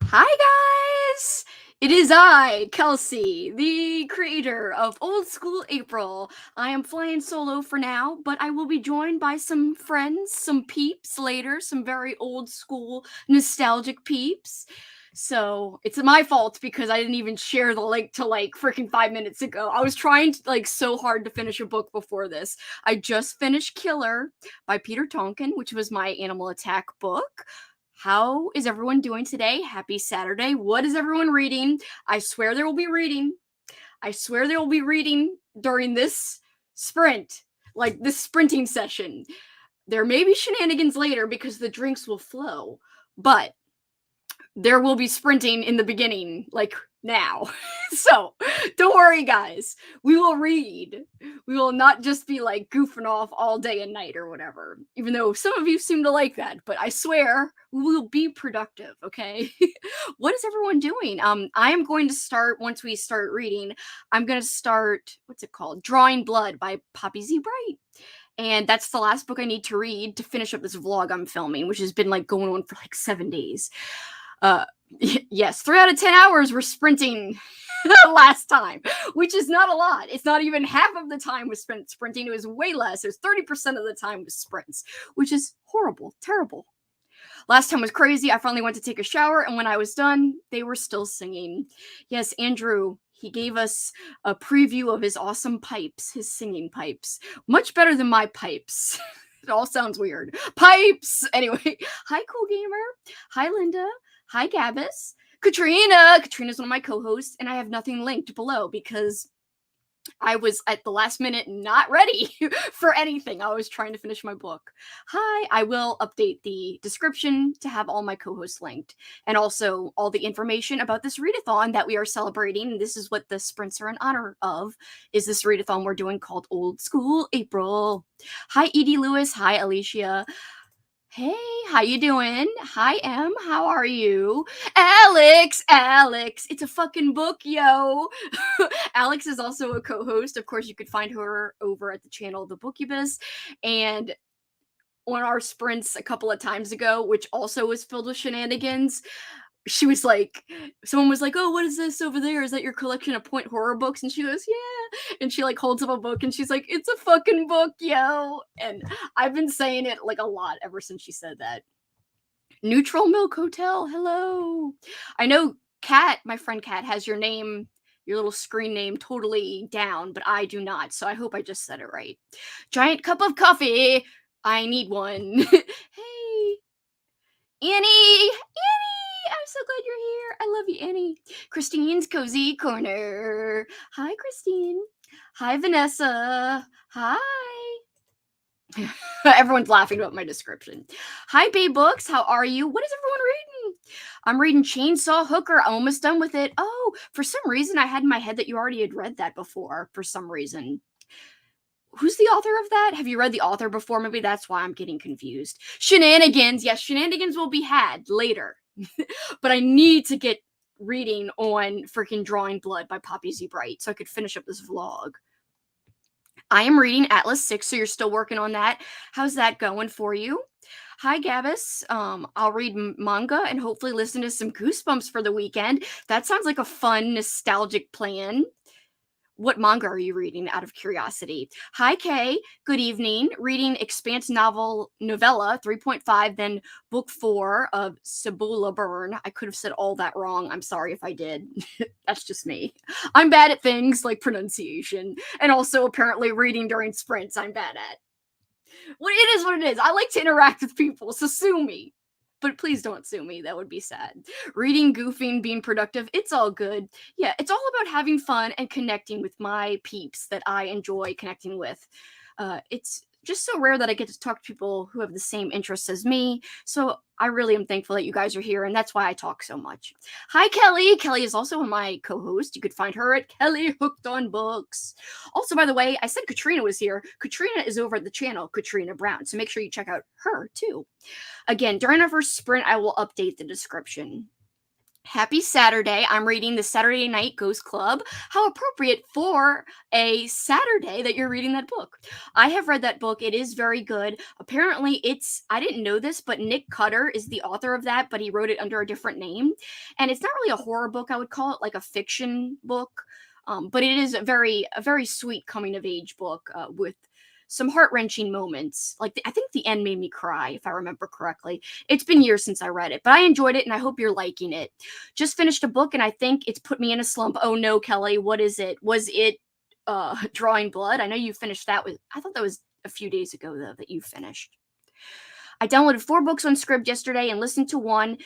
Hi guys! It is I, Kelsey, the creator of Old School April. I am flying solo for now, but I will be joined by some friends, some peeps later, some very old school nostalgic peeps. So it's my fault because I didn't even share the link to like freaking 5 minutes ago. I was trying so hard to finish a book before this. I just finished Killer by Peter Tonkin, which was my animal attack book. How is everyone doing today? Happy Saturday. What is everyone reading? I swear there will be reading. I swear there will be reading during this sprint, like this sprinting session. There may be shenanigans later because the drinks will flow, but there will be sprinting in the beginning, like now. So don't worry, guys. We will read. We will not just be like goofing off all day and night or whatever, even though some of you seem to like that. But I swear we will be productive, okay? What is everyone doing? I am going to start once we start reading. I'm going to start, what's it called? Drawing Blood by Poppy Z. Bright. And that's the last book I need to read to finish up this vlog I'm filming, which has been like going on for like 7 days. Yes, 3 out of 10 hours were sprinting last time, which is not a lot. It's not even half of the time was spent sprinting. It was way less. It was 30% of the time was sprints, which is horrible, terrible. Last time was crazy. I finally went to take a shower, and when I was done, they were still singing. Yes, Andrew, he gave us a preview of his awesome pipes, his singing pipes. Much better than my pipes. It all sounds weird. Pipes! Anyway, hi, Cool Gamer. Hi, Linda. Hi, Gabus. Katrina! Katrina's one of my co-hosts, and I have nothing linked below because I was at the last minute not ready for anything. I was trying to finish my book. Hi, I will update the description to have all my co-hosts linked and also all the information about this readathon that we are celebrating. This is what the sprints are in honor of, is this readathon we're doing called Old School April. Hi, Edie Lewis. Hi, Alicia. Hey, how you doing? Hi, Em. How are you? Alex, it's a fucking book, yo. Alex is also a co-host. Of course, you could find her over at the channel The Bookubus, and on our sprints a couple of times ago, which also was filled with shenanigans. She was like, someone was like, "Oh, what is this over there? Is that your collection of point horror books?" And she goes, "Yeah." And she like holds up a book and she's like, "It's a fucking book, yo." And I've been saying it like a lot ever since she said that. Neutral Milk Hotel, hello. I know Kat, my friend Kat, has your name, your little screen name totally down, but I do not. So I hope I just said it right. Giant cup of coffee. I need one. Hey, Annie. I'm so glad you're here. I love you, Annie. Christine's Cozy Corner. Hi, Christine. Hi, Vanessa. Hi. Everyone's laughing about my description. Hi, Bay Books. How are you? What is everyone reading? I'm reading Chainsaw Hooker. I'm almost done with it. Oh, for some reason, I had in my head that you already had read that before. For some reason. Who's the author of that? Have you read the author before? Maybe that's why I'm getting confused. Shenanigans. Yes, shenanigans will be had later. But I need to get reading on freaking Drawing Blood by Poppy Z. Bright so I could finish up this vlog. I am reading Atlas 6, so you're still working on that. How's that going for you? Hi, Gabus. I'll read manga and hopefully listen to some Goosebumps for the weekend. That sounds like a fun, nostalgic plan. What manga are you reading, out of curiosity? Hi, Kay. Good evening. Reading Expanse novella 3.5, then book 4 of Cibola Burn. I could have said all that wrong. I'm sorry if I did. That's just me. I'm bad at things like pronunciation, and also apparently reading during sprints I'm bad at. Well, it is what it is. I like to interact with people, so sue me. But please don't sue me. That would be sad. Reading, goofing, being productive, it's all good. Yeah, it's all about having fun and connecting with my peeps that I enjoy connecting with. It's just so rare that I get to talk to people who have the same interests as me. So I really am thankful that you guys are here, and that's why I talk so much. Hi, Kelly. Kelly is also my co-host. You could find her at Kelly Hooked on Books. Also, by the way, I said Katrina was here. Katrina is over at the channel, Katrina Brown. So make sure you check out her too. Again, during our first sprint, I will update the description. Happy Saturday. I'm reading the Saturday Night Ghost Club. How appropriate for a Saturday that you're reading that book. I have read that book. It is very good. Apparently, I didn't know this, but Nick Cutter is the author of that, but he wrote it under a different name. And it's not really a horror book. I would call it like a fiction book. But it is a very sweet coming of age book with some heart wrenching moments. I think the end made me cry, if I remember correctly. It's been years since I read it, but I enjoyed it and I hope you're liking it. Just finished a book and I think it's put me in a slump. Oh no, Kelly, what is it? Was it Drawing Blood? I know you finished that with I thought that was a few days ago though that you finished. I downloaded 4 books on Scribd yesterday and listened to one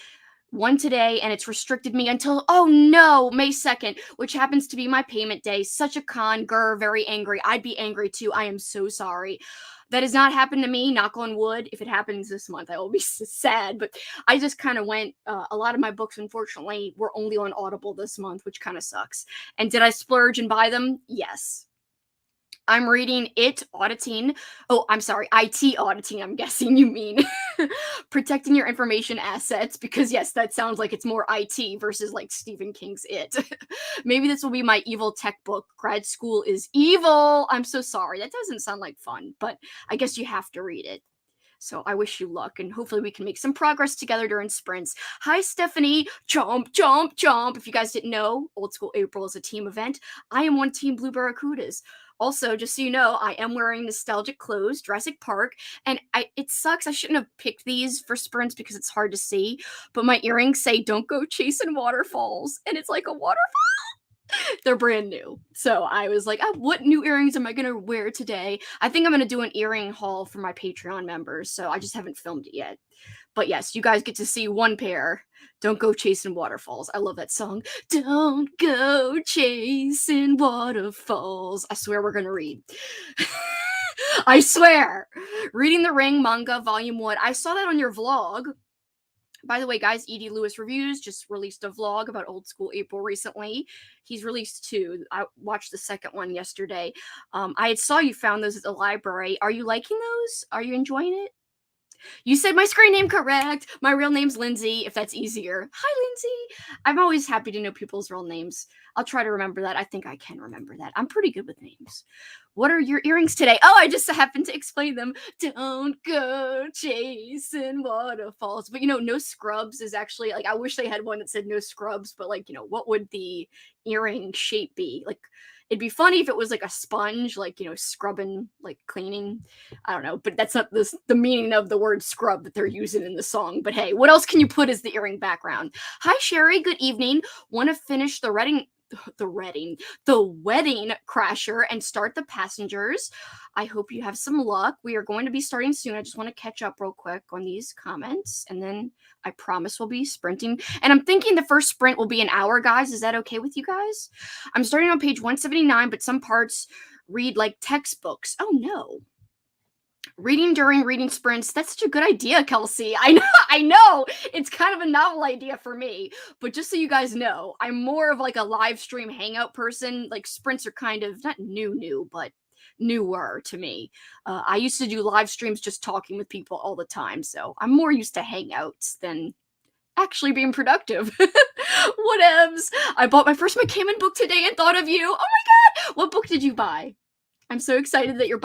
today, and it's restricted me until, oh no, May 2nd, which happens to be my payment day. Such a con, grr, very angry. I'd be angry too. I am so sorry. That has not happened to me, knock on wood. If it happens this month, I will be sad. But I just kind of went, a lot of my books, unfortunately, were only on Audible this month, which kind of sucks. And did I splurge and buy them? Yes. I'm reading It Auditing. Oh, I'm sorry, IT Auditing, I'm guessing you mean. Protecting Your Information Assets, because yes, that sounds like it's more IT versus like Stephen King's It. Maybe this will be my evil tech book. Grad school is evil. I'm so sorry. That doesn't sound like fun, but I guess you have to read it. So I wish you luck, and hopefully we can make some progress together during sprints. Hi, Stephanie. Chomp, chomp, chomp. If you guys didn't know, Old School April is a team event. I am one team Blue Barracudas. Also, just so you know, I am wearing nostalgic clothes, Jurassic Park, and it sucks. I shouldn't have picked these for sprints because it's hard to see, but my earrings say "Don't go chasing waterfalls," and it's like a waterfall. They're brand new. So I was like, oh, what new earrings am I going to wear today? I think I'm going to do an earring haul for my Patreon members. So I just haven't filmed it yet. But yes, you guys get to see one pair. Don't go chasing waterfalls. I love that song. Don't go chasing waterfalls. I swear we're going to read. I swear. Reading the Ring manga, volume 1. I saw that on your vlog. By the way, guys, E.D. Lewis Reviews just released a vlog about Old School April recently. He's released 2. I watched the second one yesterday. I saw you found those at the library. Are you liking those? Are you enjoying it? You said my screen name correct. My real name's Lindsay, if that's easier. Hi, Lindsay. I'm always happy to know people's real names. I'll try to remember that. I think I can remember that. I'm pretty good with names. What are your earrings today? Oh, I just happened to explain them. Don't go chasing waterfalls. But no scrubs is actually I wish they had one that said no scrubs, but what would the earring shape be? It'd be funny if it was like a sponge, scrubbing, cleaning. I don't know, but that's not the meaning of the word scrub that they're using in the song. But hey, what else can you put as the earring background? Hi, Sherry. Good evening. Want to finish the wedding crasher and start the passengers. I hope you have some luck. We are going to be starting soon. I just want to catch up real quick on these comments, and then I promise we'll be sprinting. And I'm thinking the first sprint will be an hour, guys. Is that okay with you guys? I'm starting on page 179, but some parts read like textbooks. Oh no. Reading during reading sprints, that's such a good idea, Kelsey. I know. It's kind of a novel idea for me, but just so you guys know, I'm more of a live stream hangout person. Sprints are kind of not new, but newer to me. I used to do live streams just talking with people all the time, so I'm more used to hangouts than actually being productive. Whatevs. I bought my first McCammon book today and thought of you. Oh my god! What book did you buy? I'm so excited that you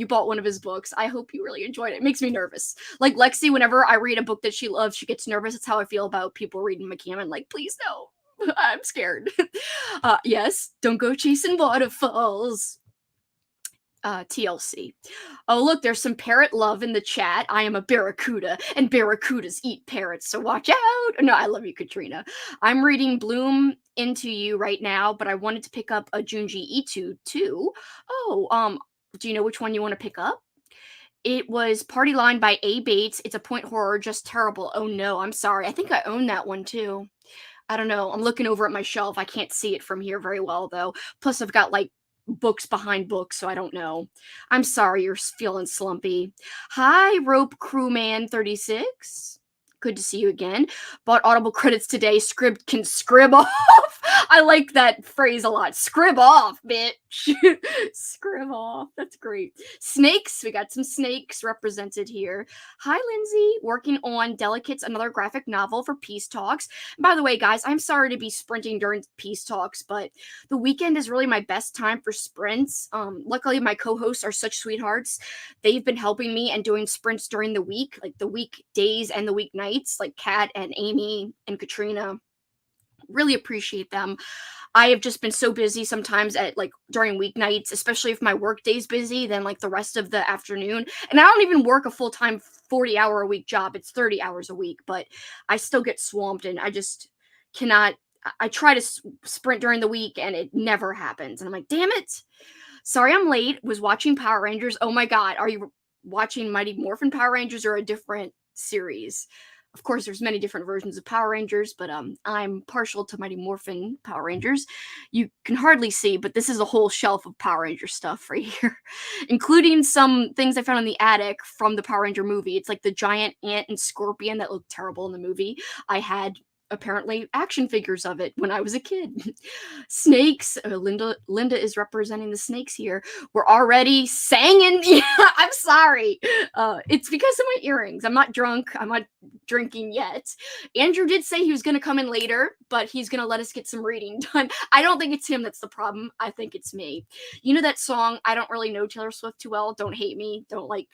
bought one of his books. I hope you really enjoyed it. It makes me nervous. Like Lexi, whenever I read a book that she loves, she gets nervous. That's how I feel about people reading McCammon. Please no. I'm scared. Yes, don't go chasing waterfalls. TLC. Oh, look, there's some parrot love in the chat. I am a barracuda, and barracudas eat parrots, so watch out. No, I love you, Katrina. I'm reading Bloom Into You right now, but I wanted to pick up a Junji Ito too. Oh, do you know which one you want to pick up? It was Party Line by A. Bates. It's a point horror, just terrible. Oh no, I'm sorry. I think I own that one too. I don't know. I'm looking over at my shelf. I can't see it from here very well though. Plus I've got books behind books, so I don't know. I'm sorry you're feeling slumpy. Hi, Rope Crewman 36. Good to see you again. Bought Audible credits today. Scribd can scrib off. I like that phrase a lot. Scrib off, bitch. Scrib off. That's great. Snakes. We got some snakes represented here. Hi, Lindsay. Working on Delicates, another graphic novel for Peace Talks. By the way, guys, I'm sorry to be sprinting during Peace Talks, but the weekend is really my best time for sprints. Luckily, my co-hosts are such sweethearts. They've been helping me and doing sprints during the week, like the weekdays and the weeknights, like Kat and Amy and Katrina. Really appreciate them. I have just been so busy sometimes at like during weeknights, especially if my work day's busy, then like the rest of the afternoon. And I don't even work a full-time 40-hour a week job. It's 30 hours a week, but I still get swamped and I just cannot. I try to sprint during the week and it never happens. And I'm like, damn it. Sorry I'm late. Was watching Power Rangers. Oh my God. Are you watching Mighty Morphin Power Rangers or a different series? Of course, there's many different versions of Power Rangers, but I'm partial to Mighty Morphin Power Rangers. You can hardly see, but this is a whole shelf of Power Ranger stuff right here, including some things I found in the attic from the Power Ranger movie. It's like the giant ant and scorpion that looked terrible in the movie. I had apparently action figures of it when I was a kid. Snakes. Linda is representing the snakes here. We're already singing. Yeah, I'm sorry. It's because of my earrings. I'm not drunk. I'm not drinking yet. Andrew did say he was going to come in later, but he's going to let us get some reading done. I don't think it's him that's the problem. I think it's me. You know that song? I don't really know Taylor Swift too well. Don't hate me. Don't like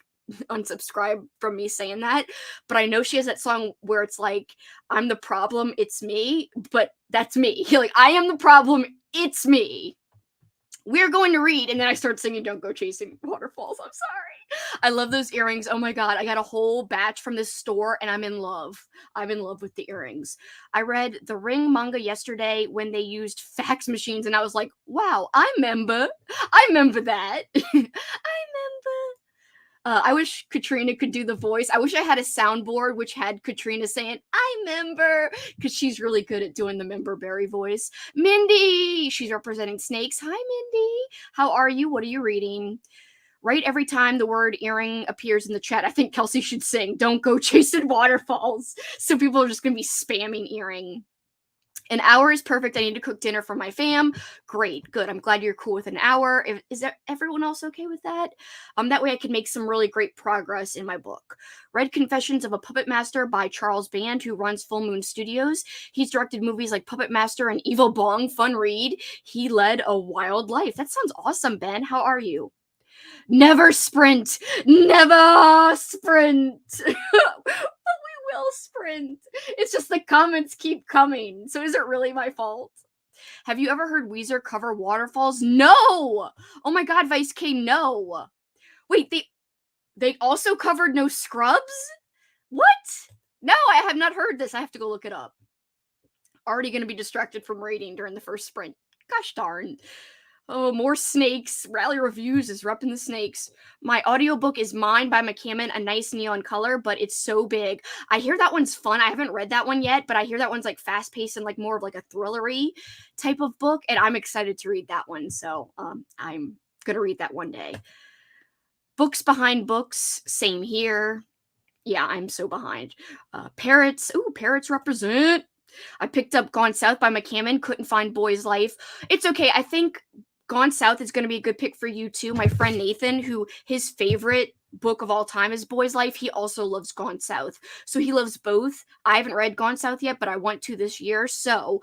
unsubscribe from me saying that, but I know she has that song where it's like, I'm the problem, it's me, but that's me. Like, I am the problem, it's me. We're going to read, and then I start singing Don't Go Chasing Waterfalls. I'm sorry. I love those earrings. Oh my God, I got a whole batch from this store and I'm in love. I'm in love with the earrings. I read the Ring manga yesterday when they used fax machines and I was like, wow, I remember that. I remember. I wish Katrina could do the voice. I wish I had a soundboard which had Katrina saying, I member, because she's really good at doing the member berry voice. Mindy, she's representing snakes. Hi, Mindy. How are you? What are you reading? Right every time the word earring appears in the chat, I think Kelsey should sing, Don't Go Chasing Waterfalls. So people are just going to be spamming earring. An hour is perfect. I need to cook dinner for my fam. Great. Good. I'm glad you're cool with an hour. Is everyone else okay with that? That way I can make some really great progress in my book. Read Confessions of a Puppet Master by Charles Band, who runs Full Moon Studios. He's directed movies like Puppet Master and Evil Bong. Fun read. He led a wild life. That sounds awesome, Ben. How are you? Never sprint. Never sprint. Will sprint. It's just the comments keep coming. So is it really my fault? Have you ever heard Weezer cover Waterfalls? No. Oh my God, Vice K, no. Wait, they also covered No Scrubs? What? No, I have not heard this. I have to go look it up. Already going to be distracted from reading during the first sprint. Gosh darn. Oh, more snakes. Rally Reviews is repping the snakes. My audiobook is Mine by McCammon, a nice neon color, but it's so big. I hear that one's fun. I haven't read that one yet, but I hear that one's like fast-paced and like more of like a thrillery type of book, and I'm excited to read that one. So I'm going to read that one day. Books behind books, same here. Yeah, I'm so behind. Parrots. Ooh, Parrots represent. I picked up Gone South by McCammon. Couldn't find Boy's Life. It's okay. I think Gone South is going to be a good pick for you too. My friend Nathan, who his favorite book of all time is Boy's Life, he also loves Gone South. So he loves both. I haven't read Gone South yet, but I want to this year. So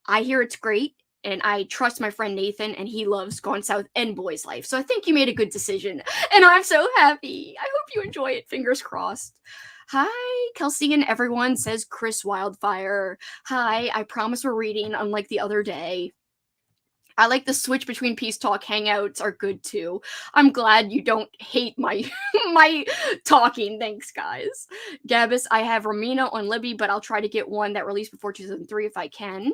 I hear it's great. And I trust my friend Nathan, and he loves Gone South and Boy's Life. So I think you made a good decision. And I'm so happy. I hope you enjoy it. Fingers crossed. Hi, Kelsey and everyone, says Chris Wildfire. Hi, I promise we're reading, unlike the other day. I like the switch between Peace Talk hangouts are good too. I'm glad you don't hate my my talking. Thanks, guys. Gabus, I have Romina on Libby, but I'll try to get one that released before 2003 if I can.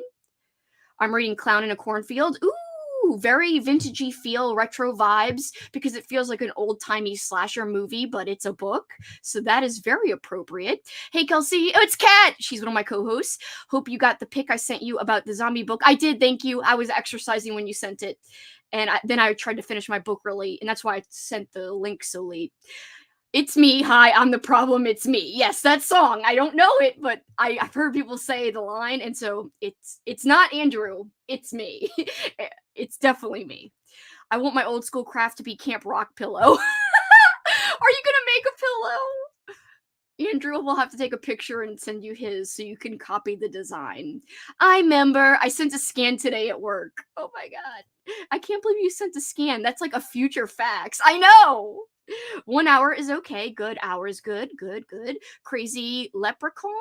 I'm reading Clown in a Cornfield. Ooh, very vintagey feel, retro vibes, because it feels like an old-timey slasher movie, but it's a book. So that is very appropriate. Hey, Kelsey. Oh, it's Kat. She's one of my co-hosts. Hope you got the pic I sent you about the zombie book. I did, thank you. I was exercising when you sent it. And then I tried to finish my book really late, and that's why I sent the link so late. It's me. Hi, I'm the problem. It's me. Yes, that song. I don't know it, but I've heard people say the line, and so it's not Andrew. It's me. It's definitely me. I want my old school craft to be Camp Rock pillow. Are you gonna make a pillow? Andrew will have to take a picture and send you his so you can copy the design. I remember I sent a scan today at work. Oh my god. I can't believe you sent a scan. That's like a future fax. I know. 1 hour is okay. Good. Hour is good. Good, good. Crazy leprechaun?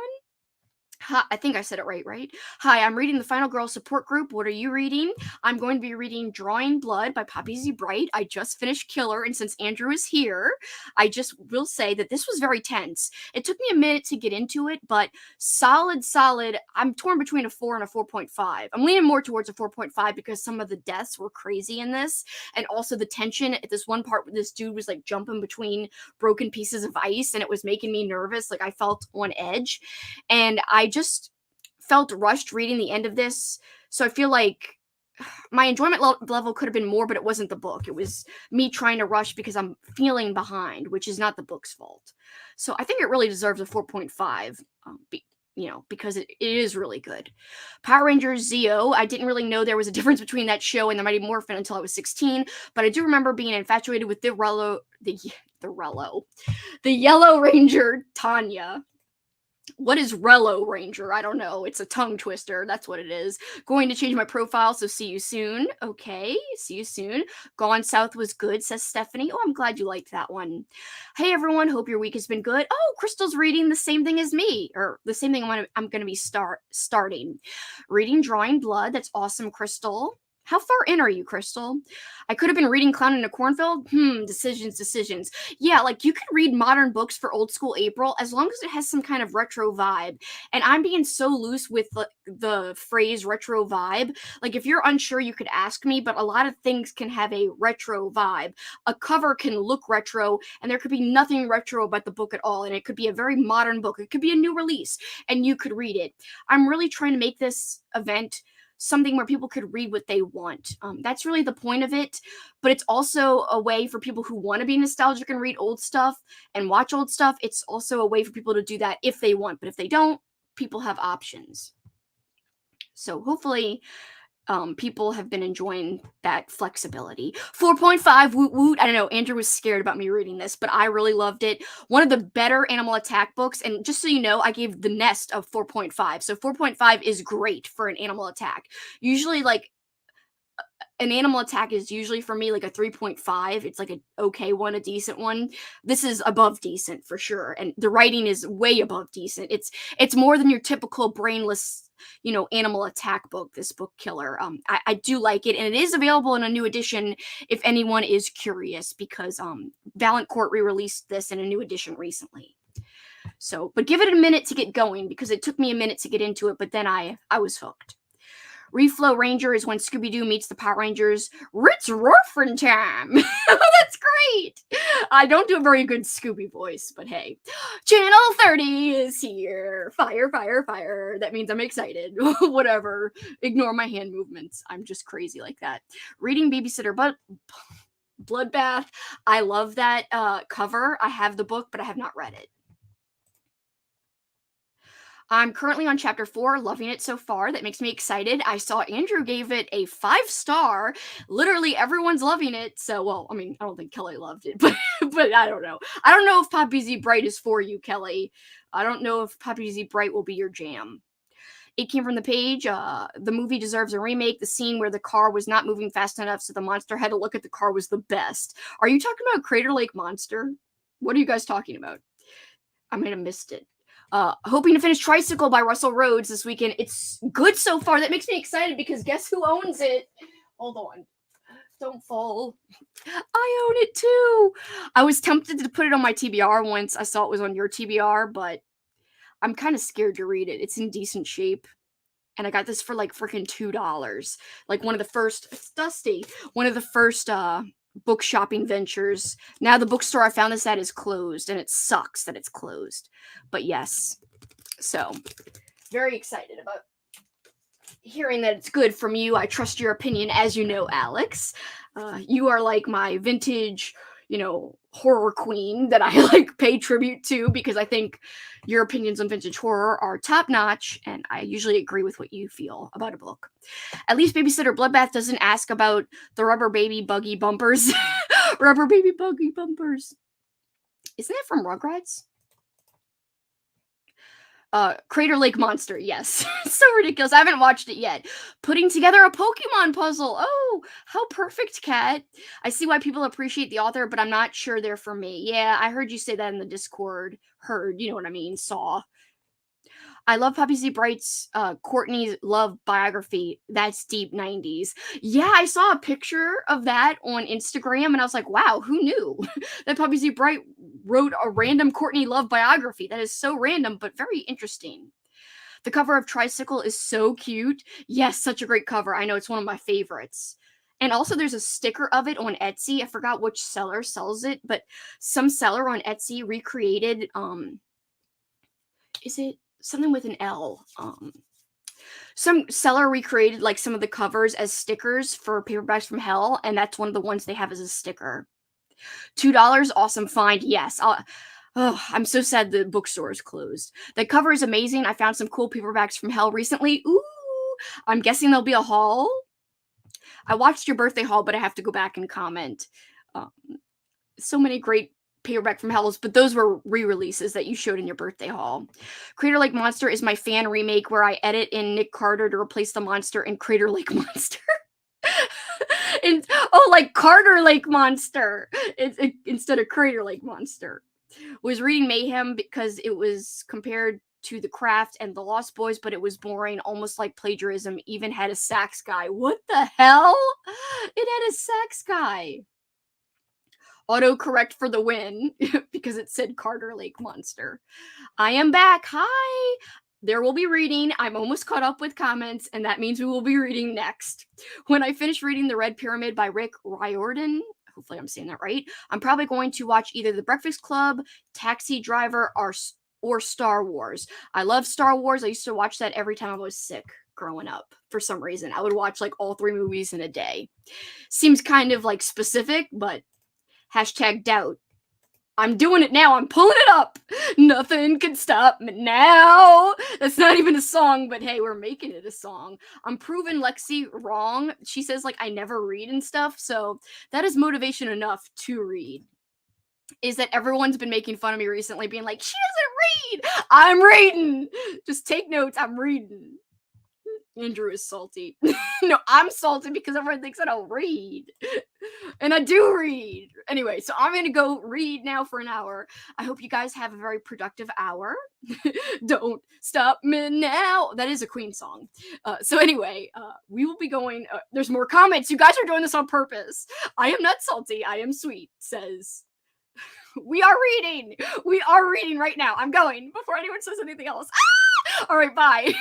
Hi, I think I said it right, right? Hi, I'm reading the Final Girl support group. What are you reading? I'm going to be reading Drawing Blood by Poppy Z. Bright. I just finished Killer, and since Andrew is here, I just will say that this was very tense. It took me a minute to get into it, but solid, solid. I'm torn between a 4 and a 4.5. I'm leaning more towards a 4.5 because some of the deaths were crazy in this, and also the tension at this one part where this dude was like jumping between broken pieces of ice, and it was making me nervous. Like I felt on edge. And I just felt rushed reading the end of this. So I feel like my enjoyment level could have been more, but it wasn't the book. It was me trying to rush because I'm feeling behind, which is not the book's fault. So I think it really deserves a 4.5, because it is really good. Power Rangers Zeo, I didn't really know there was a difference between that show and the Mighty Morphin until I was 16, but I do remember being infatuated with the Yellow Ranger Tanya. What is Rello Ranger? I don't know. It's a tongue twister. That's what it is. Going to change my profile, so see you soon. Okay, see you soon. Gone South was good, says Stephanie. Oh, I'm glad you liked that one. Hey, everyone. Hope your week has been good. Oh, Crystal's reading the same thing as me, or the same thing I'm going to be starting. Reading Drawing Blood. That's awesome, Crystal. How far in are you, Crystal? I could have been reading Clown in a Cornfield. Decisions. Yeah, like you could read modern books for old school April as long as it has some kind of retro vibe. And I'm being so loose with the phrase retro vibe. Like if you're unsure, you could ask me, but a lot of things can have a retro vibe. A cover can look retro, and there could be nothing retro about the book at all. And it could be a very modern book. It could be a new release, and you could read it. I'm really trying to make this event something where people could read what they want. That's really the point of it. But it's also a way for people who want to be nostalgic and read old stuff and watch old stuff. It's also a way for people to do that if they want. But if they don't, people have options. So hopefully people have been enjoying that flexibility. 4.5, woot woot. I don't know, Andrew was scared about me reading this, but I really loved it. One of the better Animal Attack books, and just so you know, I gave The Nest of 4.5. So 4.5 is great for an Animal Attack. Usually, like, an Animal Attack is usually for me like a 3.5. It's like an okay one, a decent one. This is above decent for sure, and the writing is way above decent. It's more than your typical brainless, Animal Attack book. This book Killer, I do like it, and it is available in a new edition if anyone is curious, because Valancourt re-released this in a new edition recently. So, but give it a minute to get going because it took me a minute to get into it, but then I was hooked. Reflow Ranger is when Scooby-Doo meets the Power Rangers. Ritz Rorfin time! Oh, that's great! I don't do a very good Scooby voice, but hey. Channel 30 is here. Fire, fire, fire. That means I'm excited. Whatever. Ignore my hand movements. I'm just crazy like that. Reading Babysitter Bloodbath. I love that cover. I have the book, but I have not read it. I'm currently on chapter 4, loving it so far. That makes me excited. I saw Andrew gave it a 5-star. Literally everyone's loving it. So, well, I mean, I don't think Kelly loved it, but I don't know. I don't know if Poppy Z Bright is for you, Kelly. I don't know if Poppy Z Bright will be your jam. It came from the page. The movie deserves a remake. The scene where the car was not moving fast enough, so the monster had to look at the car, was the best. Are you talking about Crater Lake Monster? What are you guys talking about? I might have missed it. Hoping to finish Tricycle by Russell Rhodes this weekend. It's good so far. That makes me excited because guess who owns it? Hold on. Don't fall. I own it too. I was tempted to put it on my TBR once I saw it was on your TBR, but I'm kind of scared to read it. It's in decent shape. And I got this for like freaking $2. Like one of the first, it's dusty. One of the first book shopping ventures. Now the bookstore I found this at is closed, and it sucks that it's closed. But yes, so very excited about hearing that it's good from you. I trust your opinion, as you know, Alex. You are like my vintage, horror queen that I like pay tribute to because I think your opinions on vintage horror are top notch and I usually agree with what you feel about a book. At least Babysitter Bloodbath doesn't ask about the rubber baby buggy bumpers. Rubber baby buggy bumpers. Isn't that from Rugrats? Crater Lake Monster, yes. So ridiculous. I haven't watched it yet. Putting together a Pokemon puzzle. Oh, how perfect, Cat. I see why people appreciate the author, but I'm not sure they're for me. Yeah, I heard you say that in the Discord. Heard, you know what I mean? Saw. I love Poppy Z. Bright's Courtney's Love biography. That's deep 90s. Yeah, I saw a picture of that on Instagram and I was like, wow, who knew that Poppy Z. Bright wrote a random Courtney Love biography? That is so random, but very interesting. The cover of Tricycle is so cute. Yes, such a great cover. I know it's one of my favorites. And also, there's a sticker of it on Etsy. I forgot which seller sells it, but some seller on Etsy recreated is it something with an L? Some seller recreated like some of the covers as stickers for paperbacks from hell, and that's one of the ones they have as a sticker. $2, awesome find. Yes, oh, I'm so sad the bookstore is closed. The cover is amazing. I found some cool paperbacks from hell recently. Ooh, I'm guessing there'll be a haul. I watched your birthday haul, but I have to go back and comment. Um, so many great paperback from hells, but those were re-releases that you showed in your birthday haul. Crater Lake Monster is my fan remake where I edit in Nick Carter to replace the monster in Crater Lake Monster. And like Carter Lake Monster instead of Crater Lake Monster. Was reading Mayhem because it was compared to The Craft and The Lost Boys, but it was boring, almost like plagiarism. Even had a sax guy. What the hell? It had a sax guy. Autocorrect for the win because it said Carter Lake Monster. I am back. Hi. There will be reading. I'm almost caught up with comments, and that means we will be reading next. When I finish reading The Red Pyramid by Rick Riordan, hopefully I'm saying that right, I'm probably going to watch either The Breakfast Club, Taxi Driver, or Star Wars. I love Star Wars. I used to watch that every time I was sick growing up for some reason. I would watch like all 3 movies in a day. Seems kind of like specific, but #doubt. I'm doing it now. I'm pulling it up. Nothing can stop me now. That's not even a song, but hey, we're making it a song. I'm proving Lexi wrong. She says, like, I never read and stuff. So that is motivation enough to read. Is that everyone's been making fun of me recently, being like, she doesn't read. I'm reading. Just take notes. I'm reading. Andrew is salty. No, I'm salty because everyone thinks I don't read. And I do read. Anyway, so I'm going to go read now for an hour. I hope you guys have a very productive hour. Don't stop me now. That is a Queen song. So anyway, we will be going. There's more comments. You guys are doing this on purpose. I am not salty. I am sweet, says. We are reading. We are reading right now. I'm going before anyone says anything else. Ah! All right, bye.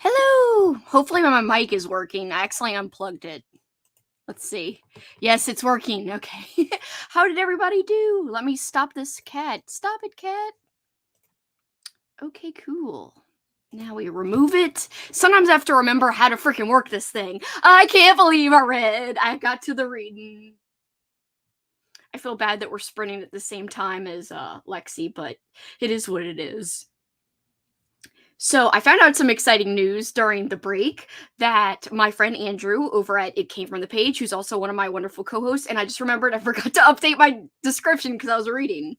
Hello! Hopefully my mic is working. I accidentally unplugged it. Let's see. Yes, it's working. Okay. How did everybody do? Let me stop this cat. Stop it, cat. Okay, cool. Now we remove it. Sometimes I have to remember how to freaking work this thing. I can't believe I got to the reading. I feel bad that we're sprinting at the same time as Lexi, but it is what it is. So I found out some exciting news during the break that my friend Andrew over at It Came From the Page, who's also one of my wonderful co-hosts, and I just remembered I forgot to update my description because I was reading.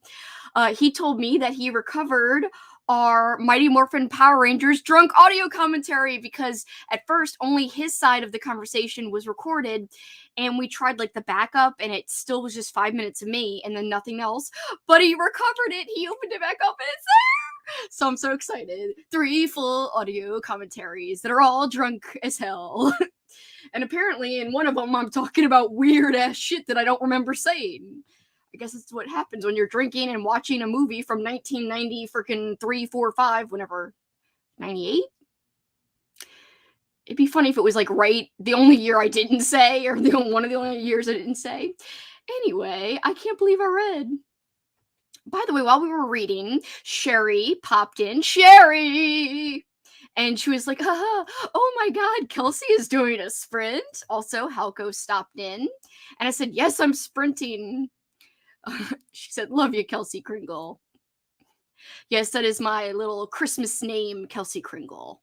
He told me that he recovered our Mighty Morphin Power Rangers drunk audio commentary because at first only his side of the conversation was recorded, and we tried like the backup, and it still was just 5 minutes of me and then nothing else. But he recovered it. He opened it back up, and it's there. So I'm so excited. 3 full audio commentaries that are all drunk as hell. And apparently in one of them I'm talking about weird ass shit that I don't remember saying. I guess it's what happens when you're drinking and watching a movie from 1990 freaking 3, 4, 5, whenever 98. It'd be funny if it was like right the only year I didn't say, or one of the only years I didn't say. Anyway, I can't believe I read. By the way, while we were reading, Sherry popped in. Sherry! And she was like, oh my god, Kelsey is doing a sprint. Also, Halko stopped in. And I said, yes, I'm sprinting. She said, love you, Kelsey Kringle. Yes, that is my little Christmas name, Kelsey Kringle.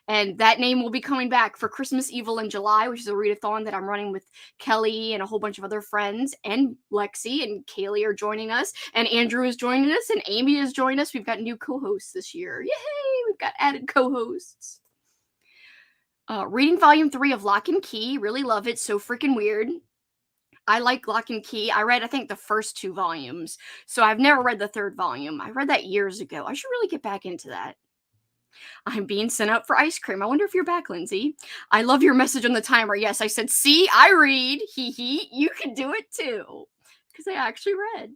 And that name will be coming back for Christmas Evil in July, which is a readathon that I'm running with Kelly and a whole bunch of other friends. And Lexi and Kaylee are joining us. And Andrew is joining us. And Amy is joining us. We've got new co-hosts this year. Yay! We've got added co-hosts. Reading volume 3 of Lock and Key. Really love it. So freaking weird. I like Lock and Key. I read, I think, the first 2 volumes. So I've never read the 3rd volume. I read that years ago. I should really get back into that. I'm being sent out for ice cream. I wonder if you're back, Lindsay. I love your message on the timer. Yes, I said, see, I read. Hee hee. You can do it too. Because I actually read.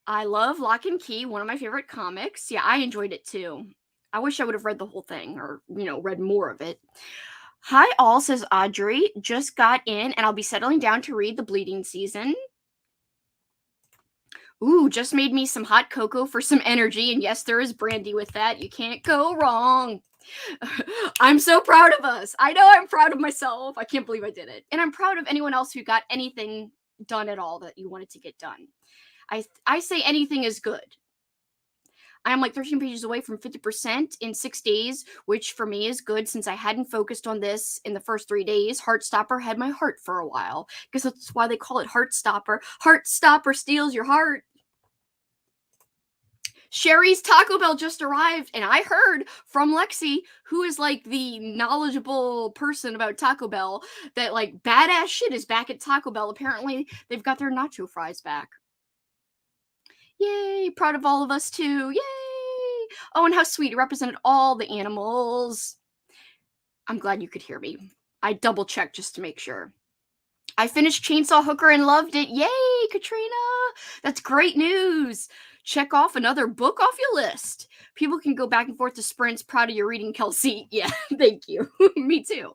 I love Lock and Key, one of my favorite comics. Yeah, I enjoyed it too. I wish I would have read the whole thing or, read more of it. Hi, all, says Audrey. Just got in and I'll be settling down to read The Bleeding Season. Ooh, just made me some hot cocoa for some energy. And yes, there is brandy with that. You can't go wrong. I'm so proud of us. I know I'm proud of myself. I can't believe I did it. And I'm proud of anyone else who got anything done at all that you wanted to get done. I say anything is good. I am like 13 pages away from 50% in 6 days, which for me is good since I hadn't focused on this in the first 3 days. Heartstopper had my heart for a while. Because that's why they call it Heartstopper. Heartstopper steals your heart. Sherry's Taco Bell just arrived, and I heard from Lexi, who is like the knowledgeable person about Taco Bell, that like badass shit is back at Taco Bell. Apparently, they've got their nacho fries back. Yay! Proud of all of us too. Yay! Oh, and how sweet. It represented all the animals. I'm glad you could hear me. I double checked just to make sure. I finished Chainsaw Hooker and loved it. Yay, Katrina! That's great news. Check off another book off your list. People can go back and forth to sprints. Proud of your reading, Kelsey. Yeah, thank you. Me too.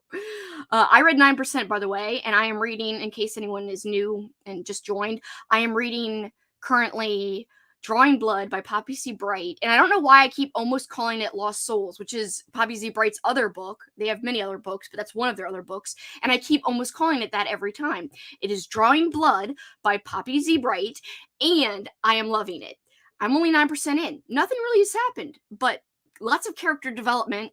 I read 9%, by the way, and I am reading, in case anyone is new and just joined, I am reading currently Drawing Blood by Poppy C. Bright. And I don't know why I keep almost calling it Lost Souls, which is Poppy Z. Bright's other book. They have many other books, but that's one of their other books. And I keep almost calling it that every time. It is Drawing Blood by Poppy Z. Bright, and I am loving it. I'm only 9% in. Nothing really has happened, but lots of character development.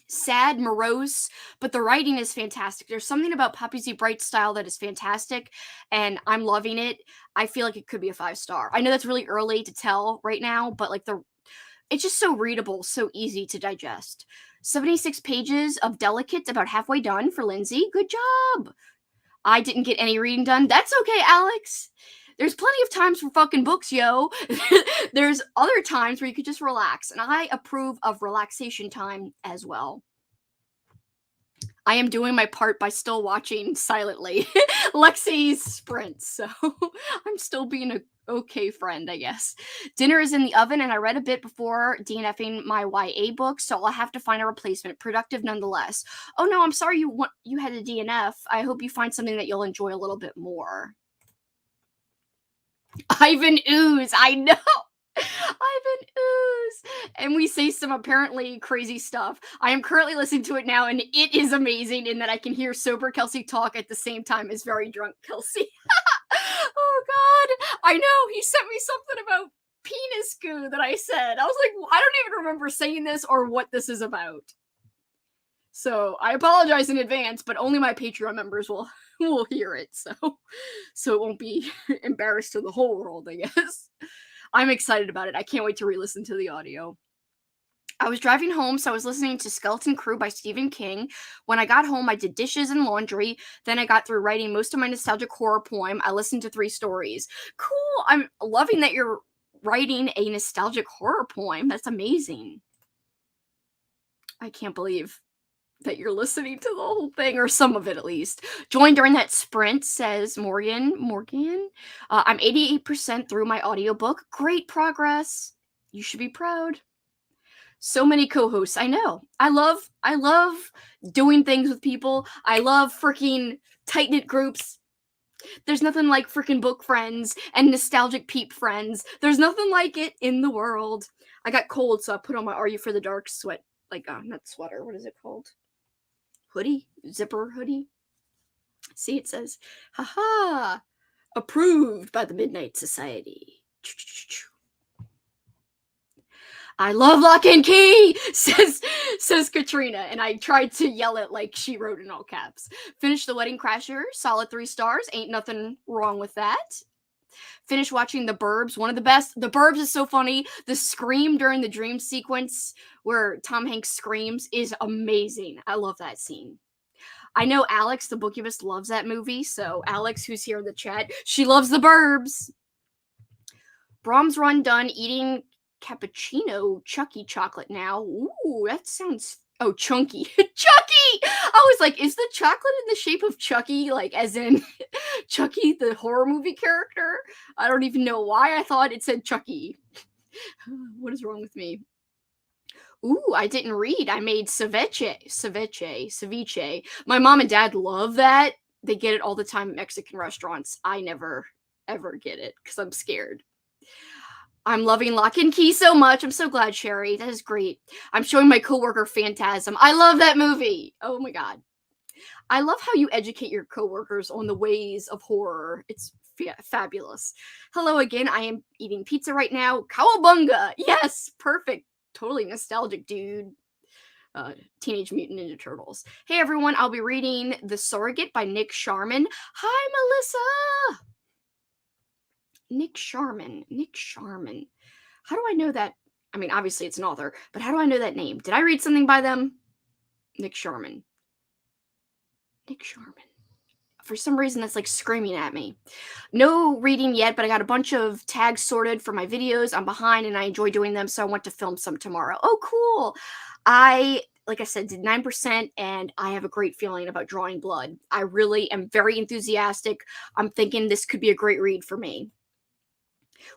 Sad, morose, but the writing is fantastic. There's something about Poppy Z. Bright's style that is fantastic, and I'm loving it. I feel like it could be a 5-star. I know that's really early to tell right now, but like it's just so readable, so easy to digest. 76 pages of Delicate, about halfway done for Lindsay. Good job. I didn't get any reading done. That's okay, Alex. There's plenty of times for fucking books, yo. There's other times where you could just relax, and I approve of relaxation time as well. I am doing my part by still watching silently Lexi's sprints, so I'm still being a okay friend, I guess. Dinner is in the oven, and I read a bit before DNFing my YA book, so I'll have to find a replacement. Productive nonetheless. Oh no, I'm sorry you had a DNF. I hope you find something that you'll enjoy a little bit more. Ivan Ooze, I know. Ivan Ooze. And we say some apparently crazy stuff. I am currently listening to it now, and it is amazing in that I can hear sober Kelsey talk at the same time as very drunk Kelsey. Oh God, I know. He sent me something about penis goo that I said. I was like, I don't even remember saying this or what this is about. So I apologize in advance, but only my Patreon members will hear it. So it won't be embarrassed to the whole world, I guess. I'm excited about it. I can't wait to re-listen to the audio. I was driving home, so I was listening to Skeleton Crew by Stephen King. When I got home, I did dishes and laundry. Then I got through writing most of my nostalgic horror poem. I listened to 3 stories. Cool. I'm loving that you're writing a nostalgic horror poem. That's amazing. I can't believe that you're listening to the whole thing, or some of it at least. Join during that sprint, says Morgan. I'm 88% through my audiobook. Great progress. You should be proud. So many co-hosts. I know. I love doing things with people. I love freaking tight-knit groups. There's nothing like freaking book friends and nostalgic peep friends. There's nothing like it in the world. I got cold, so I put on my Are You for the Dark sweat. Not sweater. What is it called? Hoodie? Zipper hoodie? See, it says, haha, approved by the Midnight Society. I love Lock and Key, says Katrina, and I tried to yell it like she wrote in all caps. Finished The Wedding Crasher, solid 3 stars, ain't nothing wrong with that. Finished watching The Burbs, one of the best. The Burbs is so funny. The scream during the dream sequence where Tom Hanks screams is amazing. I love that scene. I know Alex, the bookivist, loves that movie, so Alex, who's here in the chat, she loves The Burbs. Brahms Run done eating cappuccino Chucky chocolate now. Ooh, that sounds... Oh, chunky. Chucky! I was like, is the chocolate in the shape of Chucky? Like, as in Chucky, the horror movie character? I don't even know why I thought it said Chucky. What is wrong with me? Ooh, I didn't read. I made ceviche. My mom and dad love that. They get it all the time at Mexican restaurants. I never, ever get it because I'm scared. I'm loving Lock and Key so much. I'm so glad, Sherry. That is great. I'm showing my coworker Phantasm. I love that movie. Oh my God. I love how you educate your coworkers on the ways of horror. It's fabulous. Hello again. I am eating pizza right now. Cowabunga. Yes, perfect. Totally nostalgic, dude. Teenage Mutant Ninja Turtles. Hey everyone, I'll be reading The Surrogate by Nick Sharman. Hi, Melissa. Nick Sharman. How do I know that? I mean, obviously it's an author, but how do I know that name? Did I read something by them? Nick Sharman. For some reason, that's like screaming at me. No reading yet, but I got a bunch of tags sorted for my videos. I'm behind and I enjoy doing them, so I want to film some tomorrow. Oh, cool. Like I said, did 9%, and I have a great feeling about Drawing Blood. I really am very enthusiastic. I'm thinking this could be a great read for me.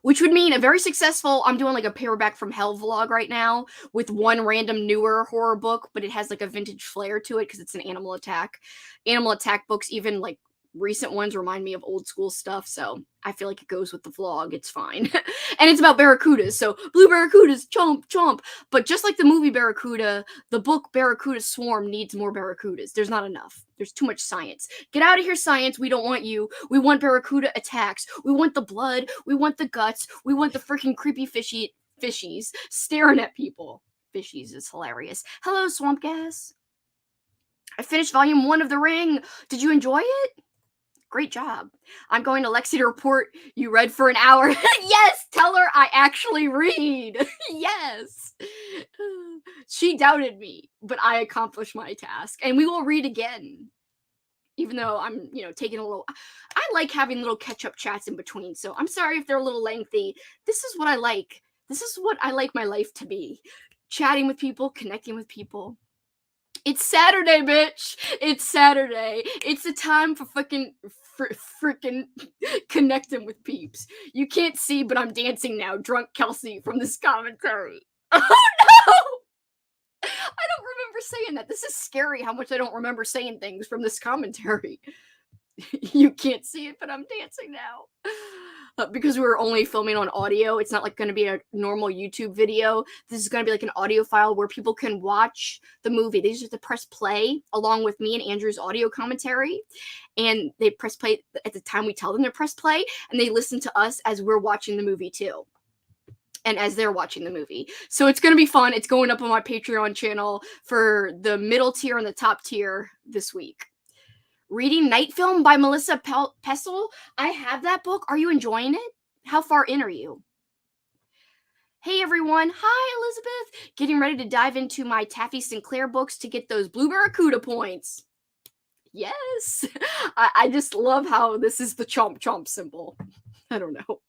Which would mean a very successful, I'm doing like a paperback from hell vlog right now with one random newer horror book, but it has like a vintage flair to it because it's an Animal Attack. Animal Attack books, even like recent ones, remind me of old school stuff, so I feel like it goes with the vlog. It's fine. And it's about barracudas, so blue barracudas, chomp, chomp. But just like the movie Barracuda, the book Barracuda Swarm needs more barracudas. There's not enough. There's too much science. Get out of here, science. We don't want you. We want barracuda attacks. We want the blood. We want the guts. We want the freaking creepy fishies staring at people. Fishies is hilarious. Hello, Swamp Gas. I finished volume 1 of The Ring. Did you enjoy it? Great job. I'm going to Lexi to report you read for an hour. Yes, tell her I actually read. Yes. She doubted me, but I accomplished my task. And we will read again. Even though I'm, taking a little... I like having little catch-up chats in between, so I'm sorry if they're a little lengthy. This is what I like. This is what I like my life to be. Chatting with people, connecting with people. It's Saturday, bitch. It's Saturday. It's the time for freaking connecting with peeps. You can't see, but I'm dancing now, drunk Kelsey from this commentary. Oh no! I don't remember saying that. This is scary how much I don't remember saying things from this commentary. You can't see it, but I'm dancing now. Because we're only filming on audio, it's not like going to be a normal YouTube video. This is going to be like an audio file where people can watch the movie. They just have to press play along with me and Andrew's audio commentary. And they press play at the time we tell them to press play, and they listen to us as we're watching the movie too. And as they're watching the movie. So it's going to be fun. It's going up on my Patreon channel for the middle tier and the top tier this week. Reading Night Film by Melissa Pessel. I have that book. Are you enjoying it? How far in are you? Hey everyone. Hi Elizabeth. Getting ready to dive into my Taffy Sinclair books to get those Blue Barracuda points. Yes. I just love how this is the chomp chomp symbol. I don't know.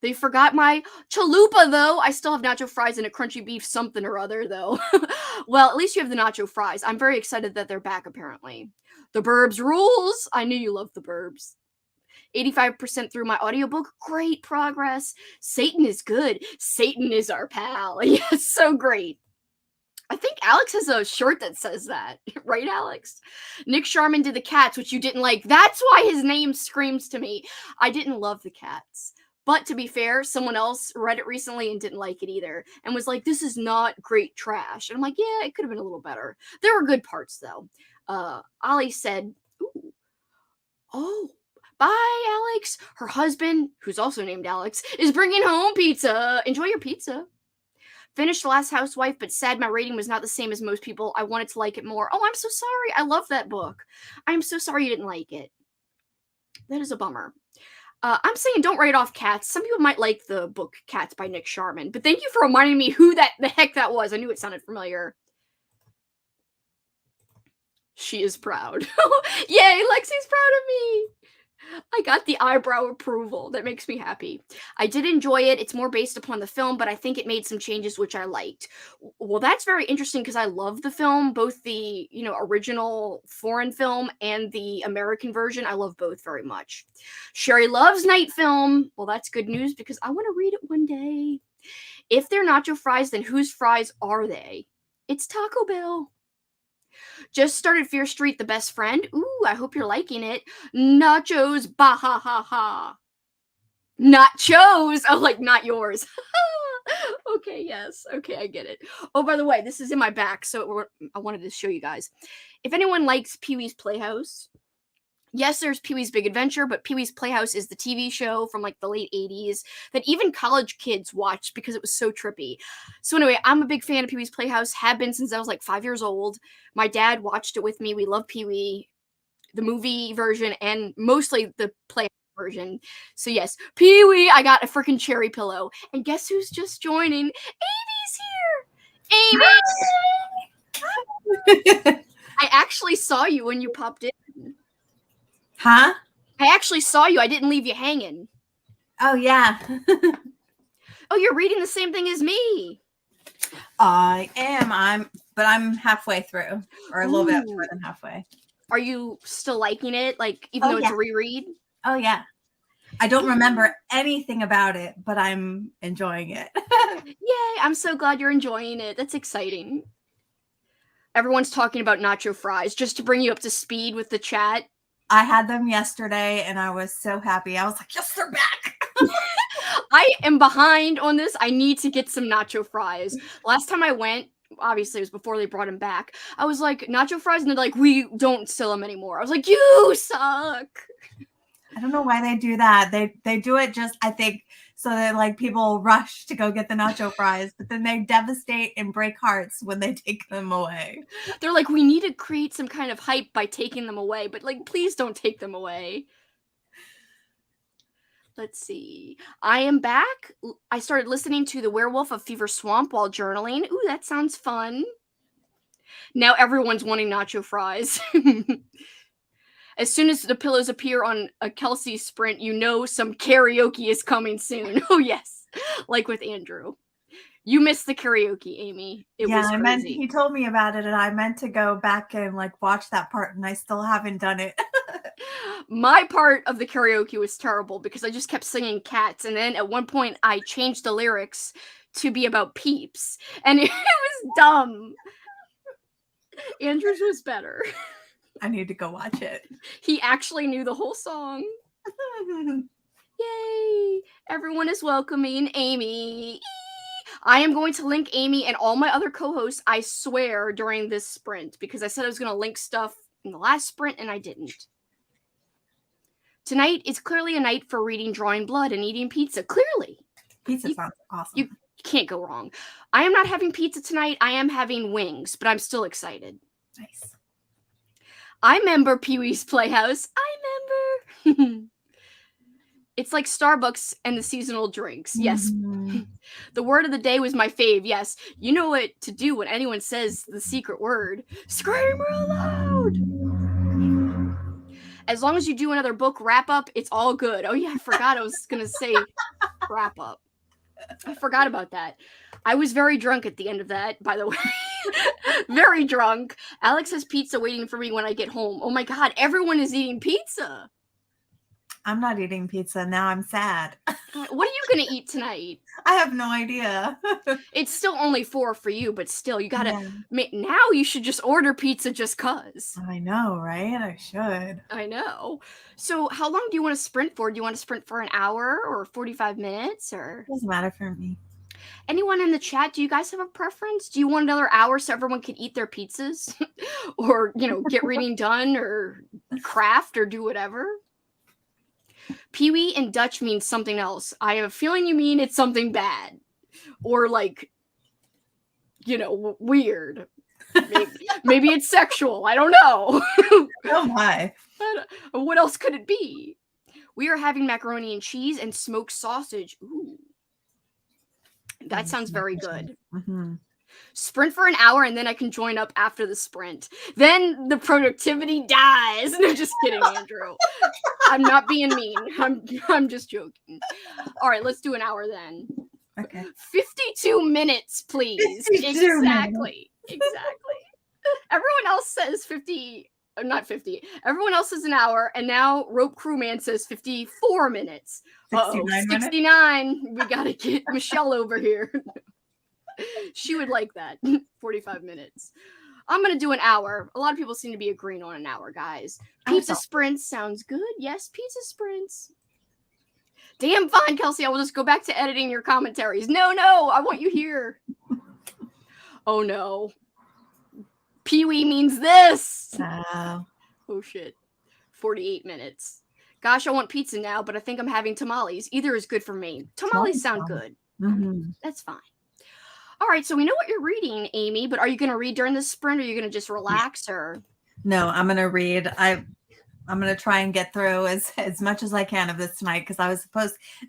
They forgot my chalupa, though. I still have nacho fries and a crunchy beef something or other, though. Well, at least you have the nacho fries. I'm very excited that they're back, apparently. The Burbs rules. I knew you loved the Burbs. 85% through my audiobook. Great progress. Satan is good. Satan is our pal. Yes, so great. I think Alex has a shirt that says that. Right, Alex? Nick Sharman did the cats, which you didn't like. That's why his name screams to me. I didn't love the cats. But to be fair, someone else read it recently and didn't like it either and was like, this is not great trash. And I'm like, yeah, it could have been a little better. There were good parts, though. Ollie said, ooh, oh, bye, Alex. Her husband, who's also named Alex, is bringing home pizza. Enjoy your pizza. Finished The Last Housewife, but sad my rating was not the same as most people. I wanted to like it more. Oh, I'm so sorry. I love that book. I'm so sorry you didn't like it. That is a bummer. I'm saying don't write off Cats. Some people might like the book Cats by Nick Sharman, but thank you for reminding me who the heck that was. I knew it sounded familiar. She is proud. Yay, Lexi's proud of me. I got the eyebrow approval. That makes me happy. I did enjoy it. It's more based upon the film, but I think it made some changes which I liked. Well, that's very interesting because I love the film, both the, original foreign film and the American version. I love both very much. Sherry loves Night Film. Well, that's good news because I want to read it one day. If they're nacho fries, then whose fries are they? It's Taco Bell. Just started Fear Street, The Best Friend. Ooh, I hope you're liking it. Nachos, bah ha ha ha. Nachos. Oh, like not yours. Okay, yes. Okay, I get it. Oh, by the way, this is in my back, so I wanted to show you guys. If anyone likes Pee-wee's Playhouse, yes, there's Pee-wee's Big Adventure, but Pee-wee's Playhouse is the TV show from like the late 80s that even college kids watched because it was so trippy. So anyway, I'm a big fan of Pee-wee's Playhouse, have been since I was like 5 years old. My dad watched it with me. We love Pee-wee, the movie version, and mostly the Playhouse version. So yes, Pee-wee, I got a freaking cherry pillow. And guess who's just joining? Amy's here! Amy! I actually saw you when you popped in. Huh? I actually saw you. I didn't leave you hanging. Oh, yeah. Oh, you're reading the same thing as me. I am. But I'm halfway through, or a little bit more than halfway. Are you still liking it? Like, even though it's a reread? Oh, yeah. I don't remember anything about it, but I'm enjoying it. Yay. I'm so glad you're enjoying it. That's exciting. Everyone's talking about nacho fries. Just to bring you up to speed with the chat. I had them yesterday, and I was so happy. I was like, yes, they're back. I am behind on this. I need to get some nacho fries. Last time I went, obviously it was before they brought them back, I was like, nacho fries? And they're like, we don't sell them anymore. I was like, you suck. I don't know why they do that. They do it just, I think, so that like people rush to go get the nacho fries, but then they devastate and break hearts when they take them away. They're like, we need to create some kind of hype by taking them away, but like, please don't take them away. Let's see. I am back. I started listening to The Werewolf of Fever Swamp while journaling. Ooh, that sounds fun. Now everyone's wanting nacho fries. As soon as the pillows appear on a Kelsey sprint, you know some karaoke is coming soon. Oh, yes. Like with Andrew. You missed the karaoke, Amy. It Yeah, was I meant crazy. he told me about it, and I meant to go back and like watch that part, and I still haven't done it. My part of the karaoke was terrible because I just kept singing cats, and then at one point I changed the lyrics to be about peeps, and it was dumb. Andrew's was better. I need to go watch it. He actually knew the whole song. Yay! Everyone is welcoming Amy. I am going to link Amy and all my other co-hosts, I swear, during this sprint because I said I was going to link stuff in the last sprint and I didn't. Tonight is clearly a night for reading Drawing Blood and eating pizza. Clearly. Pizza sounds awesome. You can't go wrong. I am not having pizza tonight. I am having wings, but I'm still excited. Nice. I remember Pee-wee's Playhouse. I remember. It's like Starbucks and the seasonal drinks. Yes. Mhm. The word of the day was my fave. Yes. You know what to do when anyone says the secret word. Scream real loud. As long as you do another book wrap up, it's all good. Oh, yeah. I forgot I was going to say wrap up. I forgot about that. I was very drunk at the end of that, by the way. Very drunk. Alex has pizza waiting for me when I get home. Oh my God. Everyone is eating pizza. I'm not eating pizza now. I'm sad. What are you going to eat tonight? I have no idea. It's still only 4 for you, but still, you gotta. Yeah. Now you should just order pizza just cuz. I know, right? I should. I know. So, how long do you want to sprint for? Do you want to sprint for an hour or 45 minutes or? Doesn't matter for me. Anyone in the chat, do you guys have a preference? Do you want another hour so everyone can eat their pizzas? Or, get reading done or craft or do whatever? Pee-wee in Dutch means something else. I have a feeling you mean it's something bad. Or like, weird. Maybe it's sexual. I don't know. Oh my. What else could it be? We are having macaroni and cheese and smoked sausage. Ooh. That sounds very good. Mm-hmm. Sprint for an hour and then I can join up after the sprint. Then the productivity dies. No, just kidding, Andrew. I'm not being mean. I'm just joking. All right, let's do an hour then. Okay. 52 minutes, please. 52 Exactly. Exactly. Everyone else says 50. Not 50. Everyone else says an hour, and now Rope Crewman says 54 minutes. 69 minutes? 69. We gotta get Michelle over here. She would like that. 45 minutes. I'm gonna do an hour. A lot of people seem to be agreeing on an hour, guys. Pizza sprints sounds good. Yes, pizza sprints. Damn fine, Kelsey. I will just go back to editing your commentaries. No, I want you here. Oh no. Pee-wee means this. Oh shit. 48 minutes. Gosh, I want pizza now, but I think I'm having tamales. Either is good for me. Tamales sound good. Mm-hmm. That's fine. All right, so we know what you're reading, Amy, but are you going to read during the sprint or are you going to just relax or? No, I'm going to read. I'm going to try and get through as much as I can of this tonight because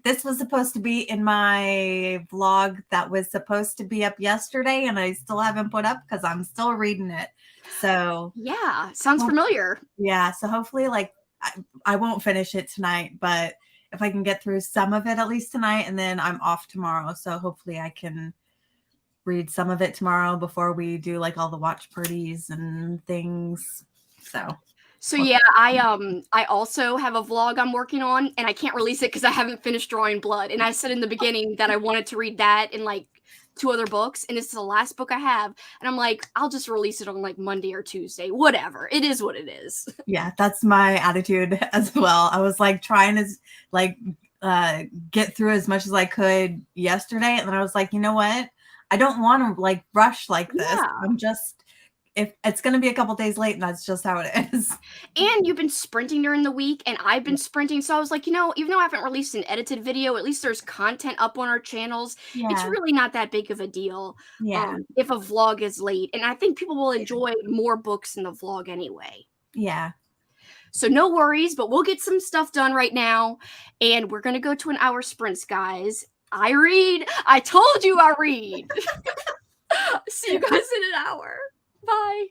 this was supposed to be in my vlog that was supposed to be up yesterday and I still haven't put up because I'm still reading it. So yeah, sounds familiar. Yeah, so hopefully I won't finish it tonight, but if I can get through some of it at least tonight and then I'm off tomorrow. So hopefully I can read some of it tomorrow before we do like all the watch parties and things. So yeah, I also have a vlog I'm working on and I can't release it because I haven't finished Drawing Blood. And I said in the beginning that I wanted to read that and like 2 other books, and it's the last book I have. And I'm like, I'll just release it on like Monday or Tuesday. Whatever. It is what it is. Yeah, that's my attitude as well. I was like trying to get through as much as I could yesterday. And then I was like, you know what? I don't want to like rush like this. Yeah. I'm just, if it's going to be a couple days late, and that's just how it is. And you've been sprinting during the week and I've been sprinting. So I was like, even though I haven't released an edited video, at least there's content up on our channels. Yeah. It's really not that big of a deal. Yeah. If a vlog is late. And I think people will enjoy more books in the vlog anyway. Yeah. So no worries, but we'll get some stuff done right now. And we're going to go to an hour sprints, guys. I read. I told you I read. See you guys in an hour. Bye.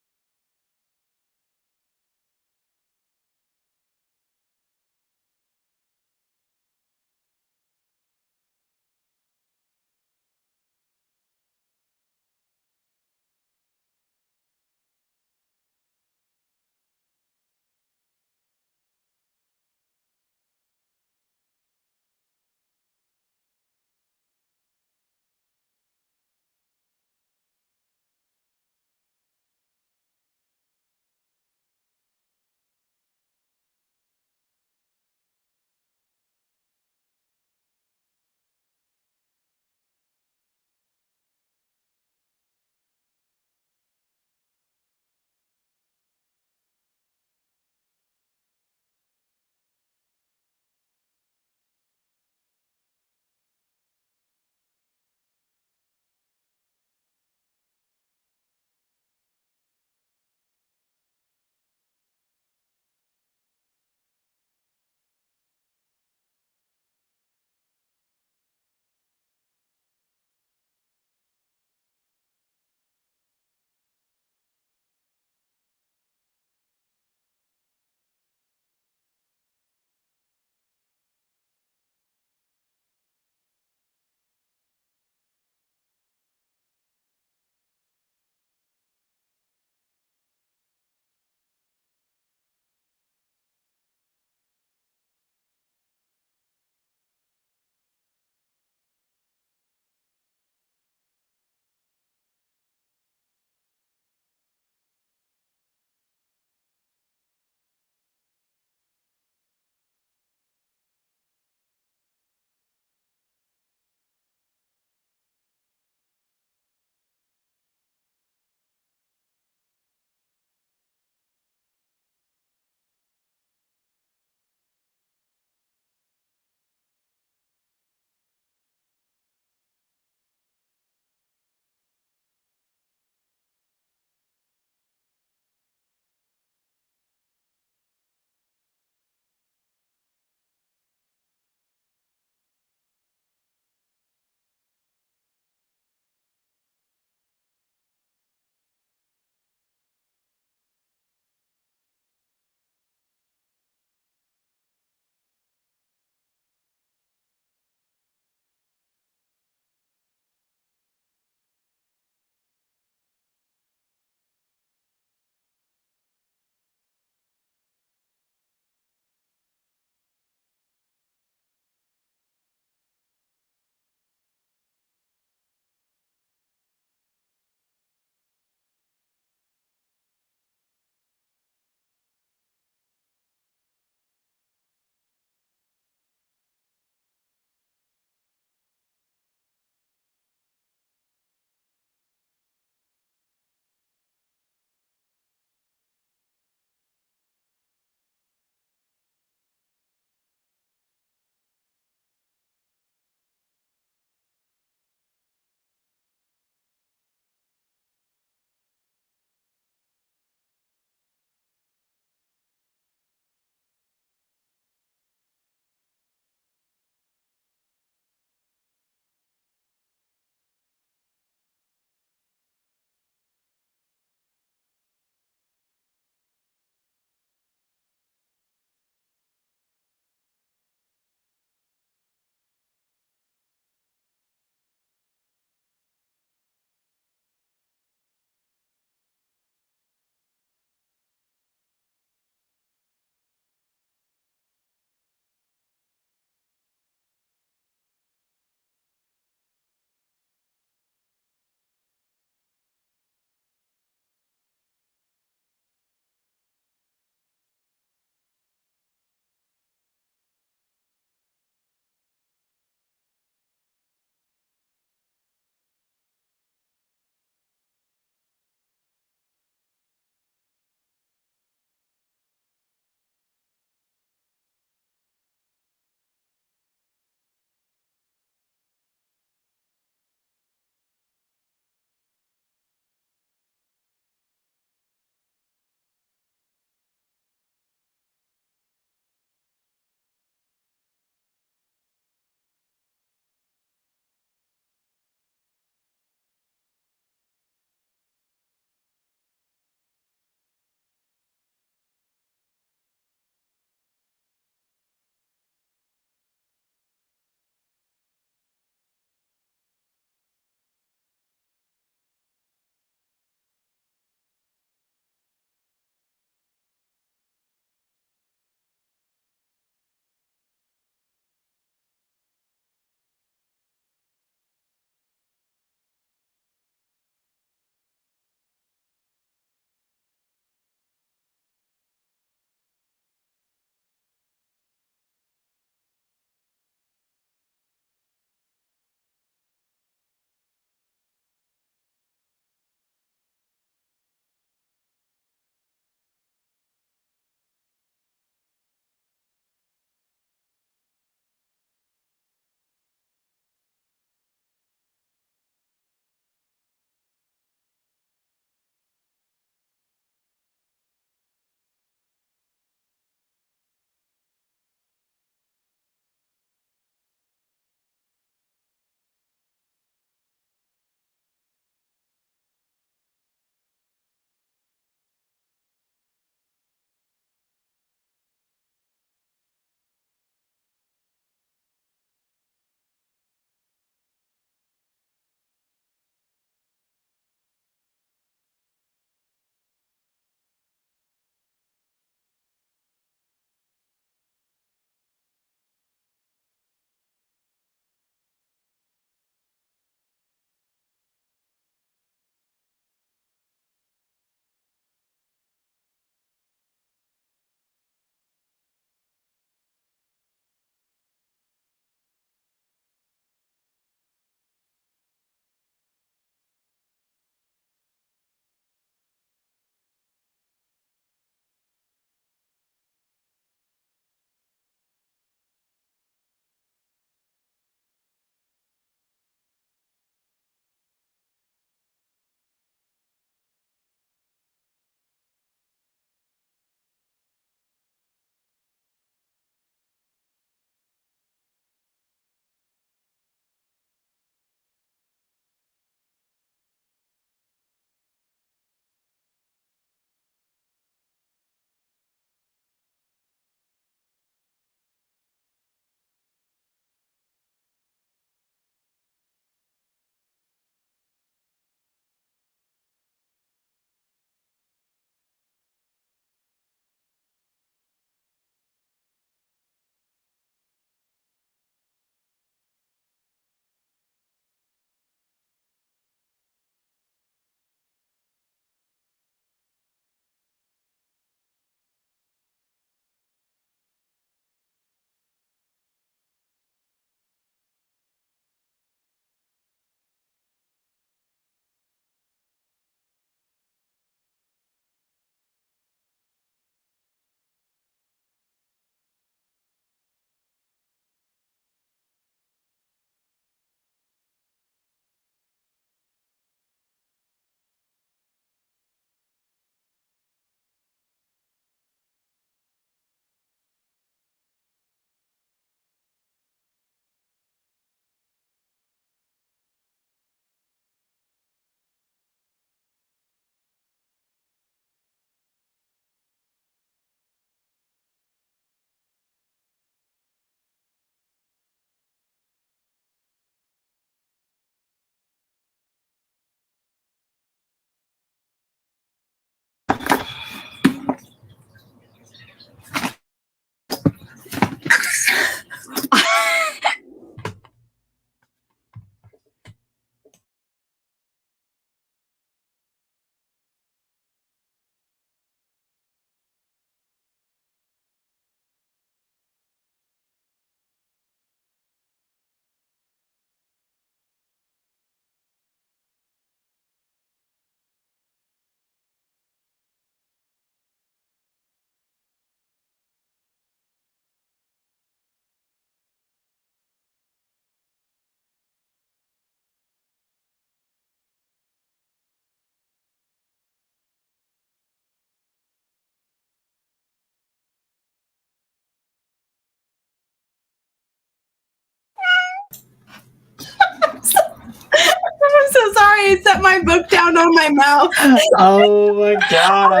sorry. I set my book down on my mouth. Oh my god! I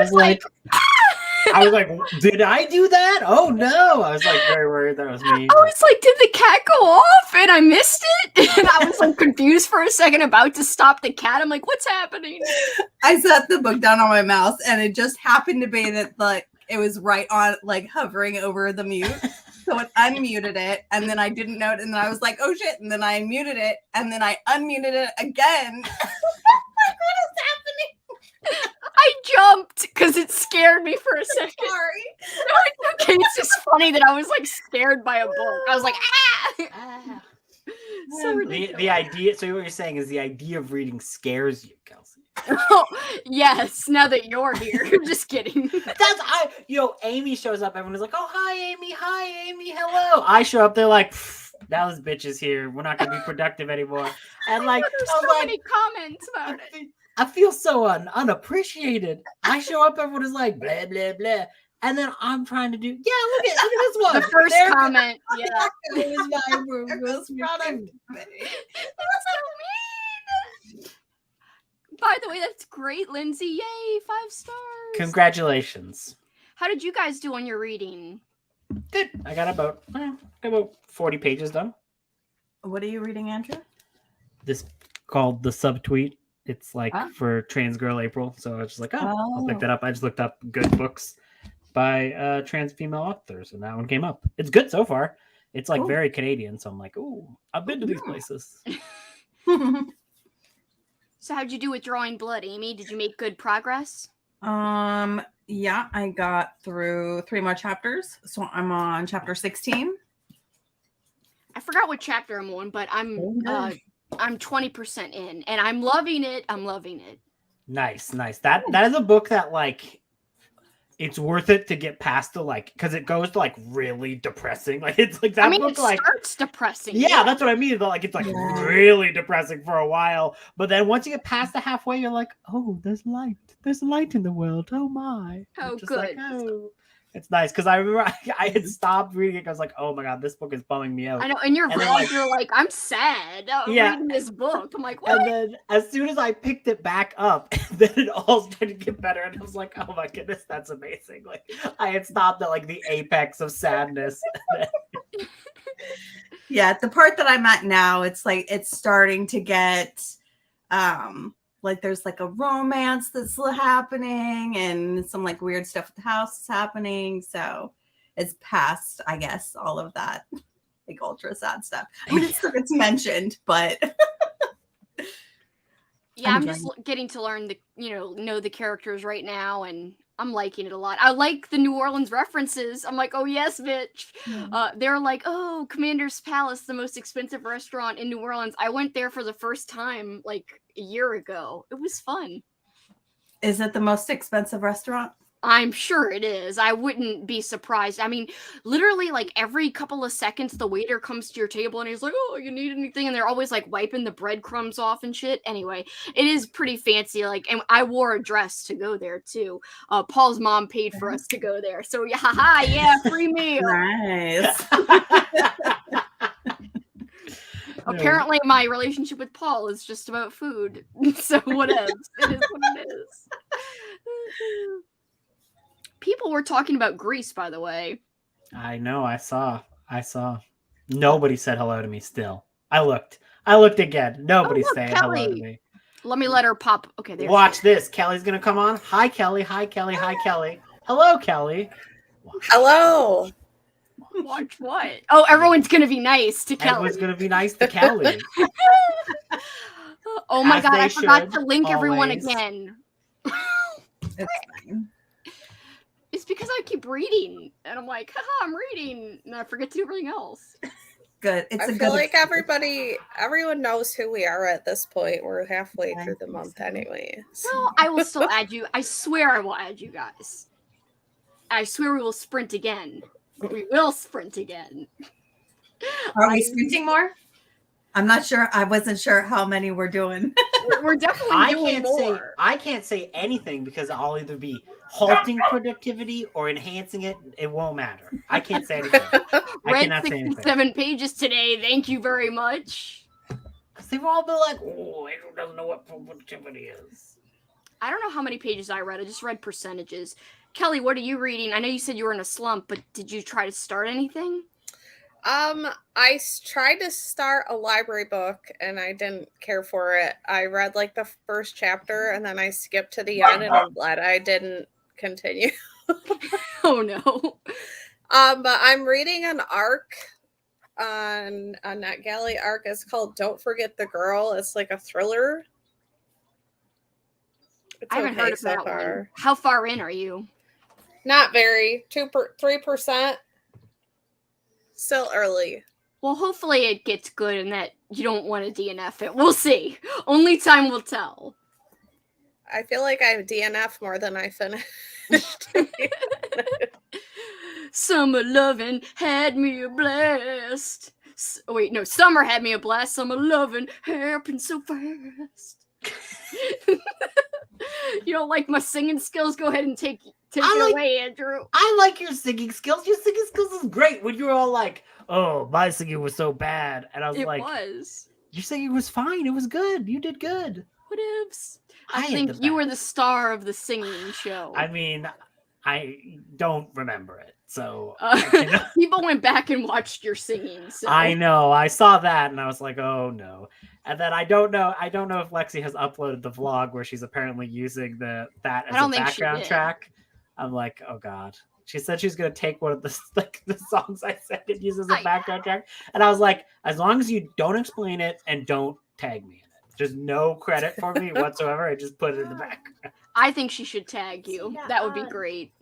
was like, did I do that? Oh no! I was like very worried that was me. I was like, did the cat go off and I missed it? And I was like confused for a second, about to stop the cat. I'm like, what's happening? I set the book down on my mouth, and it just happened to be that like it was right on, like hovering over the mute. So it unmuted it, and then I didn't know it, and then I was like, oh shit, and then I muted it, and then I unmuted it again. Like, what is happening? I jumped because it scared me for a second. Sorry. No, it's okay. It's just funny that I was like scared by a book. I was like, ah! So ridiculous. The idea, so what you're saying is the idea of reading scares you, Kelsey. Oh, yes, now that you're here. Just kidding. Amy shows up, everyone's like, oh, hi, Amy, hello. I show up, they're like, now this bitch is here. We're not going to be productive anymore. And like, there's so many comments about it. I feel so unappreciated. I show up, everyone is like, blah, blah, blah. And then I'm trying to do, look at this one. The first comment, yeah. It was my room. It was product. That's so mean. By the way, that's great, Lindsay. Yay, 5 stars. Congratulations. How did you guys do on your reading? Good. I got about 40 pages done. What are you reading, Andrew? This called The Subtweet. It's like for Trans Girl April. So I was just like, I'll pick that up. I just looked up good books by trans female authors, and that one came up. It's good so far. It's like very Canadian, so I'm like, I've been to these places. So how'd you do with drawing blood, Amy? Did you make good progress? Yeah, I got through 3 more chapters, so I'm on chapter 16. I forgot what chapter I'm on, but I'm 20% in, and I'm loving it. Nice. That is a book that like it's worth it to get past the like, because it goes to like really depressing. Like it's like that book it like starts depressing. Yeah, that's what I mean. Like it's like really depressing for a while, but then once you get past the halfway, you're like, oh, there's light. There's light in the world. Oh my. Oh, just good. Like, it's nice because I remember I had stopped reading it. I was like, oh my god, this book is bumming me out. I know. In your vlog, you're like, I'm sad reading this book. I'm like, what? And then as soon as I picked it back up, then it all started to get better. And I was like, oh my goodness, that's amazing. Like I had stopped at like the apex of sadness. Yeah, the part that I'm at now, it's like it's starting to get like there's like a romance that's happening and some like weird stuff at the house is happening. So it's past, I guess, all of that like ultra sad stuff. I mean, it's mentioned, but yeah, I'm just getting to learn know the characters right now, and I'm liking it a lot. I like the New Orleans references. I'm like, oh yes, bitch. They're like, oh, Commander's Palace, the most expensive restaurant in New Orleans. I went there for the first time like a year ago. It was fun. Is it the most expensive restaurant? I'm sure it is. I wouldn't be surprised. I mean, literally, like every couple of seconds, the waiter comes to your table and he's like, "Oh, you need anything?" And they're always like wiping the breadcrumbs off and shit. Anyway, it is pretty fancy. Like, and I wore a dress to go there too. Paul's mom paid for us to go there, so yeah, free meal. Nice. Apparently, my relationship with Paul is just about food. So whatever. It is what it is. People were talking about Greece, by the way. I know. I saw. Nobody said hello to me still. I looked again. Nobody's saying hello to me. Let me let her pop. Okay, there. Watch this. Kelly's going to come on. Hi, Kelly. Hi, Kelly. Hi, Kelly. Hello, Kelly. Hello. Watch what? Oh, everyone's going to be nice to Kelly. Everyone's going to be nice to Kelly. Oh my God, I forgot to link everyone again. It's fine. It's because I keep reading, and I'm like, haha, I'm reading, and I forget to do everything else. Good. I feel like everyone knows who we are at this point. We're halfway through the month anyway. So. No, I will still add you. I swear I will add you guys. I swear we will sprint again. We will sprint again. Are we sprinting more? I'm not sure. I wasn't sure how many we're doing. We're definitely doing more. I can't say anything because I'll either be halting productivity or enhancing it. It won't matter. I can't say anything. I Read cannot say anything. 67 pages today. Thank you very much. Because they've all been like, oh, Andrew doesn't know what productivity is. I don't know how many pages I read. I just read percentages. Kelly, what are you reading? I know you said you were in a slump, but did you try to start anything? I tried to start a library book and I didn't care for it. I read like the first chapter and then I skipped to the end and I'm glad I didn't continue. Oh no. But I'm reading an arc on NetGalley arc. It's called Don't Forget the Girl. It's like a thriller. I haven't heard of that one. How far in are you? Not very. 3%. Still early. Well, hopefully it gets good and that you don't want to DNF it. We'll see. Only time will tell. I feel like I DNF more than I finished. Summer lovin' had me a blast. Wait, no, summer had me a blast. Summer lovin' happened so fast. You don't like my singing skills? Go ahead and take it away, Andrew. I like your singing skills. Your singing skills is great. When you were all like, "Oh, my singing was so bad," and I was like, "Your singing was fine. It was good. You did good." Whatevs. I think you were the star of the singing show. I mean, I don't remember it, so people went back and watched your singing. So. I know. I saw that, and I was like, "Oh no." And then I don't know if Lexi has uploaded the vlog where she's apparently using that as a background track. I'm like, oh god. She said she's gonna take one of the songs I said and use as a background track. And I was like, as long as you don't explain it and don't tag me in it. Just no credit for me whatsoever. I just put it in the background. I think she should tag you. That would be great.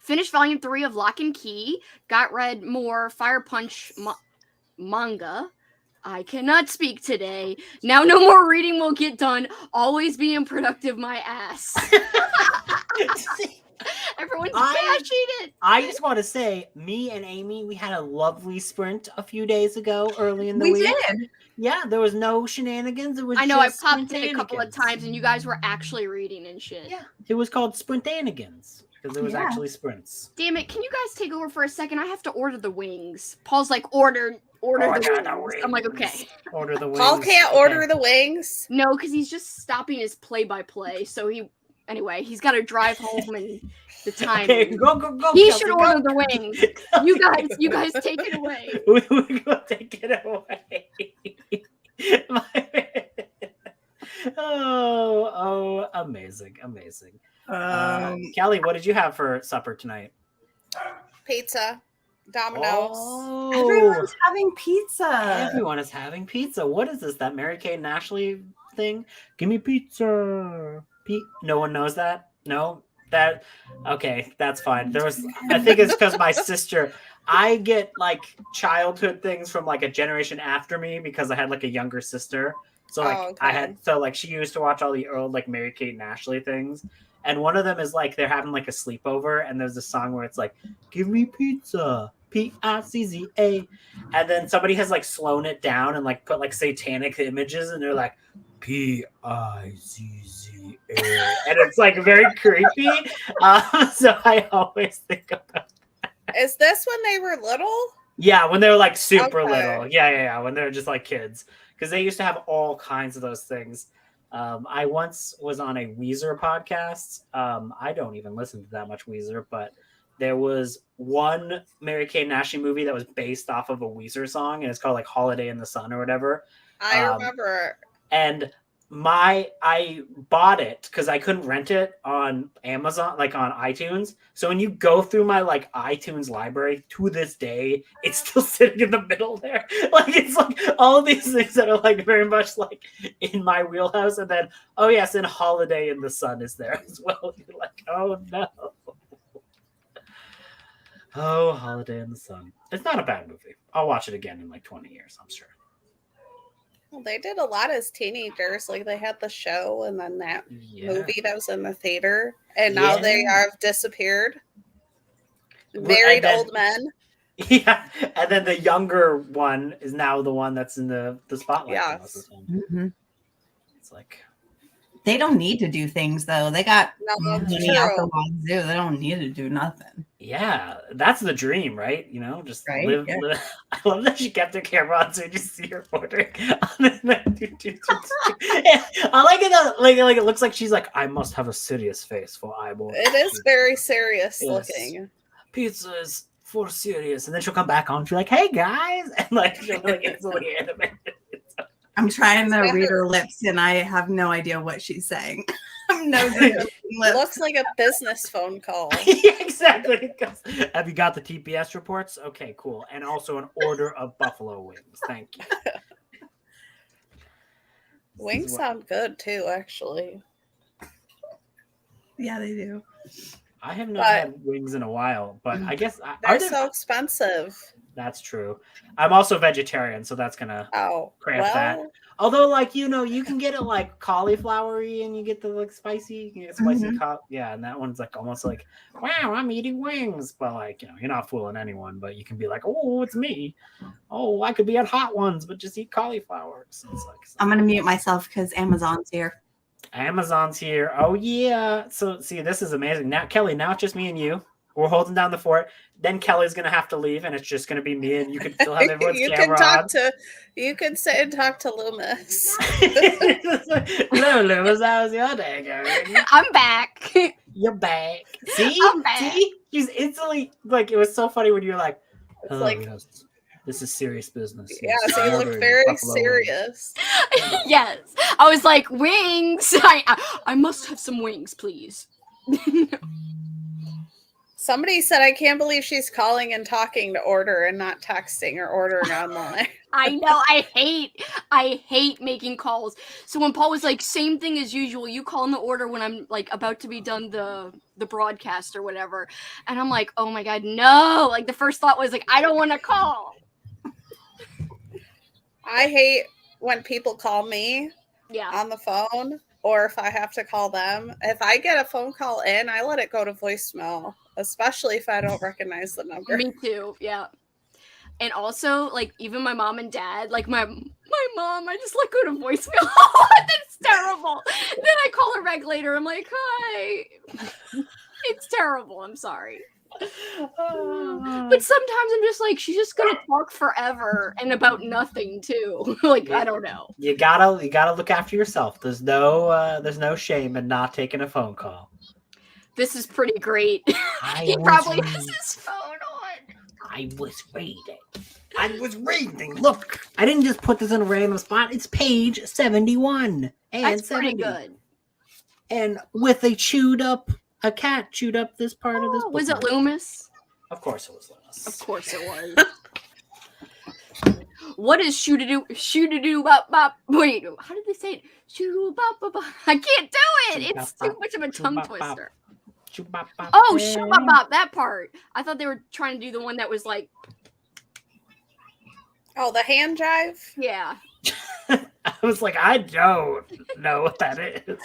Finished volume 3 of Lock and Key. Read more Fire Punch manga. I cannot speak today. Now no more reading will get done. Always being productive, my ass. Everyone's bashing it. I just want to say, me and Amy, we had a lovely sprint a few days ago, early in the week. We did. Yeah, there was no shenanigans. It was. I know. I popped in a couple of times, and you guys were actually reading and shit. Yeah, it was called Sprintanigans because it was actually sprints. Damn it! Can you guys take over for a second? I have to order the wings. Paul's like, order the wings. I'm like, okay. Order the wings. Paul can't order the wings. No, because he's just stopping his play-by-play. So he's got to drive home and the time. Okay, go. He should order the wings. You guys take it away. We go take it away. Oh, amazing. Kelly, what did you have for supper tonight? Pizza. Domino's. Oh. Everyone's having pizza. Everyone is having pizza. What is this? That Mary-Kate and Ashley thing? Give me pizza. No one knows that? No? Okay, that's fine. I think it's because my sister, I get like childhood things from like a generation after me because I had like a younger sister. So like she used to watch all the old like Mary-Kate and Ashley things. And one of them is like they're having like a sleepover and there's a song where it's like, give me pizza, Pizza. And then somebody has like slowed it down and like put like satanic images and they're like Pizza. And it's like very creepy. So I always think about that. Is this when they were little? Yeah, when they were like super little. Yeah. When they were just like kids. Because they used to have all kinds of those things. I once was on a Weezer podcast. I don't even listen to that much Weezer, but there was one Mary-Kate and Ashley movie that was based off of a Weezer song, and it's called like Holiday in the Sun or whatever. I remember. And I bought it because I couldn't rent it on Amazon, like on iTunes. So when you go through my like iTunes library to this day, it's still sitting in the middle there. Like it's like all these things that are like very much like in my wheelhouse. And then, oh yes, and Holiday in the Sun is there as well. You're like, oh no. Oh, Holiday in the Sun. It's not a bad movie. I'll watch it again in like 20 years, I'm sure. Well, they did a lot as teenagers. Like they had the show and then that movie that was in the theater. And now they have disappeared. Married old men. Yeah. And then the younger one is now the one that's in the spotlight. Yeah. It's like They don't need to do things though. They got money out the true. wazoo. They don't need to do nothing. Yeah, that's the dream, right? You know, just Right? live. Yeah. live. I love that she kept her camera on, so you just see her ordering. I like it. Like it looks like she's like, I must have a serious face for I will. It is very serious Yes. looking. Pizza is for serious, and then she'll come back on. She's like, "Hey guys," and like she'll like instantly animate. I'm trying to read her lips, and I have no idea what she's saying. I'm nosing her lips. Looks like a business phone call. Yeah, exactly. Have you got the TPS reports? Okay, cool. And also an order of buffalo wings. Thank you. Wings sound good too, actually. Yeah, they do. I have not had wings in a while, but I guess they're so expensive. That's true. I'm also vegetarian, so that's gonna cramp that. Although, like, you know, you can get it like cauliflowery, and you get the like spicy. You can get spicy, yeah, and that one's like almost like, wow, I'm eating wings. But like, you know, you're not fooling anyone. But you can be like, oh, it's me. Oh, I could be on hot ones, but just eat cauliflower. So it's like, I'm gonna mute myself because Amazon's here. Amazon's here. Oh yeah. So see, this is amazing. Now, Kelly, now it's just me and you. We're holding down the fort. Then Kelly's gonna have to leave, and it's just gonna be me, and you can still have everyone's camera on. You can sit and talk to Loomis. Hello, Loomis. How's your day going? I'm back. You're back. See? I'm back. See? She's instantly like, it was so funny when you were like, it's like, yes, this is serious business. Yeah, so you look very serious. Yes. I was like, wings. I must have some wings, please. Somebody said, I can't believe she's calling and talking to order and not texting or ordering online. I know. I hate making calls. So when Paul was like, same thing as usual, you call in the order when I'm like about to be done the broadcast or whatever. And I'm like, oh my God, no. Like the first thought was like, I don't want to call. I hate when people call me on the phone, or if I have to call them. If I get a phone call in, I let it go to voicemail, especially if I don't recognize the number. Me too, yeah. And also, like, even my mom and dad, like my mom, I just let go to voicemail. That's terrible. Then I call her back later. I'm like, hi. It's terrible. I'm sorry. But sometimes I'm just like, she's just gonna talk forever and about nothing too. Like, I don't know. You gotta look after yourself. There's no shame in not taking a phone call. This is pretty great. He probably has his phone on. I was reading. Look, I didn't just put this in a random spot. It's page 71 and That's 70. pretty good. And with a cat chewed up this part of this book. Was it Loomis? Of course it was Loomis. Of course it was. What is shoo-da-doo bop bop? Wait, how did they say it? Shoo bop bop bop. I can't do it. It's too much of a tongue twister. Oh, shoo bop bop, that part. I thought they were trying to do the one that was like, oh, the hand jive? Yeah. I was like, I don't know what that is.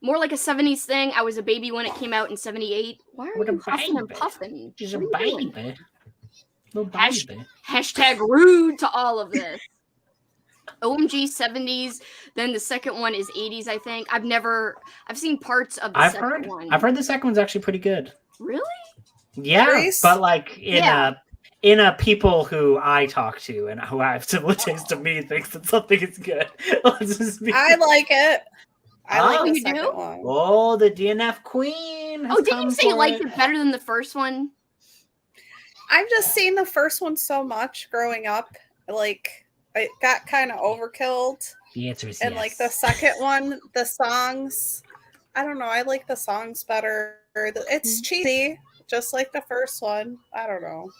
More like a 70s thing. I was a baby when it came out in 78. Why are you huffing and puffing? She's a baby. Hashtag rude to all of this. OMG 70s. Then the second one is 80s, I think. I've seen parts of the second one. I've heard the second one's actually pretty good. Really? Yeah, Grace? but like in a people who I talk to and who I have similar taste to me thinks that something is good. I like it. I like the second one. Oh, the DNF queen. Oh, didn't you say you liked it better than the first one? I've just seen the first one so much growing up. Like, it got kind of overkilled. The answer is and yes. like the second one, the songs, I don't know. I like the songs better. It's cheesy, just like the first one. I don't know.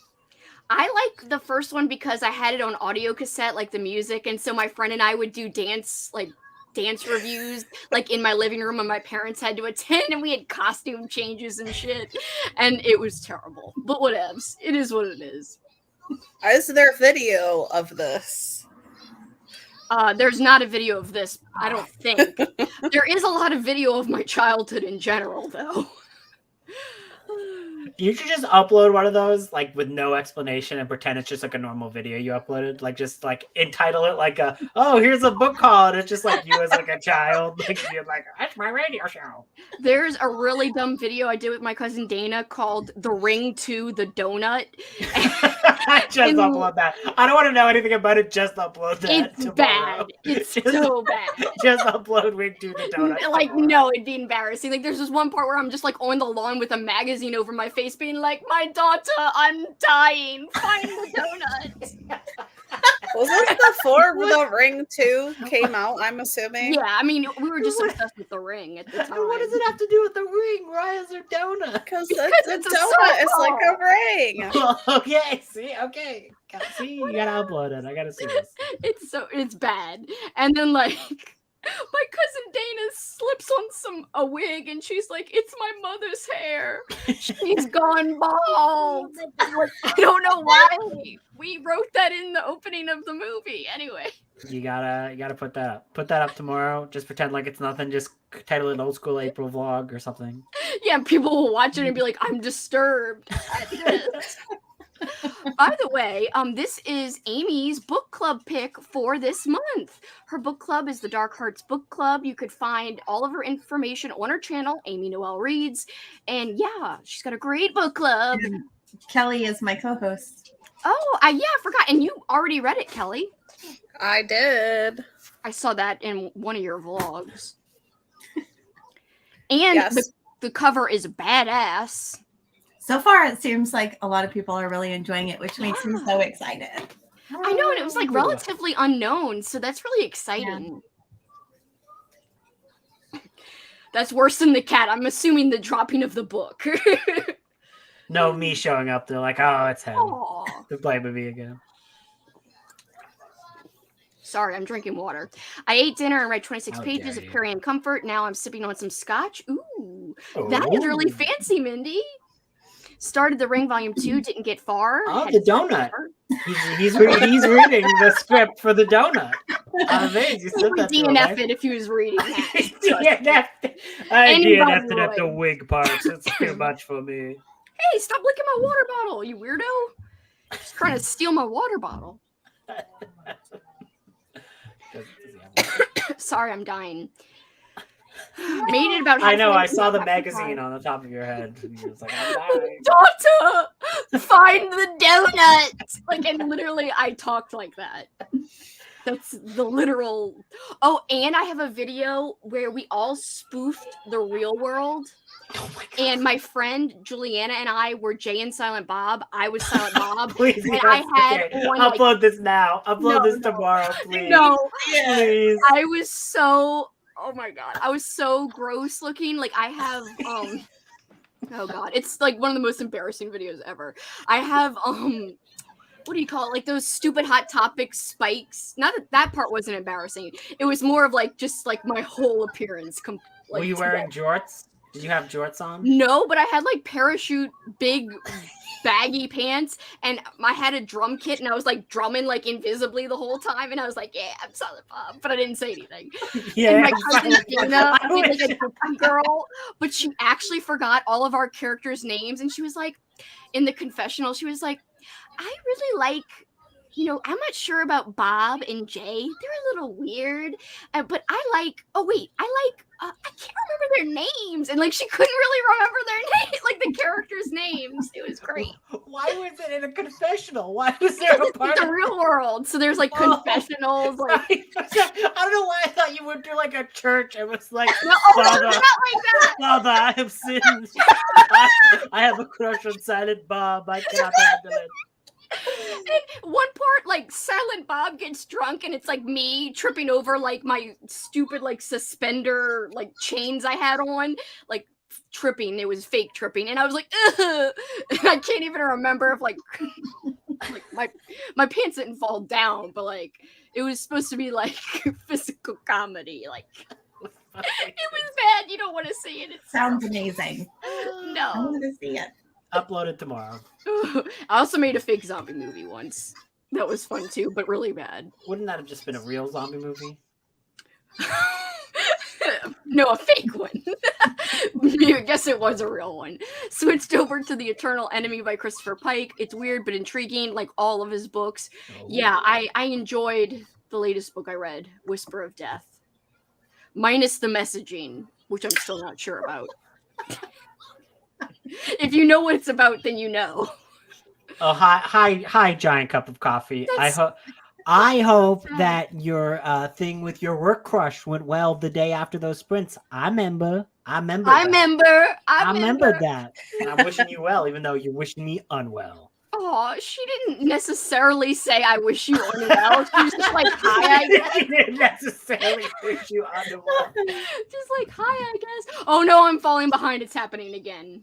I like the first one because I had it on audio cassette, like the music, and so my friend and I would do dance reviews like in my living room, and my parents had to attend, and we had costume changes and shit, and it was terrible, but whatevs. It is what it is. Is there video of this? There's not a video of this, I don't think. There is a lot of video of my childhood in general, though. You should just upload one of those like with no explanation and pretend it's just like a normal video you uploaded. Like just like entitle it like here's a book call, and it's just like you as like a child. Like you're like, that's my radio show. There's a really dumb video I did with my cousin Dana called The Ring to the Donut. Just upload that. I don't want to know anything about it. Just upload that. It's tomorrow. bad. It's so bad. Just upload Ring to the Donut. Like, no, it'd be embarrassing. Like, there's this one part where I'm just like on the lawn with a magazine over my face being like, my daughter, I'm dying. Find the donut. Was this before The Ring 2 came out, I'm assuming? Yeah, I mean, we were just obsessed with The Ring at the time. What does it have to do with the ring? Why is there donut? Because the donut is like a ring. Okay, see, okay. See, you gotta upload it. I gotta see this. It's bad. And then like my cousin Dana slips on a wig and she's like, it's my mother's hair. She's gone bald. I don't know why we wrote that in the opening of the movie. Anyway. You gotta put that up. Put that up tomorrow. Just pretend like it's nothing. Just title it Old School April Vlog or something. Yeah, people will watch it and be like, I'm disturbed at this. By the way, this is Amy's book club pick for this month. Her book club is the Dark Hearts Book Club. You could find all of her information on her channel, Amy Noel Reads. And yeah, she's got a great book club. And Kelly is my co-host. Oh, I forgot. And you already read it, Kelly. I did. I saw that in one of your vlogs. And Yes. the cover is badass. So far, it seems like a lot of people are really enjoying it, which makes me so excited. I know, and it was like relatively unknown, so that's really exciting. Yeah. That's worse than the cat. I'm assuming the dropping of the book. No, me showing up. They're like, oh, it's him. Aww. To play with me again. Sorry, I'm drinking water. I ate dinner and read 26 How pages dare of you. Purry and Comfort. Now I'm sipping on some scotch. Ooh, that is really fancy, Mindy. Started The Ring Volume 2, didn't get far. Oh, the donut. He's reading the script for the donut. Amazing. He would DNF it if he was reading that. I Anybody DNF'd it at the would. wig parts. It's too much for me. Hey, stop licking my water bottle, you weirdo. Just trying to steal my water bottle. Sorry, I'm dying. Made it about I know. halfway I saw the through magazine on the top of your head. And you was like, I'm dying. Daughter, find the donut. Like, and literally, I talked like that. That's the literal. Oh, and I have a video where we all spoofed the real world. Oh my God. And my friend Juliana and I were Jay and Silent Bob. I was Silent Bob. Please, and yes, I had okay. one, Upload this now. Upload No, this tomorrow, please. No, Please. I was so. Oh my God, I was so gross looking. Like I have oh God, it's like one of the most embarrassing videos ever. I have what do you call it? Like those stupid Hot Topic spikes. Not that part wasn't embarrassing. It was more of like just like my whole appearance. Were you wearing jorts? Did you have jorts on? No, but I had like parachute big baggy pants, and I had a drum kit, and I was like drumming like invisibly the whole time, and I was like, yeah, I'm Silent Bob, but I didn't say anything. Yeah. And my cousin Dana did like a different girl, but she actually forgot all of our characters' names, and she was like, in the confessional, she was like, I really like, I'm not sure about Bob and Jay. They're a little weird, but I like I can't remember their names, and like she couldn't really remember their names, like the characters' names. It was great. Why was it in a confessional? Why was there a It's part the real world, so there's like confessionals. Like I don't know why I thought you went to like a church and was like, no, Father, not like that. Father, I have sinned. I have a crush on Silent Bob. I cannot handle it. And one part, like Silent Bob gets drunk, and it's like me tripping over like my stupid like suspender like chains I had on, like tripping. It was fake tripping, and I was like, ugh! And I can't even remember if like my pants didn't fall down, but like it was supposed to be like physical comedy. Like it was bad. You don't want to see it. It Sounds amazing. I No. want to see it. Upload it tomorrow. I also made a fake zombie movie once. That was fun too, but really bad. Wouldn't that have just been a real zombie movie? No, a fake one. I guess it was a real one. Switched over to The Eternal Enemy by Christopher Pike. It's weird but intriguing, like all of his books. Oh. Yeah, I enjoyed the latest book I read, Whisper of Death. Minus the messaging, which I'm still not sure about. If you know what it's about, then you know. Oh, hi, giant cup of coffee. I hope that your thing with your work crush went well the day after those sprints. I remember that. And I'm wishing you well, even though you're wishing me unwell. Oh, she didn't necessarily say I wish you unwell. She was just like, hi, I guess. She didn't necessarily wish you unwell. Just like, hi, I guess. Oh no, I'm falling behind. It's happening again.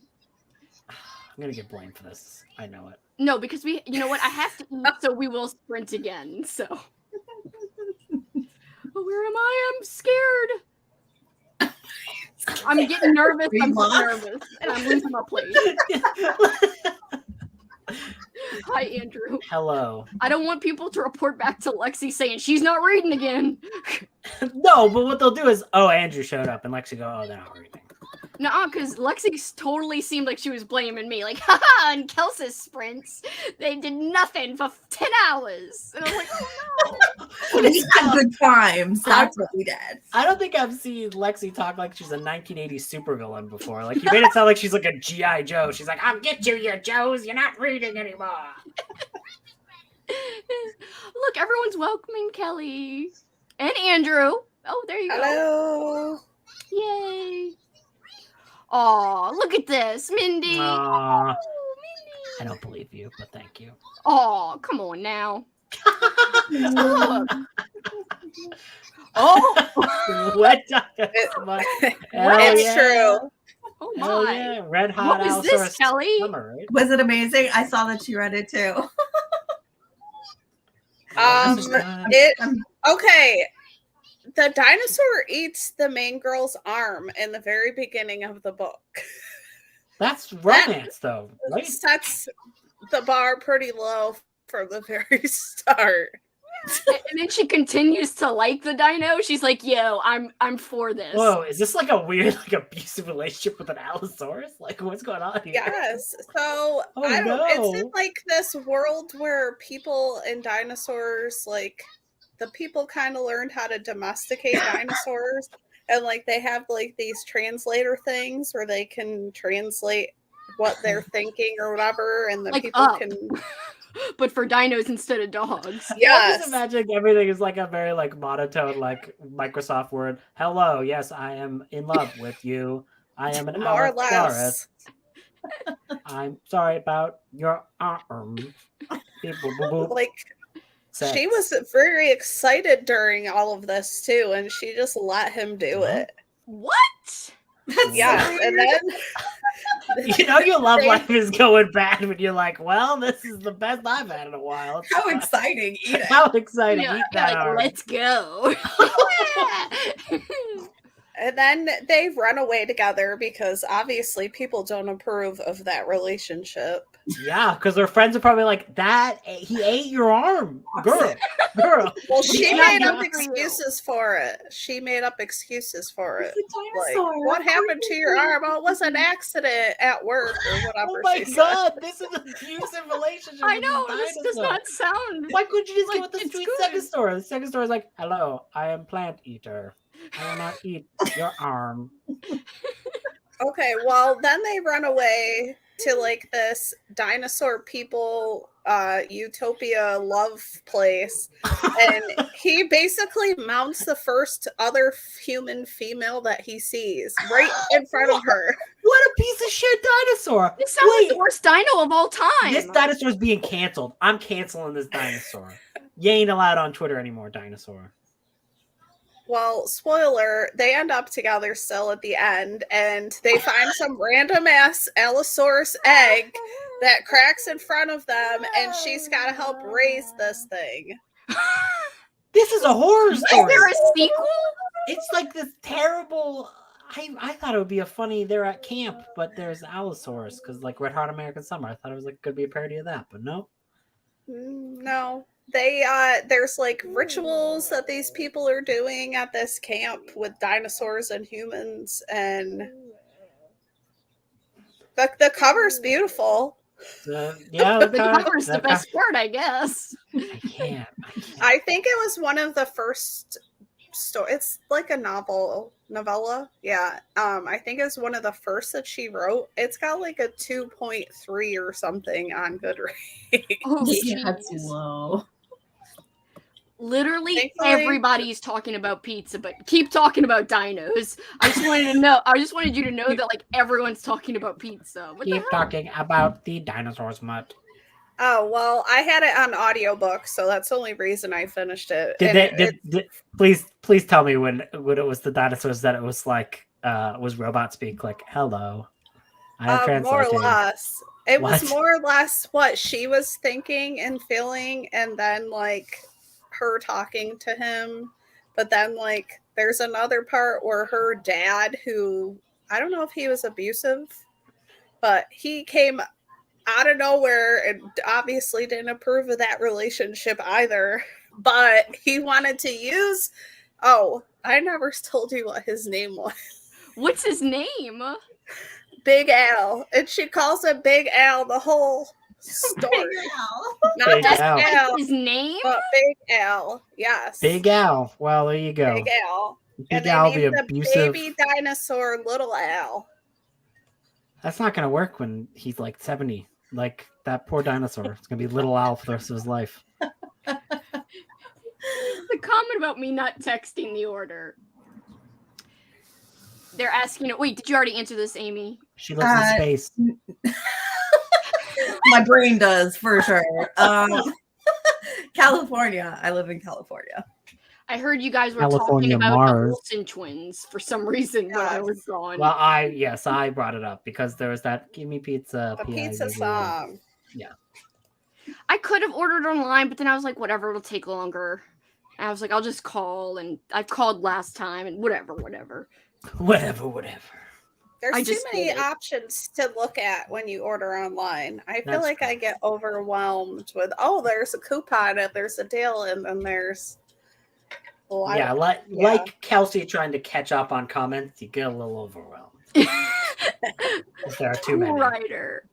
I'm gonna get blamed for this. I know it. No, because you know what? I have to eat, so we will sprint again. So, where am I? I'm scared. I'm getting nervous. I'm getting nervous, and I'm losing my place. Hi, Andrew. Hello. I don't want people to report back to Lexi saying she's not reading again. No, but what they'll do is, oh, Andrew showed up, and Lexi go, oh, they're not reading. No, because Lexi totally seemed like she was blaming me. Like, haha, and Kelsey's sprints, they did nothing for 10 hours. And I'm like, oh no. We had good times. That's what we did. I don't think I've seen Lexi talk like she's a 1980s supervillain before. Like, you made it sound like she's like a G.I. Joe. She's like, I'll get you, you Joes. You're not reading anymore. Look, everyone's welcoming Kelly. And Andrew. Oh, there you go. Hello. Yay. Oh, look at this, Mindy. Aww. Mindy. I don't believe you, but thank you. Oh, come on now. Look. Oh. What? It's true. Oh Hell my. yeah. Red hot What was this, Kelly? Summer, right? Was it amazing? I saw that she read it too. Okay. The dinosaur eats the main girl's arm in the very beginning of the book. That's romance, though, right? Sets the bar pretty low from the very start. And then she continues to like the dino. She's like, yo, I'm for this. Whoa, is this like a weird, like, abusive relationship with an Allosaurus? Like, what's going on here? Yes. So it's in like this world where people and dinosaurs, like the people kind of learned how to domesticate dinosaurs, and like they have like these translator things where they can translate what they're thinking or whatever, and the like people can. But for dinos instead of dogs. Yes. I'm just imagining everything is like a very like monotone, like Microsoft Word. Hello, yes, I am in love with you. I am an More or Allosaurus. less. I'm sorry about your arm. Beep, boop, boop, boop. Like Sex. she was very excited during all of this too, and she just let him do it. What? Yeah, and then you know your love life is going bad when you're like, well, this is the best I've had in a while. It's How exciting. Eat it. How exciting. Yeah, Eat that like, arm. let's go. and then they run away together because obviously people don't approve of that relationship. Yeah, because their friends are probably like, that he ate your arm. Girl. Well, she Yeah, made yeah. up excuses for it. She made up excuses for it. It's a Like, dinosaur. what happened to your arm? Oh, it was an accident at work or whatever. Oh my she god, this is an abusive relationship. I with know, this this does dinosaur. not sound. Why couldn't you just like, go with the it's sweet good. second story? The second story is like, hello, I am plant eater. I will not eat your arm. Okay, well, then they run away to like this dinosaur people utopia love place, and he basically mounts the first other human female that he sees right in front of her. What a piece of shit dinosaur. This sounds like the worst dino of all time. This dinosaur is being canceled. I'm canceling this dinosaur. You ain't allowed on Twitter anymore, dinosaur. Well, spoiler, they end up together still at the end, and they find some random ass Allosaurus egg that cracks in front of them, and she's got to help raise this thing. This is a horror Is story. there a sequel? It's like this terrible. I thought it would be a funny. They're at camp, but there's Allosaurus because like Red Hot American Summer. I thought it was like could be a parody of that, but no. No. there's like rituals that these people are doing at this camp with dinosaurs and humans, and the cover's beautiful. Yeah, The cover's the best part, I guess. I can't. I think it was one of the first it's like a novella. Yeah. I think it's one of the first that she wrote. It's got like a 2.3 or something on Goodreads. Oh, yeah, that's low. Literally everybody's talking about pizza, but keep talking about dinos. I just wanted you to know that like everyone's talking about pizza. Keep talking about the dinosaurs, Mutt. Oh, well, I had it on audiobook, so that's the only reason I finished it. Please tell me when it was the dinosaurs that it was like was robot speak, like hello. More or less. It was more or less what she was thinking and feeling, and then like her talking to him. But then like there's another part where her dad, who I don't know if he was abusive, but he came out of nowhere and obviously didn't approve of that relationship either. But he wanted to use I never told you what his name was. What's his name? Big Al. And she calls him Big Al the whole story. Big Al. Not just Al. His name? But Big Al. Yes. Big Al. Well, there you go. Big Al. Big Al, the abusive baby dinosaur, Little Al. That's not going to work when he's like 70. Like that poor dinosaur. It's going to be Little Al for the rest of his life. The comment about me not texting the order. They're asking, wait, did you already answer this, Amy? She lives in space. My brain does, for sure. California. I live in California. I heard you guys were talking about the Olsen twins for some reason when I was gone. Well, I brought it up because there was that "Give Me Pizza" pizza song. Yeah, I could have ordered online, but then I was like, whatever, it'll take longer. And I was like, I'll just call, and I called last time, and whatever. There's too many options to look at when you order online. I feel like I get overwhelmed with, there's a coupon, and there's a deal, and then there's like Kelsey trying to catch up on comments, you get a little overwhelmed. There are too many. Writer.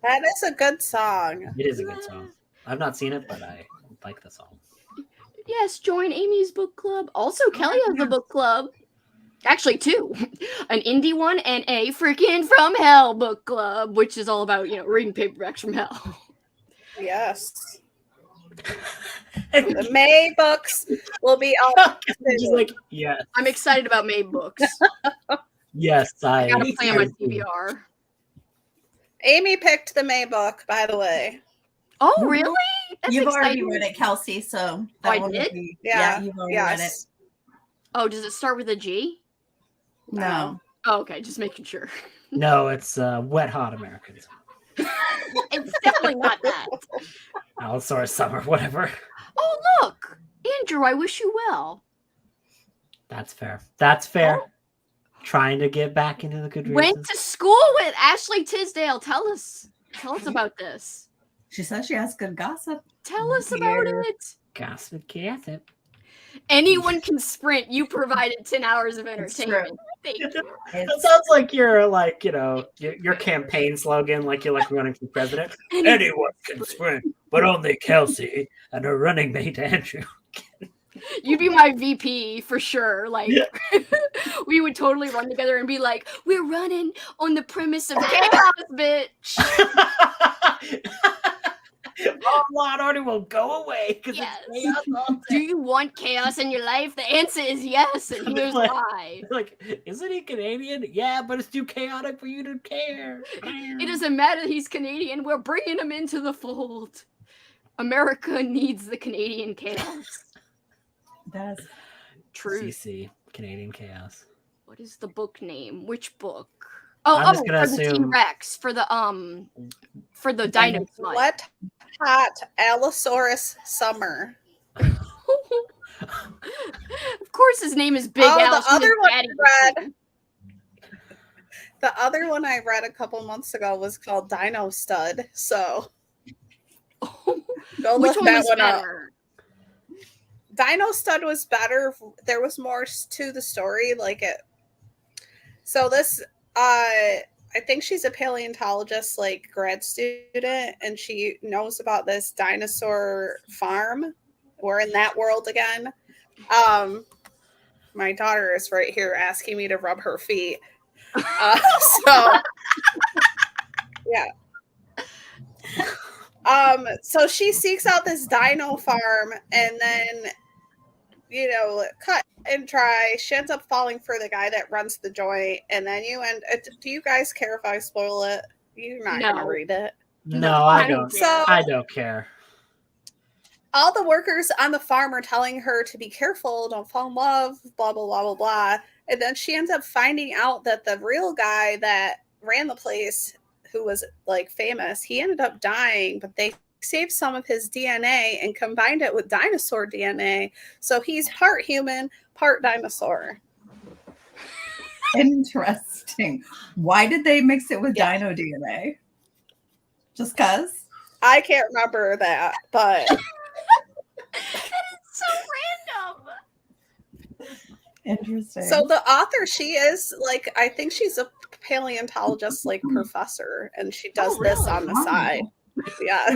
That is a good song. It is a good song. I've not seen it, but I like the song. Yes, join Amy's book club. Also, Kelly has a book club. Actually, two. An indie one and a freaking From Hell book club, which is all about, reading paperbacks from hell. Yes. The May books will be out. Yes. I'm excited about May books. Yes, I gotta play on my TBR. Amy picked the May book, by the way. Oh, really? That's You've already read it, Kelsey, so that one did? Yeah, you've already read it. Oh, does it start with a G? No. Oh, okay, just making sure. No, it's Wet Hot Americans. It's definitely not that. Oh, sorry, Summer, whatever. Oh, look! Andrew, I wish you well. That's fair. Oh. Trying to get back into the Goodreads. Went to school with Ashley Tisdale. Tell us about this. She says she has good gossip. Tell us about it. Gossip. Anyone can sprint. You provided 10 hours of entertainment. Thank you. It sounds like you're like, your campaign slogan, like you're like running for president. Anyone can sprint, but only Kelsey and her running mate Andrew. You'd be my VP for sure. Like, we would totally run together and be like, we're running on the premise of chaos, bitch. Law and Order will go away. Yes. Do you want chaos in your life? The answer is yes, and here's why. Like, isn't he Canadian? Yeah, but it's too chaotic for you to care. It doesn't matter he's Canadian. We're bringing him into the fold. America needs the Canadian chaos. That's true. CC, Canadian Chaos. What is the book name? Which book? I'm just gonna for assume... the T-Rex, for the dino smile. What hot Allosaurus Summer? Of course his name is Big Al. The other one I read a couple months ago was called Dino Stud. So Go Which look one that was one up. better? Dino Stud was better. There was more to the story. So this, I think she's a paleontologist, like grad student, and she knows about this dinosaur farm. We're in that world again. My daughter is right here asking me to rub her feet. So yeah. So she seeks out this dino farm, and then cut and try. She ends up falling for the guy that runs the joint, and then do you guys care if I spoil it? You're not gonna read it. No, I don't. So I don't care. All the workers on the farm are telling her to be careful, don't fall in love, blah blah blah blah blah. And then she ends up finding out that the real guy that ran the place, who was like famous, he ended up dying, but they saved some of his DNA and combined it with dinosaur DNA. So he's part human, part dinosaur. Interesting. Why did they mix it with dino DNA? Just cuz? I can't remember that, but That is so random. Interesting. So the author, she is I think she's a paleontologist, professor, and she does this on the side. Yeah,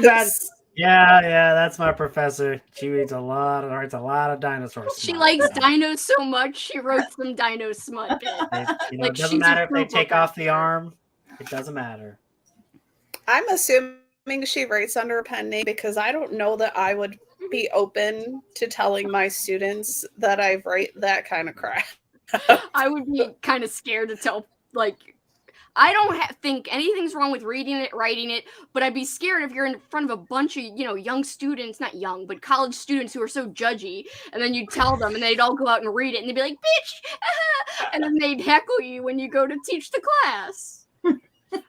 that's my professor. She writes a lot of dinosaur smut. She likes dinos so much, she wrote some dino smut bit. It doesn't matter if they take off the arm. It doesn't matter. I'm assuming she writes under a pen name because I don't know that I would be open to telling my students that I write that kind of crap. I would be kind of scared to tell, I don't think anything's wrong with reading it, writing it, but I'd be scared if you're in front of a bunch of, young students, not young, but college students who are so judgy, and then you tell them, and they'd all go out and read it, and they'd be like, bitch, and then they'd heckle you when you go to teach the class.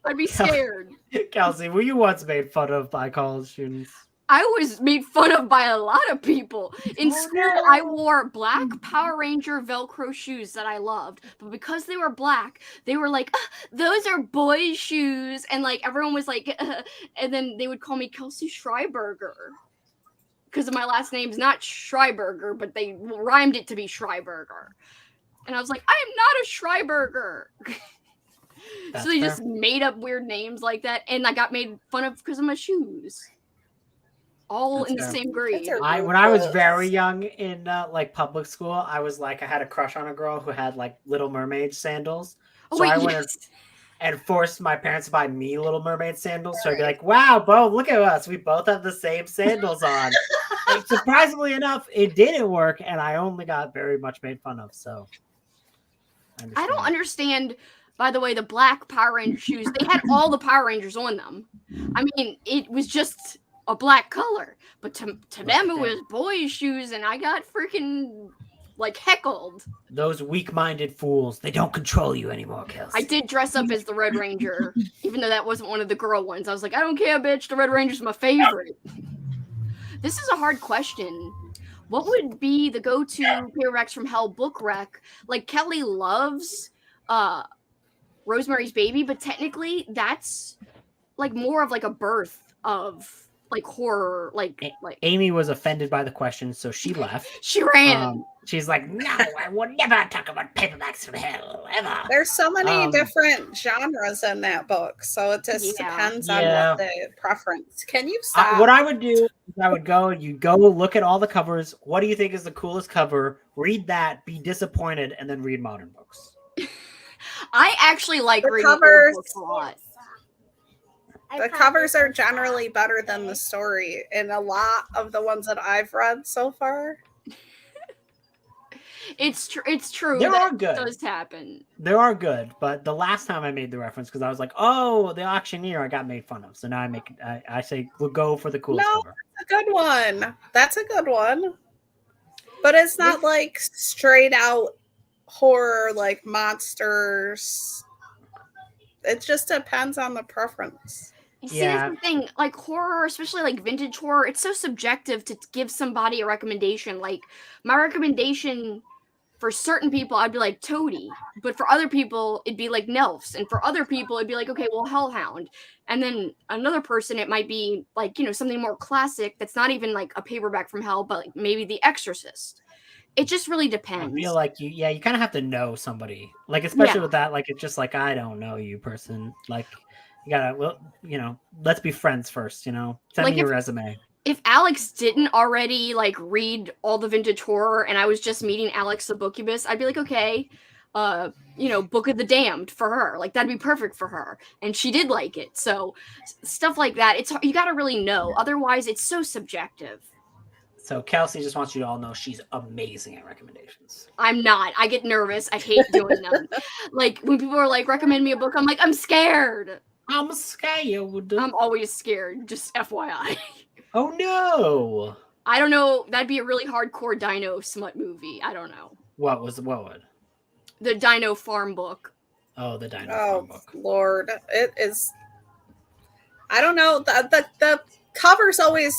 I'd be scared. Kelsey, were you once made fun of by college students? I was made fun of by a lot of people. In school, I wore black Power Ranger Velcro shoes that I loved. But because they were black, they were like, those are boys' shoes. And everyone was like, and then they would call me Kelsey Schreiberger. Because my last name's not Schreiberger, but they rhymed it to be Schreiberger. And I was like, I am not a Schreiberger. So they just made up weird names like that. And I got made fun of because of my shoes. All in the same grade. When I was very young in public school, I was I had a crush on a girl who had Little Mermaid sandals. So I went and forced my parents to buy me Little Mermaid sandals. So I'd be like, wow, Bo, look at us. We both have the same sandals on. And surprisingly enough, it didn't work. And I only got very much made fun of. So I don't understand, by the way, the black Power Ranger shoes. They had all the Power Rangers on them. I mean, it was just a black color, but to them it was boys' shoes, and I got freaking heckled. Those weak-minded fools, they don't control you anymore, Kelsey. I did dress up as the Red Ranger, even though that wasn't one of the girl ones. I was like, I don't care, bitch, the Red Ranger's my favorite. This is a hard question. What would be the go-to Rex from Hell book rec? Kelly loves Rosemary's Baby, but technically that's more of a birth of horror, Amy was offended by the question, so she left. She ran. She's like, no, I will never talk about paperbacks from hell ever. There's so many different genres in that book, so it just depends on what the preference. Can you stop? What I would do is you'd go look at all the covers. What do you think is the coolest cover? Read that, be disappointed, and then read modern books. I actually like reading covers books a lot. The covers are generally better than the story in a lot of the ones that I've read so far. It's true. There are good. It does happen. There are good, but the last time I made the reference because I was like, "Oh, the auctioneer," I got made fun of. So now I say, "We'll go for the coolest cover." That's a good one. That's a good one. But it's not straight out horror monsters. It just depends on the preference. See, that's the thing. Horror, especially vintage horror, it's so subjective to give somebody a recommendation. My recommendation for certain people, I'd be like Toady, but for other people, it'd be like Nelfs, and for other people, it'd be like, okay, well, Hellhound, and then another person, it might be like, you know, something more classic that's not even like a paperback from hell, but like maybe The Exorcist. It just really depends. I feel like you kind of have to know somebody, like especially with that, like it's just like I don't know you, person. Like you gotta, well, you know, let's be friends first. You know, send Like me your resume. If Alex didn't already like read all the vintage horror and I was just meeting Alex the Bookubus, I'd be like, okay, you know, Book of the Damned for her. Like that'd be perfect for her. And she did like it. So stuff like that, it's you gotta really know. Otherwise, it's so subjective. So Kelsey just wants you to all know she's amazing at recommendations. I'm not. I get nervous. I hate doing them. Like when people are like, recommend me a book, I'm like, I'm scared. I'm scared. I'm always scared. Just FYI. Oh no! I don't know. That'd be a really hardcore dino smut movie. I don't know. What would? The Dino Farm book. Oh, the Dino Farm book. Lord, it is. I don't know. The covers always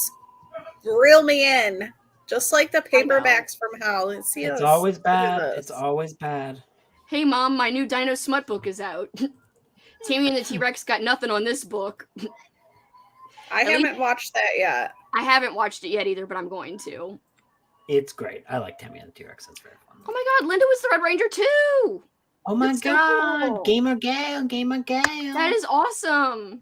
reel me in, just like the paperbacks from hell. It's always bad. It's always bad. Hey, Mom, my new Dino Smut book is out. Tammy and the T-Rex got nothing on this book. I haven't watched that yet. I haven't watched it yet either, but I'm going to. It's great. I like Tammy and the T-Rex. It's very fun. Oh my God, Linda was the Red Ranger too. Oh my That's God, so cool. gamer gal. That is awesome.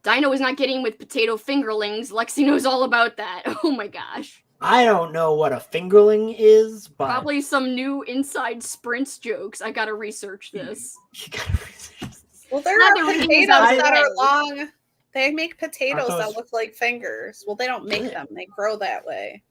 Dino is not getting with potato fingerlings. Lexi knows all about that. Oh my gosh. I don't know what a fingerling is, but probably some new inside sprints jokes. I gotta research this. You gotta research this. Well, there are potatoes that are long. They make potatoes that look like fingers. Well, they don't make them. They grow that way.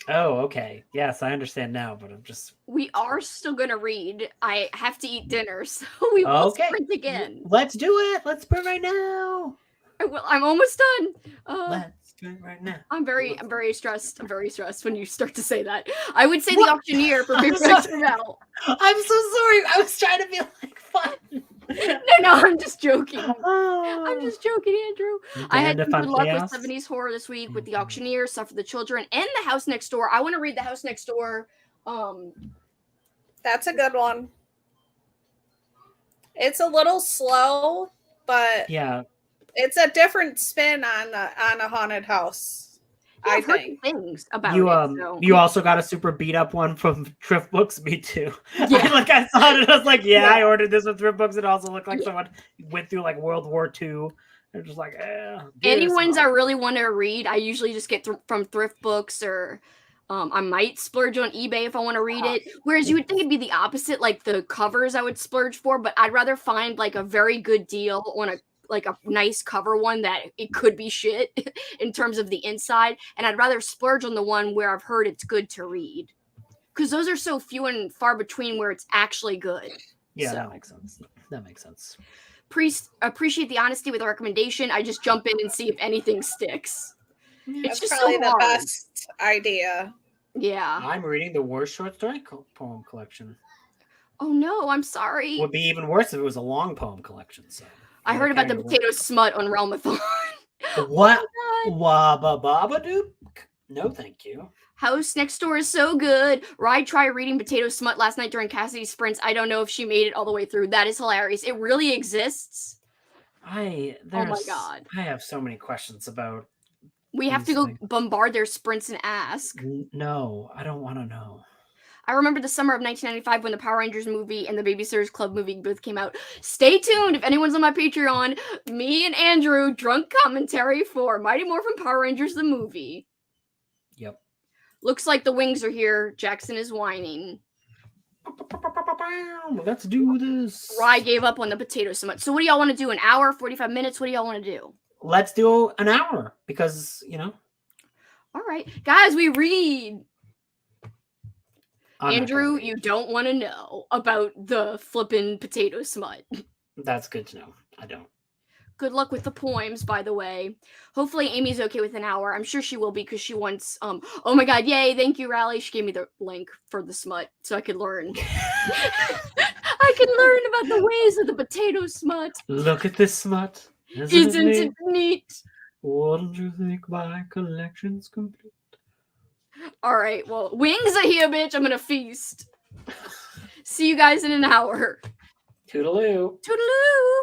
Oh, okay. Yes, I understand now, but I'm just... We are still going to read. I have to eat dinner, so we will sprint again. Let's do it. Let's sprint right now. I'm almost done. Let's sprint right now. I'm very stressed. I'm very stressed when you start to say that. I would say the auctioneer for Paperbacks from Hell. I'm so sorry. I was trying to be like fun. No, I'm just joking. I'm just joking, Andrew. I had good luck with 70s horror this week with the auctioneer, Stuff for the Children, and The House Next Door. I want to read The House Next Door. That's a good one. It's a little slow, but yeah, it's a different spin on a haunted house. Yeah, I've heard things about you. It, so. You also got a super beat up one from Thrift Books. Me too. Yeah, I saw it. I was like, yeah, I ordered this from Thrift Books. It also looked like someone went through like World War II. They're just like, any ones I really want to read, I usually just get from Thrift Books, or I might splurge on eBay if I want to read it. Whereas you would think it'd be the opposite, like the covers I would splurge for, but I'd rather find like a very good deal on a nice cover one that it could be shit in terms of the inside, and I'd rather splurge on the one where I've heard it's good to read, because those are so few and far between where it's actually good. Yeah, so. That makes sense. Appreciate the honesty with the recommendation. I just jump in and see if anything sticks. It's just probably so the hard. best idea. Yeah, I'm reading the worst short story poem collection. Oh no, I'm sorry. Would be even worse if it was a long poem collection. So I heard about the potato smut on Realmathon. What? Wabba baba dude? No, thank you. House Next Door is so good. Ride tried reading Potato Smut last night during Cassidy's sprints. I don't know if she made it all the way through. That is hilarious. It really exists. Oh my God. I have so many questions about. We have to go bombard their sprints and ask. No, I don't want to know. I remember the summer of 1995 when the Power Rangers movie and the Babysitters Club movie both came out. Stay tuned. If anyone's on my Patreon, me and Andrew, drunk commentary for Mighty Morphin Power Rangers the movie. Yep. Looks like the wings are here. Jackson is whining. Let's do this. Rye gave up on the potato so much. So what do y'all want to do? An hour, 45 minutes? What do y'all want to do? Let's do an hour because, All right. Guys, we read. Andrew, you don't want to know about the flippin' potato smut. That's good to know. I don't. Good luck with the poems, by the way. Hopefully Amy's okay with an hour. I'm sure she will be because she wants, oh my God, yay, thank you, Rally. She gave me the link for the smut so I could learn. I could learn about the ways of the potato smut. Look at this smut. Isn't it neat? Wouldn't you think my collection's complete? All right. Well, wings are here, bitch. I'm gonna feast. See you guys in an hour. Toodaloo. Toodaloo.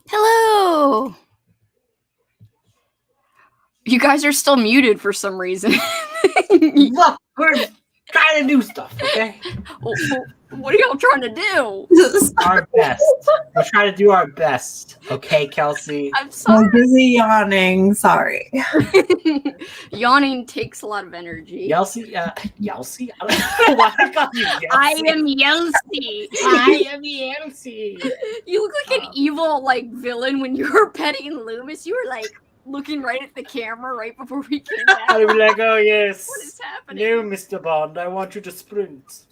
Hello. You guys are still muted for some reason. Look, we're trying to do stuff, okay? What are y'all trying to do? Our best. We're trying to do our best, okay, Kelsey? I'm sorry. I'm busy yawning. Sorry. Yawning takes a lot of energy. Yelsey? Yelsey? I don't know why I call you Yelsey. I am Yelsey. I am Yelsey. You look like an evil villain when you were petting Loomis. You were like looking right at the camera right before we came back. I'd be like, oh yes. What is happening? No, Mr. Bond, I want you to sprint.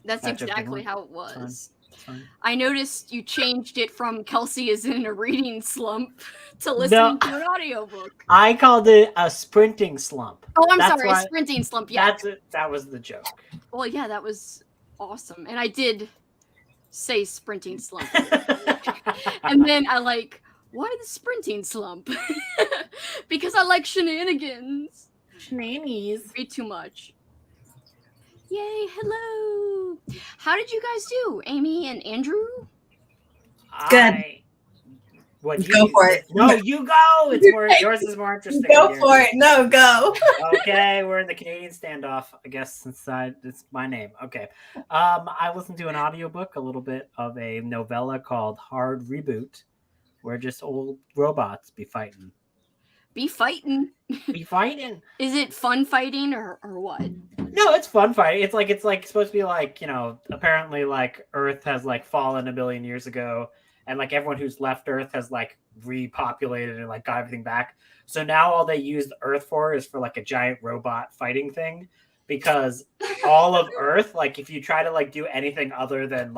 That's That's exactly everyone. how it was. Fine. I noticed you changed it from Kelsey is in a reading slump to listening to an audiobook. I called it a sprinting slump. Oh, I'm That's sorry, a sprinting slump. Yeah. That's it. That was the joke. Well, yeah, that was awesome. And I did say sprinting slump. And then why the sprinting slump? Because I like shenanigans. Shenanigans. Way too much. Yay, hello. How did you guys do, Amy and Andrew? Good. Go for it. No, you go. It's more. Yours is more interesting. Go for it. No, go. Okay, we're in the Canadian standoff, I guess, since it's my name. Okay. I listened to an audiobook, a little bit of a novella called Hard Reboot, where just old robots be fighting. Be fighting. Be fighting. Is it fun fighting or what? No, it's fun fighting. It's supposed to be apparently Earth has fallen a billion years ago, and everyone who's left Earth has repopulated and got everything back. So now all they use the Earth for is for a giant robot fighting thing, because all of Earth, if you try to do anything other than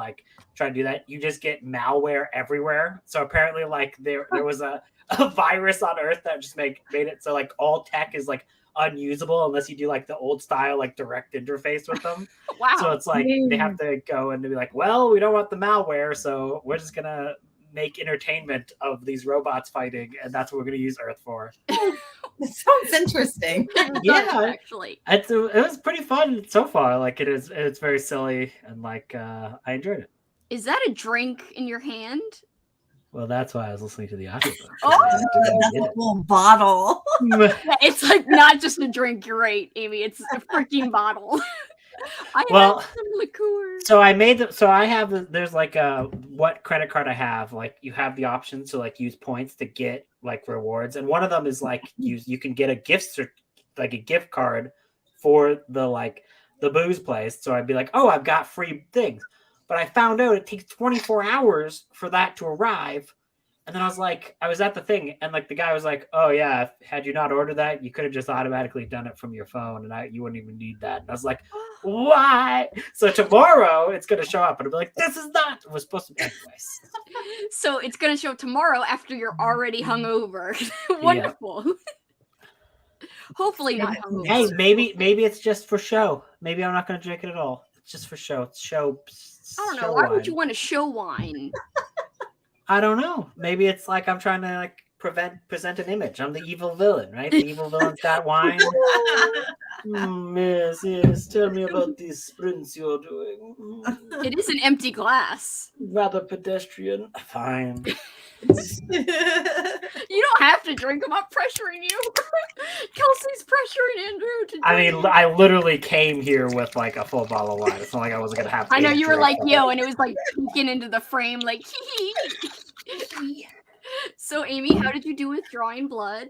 try to do that, you just get malware everywhere. So apparently there was a virus on Earth that just made it so all tech is unusable unless you do the old style direct interface with them. Wow. So it's they have to go and be well, we don't want the malware, so we're just gonna make entertainment of these robots fighting, and that's what we're gonna use Earth for. It sounds interesting. Yeah, actually, it was pretty fun so far. It's very silly, and I enjoyed it. Is that a drink in your hand? Well, that's why I was listening to the audiobook. Oh, that's a little bottle. It's not just a drink. You're right, Amy. It's a freaking bottle. I have some liqueur. So I made there's what credit card I have. You have the option to use points to get rewards, and one of them is you can get a gift a gift card for the booze place. So I'd be oh, I've got free things. But I found out it takes 24 hours for that to arrive. And then I was at the thing, and the guy was oh yeah, had you not ordered that, you could have just automatically done it from your phone, and you wouldn't even need that. And I was why? So tomorrow it's gonna show up, and I'll be this is not it was supposed to be anyways. So it's gonna show up tomorrow after you're already hungover. Wonderful. Yeah. Hopefully not hungover. Hey, maybe it's just for show. Maybe I'm not gonna drink it at all. It's just for show. It's show. I don't know. Why would you want to show wine? I don't know. Maybe it's I'm trying to present an image. I'm the evil villain, right? The evil villain's got wine. Yes. Tell me about these sprints you're doing. It is an empty glass. Rather pedestrian. Fine. You don't have to drink. I'm not pressuring you. Kelsey's pressuring Andrew to drink. I mean, I literally came here with a full bottle of wine. It's not I wasn't gonna have to. I know you were yo, and it was peeking into the frame So Amy, how did you do with drawing blood?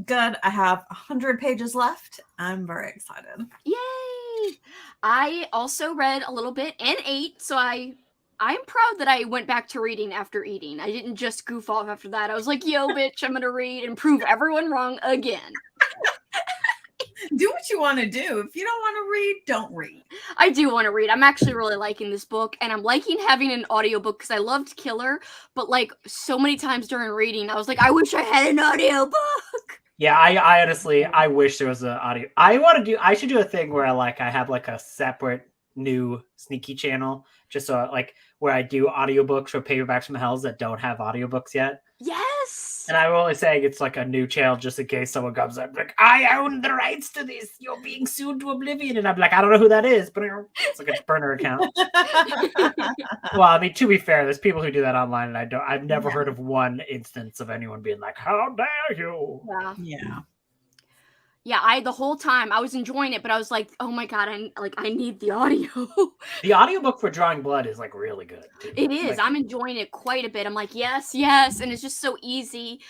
Good. I have 100 pages left. I'm very excited. Yay! I also read a little bit and ate, so I'm proud that I went back to reading after eating. I didn't just goof off after that. I was yo, bitch, I'm gonna read and prove everyone wrong again. Do what you want to do. If you don't want to read, don't read. I do want to read. I'm actually really liking this book, and I'm liking having an audiobook because I loved Killer, but so many times during reading, I was I wish I had an audiobook. Yeah, I honestly, I wish there was an audio. I should do a thing where I have a separate new sneaky channel, just so where I do audiobooks or paperbacks from hells that don't have audiobooks yet. Yes. And I'm only saying it's like a new channel just in case someone comes up like, I own the rights to this. You're being sued to oblivion. And I'm like, I don't know who that is, but it's like a burner account. Well, I mean, to be fair, there's people who do that online, and I've never heard of one instance of anyone being like, how dare you? Yeah, the whole time I was enjoying it, but I was like, oh my god, I need the audio. The audiobook for Drawing Blood is like really good too. It is. Like, I'm enjoying it quite a bit. I'm like, yes, and it's just so easy.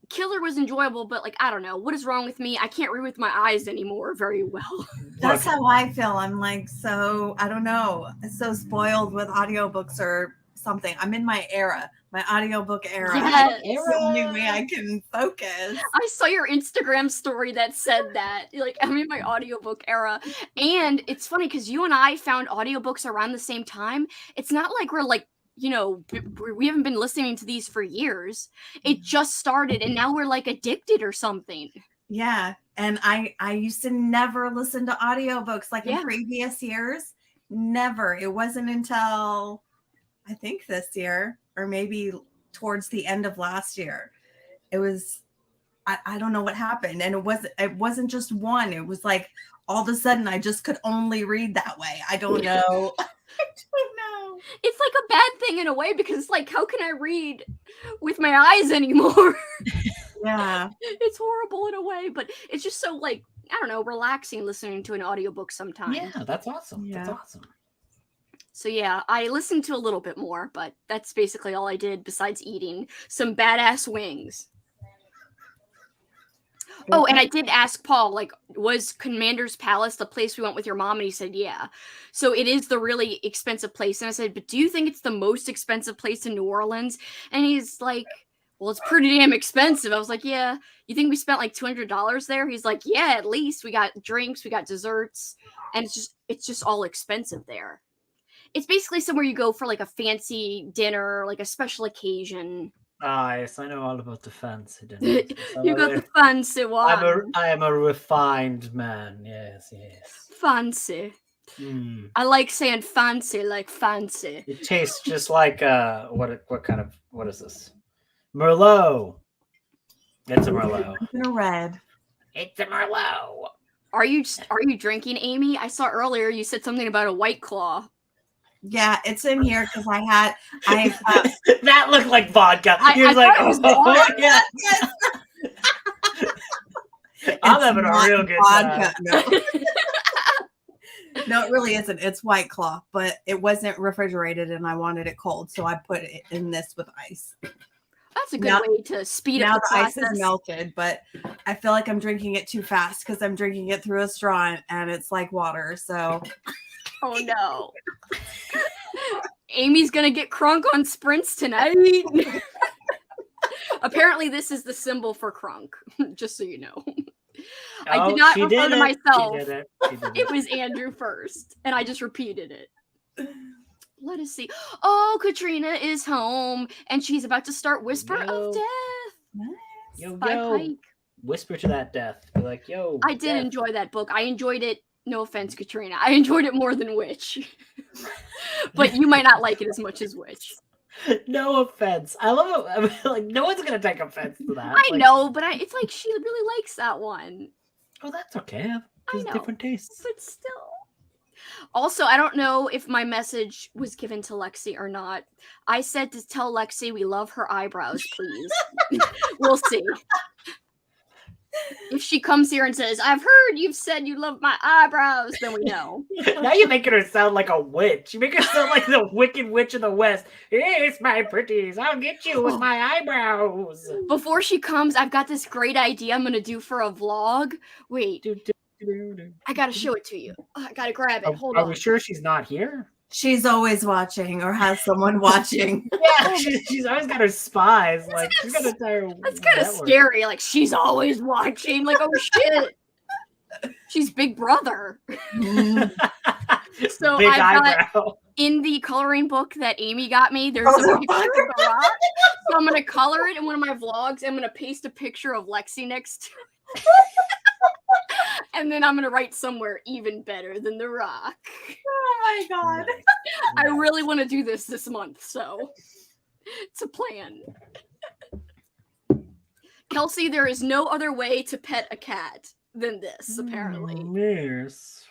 Killer was enjoyable, but like, I don't know what is wrong with me. I can't read with my eyes anymore very well. That's how I feel. I'm like, so I don't know, so spoiled with audiobooks or something. I'm in my era, my audiobook era. Yes. It's the only way I can focus. I saw your Instagram story that said that. Like, I'm in my audiobook era. And it's funny because you and I found audiobooks around the same time. It's not like we're like, you know, we haven't been listening to these for years. It just started and now we're like addicted or something. Yeah. And I used to never listen to audiobooks like in previous years. Never. It wasn't until I think this year or maybe towards the end of last year. It was I don't know what happened. And it wasn't just one. It was like all of a sudden I just could only read that way. I don't know. I don't know. It's like a bad thing in a way because it's like, how can I read with my eyes anymore? Yeah. It's horrible in a way, but it's just so like, I don't know, relaxing listening to an audiobook sometimes. Yeah, that's awesome. Yeah. That's awesome. So yeah, I listened to a little bit more, but that's basically all I did besides eating some badass wings. Oh, and I did ask Paul, like, was Commander's Palace the place we went with your mom? And he said, yeah. So it is the really expensive place. And I said, but do you think it's the most expensive place in New Orleans? And he's like, well, it's pretty damn expensive. I was like, yeah. You think we spent like $200 there? He's like, yeah, at least. We got drinks, we got desserts, and it's just all expensive there. It's basically somewhere you go for like a fancy dinner, like a special occasion. Ah, yes, I know all about the fancy dinners. You got the fancy one. I am a refined man. Yes. Fancy. I like saying fancy, like fancy. It tastes just like what is this? Merlot. It's a Merlot. It's a red. It's a Merlot. Are you drinking, Amy? I saw earlier you said something about a White Claw. Yeah, it's in here because I that looked like vodka. He was like, oh, yeah. I'm having a real good vodka. Time. No, it really isn't. It's White Claw, but it wasn't refrigerated and I wanted it cold, so I put it in this with ice. That's a good way to speed up the process. Ice is melted, but I feel like I'm drinking it too fast because I'm drinking it through a straw and it's like water, so... Oh no. Amy's gonna get crunk on sprints tonight. Apparently this is the symbol for crunk, just so you know. I did not refer to myself. It was Andrew first, and I just repeated it. Let us see. Oh, Katrina is home, and she's about to start Whisper of Death. Nice. By Pike. Whisper to that death. Be like, yo. I did enjoy that book. I enjoyed it. No offense, Katrina. I enjoyed it more than Witch. But you might not like it as much as Witch. No offense. I love it. I mean, like, no one's going to take offense to that. I know, but it's like she really likes that one. Oh, that's okay. There's different tastes. But still. Also, I don't know if my message was given to Lexi or not. I said to tell Lexi we love her eyebrows, please. We'll see. If she comes here and says, I've heard you've said you love my eyebrows, then we know. Now you're making her sound like a witch. You make her sound like the Wicked Witch of the West. Yes, my pretties, I'll get you with my eyebrows. Before she comes, I've got this great idea I'm going to do for a vlog. Wait. I got to show it to you. I got to grab it. Hold on. Are we sure she's not here? She's always watching or has someone watching. Yeah, she's always got her spies. Like, she's got a that's kind of scary. Like, she's always watching. Like, oh shit. She's Big Brother. So Big I've got in the coloring book that Amy got me, there's a picture of the rock. So I'm going to color it in one of my vlogs. I'm going to paste a picture of Lexi next to it. And then I'm going to write somewhere even better than the rock. Oh my God. I really want to do this month, so it's a plan. Kelsey, there is no other way to pet a cat than this, apparently. Yes.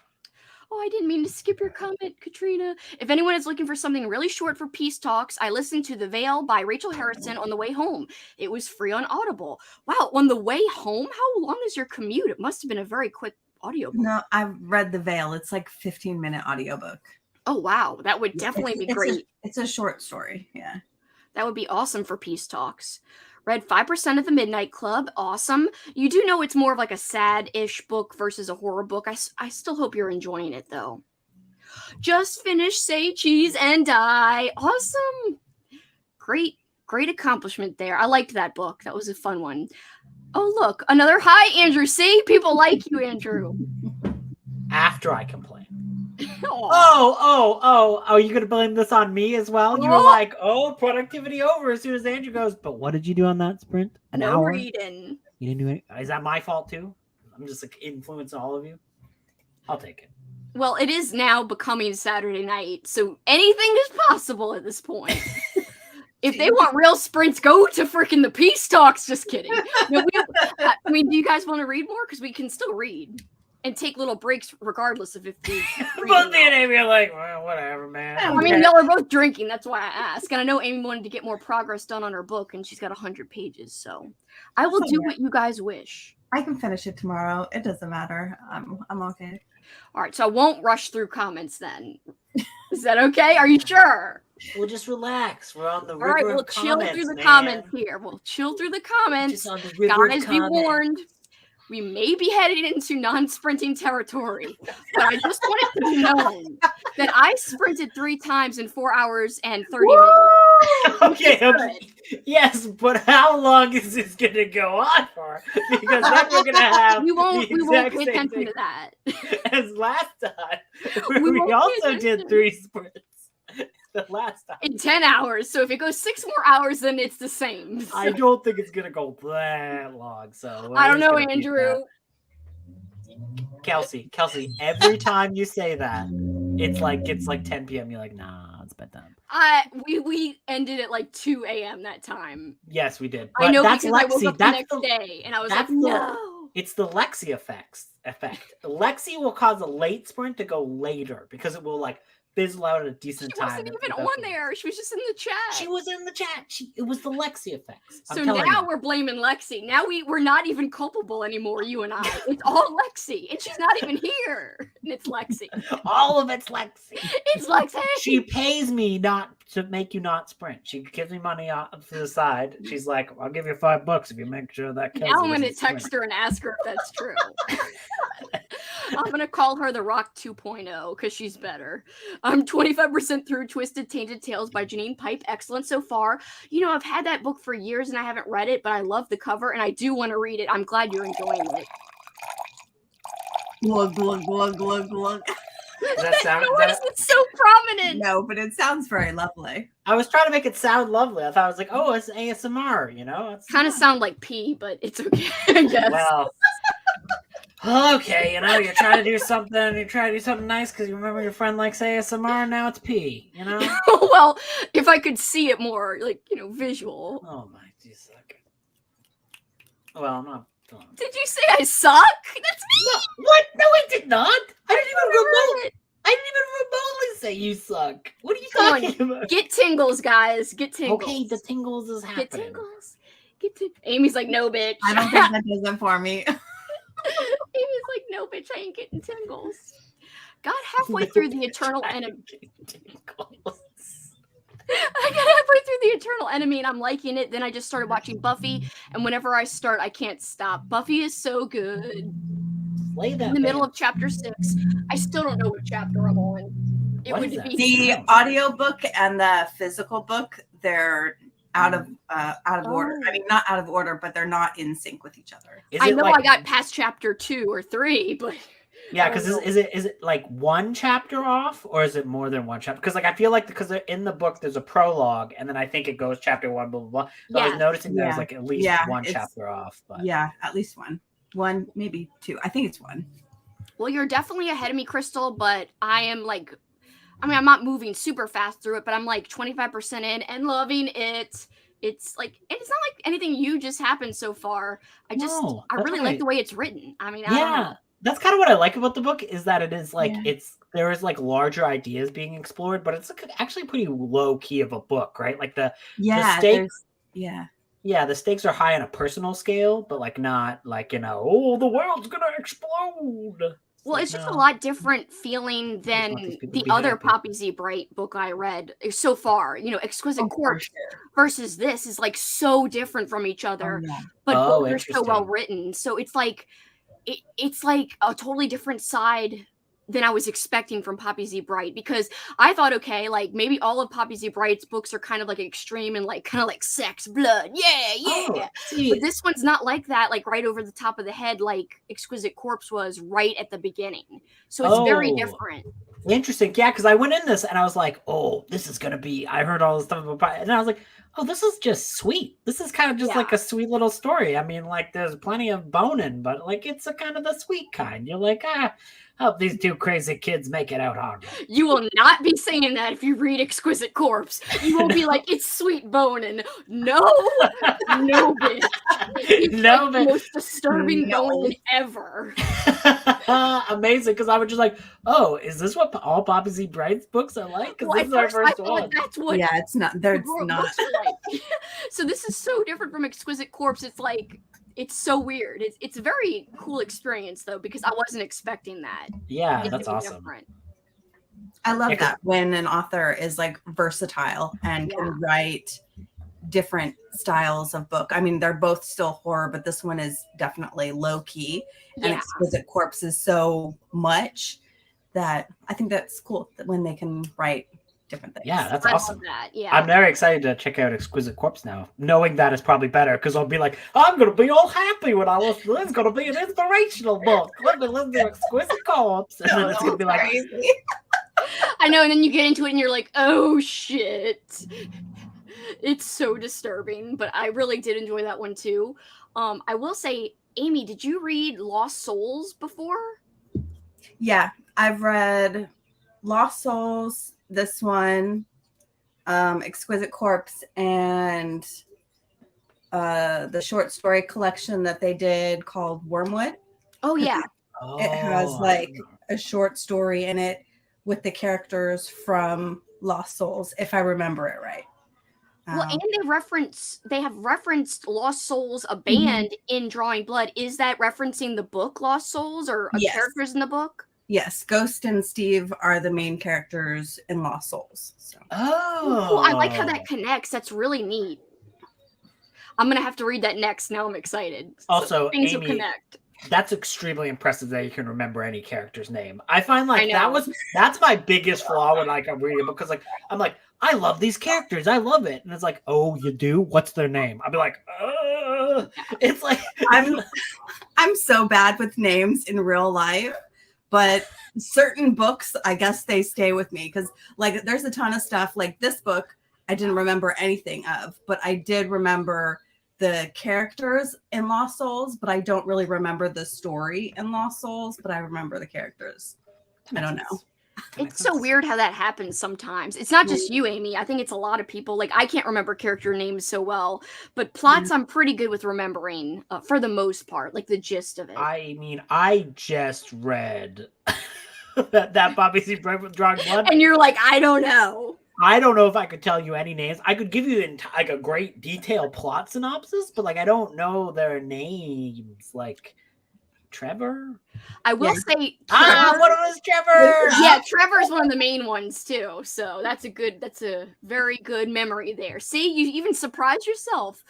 Oh, I didn't mean to skip your comment, Katrina. If anyone is looking for something really short for Peace Talks, I listened to The Veil by Rachel Harrison on the way home. It was free on Audible. Wow, on the way home? How long is your commute? It must have been a very quick audiobook. No, I've read The Veil. It's like 15-minute audiobook. Oh, wow. That would definitely be great. It's a short story. Yeah. That would be awesome for Peace Talks. Read 5% of the Midnight Club. Awesome. You do know it's more of like a sad-ish book versus a horror book. I still hope you're enjoying it, though. Just finished Say Cheese and Die. Awesome. Great accomplishment there. I liked that book. That was a fun one. Oh, look. Another hi, Andrew. See? People like you, Andrew. After I complain. Aw. Oh, you going to blame this on me as well? You were like, productivity over as soon as Andrew goes, but what did you do on that sprint? An hour? Reading. You didn't do it? Is that my fault too? I'm just like influencing all of you? I'll take it. Well, it is now becoming Saturday night, so anything is possible at this point. If they want real sprints, go to freaking the Peace Talks. Just kidding. No, I mean, do you guys want to read more? Because we can still read. And take little breaks regardless of if we... Both me and Amy are like, well, whatever, man. I mean, y'all are both drinking. That's why I asked. And I know Amy wanted to get more progress done on her book, and she's got 100 pages. So I will do what you guys wish. I can finish it tomorrow. It doesn't matter. I'm okay. All right, so I won't rush through comments then. Is that okay? Are you sure? We'll just relax. We're on the river. All right, we'll chill through the comments here. We'll chill through the comments. Just on the river. Guys, be warned. We may be heading into non-sprinting territory, but I just want it to be known that I sprinted 3 times in 4 hours and 30 minutes. Okay. Yes, but how long is this going to go on for? Because then we're going to have we won't pay attention to that. As last time, we also did 3 sprints. The last time in 10 hours. So if it goes 6 more hours, then it's the same. So. I don't think it's gonna go that long. So I don't know, Andrew. Kelsey, every time you say that, it's like 10 p.m. You're like, nah, it's bedtime. We ended at like 2 a.m. that time. Yes, we did. But I know that's because Lexi. I woke up the next day and I was like, no. It's the Lexi effect. Lexi will cause a late sprint to go later because it will like fizzle out at a decent time. She wasn't even on there. She was just in the chat. She was in the chat. It was the Lexi effects. So now we're blaming Lexi. Now we're not even culpable anymore, you and I. It's all Lexi. And she's not even here. And it's Lexi. All of it's Lexi. It's Lexi. She pays me not to make you not sprint. She gives me money off to the side. She's like, I'll give you $5 if you make sure that Now I'm going to text her and ask her if that's true. I'm going to call her the Rock 2.0 because she's better. I'm 25% through Twisted Tainted Tales by Janine Pipe. Excellent so far. You know, I've had that book for years and I haven't read it, but I love the cover and I do want to read it. I'm glad you're enjoying it. Glug, glug, glug, glug, glug. It's so prominent. No, but it sounds very lovely. I was trying to make it sound lovely. I thought I was like, oh, it's ASMR, you know? It's kind of sound like pee, but it's okay, I guess. Well, okay, you know, you're trying to do something nice because you remember your friend likes ASMR and now it's pee, you know? Well, if I could see it more, like, you know, visual. Oh my, Jesus. Well, I'm not. Did you say I suck? That's me. No, what? No, I did not. I didn't even remotely say you suck. What are you talking about? Get tingles, guys. Get tingles. Okay, the tingles is happening. Get tingles. Amy's like, no, bitch. I don't think that does it for me. Amy's like, no, bitch, I ain't getting tingles. Got halfway through the Eternal Enemy. I got halfway through the Eternal Enemy and I'm liking it. Then I just started watching Buffy, and whenever I start, I can't stop. Buffy is so good. In the middle of chapter 6, I still don't know what chapter I'm on. It would be the audiobook and the physical book. They're out of order. I mean, not out of order, but they're not in sync with each other. I know I got past chapter 2 or 3, but. Yeah, because is it like one chapter off, or is it more than one chapter? Because like I feel like because in the book there's a prologue, and then I think it goes chapter 1, blah blah blah. So I was noticing there's like at least one chapter off. But yeah, at least one, maybe 2. I think it's 1. Well, you're definitely ahead of me, Crystal. But I am like, I mean, I'm not moving super fast through it, but I'm like 25% in and loving it. it's like, and it's not like anything you just happened so far. I really like the way it's written. I mean, I don't know. That's kind of what I like about the book, is that it is like there is like larger ideas being explored, but it's actually pretty low key of a book, right? Like the stakes, the stakes are high on a personal scale, but like not like, the world's gonna explode. Well, it's just a lot different feeling than the other Poppy Z Bright book I read so far. Exquisite Corpse versus this is like so different from each other, but both are so well written. So it's like it's like a totally different side than I was expecting from Poppy Z Bright, because I thought, okay, like maybe all of Poppy Z Bright's books are kind of like extreme and like kind of like sex, blood, but this one's not like that, like right over the top of the head, like Exquisite Corpse was right at the beginning. So it's very different. Interesting. Yeah, because I went in this and I was like, oh, this is gonna be, I heard all this stuff about, and I was like, oh, this is just sweet. This is kind of just like a sweet little story. I mean, like there's plenty of boning, but like it's a kind of the sweet kind. You're like, hope these two crazy kids make it out hard. You will not be saying that if you read Exquisite Corpse. You will be like, it's sweet boning. No, bitch. It's like the most disturbing boning ever. Amazing, because I was just like, oh, is this what all Poppy Z Bright's books are like? Because this is our first one. Like that's what. Yeah, it's not. There's not. Like. So this is so different from Exquisite Corpse. It's like, it's so weird. It's a very cool experience though, because I wasn't expecting that. Yeah, that's awesome. Different. I love that when an author is like versatile and can write different styles of book. I mean, they're both still horror, but this one is definitely low key. And Exquisite Corpse is so much that I think that's cool that when they can write different things. Yeah, that's awesome. Love that. Yeah, I'm very excited to check out Exquisite Corpse now, knowing that it's probably better, because I'll be like, I'm gonna be all happy when I listen. This is gonna be an inspirational book. Let me listen to Exquisite Corpse, and then it's gonna be like crazy. I know, and then you get into it and you're like, oh shit. It's so disturbing, but I really did enjoy that one too. I will say, Amy, did you read Lost Souls before? Yeah, I've read Lost Souls, this one, Exquisite Corpse, and the short story collection that they did called Wormwood. Oh yeah. It has like a short story in it with the characters from Lost Souls, if I remember it right. Well, and they have referenced Lost Souls, a band, in Drawing Blood. Is that referencing the book Lost Souls, or characters in the book? Yes, Ghost and Steve are the main characters in Lost Souls. So. Oh, I like how that connects. That's really neat. I'm gonna have to read that next. Now I'm excited. Also, things Amy, will connect. That's extremely impressive that you can remember any character's name. I find like that's my biggest flaw when like I'm reading, because like I'm like, I love these characters, I love it, and it's like, oh, you do? What's their name? I'll be like, it's like I'm so bad with names in real life, but certain books, I guess they stay with me, because like there's a ton of stuff like this book I didn't remember anything of, but I did remember the characters in Lost Souls, but I don't really remember the story in Lost Souls, but I remember the characters. I don't know. It's so weird how that happens sometimes. It's not just you, Amy. I think it's a lot of people. Like, I can't remember character names so well, but plots I'm pretty good with remembering for the most part, like the gist of it. I mean, I just read that Poppy Z Bright with Drawing Blood. And you're like, I don't know. I don't know if I could tell you any names. I could give you like a great detailed plot synopsis, but like I don't know their names. Like Trevor. I will say. What was Trevor? Yeah, Trevor's one of the main ones too. So that's a very good memory there. See, you even surprised yourself.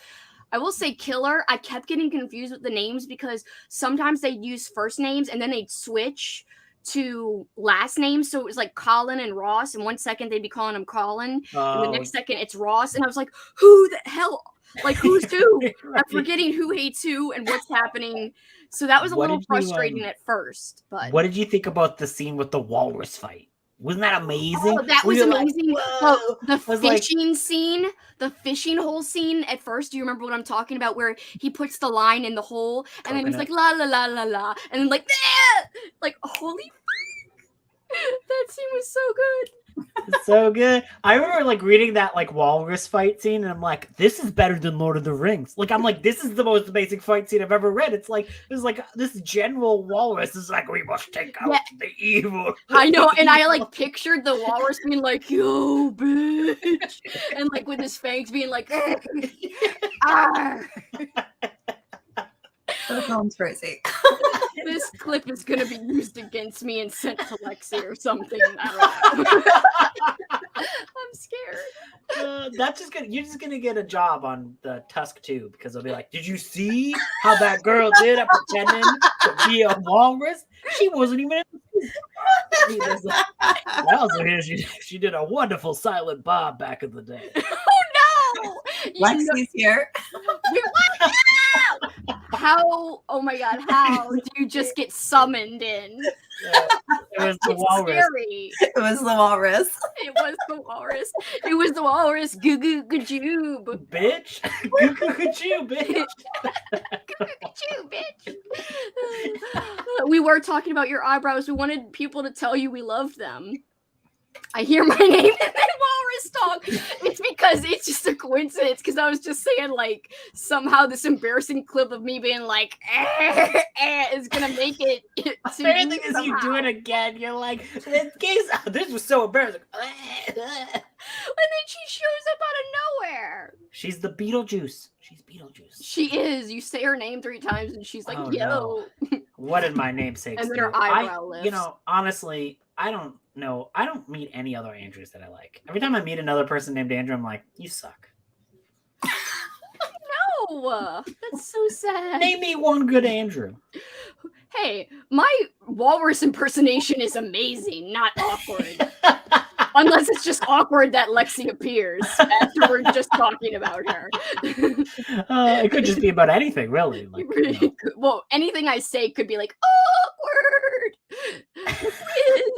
I will say Killer. I kept getting confused with the names because sometimes they'd use first names and then they'd switch to last names, so it was like Colin and Ross, and 1 second they'd be calling him Colin, and the next second it's Ross, and I was like, who the hell, like who's who? I'm forgetting who hates who and what's happening. So that was a little frustrating at first. But what did you think about the scene with the walrus fight? Wasn't that amazing? Oh, that was amazing. The fishing scene, the fishing hole scene at first. Do you remember what I'm talking about? Where he puts the line in the hole and then he's like, la, la, la, la, la. And then like, ah! Like, holy fuck. That scene was so good. It's so good. I remember like reading that like walrus fight scene, and I'm like, this is better than Lord of the Rings. Like, I'm like, this is the most amazing fight scene I've ever read. It's like there's like this general walrus is like, we must take out the evil. I know, and I like pictured the walrus being like, yo, bitch, and like with his fangs being like, arr. That sounds crazy. This clip is gonna be used against me and sent to Lexi or something. I don't know. I'm scared. That's just gonna. You're just gonna get a job on the Tusk too, because they'll be like, "Did you see how that girl did at pretending to be a walrus? She wasn't even." She did a wonderful silent Bob back in the day. Oh no! Lexi's here. How? Oh my god! How do you just get summoned in? It was the walrus. It was the walrus. It was the walrus. It was the walrus. Goo goo gajoob. Bitch. Goo goo gajoob, bitch. Goo goo gajoob, bitch. We were talking about your eyebrows. We wanted people to tell you we loved them. I hear my name and then walrus talk. It's because it's just a coincidence. Because I was just saying, like, somehow this embarrassing clip of me being like, is gonna make it. Favorite thing is you do it again. You're like, this was so embarrassing. And then she shows up out of nowhere. She's the Beetlejuice. She's Beetlejuice. She is. You say her name 3 times and she's like, Oh, yo. no. What did my namesake And then do? her eyebrow lifts. You know, honestly, I don't know. I don't meet any other Andrews that I like. Every time I meet another person named Andrew, I'm like, you suck. No, that's so sad. Name me one good Andrew. Hey, my walrus impersonation is amazing, not awkward. Unless it's just awkward that Lexi appears after we're just talking about her. It could just be about anything, really. Like, Well, anything I say could be like, awkward.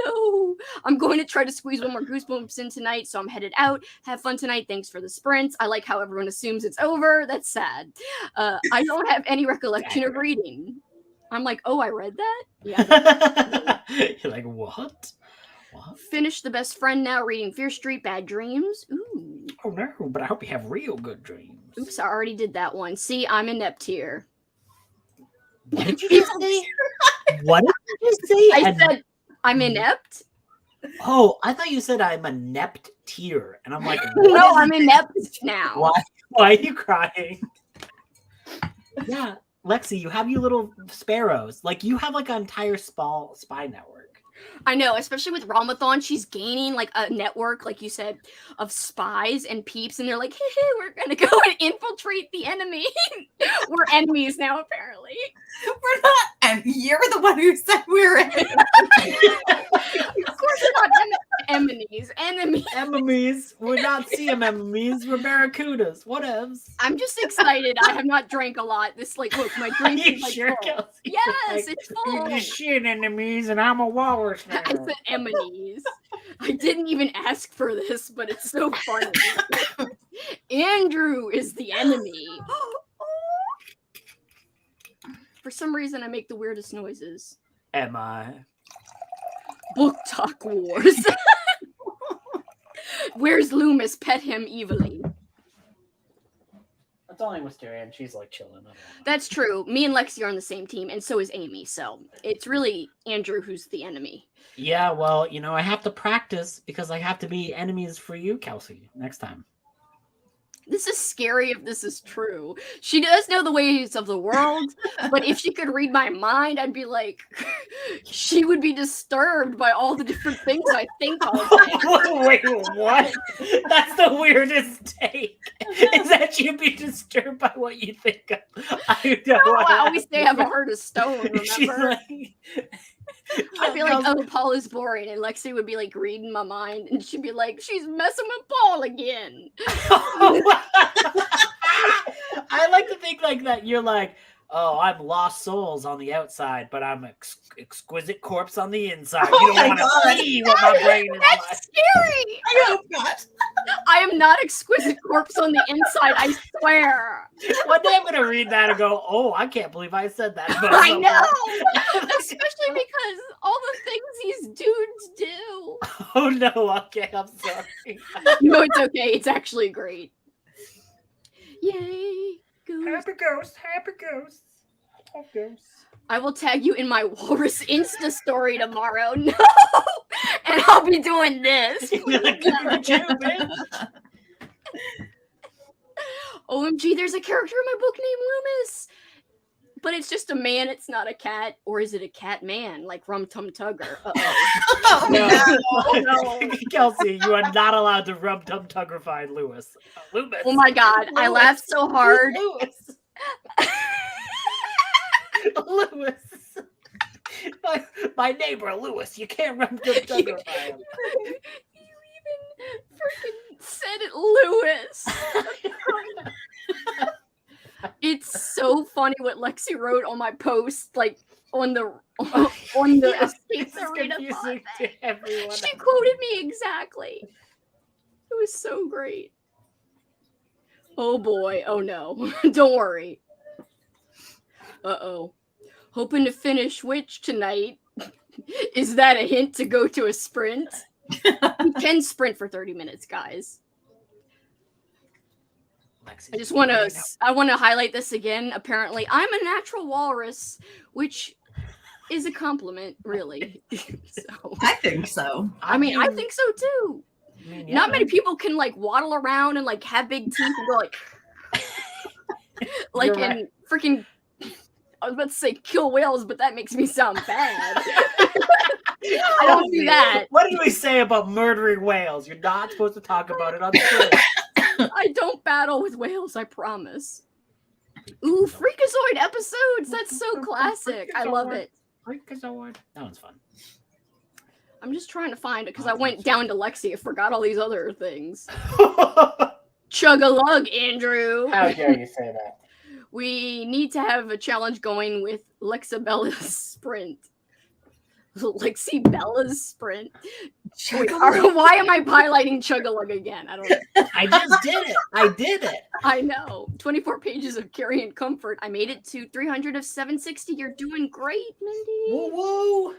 Willow. I'm going to try to squeeze one more goosebumps in tonight, so I'm headed out. Have fun tonight. Thanks for the sprints. I like how everyone assumes it's over. That's sad. I don't have any recollection of reading. I'm like, oh, I read that? Yeah. You're like, what? Finish The Best Friend now, reading Fear Street, Bad Dreams. Ooh. Oh no, but I hope you have real good dreams. Oops, I already did that one. See, I'm inept here. What did you just say? What did you just say? I said I'm inept. Oh, I thought you said I'm a nept tier, and I'm like, no, I'm inept now. Why are you crying? Yeah, Lexi, you have you little sparrows. Like you have like an entire spy network. I know, especially with Ramathon, she's gaining like a network, like you said, of spies and peeps, and they're like, hey, we're gonna go and infiltrate the enemy. We're enemies now, apparently. We're not, and you're the one who said we're enemies. Of course we're not enemies. Enemies. We're not enemies. We're barracudas. Whatevs. I'm just excited. I have not drank a lot. This look, my drink is like sure, full. Kelsey? Yes, Like, it's full. You're just shit enemies, and I'm a walrus now. I said enemies. I didn't even ask for this, but it's so funny. Andrew is the enemy. For some reason, I make the weirdest noises. Am I? Book talk wars. Where's Loomis? Pet him evilly. That's only Wisteria, and she's like chilling. That's true. Me and Lexi are on the same team, and so is Amy. So it's really Andrew who's the enemy. Yeah, well, you know, I have to practice because I have to be enemies for you, Kelsey, next time. This is scary if this is true. She does know the ways of the world, but if she could read my mind, I'd be like, she would be disturbed by all the different things I think all day. Wait, what? That's the weirdest take. Is that you'd be disturbed by what you think of. I always say I have a heart of stone, remember? I'd be like, oh, Paul is boring. And Lexi would be like reading my mind. And she'd be like, she's messing with Paul again. I like to think like that. You're like, oh, I'm lost souls on the outside, but I'm exquisite corpse on the inside. You don't want to see what my brain is like. That's scary. I hope not. I am not exquisite corpse on the inside, I swear. One day I'm gonna read that and go, "Oh, I can't believe I said that." About I someone." know, especially because all the things these dudes do. Oh no! Okay, I'm sorry. No, it's okay. It's actually great. Yay! Ghost. Happy ghosts, happy ghosts, happy ghosts. I will tag you in my Walrus Insta story tomorrow. No, and I'll be doing this. OMG, there's a character in my book named Loomis. But it's just a man, it's not a cat. Or is it a cat man, like Rum Tum Tugger? Uh-oh. No. Kelsey, you are not allowed to Rum Tum Tuggerify Lewis. Loomis. Oh my god, I laughed so hard. Lewis. Lewis. My neighbor, Lewis. You can't Rum Tum Tuggerify him. You even freaking said it, Lewis. It's so funny what Lexi wrote on my post, like on the Escape the Readathon. She quoted me exactly. It was so great. Oh boy, oh no. Don't worry. Uh-oh. Hoping to finish which tonight? Is that a hint to go to a sprint? You can sprint for 30 minutes, guys. I just want to highlight this again. Apparently, I'm a natural walrus, which is a compliment, really. So, I think so. I mean, I think so too. Yeah. Not many people can like waddle around and like have big teeth and go like You're in freaking. I was about to say kill whales, but that makes me sound bad. I don't do that. What did we say about murdering whales? You're not supposed to talk about it on the show. I don't battle with whales, I promise. Ooh, Freakazoid episodes! That's so classic. I love it. Freakazoid. That one's fun. I'm just trying to find it because I went down to Lexi. I forgot all these other things. Chug-a-lug, Andrew. How dare you say that? We need to have a challenge going with Lexibella's sprint. Lexi Bella's sprint. Wait, why am I highlighting Chug-a-lug again? I don't know. I just did it. I did it. I know. 24 pages of Carry and Comfort. I made it to 300 of 760. You're doing great, Mindy. Woo woo.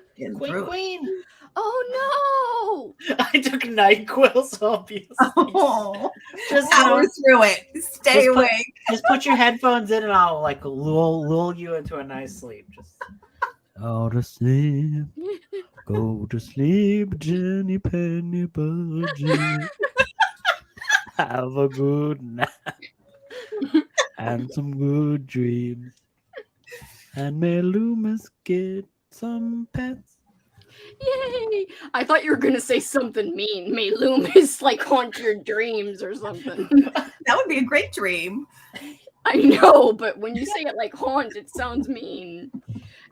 Queen. Oh no! I took NyQuil, so obviously. Oh, Just power through it. Stay awake. Just put your headphones in, and I'll like lull you into a nice sleep. Just go to sleep. Go to sleep, Jenny Penny Budgie. Have a good night and some good dreams. And may Loomis get some pets. Yay! I thought you were gonna say something mean. May Loomis like haunt your dreams or something. That would be a great dream. I know, but when you say it like haunt, it sounds mean.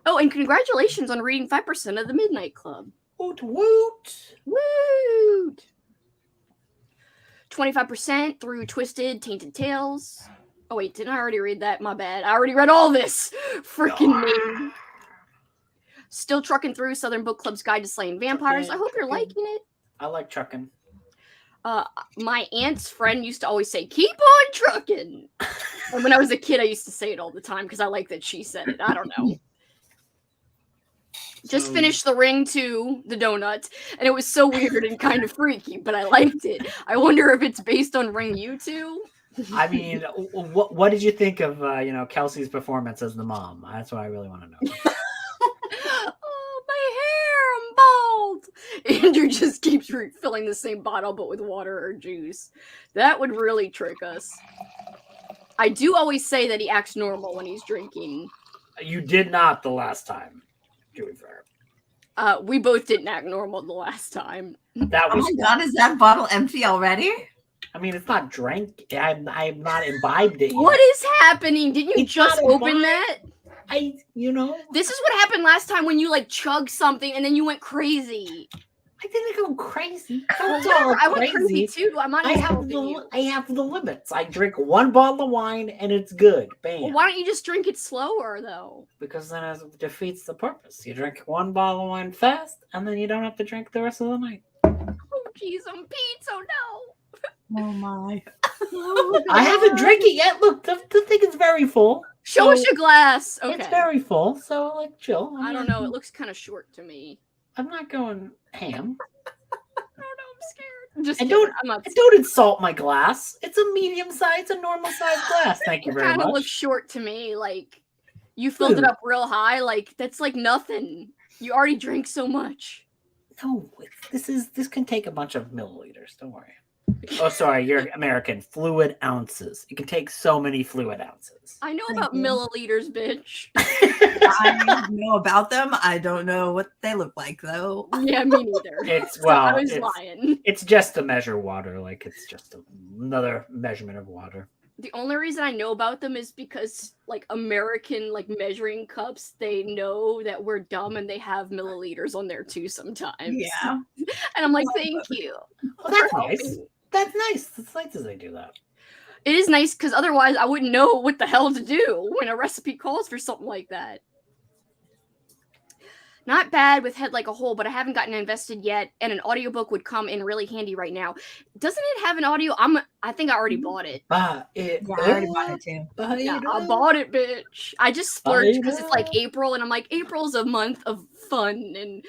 Oh, and congratulations on reading 5% of the Midnight Club. Woot woot! Woot! 25% through Twisted Tainted Tales. Oh wait, didn't I already read that? My bad. I already read all this. Freaking me. Still trucking through Southern Book Club's Guide to Slaying Vampires. I hope you're liking it. I like trucking. My aunt's friend used to always say, "Keep on trucking." And when I was a kid, I used to say it all the time because I like that she said it. I don't know. Just finished The Ring 2, The Donuts, and it was so weird and kind of freaky, but I liked it. I wonder if it's based on Ring U2. I mean, what did you think of Kelsey's performance as the mom? That's what I really want to know. Oh, my hair, I'm bald. Andrew just keeps refilling the same bottle, but with water or juice. That would really trick us. I do always say that he acts normal when he's drinking. You did not the last time. To be fair. We both didn't act normal the last time. That was. Oh my god, is that bottle empty already? I mean, it's not drank. I'm not imbibed it yet. What is happening? Didn't you just open that? This is what happened last time when you like chugged something and then you went crazy. I didn't go crazy. I went crazy too. I have the limits. I drink one bottle of wine and it's good. Bam. Well, why don't you just drink it slower though? Because then it defeats the purpose. You drink one bottle of wine fast and then you don't have to drink the rest of the night. Oh jeez, I'm Pete, so no. Oh my. I haven't drank it yet. Look, the thing is very full. Show us your glass. Okay. It's very full, so like chill. I don't know. It looks kind of short to me. I'm not going ham. I don't know. I'm scared. Just And kidding. don't, I'm not scared. don't insult my glass. It's a medium size, it's a normal size glass. Thank you It very kind of much. looks short to me. Like you filled it up real high. Like that's like nothing. You already drank so much. No, this can take a bunch of milliliters. Don't worry. Oh, sorry, you're American. Fluid ounces. You can take so many fluid ounces. I know about milliliters, bitch. I know about them. I don't know what they look like though. Yeah, me neither. I was lying. It's just to measure water. Like it's just another measurement of water. The only reason I know about them is because like American like measuring cups, they know that we're dumb and they have milliliters on there too sometimes. Yeah. And I'm like, thank you. Well, that's nice. That's nice. It's nice as they do that. It is nice because otherwise I wouldn't know what the hell to do when a recipe calls for something like that. Not bad with Head Like a Hole, but I haven't gotten invested yet, and an audiobook would come in really handy right now. Doesn't it have an audio? I think I already bought it. Yeah, I already bought it too. Yeah, I bought it, bitch. I just splurged because it's like April, and I'm like, April's a month of fun and,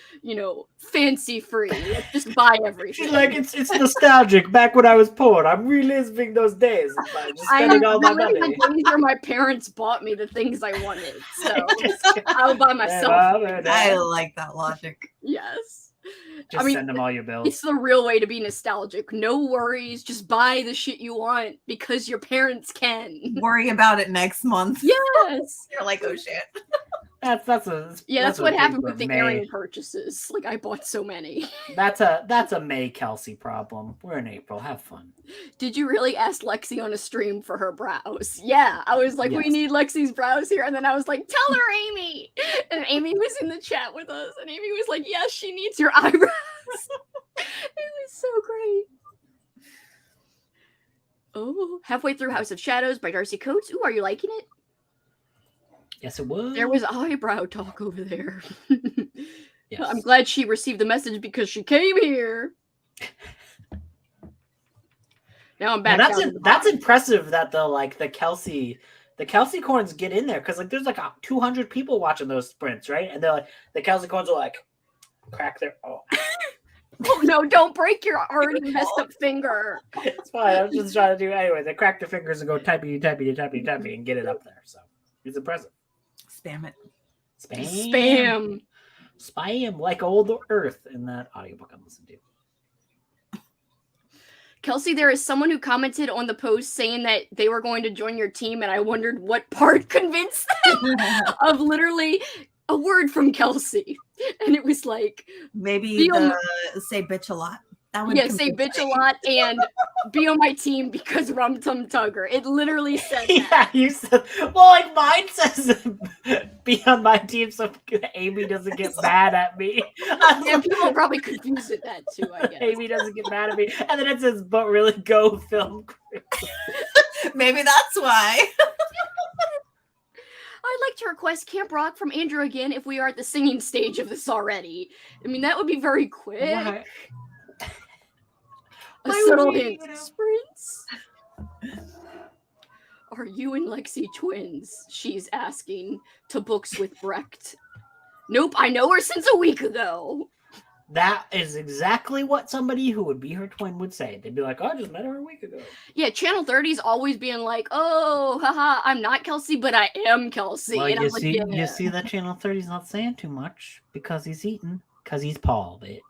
fancy free. Let's just buy everything. She's like, it's nostalgic. Back when I was poor, I'm reliving those days by just spending all my money. The days where my parents bought me the things I wanted, so I'll buy myself. I like that logic. Yes. Just send them all your bills. It's the real way to be nostalgic. No worries. Just buy the shit you want because your parents can. Worry about it next month. Yes. You're like, oh shit. That's what happened with the earring purchases. Like I bought so many. That's a May Kelsey problem. We're in April. Have fun. Did you really ask Lexi on a stream for her brows? Yeah. I was like, We need Lexi's brows here. And then I was like, tell her Amy. And Amy was in the chat with us. And Amy was like, yes, she needs your eyebrows. It was so great. Oh, halfway through House of Shadows by Darcy Coates. Ooh, are you liking it? Yes, it was. There was eyebrow talk over there. Yes. I'm glad she received the message because she came here. Now I'm back. That's impressive that the Kelsey corns get in there because like there's like 200 people watching those sprints, right? And they're like the Kelsey corns will like crack their oh no, don't break your already messed up finger. It's fine. I'm just trying to do anyway. They crack their fingers and go typey and get it up there. So it's impressive. Spam it. Spam like old Earth in that audiobook I'm listening to. Kelsey, there is someone who commented on the post saying that they were going to join your team, and I wondered what part convinced them of literally a word from Kelsey. And it was like maybe say bitch a lot. Say bitch a lot and be on my team because Rum Tum Tugger. It literally said that. Yeah, you said, well, like mine says be on my team so Amy doesn't get mad at me. Yeah, people probably confuse it that too, I guess. Amy doesn't get mad at me. And then it says, but really go film crew. Maybe that's why. I'd like to request Camp Rock from Andrew again if we are at the singing stage of this already. I mean, that would be very quick. Right. A subtle hint. Sprints. Are you and Lexi twins? She's asking to books with Brecht. Nope, I know her since a week ago. That is exactly what somebody who would be her twin would say. They'd be like, oh, I just met her a week ago. Yeah, Channel 30's always being like, oh, haha, I'm not Kelsey, but I am Kelsey. Well, and you see that Channel 30's not saying too much because he's eating. Because he's Paul, bitch.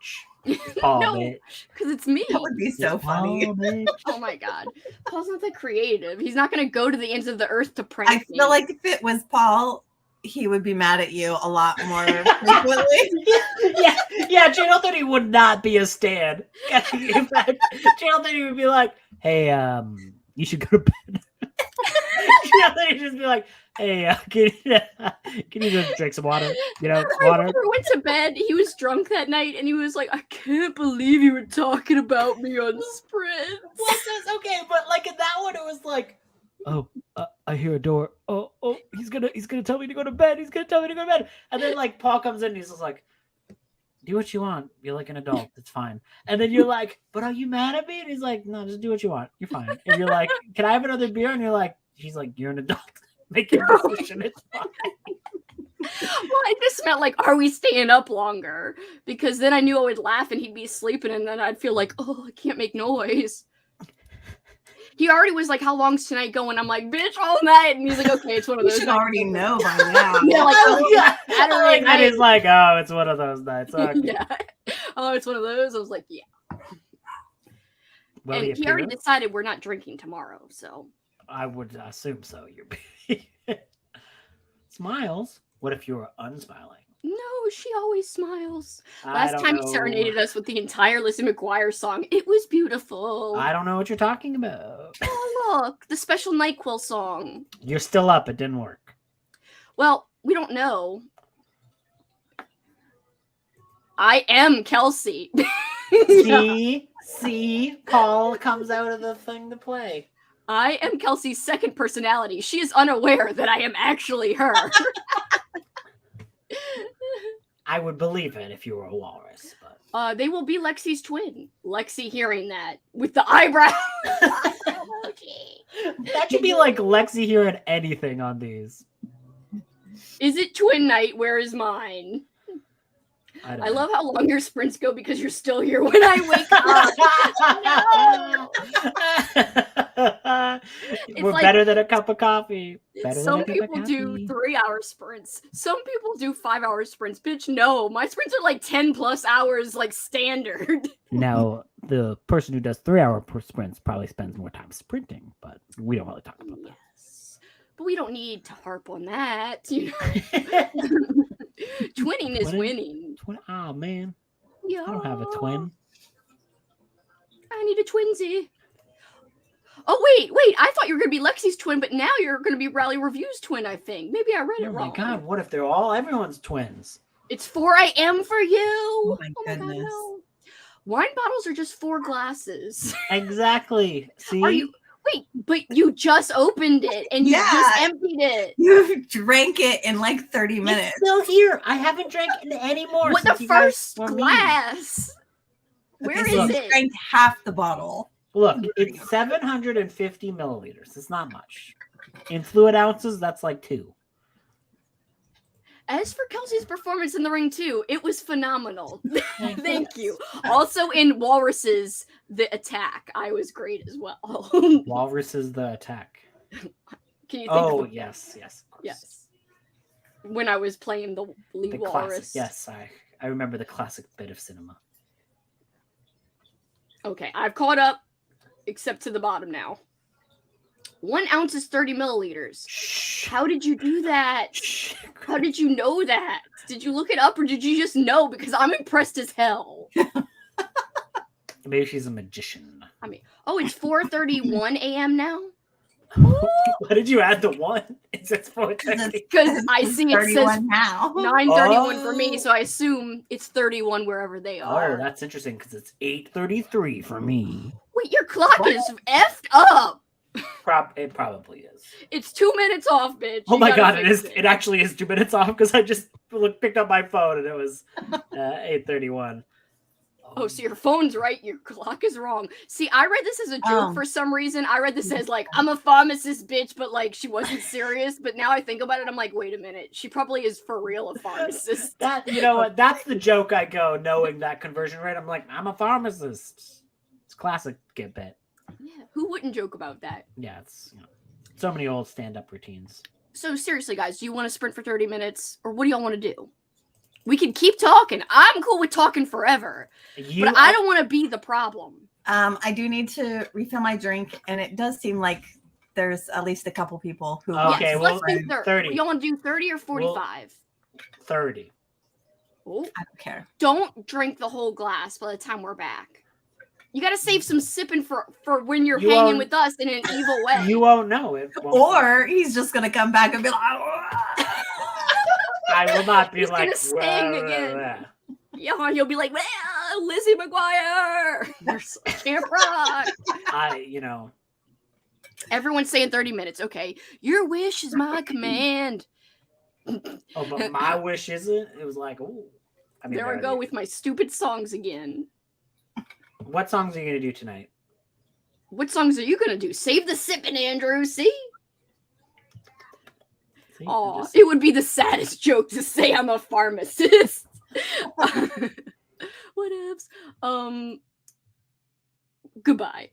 Paul, no, bitch. Because it's me. That would be so funny. Paul, oh my god. Paul's not that creative. He's not going to go to the ends of the earth to prank me. I feel like if it was Paul, he would be mad at you a lot more frequently. yeah, Channel 30 would not be a stan. In fact, Channel 30 would be like, hey, you should go to bed. Channel 30 would just be like, hey, can you just drink some water? Water. I went to bed. He was drunk that night, and he was like, I can't believe you were talking about me on Sprint. Well, that's okay, but like in that one, it was like, oh, I hear a door. Oh, he's gonna tell me to go to bed. He's gonna tell me to go to bed. And then like Paul comes in and he's just like, do what you want. You're like an adult. It's fine. And then you're like, but are you mad at me? And he's like, no, just do what you want. You're fine. And you're like, can I have another beer? And you're like, he's like, you're an adult. Make your decision. It's fine. Well, I just meant like, are we staying up longer? Because then I knew I would laugh and he'd be sleeping, and then I'd feel like, oh, I can't make noise. He already was like, how long's tonight going? I'm like, bitch, all night. And he's like, okay, it's one of You those. should already know by now. Yeah, like, Saturday And night. he's like, oh, it's one of those nights. Okay. Yeah. Oh, it's one of those. I was like, yeah. Will And he already decided we're not drinking tomorrow, so. I would assume so. You're Smiles. What if you were unsmiling? No, she always smiles. I Last don't time know. he serenaded us with the entire Lizzie McGuire song. It was beautiful. I don't know what you're talking about. Oh, look, the special NyQuil song. You're still up. It didn't work. Well, we don't know. I am Kelsey. See, Paul comes out of the thing to play. I am Kelsey's second personality. She is unaware that I am actually her. I would believe it if you were a walrus, but They will be Lexi's twin. Lexi hearing that with the eyebrow. that should be like Lexi hearing anything on these. Is it twin night? Where is mine? I love how long your sprints go because you're still here when I wake up. We're like, better than a cup of coffee. Some people do 3-hour sprints. Some people do 5-hour sprints. Bitch, no. My sprints are like 10 plus hours, like standard. Now, the person who does 3-hour sprints probably spends more time sprinting, but we don't really talk about that. Yes. But we don't need to harp on that. You know? Twinning is winning. Oh, man. Yeah. I don't have a twin. I need a twinsy. Oh, wait. I thought you were going to be Lexi's twin, but now you're going to be Rally Review's twin, I think. Maybe I read it wrong. Oh, my God. What if they're everyone's twins? It's 4 a.m. for you. Oh, my goodness. God, no. Wine bottles are just 4 glasses. Exactly. See? Wait, but you just opened it and you just emptied it. You drank it in like 30 minutes. It's still here. I haven't drank it anymore. What, the first glass? Where is it? Drank half the bottle. Look, it's 750 milliliters. It's not much. In fluid ounces, that's like 2. As for Kelsey's performance in the ring, too, it was phenomenal. Thank you. Also in Walrus's The Attack, I was great as well. Walrus is The Attack. Can you think of yes. Yes. When I was playing the lead walrus. Classic. Yes, I remember the classic bit of cinema. Okay, I've caught up, except to the bottom now. 1 ounce is 30 milliliters. Shh. How did you do that? Shh. How did you know that? Did you look it up or did you just know? Because I'm impressed as hell. Maybe she's a magician. I mean, it's 4:31 a.m. now? Why did you add the 1? It says 4:30. Because I see it says now. 9:31 for me, so I assume it's 31 wherever they are. Oh, that's interesting because it's 8:33 for me. Wait, your clock is effed up. It probably is. It's 2 minutes off, bitch. Oh my God, it is. It actually is 2 minutes off because I just picked up my phone and it was 8:31. Oh, so your phone's right. Your clock is wrong. See, I read this as a joke for some reason. I read this as like, I'm a pharmacist, bitch, but like she wasn't serious. But now I think about it, I'm like, wait a minute. She probably is for real a pharmacist. You know what? That's the joke I go knowing that conversion rate. I'm like, I'm a pharmacist. It's classic get bit. Yeah, who wouldn't joke about that? Yeah, it's so many old stand-up routines. So seriously, guys, do you want to sprint for 30 minutes? Or what do y'all want to do? We can keep talking. I'm cool with talking forever. But I don't want to be the problem. I do need to refill my drink, and it does seem like there's at least a couple people who okay, let's do 30. Y'all want to do 30 or 45? 30. Oh, I don't care. Don't drink the whole glass by the time we're back. You got to save some sipping for when you're You hanging won't- with us in an evil way. You won't know it. Or he's just gonna come back and be like, I will not be He's like gonna sing again. Yeah, you'll be like, well, Lizzie McGuire, Camp Rock. Everyone's saying 30 minutes. Okay, your wish is my command. Oh, but my wish isn't. It was like, ooh, I mean, there I go with my stupid songs again. What songs are you gonna do tonight? What songs are you gonna do? Save the sippin', Andrew. See? Aw, it would be the saddest joke to say I'm a pharmacist. Whatevs. Goodbye.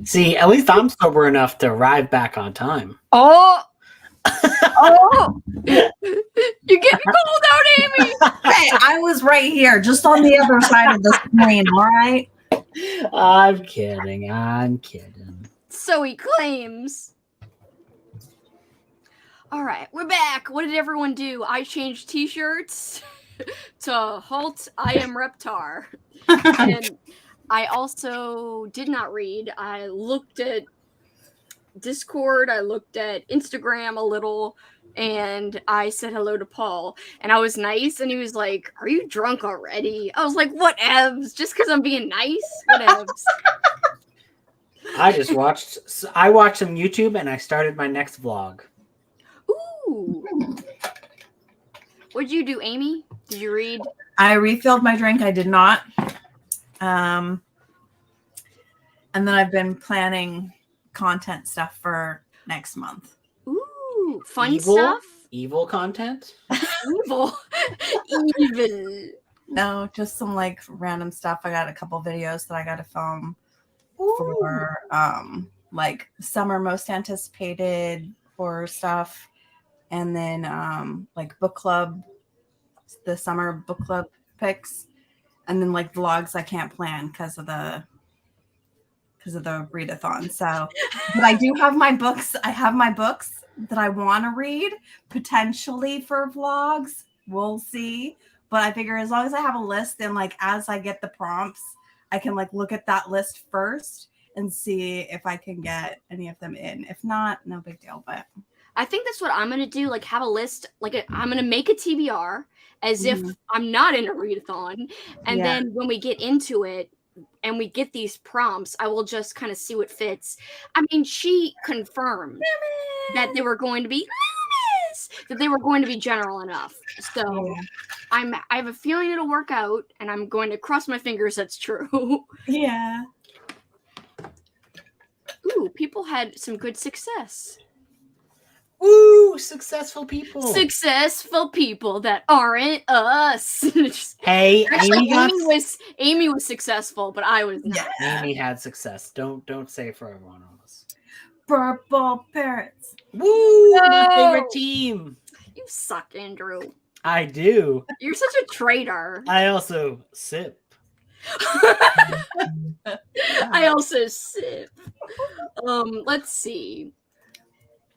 See, at least I'm sober enough to arrive back on time. Oh! Oh! You're getting cold out, Amy! Hey, I was right here, just on the other side of the screen, all right? I'm kidding. I'm kidding. So he claims. All right, we're back. What did everyone do? I changed t-shirts to Halt, I am Reptar. And I also did not read. I looked at Discord, I looked at Instagram a little, and I said hello to Paul. And I was nice, and he was like, "Are you drunk already?" I was like, "Whatevs, just because I'm being nice, whatevs." I watched some YouTube, and I started my next vlog. Ooh. What'd you do, Amy? Did you read? I refilled my drink. I did not. And then I've been planning content stuff for next month. Ooh, fun Evil? stuff? Evil content? Evil. Evil. No, just some like random stuff. I got a couple videos that I got to film for like summer most anticipated horror stuff, and then like book club, the summer book club picks, and then like vlogs I can't plan because of the readathon. So, but I do have my books. I have my books that I want to read potentially for vlogs. We'll see. But I figure as long as I have a list, then like as I get the prompts, I can like look at that list first and see if I can get any of them in. If not, no big deal. But I think that's what I'm gonna do. Like, have a list. Like, I'm gonna make a TBR as if I'm not in a readathon, and then when we get into it and we get these prompts, I will just kind of see what fits. I mean, she confirmed that they were going to be general enough. So I have a feeling it'll work out, and I'm going to cross my fingers that's true. yeah. Ooh, people had some good success. Woo! Successful people. Successful people that aren't us. Hey, actually, Amy was successful, but I was not. Yeah. Amy had success. Don't say it for everyone else. Purple Parrots. Woo! My favorite team. You suck, Andrew. I do. You're such a traitor. I also sip. I also sip. Let's see.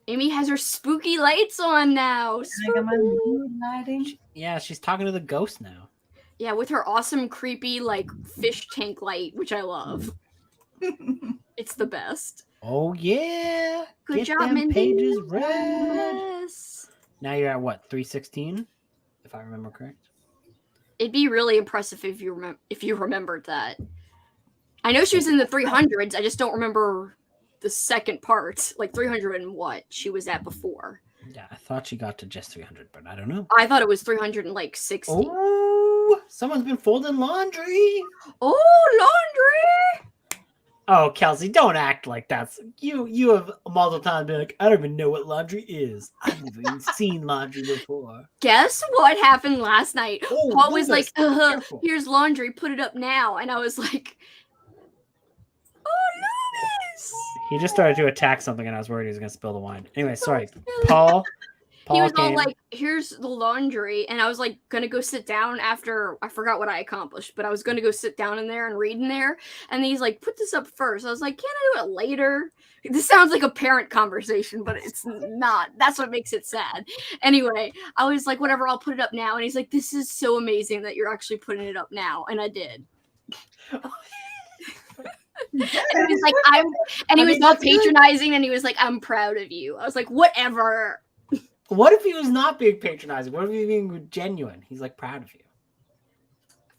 Amy has her spooky lights on now. I got my mood lighting. Yeah, she's talking to the ghost now. Yeah, with her awesome, creepy, like, fish tank light, which I love. It's the best. Oh, yeah. Good job, them Mindy. pages read. Yes. Now you're at what, 316? If I remember correct. It'd be really impressive if you remembered that. I know she was in the 300s. I just don't remember the second part, like 300 and what she was at before. Yeah, I thought she got to just 300, but I don't know. I thought it was 360. Oh, someone's been folding laundry. Oh, laundry! Oh, Kelsey, don't act like that's you have multiple times been like, I don't even know what laundry is. I've never even seen laundry before. Guess what happened last night? Oh, Paul was like, careful. here's laundry, put it up now. And I was like, oh, Loomis! He just started to attack something, and I was worried he was going to spill the wine. Anyway, sorry. Paul He was all came. like, here's the laundry. And I was like, going to go sit down after, I forgot what I accomplished, but I was going to go sit down in there and read in there. And he's like, put this up first. I was like, can't I do it later? This sounds like a parent conversation, but it's not. That's what makes it sad. Anyway, I was like, whatever, I'll put it up now. And he's like, this is so amazing that you're actually putting it up now. And I did. And he was like, he was all patronizing, and he was like, I'm proud of you. I was like, whatever. What if he was not being patronizing? What if he was being genuine? He's like proud of you.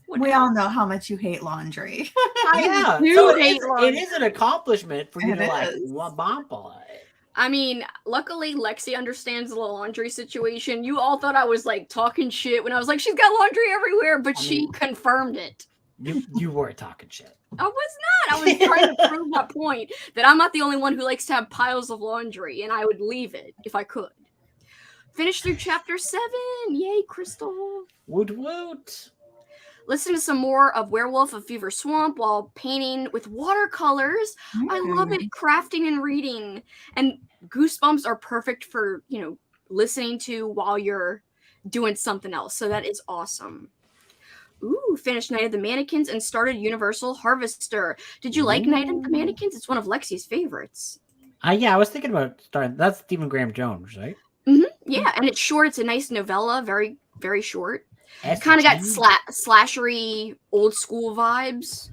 Whatever. We all know how much you hate laundry. I do so hate laundry. it is an accomplishment for you It to like is. bump on it. I mean, luckily Lexi understands the laundry situation. You all thought I was like talking shit when I was like, she's got laundry everywhere, but she confirmed it. You were talking shit. I was not. I was trying to prove that point that I'm not the only one who likes to have piles of laundry, and I would leave it if I could. Finish through chapter 7. Yay, Crystal. Woot woot. Listen to some more of Werewolf of Fever Swamp while painting with watercolors. I love it. Crafting and reading. And Goosebumps are perfect for, listening to while you're doing something else. So that is awesome. Ooh, finished Night of the Mannequins and started Universal Harvester. Did you like Night of the Mannequins? It's one of Lexi's favorites. Yeah, I was thinking about starting. That's Stephen Graham Jones, right? Yeah, and it's short. It's a nice novella, very, very short. Kind of got slashery, old school vibes.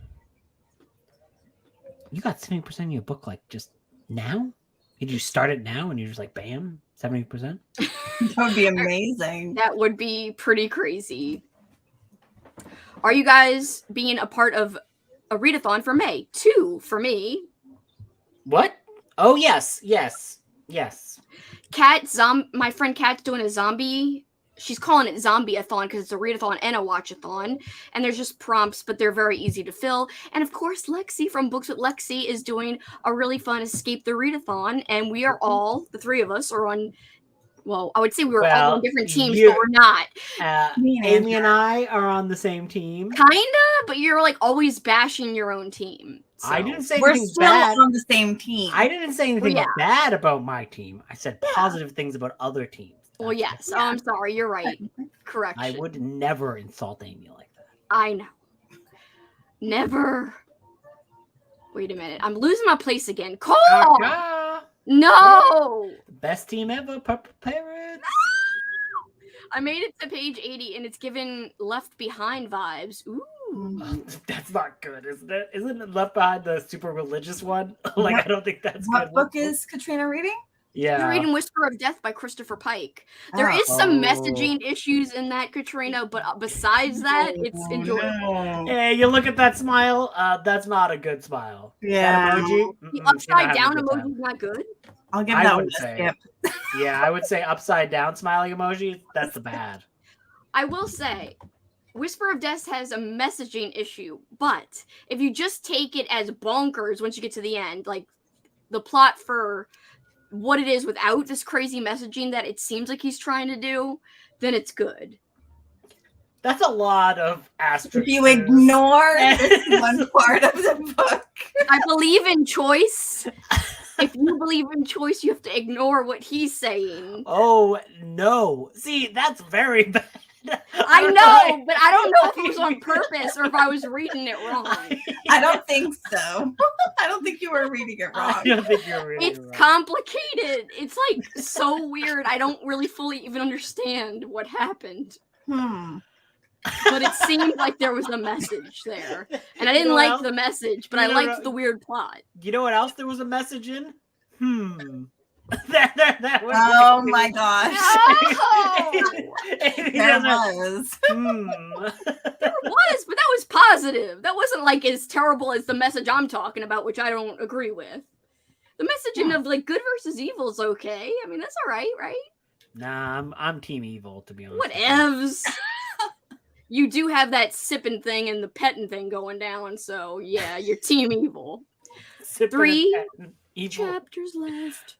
You got 70% of your book like just now? Did you start it now and you're just like, bam, 70%? That would be amazing. That would be pretty crazy. Are you guys being a part of a readathon for May? 2 for me. What? Oh, yes. My friend Kat's doing a zombie. She's calling it zombie-a-thon because it's a readathon and a watchathon. And there's just prompts, but they're very easy to fill. And of course, Lexi from Books with Lexi is doing a really fun Escape the Readathon. And we are all, the three of us, are on. Well, I would say we were all on different teams, but we're not. Amy and I are on the same team. Kinda, but you're like always bashing your own team. So. I didn't say we're anything still bad. on the same team. I didn't say anything bad about my team. I said positive things about other teams. Well, yes. Oh, I'm sorry. You're right. Correction. I would never insult Amy like that. I know. Never. Wait a minute. I'm losing my place again. Cole! No! Best team ever, Purple Parrots. I made it to page 80 and it's given Left Behind vibes. Ooh. That's not good, isn't it? Isn't it Left Behind the super religious one? I don't think that's what good. What book is Katrina reading? Yeah. You're reading Whisper of Death by Christopher Pike. There is some messaging issues in that, Katrina, but besides that, it's enjoyable. Hey, you look at that smile. That's not a good smile. Yeah. That emoji? The upside down emoji is not good. I'll give that one a skip. Yeah, I would say upside down smiling emoji. That's bad. I will say, Whisper of Death has a messaging issue, but if you just take it as bonkers once you get to the end, like the plot for what it is without this crazy messaging that it seems like he's trying to do, then it's good. That's a lot of asterisks. If you ignore this one part of the book. I believe in choice. If you believe in choice, you have to ignore what he's saying. Oh, no. See, that's very bad. I know, but I don't know if it was on purpose or if I was reading it wrong. I don't think so. I don't think you were reading it wrong. I don't think you're reading it wrong. It's complicated. It's like so weird. I don't really fully even understand what happened. But it seemed like there was a message there. And I didn't like the message, but I liked the weird plot. You know what else there was a message in? That was oh my gosh. There was, but that was positive. That wasn't like as terrible as the message I'm talking about, which I don't agree with. The messaging of like good versus evil is okay. I mean, that's all right, right? Nah, I'm team evil, to be honest. Whatevs. You do have that sipping thing and the petting thing going down, so yeah, you're team evil. 3 chapters left.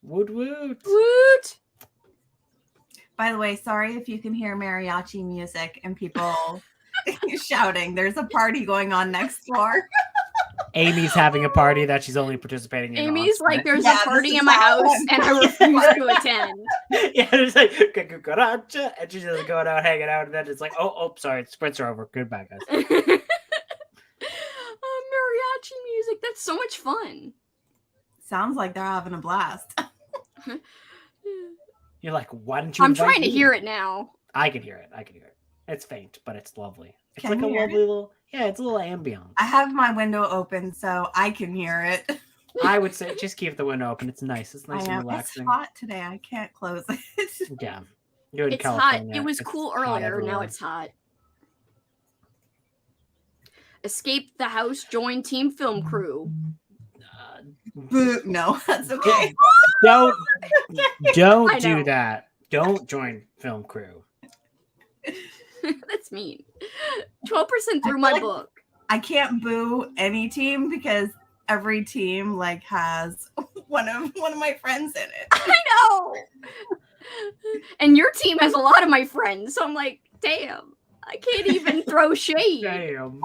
Woot woot. Woot. By the way, sorry if you can hear mariachi music and people shouting. There's a party going on next door. Amy's having a party that she's only participating in. Amy's like, there's a party in my house and I refuse to attend. Yeah, it's like, cucaracha, and she's just going out, hanging out, and then it's like, oh, sorry, sprints are over. Goodbye, guys. Mariachi music, that's so much fun. Sounds like they're having a blast. You're like, why don't you? I'm trying to hear it now. I can hear it. It's faint, but it's lovely. It's like a lovely little, it's a little ambiance. I have my window open so I can hear it. I would say just keep the window open. It's nice. It's nice and relaxing. It's hot today. I can't close it. Yeah. You're in it's California. hot. It was cool earlier. Now it's hot. Escape the house. Join team film crew. No, that's okay. Don't do that. Don't join film crew. That's mean. 12% through my book. I can't boo any team because every team like has one of my friends in it. I know. And your team has a lot of my friends, so I'm like, damn. I can't even throw shade. Damn.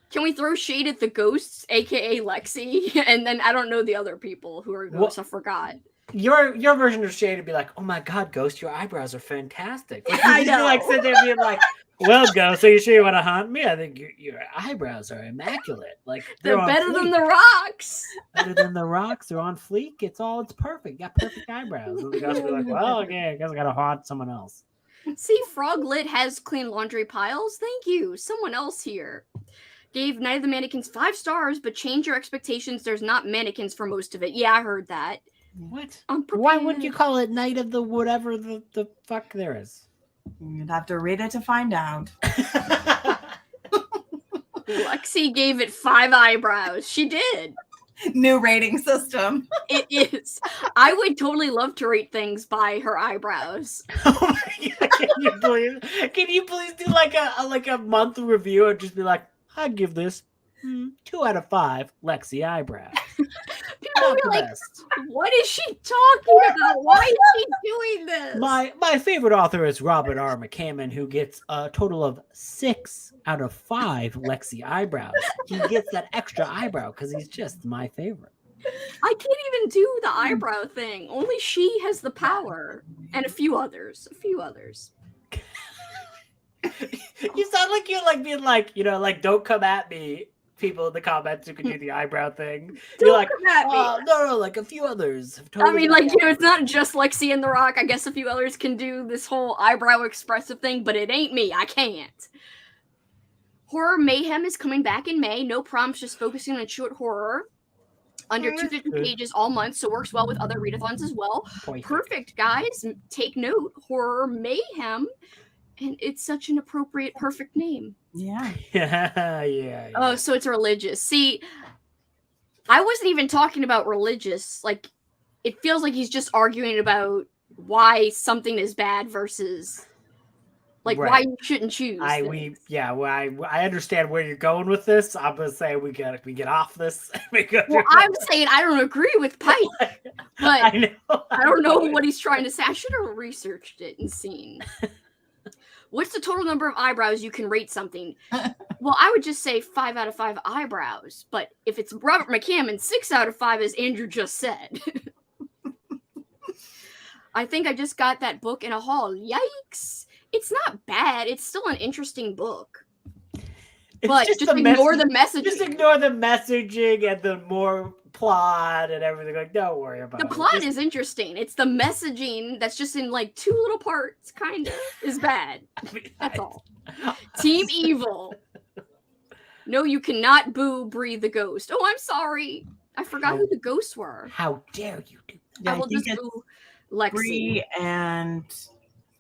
Can we throw shade at the ghosts, aka Lexi? And then I don't know the other people who are ghosts. I forgot. Your version of shade would be like, oh my god, Ghost, your eyebrows are fantastic. Like, I know. Like sit there being like, well, Ghost, are you sure you want to haunt me? I think your eyebrows are immaculate. Like they're better than the rocks. Better than the rocks. They're on fleek. It's perfect. You got perfect eyebrows. And the Ghost would be like, well, okay, I guess I gotta haunt someone else. See, Froglit has clean laundry piles. Thank you. Someone else here gave Night of the Mannequins 5 stars, but change your expectations. There's not mannequins for most of it. Yeah, I heard that. What? Why wouldn't you call it Night of the whatever the fuck there is? You'd have to read it to find out. Lexi gave it 5 eyebrows. She did. New rating system. It is. I would totally love to rate things by her eyebrows. Oh my god! Can you please do like a month review and just be like, I'd give this 2 out of 5 Lexi eyebrows. People be like, what is she talking about? Why is she doing this? My favorite author is Robert R. McCammon, who gets a total of 6 out of 5 Lexi eyebrows. He gets that extra eyebrow because he's just my favorite. I can't even do the eyebrow thing. Only she has the power. And a few others. You sound like you're like being like, don't come at me. People in the comments who can do the eyebrow thing. You're like, no, like a few others have totally it's not just Lexi and the Rock. I guess a few others can do this whole eyebrow expressive thing, but it ain't me. I can't. Horror Mayhem is coming back in May. No prompts, just focusing on short horror. Under 250 pages all month, so works well with other readathons as well. Perfect, guys. Take note. Horror Mayhem. And it's such an appropriate, perfect name. Yeah. Oh, so it's religious. See, I wasn't even talking about religious. Like, it feels like he's just arguing about why something is bad versus, like, why you shouldn't choose. I understand where you're going with this. I'm gonna say we get off this. Well, I'm saying I don't agree with Pike, but I don't know what he's trying to say. I should have researched it and seen. What's the total number of eyebrows you can rate something? Well, I would just say 5 out of 5 eyebrows. But if it's Robert McCammon, 6 out of 5, as Andrew just said. I think I just got that book in a haul. Yikes. It's not bad. It's still an interesting book. But just ignore the messaging. Just ignore the messaging and the more plot and everything. Like, don't worry about it. The plot is interesting. It's the messaging that's just in like 2 little parts, kind of, is bad. That's all. Team Evil. No, you cannot boo Bree the ghost. Oh, I'm sorry. I forgot who the ghosts were. How dare you do that? Yeah, I will just boo Lexi. Bree and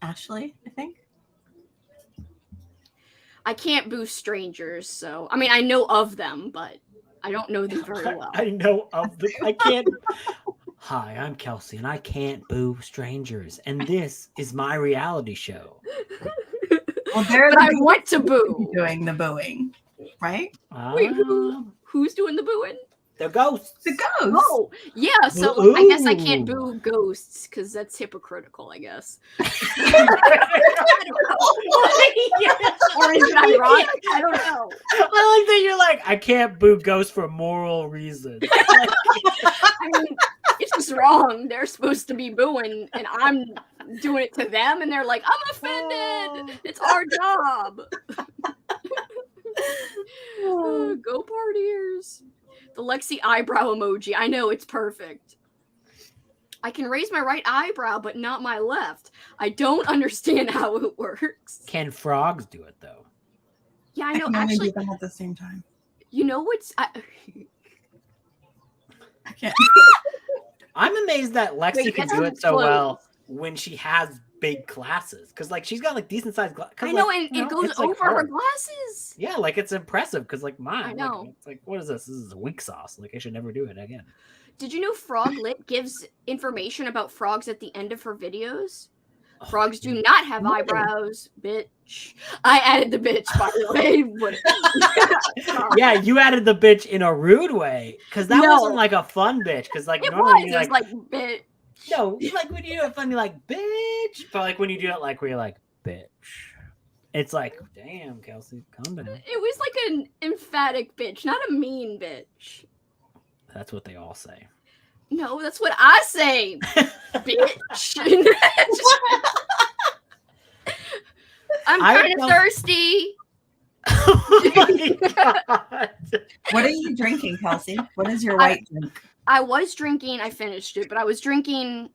Ashley, I think. I can't boo strangers, so I mean I know of them, but I don't know them very well. I know of them. I can't. Hi, I'm Kelsey, and I can't boo strangers. And this is my reality show. Well, but I want to boo. Doing the booing, right? Wait, who's doing the booing? The ghosts. The ghosts. Oh, yeah. So I guess I can't boo ghosts because that's hypocritical, I guess. Or is it ironic? I don't know. I like that you're like, I can't boo ghosts for moral reasons. I mean, it's just wrong. They're supposed to be booing, and I'm doing it to them, and they're like, I'm offended. It's our job. Go partiers. The Lexi eyebrow emoji. I know, it's perfect. I can raise my right eyebrow, but not my left. I don't understand how it works. Can frogs do it, though? Yeah, I know. I can actually, do them at the same time. You know what's... I can't. I'm amazed that Lexi can do it so well when she has big glasses, because like she's got like decent sized glasses. I know, and it goes over her glasses. Yeah, like it's impressive because like mine. I know. Like, it's like, what is this? This is a weak sauce. Like I should never do it again. Did you know Froglit gives information about frogs at the end of her videos? Frogs do not have eyebrows, bitch. I added the bitch, by the way. Yeah, you added the bitch in a rude way, because that wasn't like a fun bitch. Because like it normally was like bitch. No, like when you do it funny, like bitch. But like when you do it like where you're like bitch, it's like damn, Kelsey, calm down. It was like an emphatic bitch, not a mean bitch. That's what they all say. No, that's what I say, bitch. I'm kind of thirsty. Oh my god! What are you drinking, Kelsey? What is your white drink? I was drinking. I finished it, but I was drinking.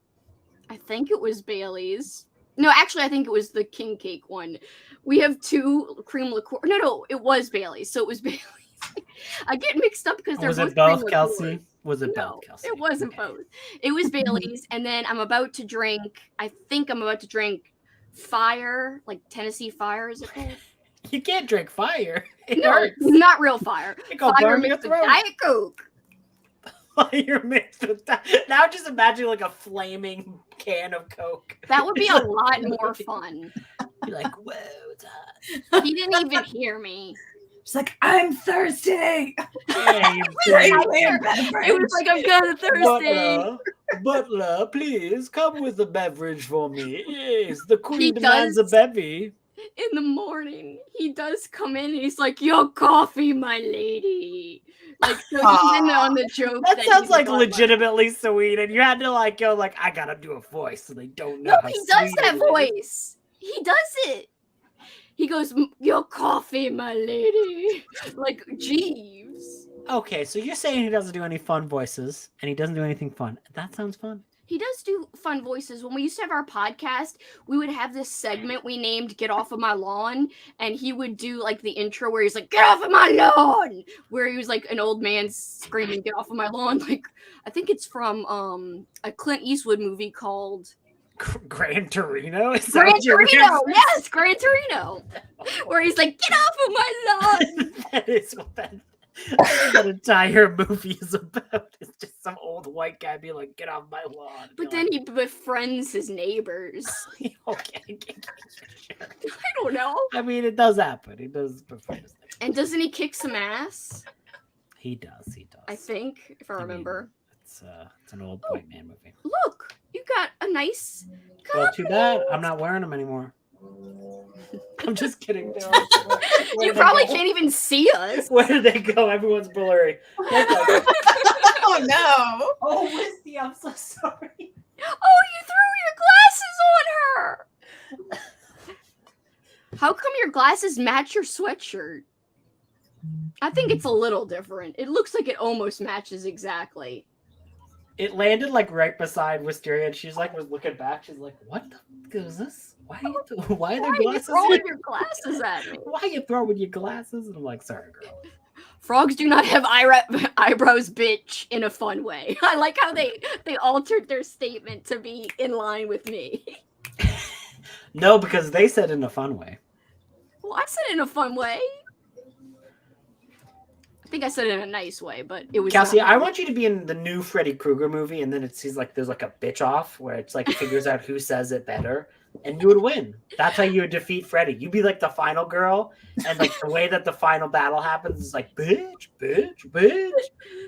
I think it was Bailey's. No, actually, I think it was the king cake one. We have 2 cream liqueur. No, it was Bailey's. So it was Bailey's. I get mixed up because they're was both it both, cream Kelsey? liqueurs. Was it No, both, Kelsey? it wasn't both. It was Bailey's, and then I'm about to drink. I think I'm about to drink Fire, like Tennessee Fire. Is it called? You can't drink fire. It No, hurts. not real fire. It'll Fire burn your mixed with throat. Diet Coke. Fire mixed with that. Now just imagine like a flaming can of Coke. That would be a lot more fun. You're like, whoa, it's hot. He didn't even hear me. She's like, I'm thirsty. Hey, It was like, I'm kind of thirsty. Butler, please come with a beverage for me. Yes, the queen He demands does. a bevy. In the morning, he does come in and he's like, your coffee, my lady. Like, so he's in on the joke. That sounds he's like a butler. legitimately sweet, and you had to like go like, I gotta do a voice, so they don't know. No, how he does sweet that it is. voice. He does it. He goes, your coffee, my lady. Like Jeeves. Okay, so you're saying he doesn't do any fun voices, and he doesn't do anything fun. That sounds fun. He does do fun voices. When we used to have our podcast, we would have this segment we named Get Off of My Lawn, and he would do like the intro where he's like, get off of my lawn, where he was like an old man screaming, get off of my lawn. Like, I think it's from a Clint Eastwood movie called Gran Torino? Is that Gran what you're Torino. gonna Yes, Gran Torino. Where he's like, get off of my lawn. That is what that entire movie is about. It's just some old white guy being like, get off my lawn. But then he befriends his neighbors. Okay. Sure. I don't know. I mean, it does happen. He does befriend his neighbors. And doesn't he kick some ass? He does. I think, if I remember. It's an old white man movie. Look, you got a nice Well, cup. too bad. I'm not wearing them anymore. I'm just kidding. You probably can't even see us. Where did they go? Everyone's blurry. Oh no. Oh, Misty, I'm so sorry. Oh, you threw your glasses on her. How come your glasses match your sweatshirt? I think it's a little different. It looks like it almost matches exactly. It landed like right beside Wisteria, and she's like was looking back. She's like, "What the fuck is this? Why are there Why are you glasses? throwing your glasses at me? Why are you throwing your glasses?" And I'm like, "Sorry, girl." Frogs do not have eyebrows, bitch, in a fun way. I like how they altered their statement to be in line with me. No, because they said in a fun way. Well, I said it in a fun way. I think I said it in a nice way, but it was. Kelsey, not- I want you to be in the new Freddy Krueger movie, and then he's like, there's like a bitch off where it's like figures out who says it better, and you would win. That's how you would defeat Freddy. You'd be like the final girl, and like the way that the final battle happens is like bitch, bitch, bitch.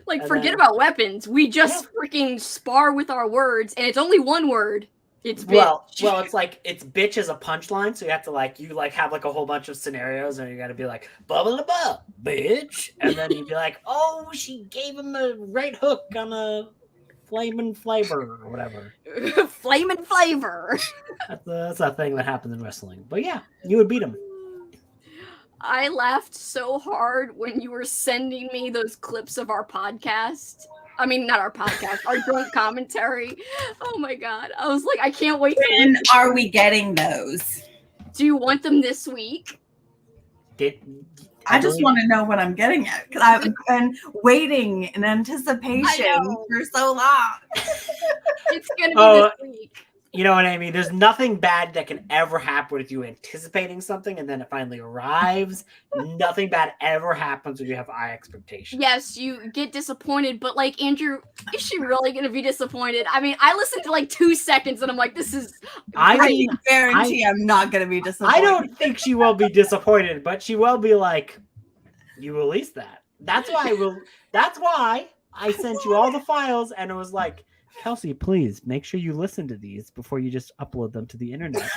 Like, And forget then- about weapons. We just freaking spar with our words, and it's only one word. It's bitch. Well, it's like it's bitch as a punchline, so you have to like have like a whole bunch of scenarios, and you got to be like blah blah blah, bitch, and then you'd be like, oh, she gave him a right hook on a flaming flavor or whatever. Flamin' flavor. That's a thing that happens in wrestling. But yeah, you would beat him. I laughed so hard when you were sending me those clips of our podcast. I mean, not our podcast, our drunk commentary. Oh my God. I was like, I can't wait. When are we getting those? Do you want them this week? I just want to know what I'm getting at because I've been waiting in anticipation for so long. It's going to be this week. You know what I mean? There's nothing bad that can ever happen with you anticipating something and then it finally arrives. Nothing bad ever happens when you have high expectations. Yes, you get disappointed, but like, Andrew, is she really going to be disappointed? I mean, I listened to like 2 seconds and I'm like, this is. I guarantee I'm not going to be disappointed. I don't think she will be disappointed, but she will be like, you released that. That's why I sent you all the files and it was like, Kelsey, please make sure you listen to these before you just upload them to the internet.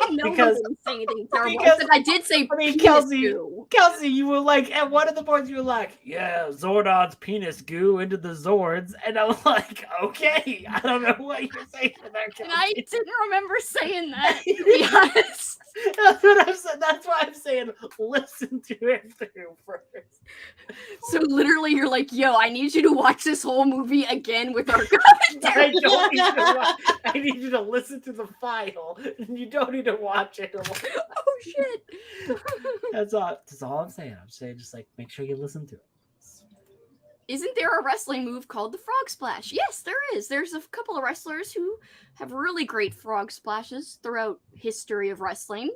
I know Because- I didn't say anything terrible. because- I did say I mean, penis goo. Kelsey, you were like, at one of the boards, you were like, yeah, Zordon's penis goo into the Zords. And I'm like, okay, I don't know what you're saying for that, Kelsey. And I didn't remember saying that, to be honest. That's what I'm saying. That's why I'm saying listen to it through first. So literally, you're like, yo, I need you to watch this whole movie again with our I commentary. don't need to watch. I need you to listen to the file. You don't need to watch it. Oh, shit. That's all I'm saying. I'm saying just like make sure you listen to it. Isn't there a wrestling move called the frog splash? Yes, there is. There's a couple of wrestlers who have really great frog splashes throughout history of wrestling.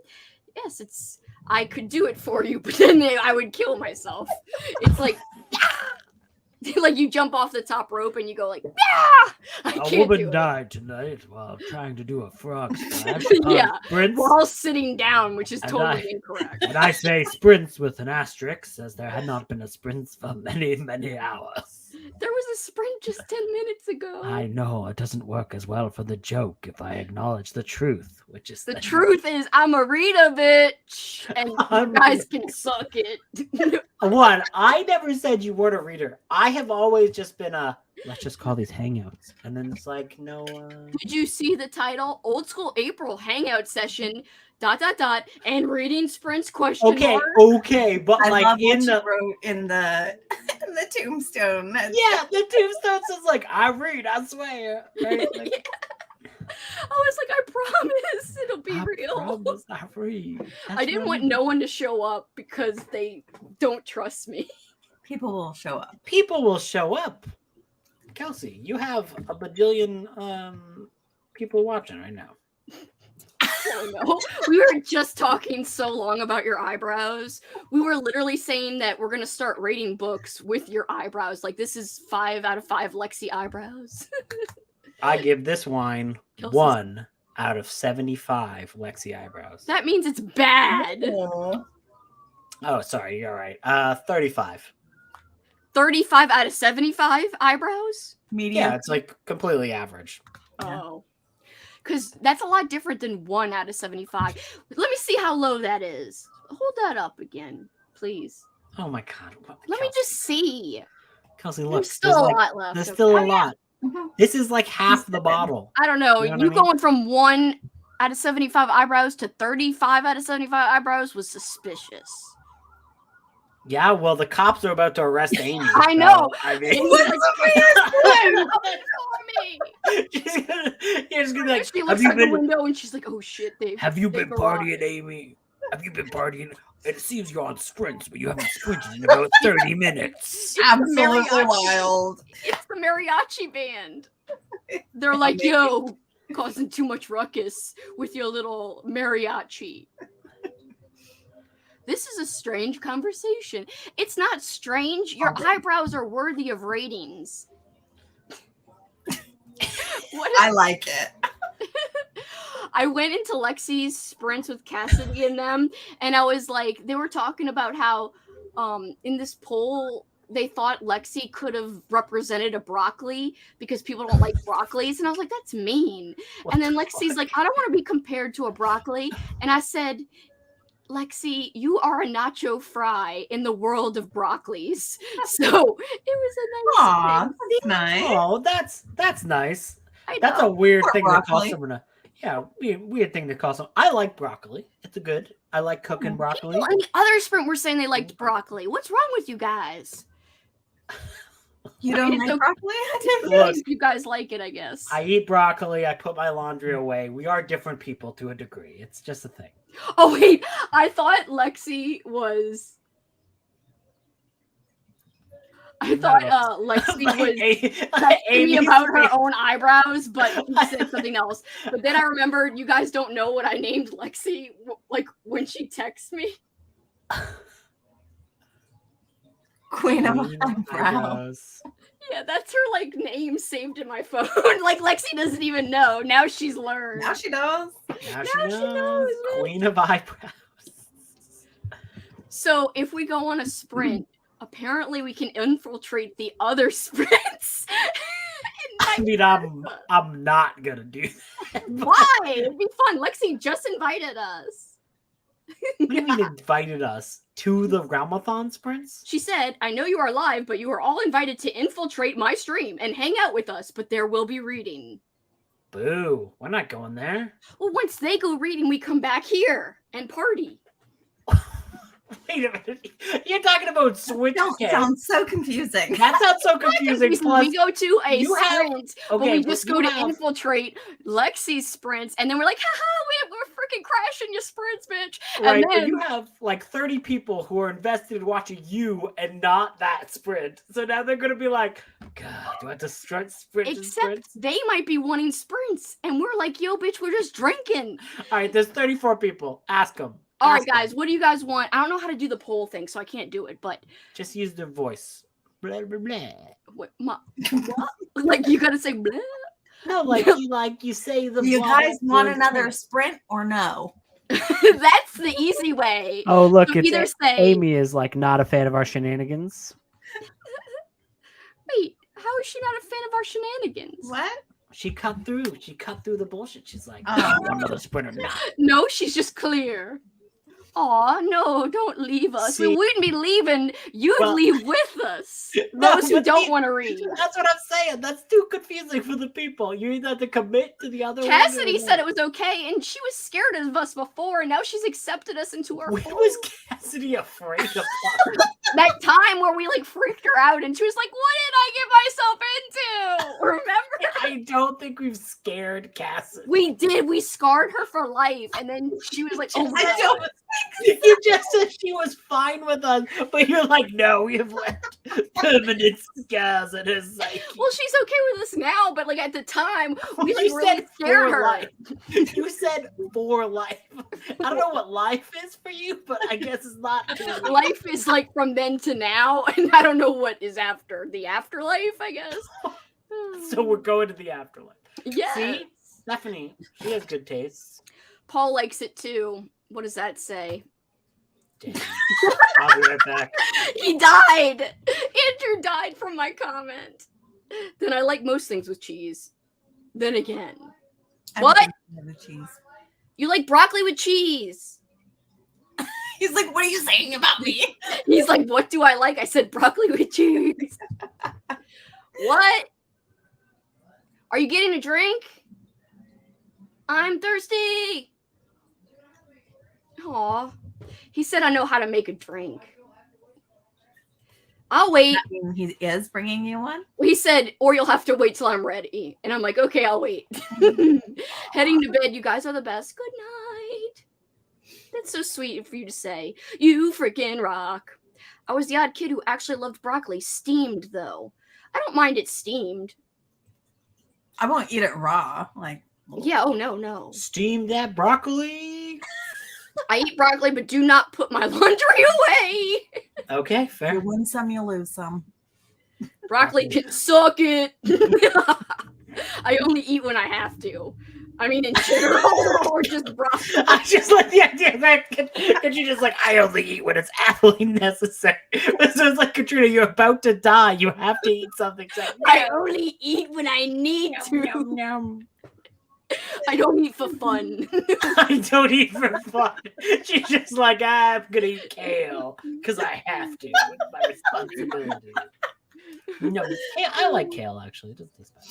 Yes, I could do it for you, but then I would kill myself. It's like, like you jump off the top rope and you go like, I A can't woman do it. died tonight while trying to do a frog splash. Yeah. Sprints. While sitting down, which is And totally incorrect. And I say sprints with an asterisk, as there had not been a sprint for many, many hours. There was a sprint just 10 minutes ago. I know it doesn't work as well for the joke if I acknowledge the truth, which is The truth is, I'm a Rita bitch, and I'm you guys can suck it. One, I never said you weren't a reader. I have always just been let's just call these hangouts. And then it's like, no. Did you see the title? Old School April Hangout Session, ... and reading sprints question mark? Okay, but I like love in what the you wrote in the in the tombstone. yeah, the tombstone says like I read, I swear. Right? Like, I was like, I promise it'll be I real. promise I read. I didn't want no one to show up because they don't trust me. People will show up. People will show up. Kelsey, you have a bajillion people watching right now. Oh, no. We were just talking so long about your eyebrows. We were literally saying that we're gonna start rating books with your eyebrows. Like this is 5 out of 5 Lexi eyebrows. I give this wine Kelsey's- 1 out of 75 Lexi eyebrows. That means it's bad. Aw. Oh, sorry, you're right. 35. 35 out of 75 eyebrows? Medium. Yeah, it's like completely average. Yeah. Oh. Because that's a lot different than 1 out of 75. Let me see how low that is. Hold that up again, please. Oh my god. Let me just see. Kelsey, look. There's still a like, lot left. There's okay. still Oh, a yeah. lot. This is like half the bottle. I don't know. You know what You I mean? going from 1 out of 75 eyebrows to 35 out of 75 eyebrows was suspicious. Yeah, well, the cops are about to arrest Amy. I know. I It mean, was like, you're just gonna be like, she have looks you out the been? window and she's like, "Oh shit, Dave." Have you been partying, Amy? Have you been partying? It seems you're on sprints, but you haven't sprinted in about 30 minutes. Absolutely wild. It's the mariachi band. They're like, "Yo, causing too much ruckus with your little mariachi." This is a strange conversation. It's not strange. Your eyebrows are worthy of ratings. What I like it. I went into Lexi's sprints with Cassidy and them, and I was like, they were talking about how in this poll they thought Lexi could have represented a broccoli because people don't like broccolis, and I was like, that's mean. And then Lexi's like, I don't want to be compared to a broccoli, and I said, Lexi, you are a nacho fry in the world of broccolis. So it was a nice Aw, thing. that's nice. Oh, that's nice. I That's a know. weird Poor thing to call broccoli. someone. Weird thing to call someone. I like broccoli. It's a good. I like cooking broccoli. People in the other sprint were saying they liked broccoli. What's wrong with you guys? You I don't mean, it's like okay. broccoli? I didn't Look, You guys like it, I guess. I eat broccoli. I put my laundry away. We are different people to a degree. It's just a thing. Oh wait, I thought Lexi was. I thought Lexi was asking me about her own eyebrows, but he said something else. But then I remembered you guys don't know what I named Lexi, like when she texts me. Queen of Queen of eyebrow. eyebrows. Yeah, that's her like name saved in my phone. Like Lexi doesn't even know. Now she's learned. Now she knows. Now she knows, man. Queen of eyebrows. So if we go on a sprint, apparently we can infiltrate the other sprints and I mean, I'm not gonna do that. Why? It'd be fun. Lexi just invited us. What do you mean invited us to the Realmathon sprints? She said, I know you are live, but you are all invited to infiltrate my stream and hang out with us, but there will be reading. Boo. We're not going there. Well, once they go reading, we come back here and party. Wait a minute. You're talking about Switch. That sounds so confusing. That sounds so confusing. Plus, we go to a sprint, but we just go to infiltrate Lexi's sprints, and then we're like, haha, we're freaking crashing your sprints, bitch. Right, and then you have like 30 people who are invested in watching you and not that sprint. So now they're going to be like, God, do I have to sprint Except they might be wanting sprints, and we're like, yo, bitch, we're just drinking. All right, there's 34 people. Ask them. All right, guys, what do you guys want? I don't know how to do the poll thing, so I can't do it, but... Just use their voice. Blah, blah, blah. What? Like, you gotta say blah? No, you say the... Do you guys want another sprint or no? That's the easy way. Oh, look, so it's Amy is, like, not a fan of our shenanigans. Wait, how is she not a fan of our shenanigans? What? She cut through the bullshit. She's like, another sprint or not. No, she's just clear. Aw, no, don't leave us. See, we wouldn't be leaving. You'd leave with us. Those who don't want to read. That's what I'm saying. That's too confusing for the people. You either have to commit to the other one. Cassidy said it was okay, and she was scared of us before, and now she's accepted us into her fold. When was Cassidy afraid of? That time where we like freaked her out, and she was like, what did I get myself into? Remember? I don't think we've scared Cassidy. We did. We scarred her for life, and then she was like, oh my God. You just said she was fine with us, but you're like, no, we have left permanent scars in her psyche. Well, she's okay with us now, but like at the time, we like, you really scared her. Life. You said for life. I don't know what life is for you, but I guess it's not. Life is like from then to now, and I don't know what is after the afterlife, I guess. So we're going to the afterlife. Yeah. See, Stephanie, she has good taste. Paul likes it too. What does that say? Damn. I'll be right back. He died. Andrew died from my comment. Then I like most things with cheese. Then again. What? Cheese. You like broccoli with cheese. He's like, what are you saying about me? He's like, what do I like? I said broccoli with cheese. What? Are you getting a drink? I'm thirsty. Aw. He said I know how to make a drink. I'll wait. He is bringing you one? He said, or you'll have to wait till I'm ready. And I'm like, okay, I'll wait. Heading to bed. You guys are the best. Good night. That's so sweet for you to say. You freaking rock. I was the odd kid who actually loved broccoli. Steamed, though. I don't mind it steamed. I won't eat it raw. Like, yeah, oh no. Steam that broccoli. I eat broccoli, but do not put my laundry away. Okay, fair. You win some, you lose some. Broccoli can suck it. I only eat when I have to. I mean, in general, or just broccoli. I just like the idea that could you just like, I only eat when it's absolutely necessary. It sounds like, Katrina, you're about to die. You have to eat something. So, I only eat when I need to. Yum. I don't eat for fun. I don't eat for fun. She's just like, I'm going to eat kale because I have to. It's my responsibility. No, I like kale, actually. It doesn't taste bad.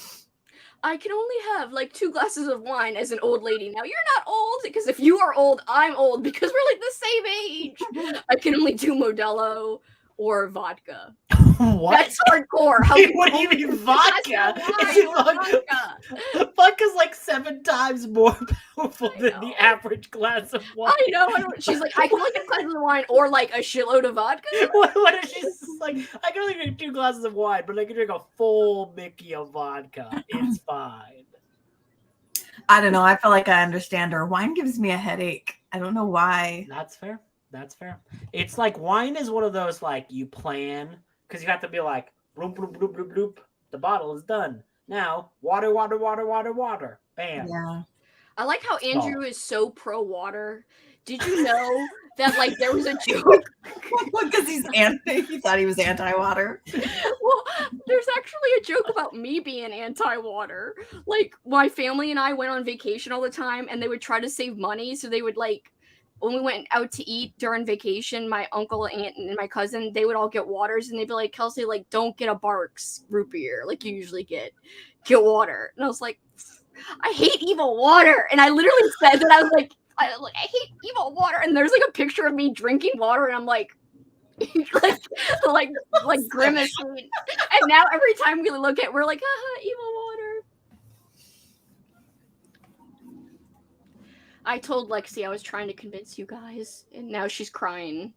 I can only have like 2 glasses of wine as an old lady. Now, you're not old, because if you are old, I'm old, because we're like the same age. I can only do Modelo or vodka. What? That's hardcore. What do you mean vodka? Vodka's like 7 times more powerful than the average glass of wine. I know. She's like, I can only get glasses of wine or like a shitload of vodka. What if she's like, I can only drink 2 glasses of wine, but I can drink a full Mickey of vodka. It's fine. I don't know. I feel like I understand her. Wine gives me a headache. I don't know why. That's fair. It's like wine is one of those like you plan because you have to be like bloop bloop bloop bloop bloop. The bottle is done. Now water. Bam. Yeah. I like how Andrew is so pro water. Did you know that like there was a joke. Because he thought he was anti-water. Well, there's actually a joke about me being anti-water. Like, my family and I went on vacation all the time, and they would try to save money, so they would like, when we went out to eat during vacation, my uncle, aunt, and my cousin, they would all get waters, and they'd be like, Kelsey, like, don't get a Barks root beer like you usually get water. And I was like, I hate evil water. And I literally said that. I was like, I hate evil water. And there's like a picture of me drinking water, and I'm like grimacing. And now every time we look at, we're like, haha, evil water. I told Lexi I was trying to convince you guys, and now she's crying.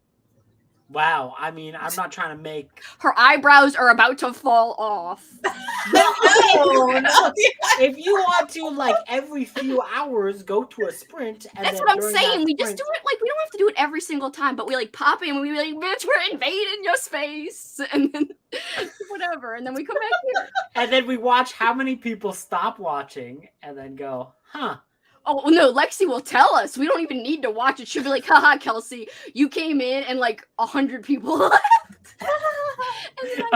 Wow, I mean, I'm not trying to make... Her eyebrows are about to fall off. No. If you want to, like, every few hours go to a sprint... And that's what I'm saying. We just do it, like, we don't have to do it every single time, but we, like, pop in and we be like, bitch, we're invading your space. And then, whatever, and then we come back here. And then we watch how many people stop watching and then go, huh. Oh, no, Lexi will tell us. We don't even need to watch it. She'll be like, haha, Kelsey, you came in and like 100 people left.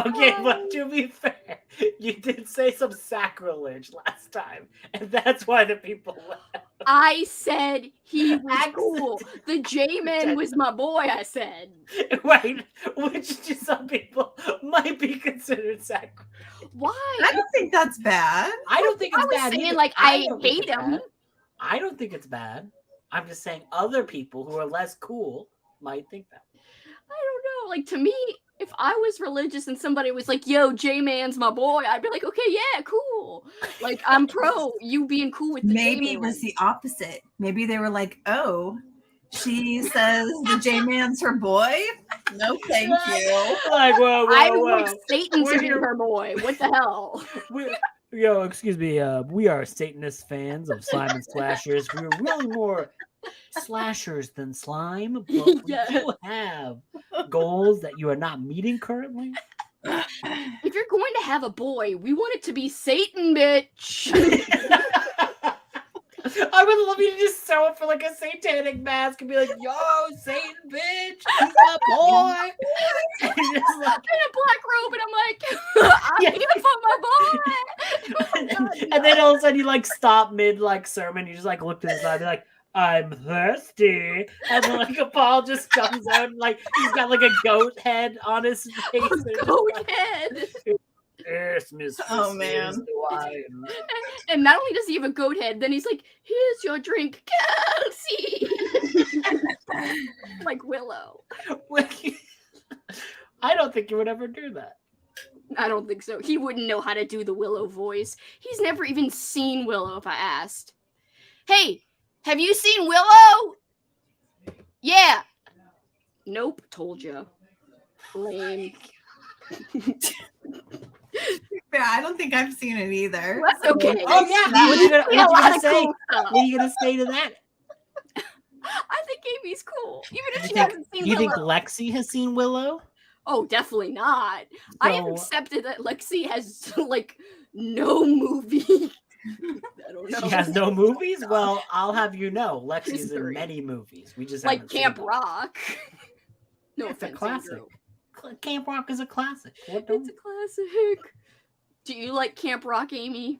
Okay, but to be fair, you did say some sacrilege last time, and that's why the people left. I said he was cool. The J-Man was my boy, I said. Right, which to some people might be considered sacrilege. Why? I don't think that's bad. I don't think it's bad. I was saying, either. like, I hate him. Bad. I don't think it's bad. I'm just saying other people who are less cool might think that. I don't know. Like, to me, if I was religious and somebody was like, yo, J-Man's my boy, I'd be like, okay, yeah, cool. Like, I'm pro you being cool with the Maybe J-Man. It was the opposite. Maybe they were like, oh, she says the J-Man's her boy? No, thank you. Like, whoa. I want Satan to be her boy. What the hell? Yo, excuse me. We are Satanist fans of slime and slashers. We're really more slashers than slime, but we do have goals that you are not meeting currently. If you're going to have a boy, we want it to be Satan, bitch. I would love you to just sew up for like a satanic mask and be like, yo, Satan, bitch, he's my boy. And just like, in a black robe, and I'm like, I'm here for my boy. And then all of a sudden you like stop mid like sermon, you just like look to the side, be like, I'm thirsty, and then like a ball just comes out, and, like he's got like a goat head on his face. Goat head. Yes, Miss. Oh man. And not only does he have a goat head, then he's like, here's your drink, Kelsey. Like Willow. I don't think you would ever do that. I don't think so. He wouldn't know how to do the Willow voice. He's never even seen Willow if I asked. Hey, have you seen Willow? Yeah. Nope, told you. Lame. Yeah, I don't think I've seen it either. That's okay. Oh yeah. What are you gonna say to that? I think Amy's cool, even if she hasn't seen Willow. You think Lexi has seen Willow? Oh, definitely not. So, I have accepted that Lexi has like no movie. I don't know. She has no movies? Well, I'll have you know, Lexi's in many movies. We just like Camp Rock. No it's offense, a classic. Andrew. Camp Rock is a classic. It's a classic. Do you like Camp Rock, Amy?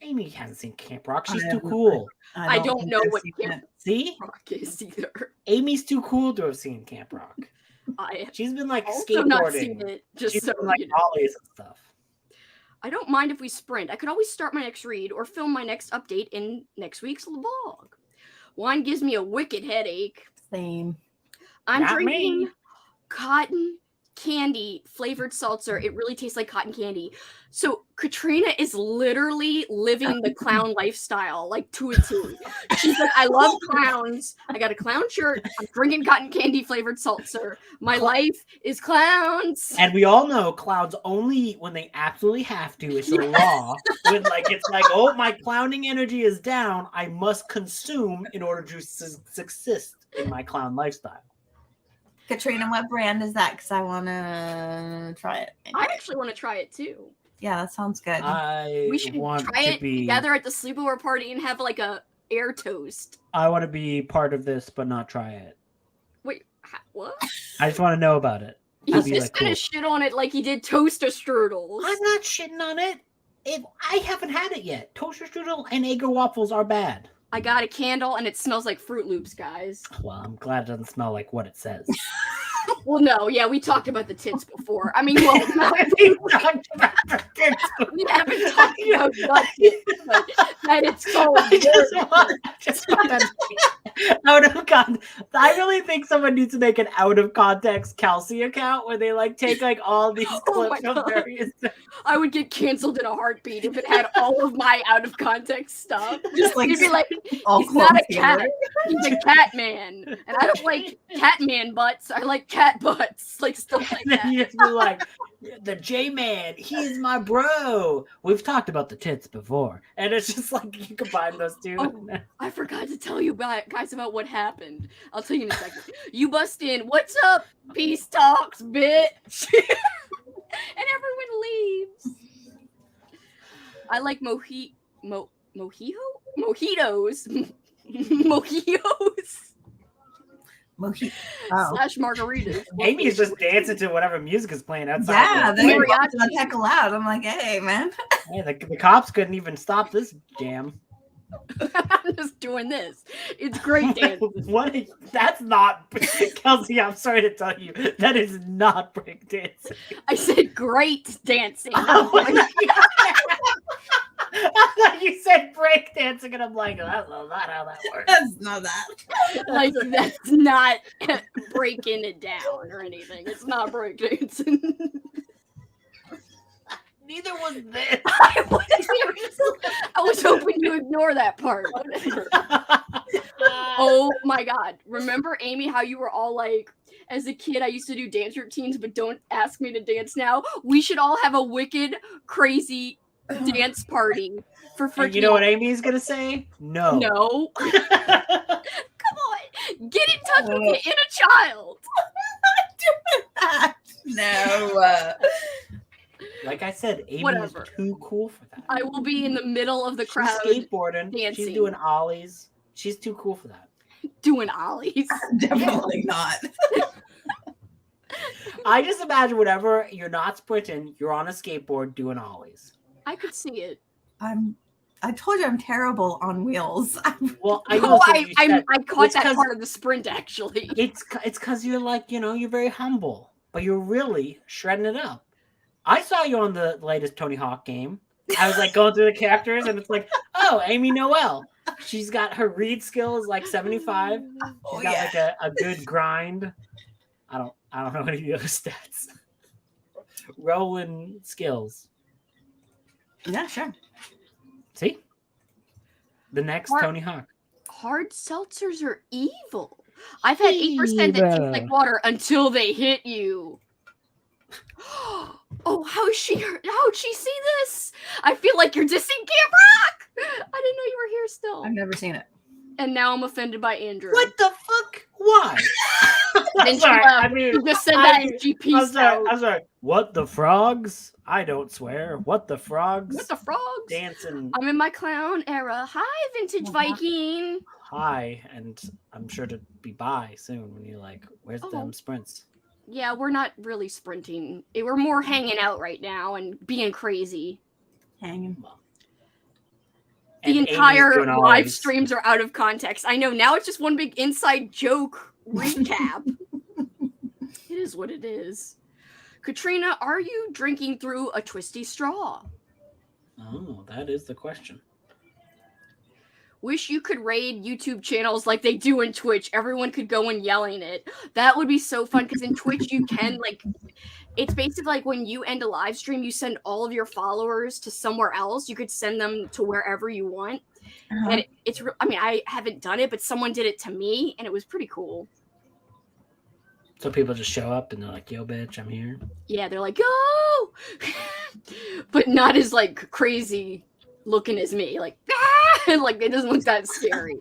Amy hasn't seen Camp Rock. She's too cool. I don't know what Camp Rock is either. Amy's too cool to have seen Camp Rock. She's been like skateboarding. Not seen it, just she's so been like ollies and stuff. I don't mind if we sprint. I could always start my next read or film my next update in next week's vlog. Wine gives me a wicked headache. Same. I'm drinking cotton candy flavored seltzer. It really tastes like cotton candy. So Katrina is literally living the clown lifestyle, like to a T. She's like, I love clowns. I got a clown shirt. I'm drinking cotton candy flavored seltzer. My life is clowns. And we all know clowns only eat when they absolutely have to. It's a law. When like it's like, oh, my clowning energy is down. I must consume in order to subsist in my clown lifestyle. Katrina, what brand is that? Because I want to try it. I actually want to try it too. Yeah, that sounds good. We should try it together at the sleepover party and have like a air toast. I want to be part of this, but not try it. Wait, What? I just want to know about it. He's just gonna shit on it like he did toaster strudels. I'm not shitting on it. I haven't had it yet. Toaster strudel and Egger waffles are bad. I got a candle and it smells like Fruit Loops, guys. Well, I'm glad it doesn't smell like what it says. Well, no, yeah, we talked about the tits before. I mean, well, no, we haven't talked about butt tits, but that it's called. Just want out of context. I really think someone needs to make an out of context Kelsey account where they like take like all these clips of various. I would get canceled in a heartbeat if it had all of my out of context stuff. Just like, he's not a cat. He's a cat man, and I don't like cat man butts. I like cat butts, like stuff like that. You just be like, the J man, he's my bro. We've talked about the tits before, and it's just like you combine those two. Oh, I forgot to tell you guys about what happened. I'll tell you in a second. You bust in. What's up? Peace talks, bitch. And everyone leaves. I like mojitos. Slash margaritas. Amy is just dancing to whatever music is playing outside. Yeah, they were the heck loud. I'm like, hey, man. Hey, the cops couldn't even stop this jam. I'm just doing this. It's great dancing. That's not Kelsey. I'm sorry to tell you, that is not break dancing. I said great dancing. I thought you said break dancing, and I'm like, that's not how that works. That's not that. Like, that's not breaking it down or anything. It's not break dancing. Neither was this. I was hoping you ignore that part. Whatever. Oh my god. Remember, Amy, how you were all like, as a kid, I used to do dance routines, but don't ask me to dance now. We should all have a wicked, crazy dance party for freaking. And you know what Amy's gonna say? No. No. Come on. Get in touch with your inner child. I'm not doing that. No. Like I said, Amy is too cool for that. I will be in the middle of the crowd. She's skateboarding. Dancing. She's doing ollies. She's too cool for that. Doing ollies. Definitely not. I just imagine whenever you're not sprinting, you're on a skateboard doing ollies. I could see it. I told you I'm terrible on wheels. Well, I caught that part of the sprint actually. It's because you're like, you're very humble, but you're really shredding it up. I saw you on the latest Tony Hawk game. I was like going through the characters, and it's like, oh, Amy Noel. She's got her read skills like 75. She's got like a good grind. I don't know any of the other stats. Rolling skills. Yeah, sure. See? The next Tony Hawk. Hard seltzers are evil. I've had 8% that taste like water until they hit you. Oh, how'd she see this? I feel like you're dissing Camp Rock. I didn't know you were here still. I've never seen it. And now I'm offended by Andrew. What the fuck? Why? I'm sorry. You just said that in GP. I'm sorry. What the frogs? I don't swear. What the frogs? What the frogs? Dancing. I'm in my clown era. Hi, Vintage Viking. Hi, and I'm sure to be by soon when you're like, where's them sprints? Yeah, we're not really sprinting. We're more hanging out right now and being crazy. Hanging. The entire live streams are out of context. I know. Now it's just one big inside joke recap. It is what it is. Katrina, are you drinking through a twisty straw? Oh, that is the question. Wish you could raid YouTube channels like they do in Twitch. Everyone could go and yelling it. That would be so fun because in Twitch you can it's basically like when you end a live stream, you send all of your followers to somewhere else. You could send them to wherever you want. Uh-huh. And I haven't done it, but someone did it to me and it was pretty cool. So people just show up and they're like, yo, bitch, I'm here. Yeah, they're like, go! But not as crazy looking as me. Like, ah! Like it doesn't look that scary.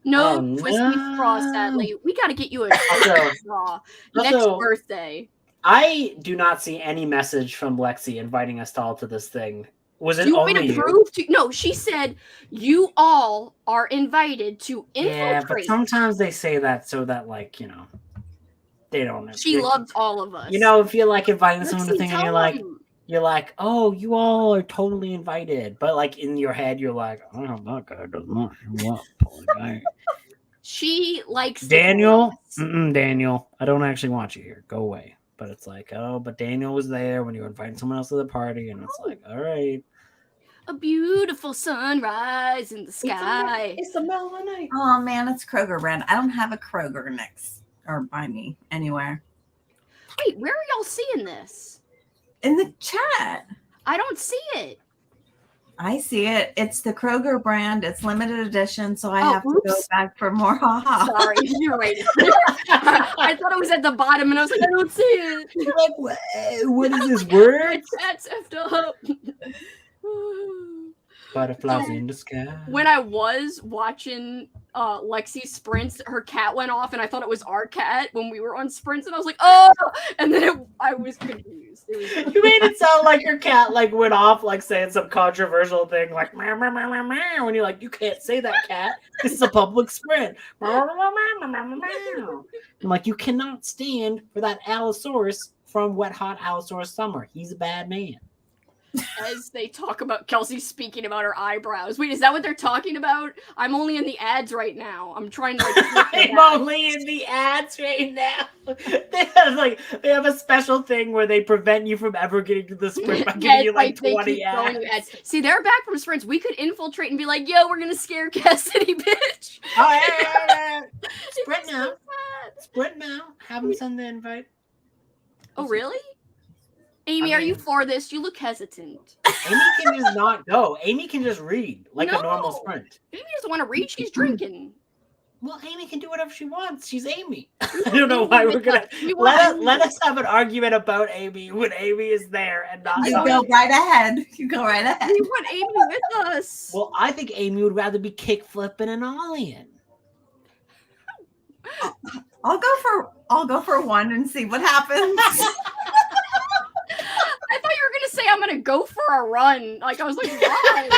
No twisty straw, sadly. We got to get you a straw next birthday. I do not see any message from Lexi inviting us all to this thing Was it Do you want me only to you? prove to No, she said you all are invited to infiltrate. Yeah, but sometimes they say that so that, like, you know, they don't. She loves all of us. You know, if you're like inviting someone to Lexi, thing and tell you're like, oh, you all are totally invited, but like in your head, you're like, oh, that guy does not show up. She likes Daniel. Daniel, I don't actually want you here. Go away. But it's like, oh, but Daniel was there when you were inviting someone else to the party, and it's like, all right. A beautiful sunrise in the sky. It's the middle of the night. Oh man, it's Kroger brand. I don't have a Kroger next or by me anywhere. Wait, where are y'all seeing this? In the chat. I don't see it. I see it. It's the Kroger brand. It's limited edition, so I have to go oops. back for more. Sorry, you're right. I thought it was at the bottom, and I was like, I don't see it. You're like, what is this word? That's effed up. Butterflies in the sky. When I was watching Lexi's sprints, her cat went off, and I thought it was our cat when we were on sprints, and I was like, oh! And then I was confused. You made it sound like your cat like went off, like saying some controversial thing, like meow, meow, meow, meow, meow. When you're like, you can't say that, cat. This is a public sprint. I'm like, you cannot stand for that Allosaurus from Wet Hot Allosaurus Summer. He's a bad man. As they talk about Kelsey speaking about her eyebrows. Wait, is that what they're talking about? I'm only in the ads right now. I'm trying to. I'm only in the ads right now. They have a special thing where they prevent you from ever getting to the sprint by giving you like 20 ads. See, they're back from sprints. We could infiltrate and be like, "Yo, we're gonna scare Cassidy, bitch." Oh, yeah. Sprint now. Sprint now. Have them send the invite. Oh, really? Amy, are you for this? You look hesitant. Amy can just not go. Amy can just read like a normal sprint. Amy doesn't want to read. She's drinking. Well, Amy can do whatever she wants. She's Amy. I don't know why we're gonna let us have an argument about Amy when Amy is there and not. You go right ahead. You go right ahead. We want Amy with us. Well, I think Amy would rather be kick flipping and ollieing. I'll go for one and see what happens. I thought you were gonna say I'm gonna go for a run. Like I was like, why?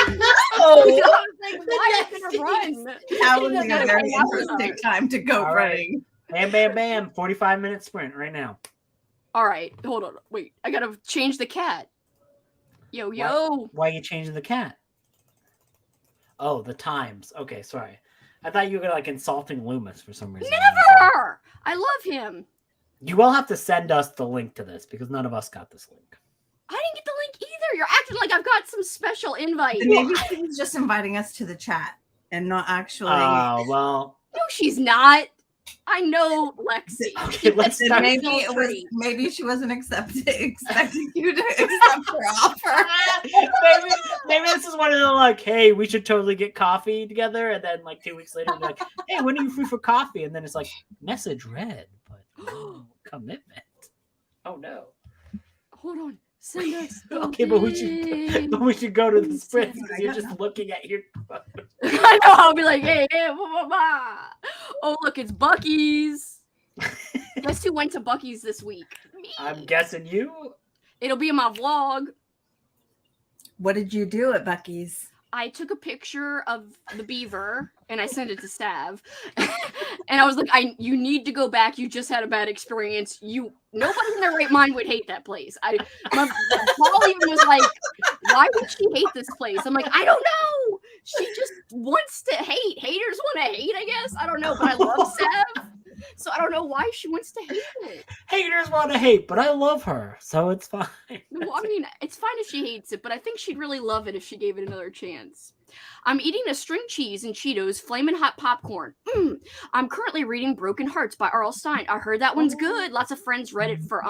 Oh, I was like, why am I gonna run? That would be a very interesting time to go running. Bam, bam, bam! 45-minute sprint right now. All right, hold on. Wait, I gotta change the cat. Yo. Why are you changing the cat? Oh, the times. Okay, sorry. I thought you were like insulting Loomis for some reason. Never. I love him. You will have to send us the link to this because none of us got this link. I didn't get the link either. You're acting like I've got some special invite. Maybe she's just inviting us to the chat and not actually. Oh, well. No, she's not. I know Lexi. Okay, let's start. Maybe she wasn't expecting you to accept her offer. maybe this is one of the like, hey, we should totally get coffee together, and then like 2 weeks later, we're like, hey, when are you free for coffee? And then it's like, message read, but no commitment. Oh no. Hold on. Send us. Okay, but we should go to the sprint because you're just looking at your. I know. I'll be like, hey, blah, blah, blah. Oh, look, it's Buc-ee's. Guess who went to Buc-ee's this week? Me. I'm guessing you. It'll be in my vlog. What did you do at Buc-ee's? I took a picture of the beaver and I sent it to Stav. And I was like, you need to go back. You just had a bad experience. Nobody in their right mind would hate that place. Paul even was like, why would she hate this place? I'm like, I don't know. She just wants to hate. Haters want to hate, I guess. I don't know, but I love Stav. So I don't know why she wants to hate it. Haters want to hate, but I love her, so it's fine. Well, I mean, it's fine if she hates it, but I think she'd really love it if she gave it another chance. I'm eating a string cheese and Cheetos, flamin' hot popcorn. I'm currently reading Broken Hearts by R.L. Stein. I heard that one's good. Lots of friends read it for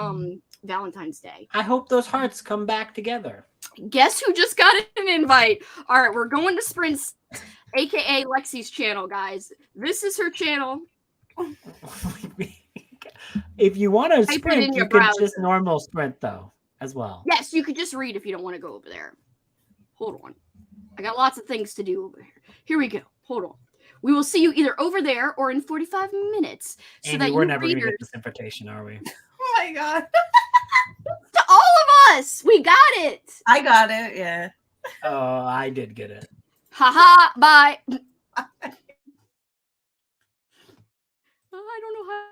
Valentine's Day. I hope those hearts come back together. Guess who just got an invite? All right, we're going to Sprints, aka Lexi's channel, guys. This is her channel. If you want to sprint, you can browser. just normal sprint though as well. Yes, you could just read if you don't want to go over there. Hold on. I got lots of things to do over here. Here we go. Hold on. We will see you either over there or in 45 minutes. So Amy, that we're never going to get this invitation, are we? Oh my god. To all of us. We got it. I got it, yeah. Oh, I did get it. Haha, bye. I don't know how.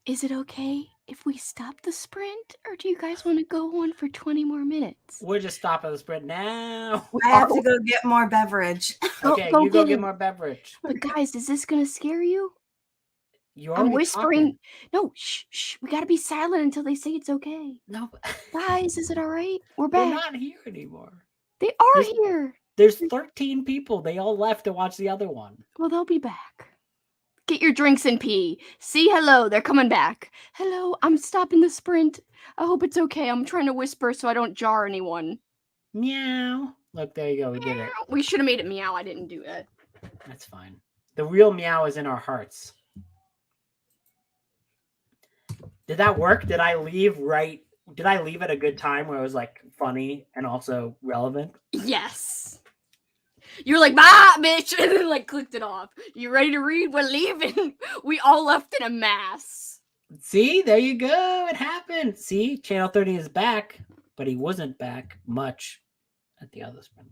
Is it okay if we stop the sprint, or do you guys want to go on for 20 more minutes? We're just stopping the sprint now. I have to go get more beverage. Okay, Go you go get get it. more beverage. But guys, is this gonna scare you? You're I'm already whispering. talking. No, shh. We gotta be silent until they say it's okay. No, Guys, is it all right? We're they're back. not here anymore. They are here. There's 13 people. They all left to watch the other one. Well, they'll be back. Get your drinks and pee. See, hello, they're coming back. Hello, I'm stopping the sprint. I hope it's okay. I'm trying to whisper so I don't jar anyone. Meow. Look, there you go. We did it. We should have made it meow. I didn't do it. That's fine. The real meow is in our hearts. Did that work? Did I leave at a good time where it was like funny and also relevant? Yes. You're like, bah, bitch, and then like clicked it off. You ready to read? We're leaving. We all left in a mass. See, there you go. It happened. See, Channel 30 is back, but he wasn't back much at the other sprint.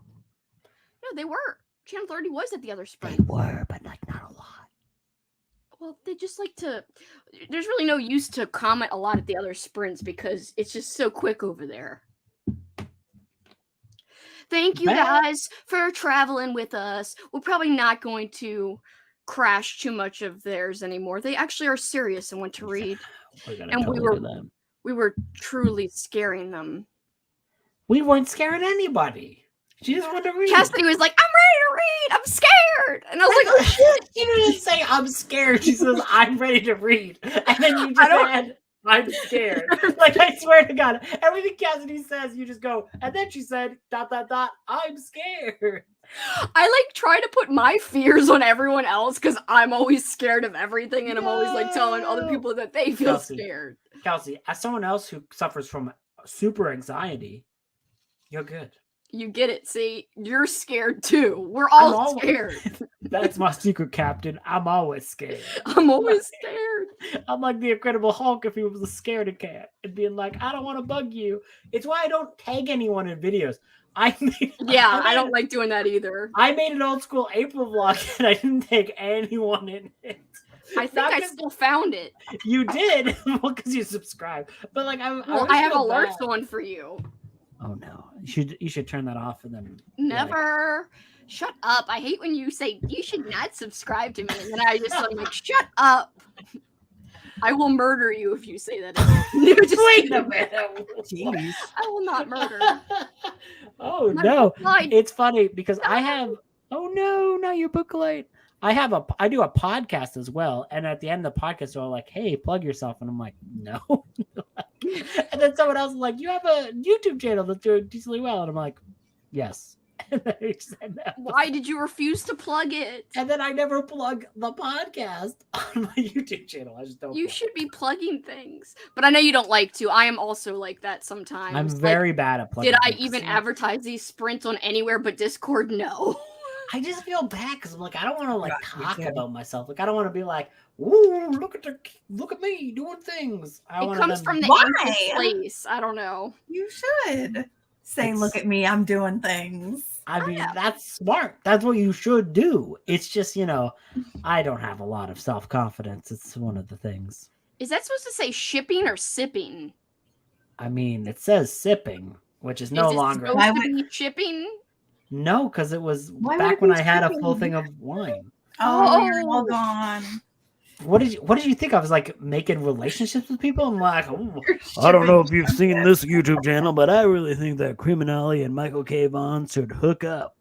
No, they were. Channel 30 was at the other sprint. They were, but like not a lot. Well, they just like to. There's really no use to comment a lot at the other sprints because it's just so quick over there. Thank you guys for traveling with us. We're probably not going to crash too much of theirs anymore. They actually are serious and want to read. And we were truly scaring them. We weren't scaring anybody. She just wanted to read. Cassidy was like, I'm ready to read. I'm scared. And I was like, oh shit. She didn't say I'm scared. She says I'm ready to read. And then you just said I'm scared. Like, I swear to God, everything Cassidy says, you just go, and then she said, ... I'm scared. I like try to put my fears on everyone else because I'm always scared of everything, and I'm always like telling other people that they feel scared. Kelsey, as someone else who suffers from super anxiety, you're good. You get it. See, you're scared too. We're all scared. That's my secret, Captain. I'm always scared. I'm always scared. I'm like the Incredible Hulk if he was a scaredy cat and being like, I don't want to bug you. It's why I don't tag anyone in videos. I don't like doing that either. I made an old school April vlog and I didn't tag anyone in it. I think I still found it. You did? Well, because you subscribed. But like, I have alerts on for you. Oh no! You should turn that off and then. Never. Shut up! I hate when you say you should not subscribe to me, and then I just like, shut up. I will murder you if you say that. Just wait a minute. Jeez. I will not murder. Oh no! It's funny because I have. Oh no! Not your book light. I do a podcast as well, and at the end of the podcast, they're like, "Hey, plug yourself," and I'm like, "No." And then someone else is like, "You have a YouTube channel that's doing decently well," and I'm like, "Yes." And then I said no. Why did you refuse to plug it? And then I never plug the podcast on my YouTube channel. I just don't. You should be plugging things, but I know you don't like to. I am also like that sometimes. I'm very bad at plugging. Did I even advertise these sprints on anywhere but Discord? No. I just feel bad because I'm like, I don't want to like talk about myself. Like, I don't want to be like, "Ooh, look at me doing things." It comes from the place. I don't know. You should say, "Look at me, I'm doing things." I mean, that's smart. That's what you should do. It's just, I don't have a lot of self-confidence. It's one of the things. Is that supposed to say shipping or sipping? I mean, it says sipping, which is no longer supposed to be shipping. No, because it was back when I had a full thing of wine. Oh, you're all gone. What did you think? I was like making relationships with people. I'm like, I don't know if you've seen this YouTube channel, but I really think that Criminale and Michael K. Vaughn should hook up.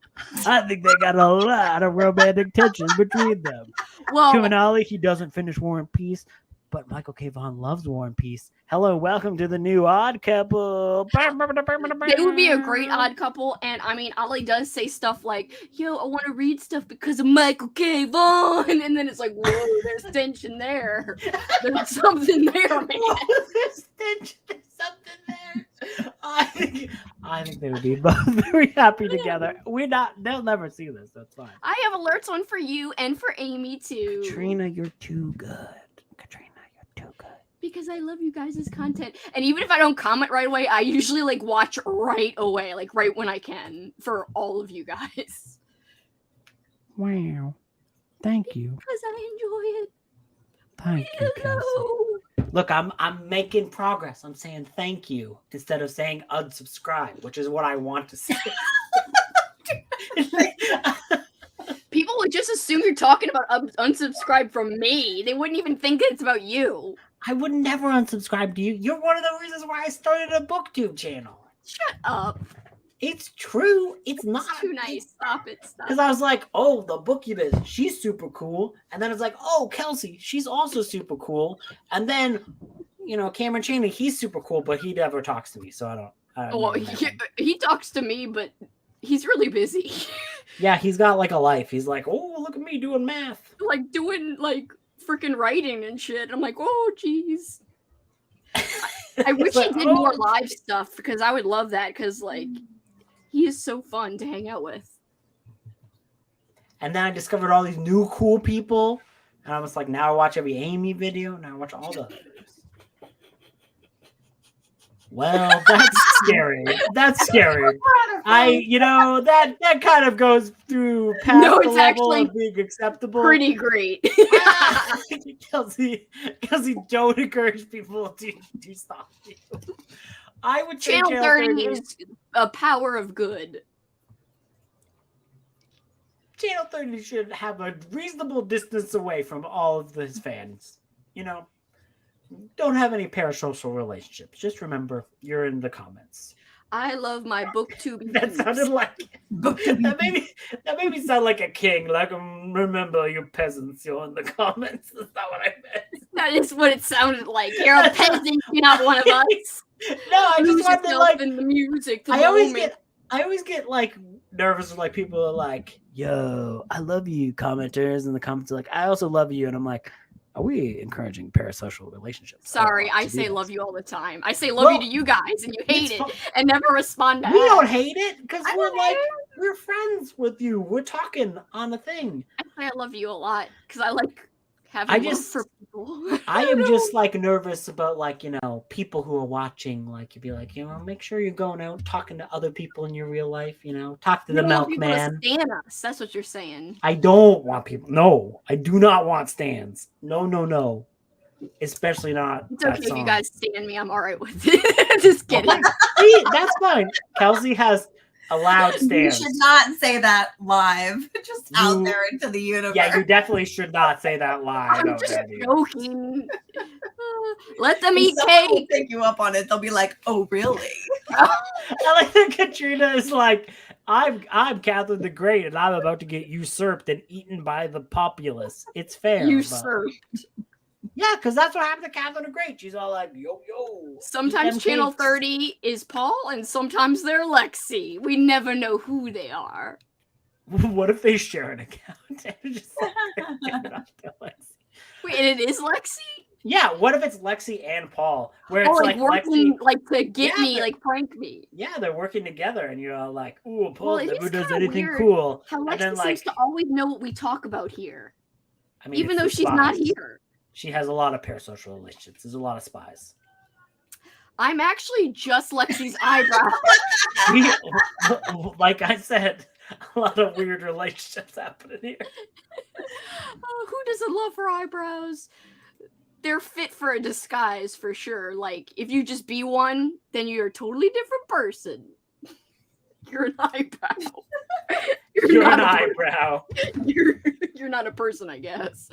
I think they got a lot of romantic tension between them. Well, Criminale, he doesn't finish War and Peace, but Michael K. Vaughn loves War and Peace. Hello, welcome to the new Odd Couple. It would be a great Odd Couple, and I mean, Ollie does say stuff like, "Yo, I want to read stuff because of Michael K. Vaughn," and then it's like, "Whoa, there's tension there. There's something there, man." There's tension. There's something there. I think they would be both very happy together. They'll never see this. That's fine. I have alerts on for you and for Amy too. Katrina, you're too good. Too good. Because I love you guys' content. And even if I don't comment right away, I usually like watch right away, like right when I can, for all of you guys. Wow. Thank you. Because I enjoy it. Thank you, Kelsey. Look, I'm making progress. I'm saying thank you instead of saying unsubscribe, which is what I want to say. People would just assume you're talking about unsubscribe from me. They wouldn't even think it's about you. I would never unsubscribe to you. You're one of the reasons why I started a booktube channel. Shut up. It's true. It's not too nice. Stop it. Stop. Because I was like, oh, the booktube she's super cool. And then it's like, oh, Kelsey, she's also super cool. And then, Cameron Chaney, he's super cool, but he never talks to me. So I don't well, he talks to me, but he's really busy. Yeah, he's got like a life. He's like, oh, look at me doing math. Like doing like freaking writing and shit. I'm like, oh, geez. I wish he did more live stuff because I would love that because like he is so fun to hang out with. And then I discovered all these new cool people. And I was like, now I watch every Amy video. Now I watch all the others. Well, that's scary. That's scary. That kind of goes through past the level of being acceptable. Pretty great. Kelsey, don't encourage people to stop you. I would say Channel 30 is a power of good. Channel 30 should have a reasonable distance away from all of his fans. Don't have any parasocial relationships. Just remember, you're in the comments. I love my booktube. That sounded like that made me sound like a king. Like, remember, you peasants, you're in the comments. That's not what I meant. That is what it sounded like. You're a peasant. You're not one of us. No, I just wanted like in the music. I always get like nervous when like people are like, "Yo, I love you," commenters, and the comments are like, "I also love you," and I'm like, are we encouraging parasocial relationships? Sorry, I say love you all the time. I say love you to you guys, and you hate it and never respond back. We don't hate it because we're friends with you. We're talking on a thing. I say I love you a lot because I like having love for people. I am just like nervous about like people who are watching. Like you'd be like make sure you're going out talking to other people in your real life. Talk to the milkman. Stan us. That's what you're saying. I don't want people. No, I do not want stans. No. Especially not. It's okay if you guys stan me. I'm all right with it. Just kidding. See, that's fine. Kelsey has allowed stans. You should not say that live. Just out there into the universe. Yeah, you definitely should not say that live. I'm just joking. Let them eat cake. Will pick you up on it. They'll be like, "Oh, really?" I like that Katrina is like, I'm Catherine the Great, and I'm about to get usurped and eaten by the populace. It's fair. Usurped. Yeah, because that's what happened to Catherine the Great. She's all like, yo. Sometimes Channel 30 is Paul, and sometimes they're Lexi. We never know who they are. What if they share an account? Wait, and it is Lexi? Yeah, what if it's Lexi and Paul? Where it's like working, Lexi, like to get me, like prank me. Yeah, they're working together, and you're all like, "Ooh, Paul never does anything weird cool." How Lexi seems to always know what we talk about here, I mean, even though she's not here. She has a lot of parasocial relationships. There's a lot of spies. I'm actually just Lexi's eyebrow. Like I said, a lot of weird relationships happening here. Who doesn't love her eyebrows? They're fit for a disguise for sure. Like, if you just be one, then you're a totally different person. You're an eyebrow. You're an eyebrow. You're not a person, I guess.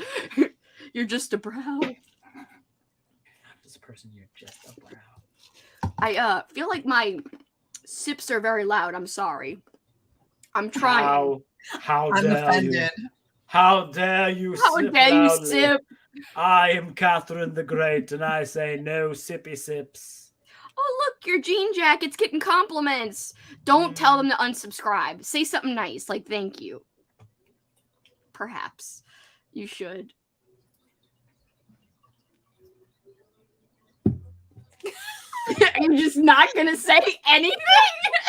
You're just a brow. Just a person, you're just a brow. I feel like my sips are very loud. I'm sorry. I'm trying. How I'm dare offended. you? How dare you How sip dare you loudly? sip? I am Catherine the Great, and I say no sippy sips. Oh, look, your jean jacket's getting compliments. Don't tell them to unsubscribe. Say something nice, like thank you. Perhaps. You should. You're just not going to say anything?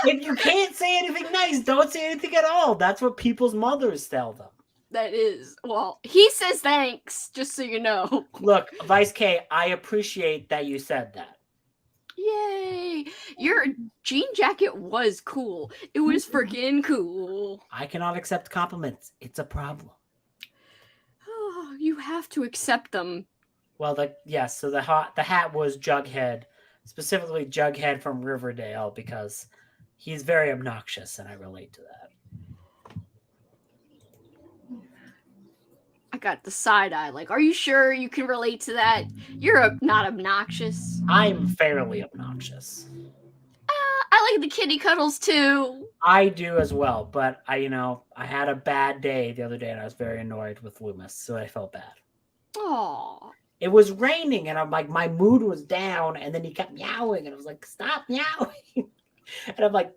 If you can't say anything nice, don't say anything at all. That's what people's mothers tell them. That is. Well, he says thanks, just so you know. Look, Vice K, I appreciate that you said that. Yay! Your jean jacket was cool. It was freaking cool. I cannot accept compliments. It's a problem. Oh, you have to accept them. Well, so the hat was Jughead, specifically Jughead from Riverdale, because he's very obnoxious, and I relate to that. I got the side eye. Like, are you sure you can relate to that? You're not obnoxious. I'm fairly obnoxious. I like the kitty cuddles too. I do as well, but I had a bad day the other day, and I was very annoyed with Loomis, so I felt bad. Aww. It was raining, and I'm like, my mood was down, and then he kept meowing, and I was like, stop meowing. And I'm like,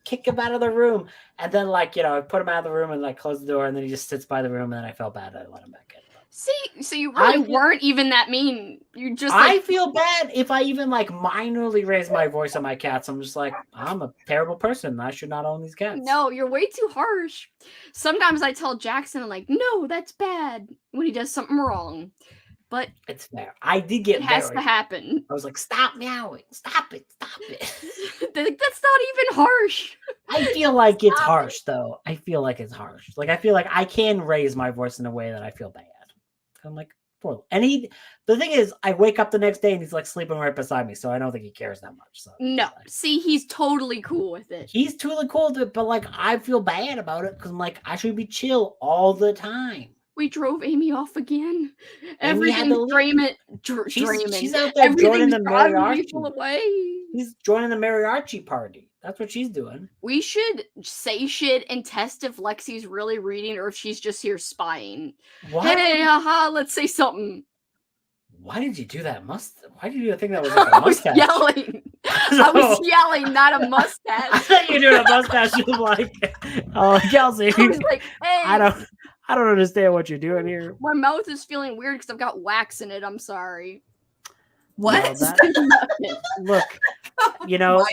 kick him out of the room. And then, I put him out of the room and, close the door, and then he just sits by the room, and then I felt bad. I let him back in. See, so you really weren't even that mean. You just I feel bad if I even, minorly raise my voice on my cats. I'm just like, I'm a terrible person. I should not own these cats. No, you're way too harsh. Sometimes I tell Jackson, like, no, that's bad, when he does something wrong. But it's fair. I did get it has to happen. I was like, stop meowing. Stop it. That's not even harsh. I feel like it's harsh, though. I feel like it's harsh. I feel like I can raise my voice in a way that I feel bad. I'm like, poor. And the thing is, I wake up the next day and he's sleeping right beside me, so I don't think he cares that much. So no, see, he's totally cool with it. He's totally cool with it, but I feel bad about it because I'm like, I should be chill all the time. We drove Amy off again. Everything's dreaming. She's out there joining the mariachi. He's joining the mariachi party. That's what she's doing. We should say shit and test if Lexi's really reading or if she's just here spying. What? Hey, haha, let's say something. Why did you do that? Why did you think that was a mustache? I was yelling, not a mustache. I thought you were doing a mustache. You were like, oh, Kelsey. I was like, hey. I don't understand what you're doing here. My mouth is feeling weird because I've got wax in it. I'm sorry. What? Look,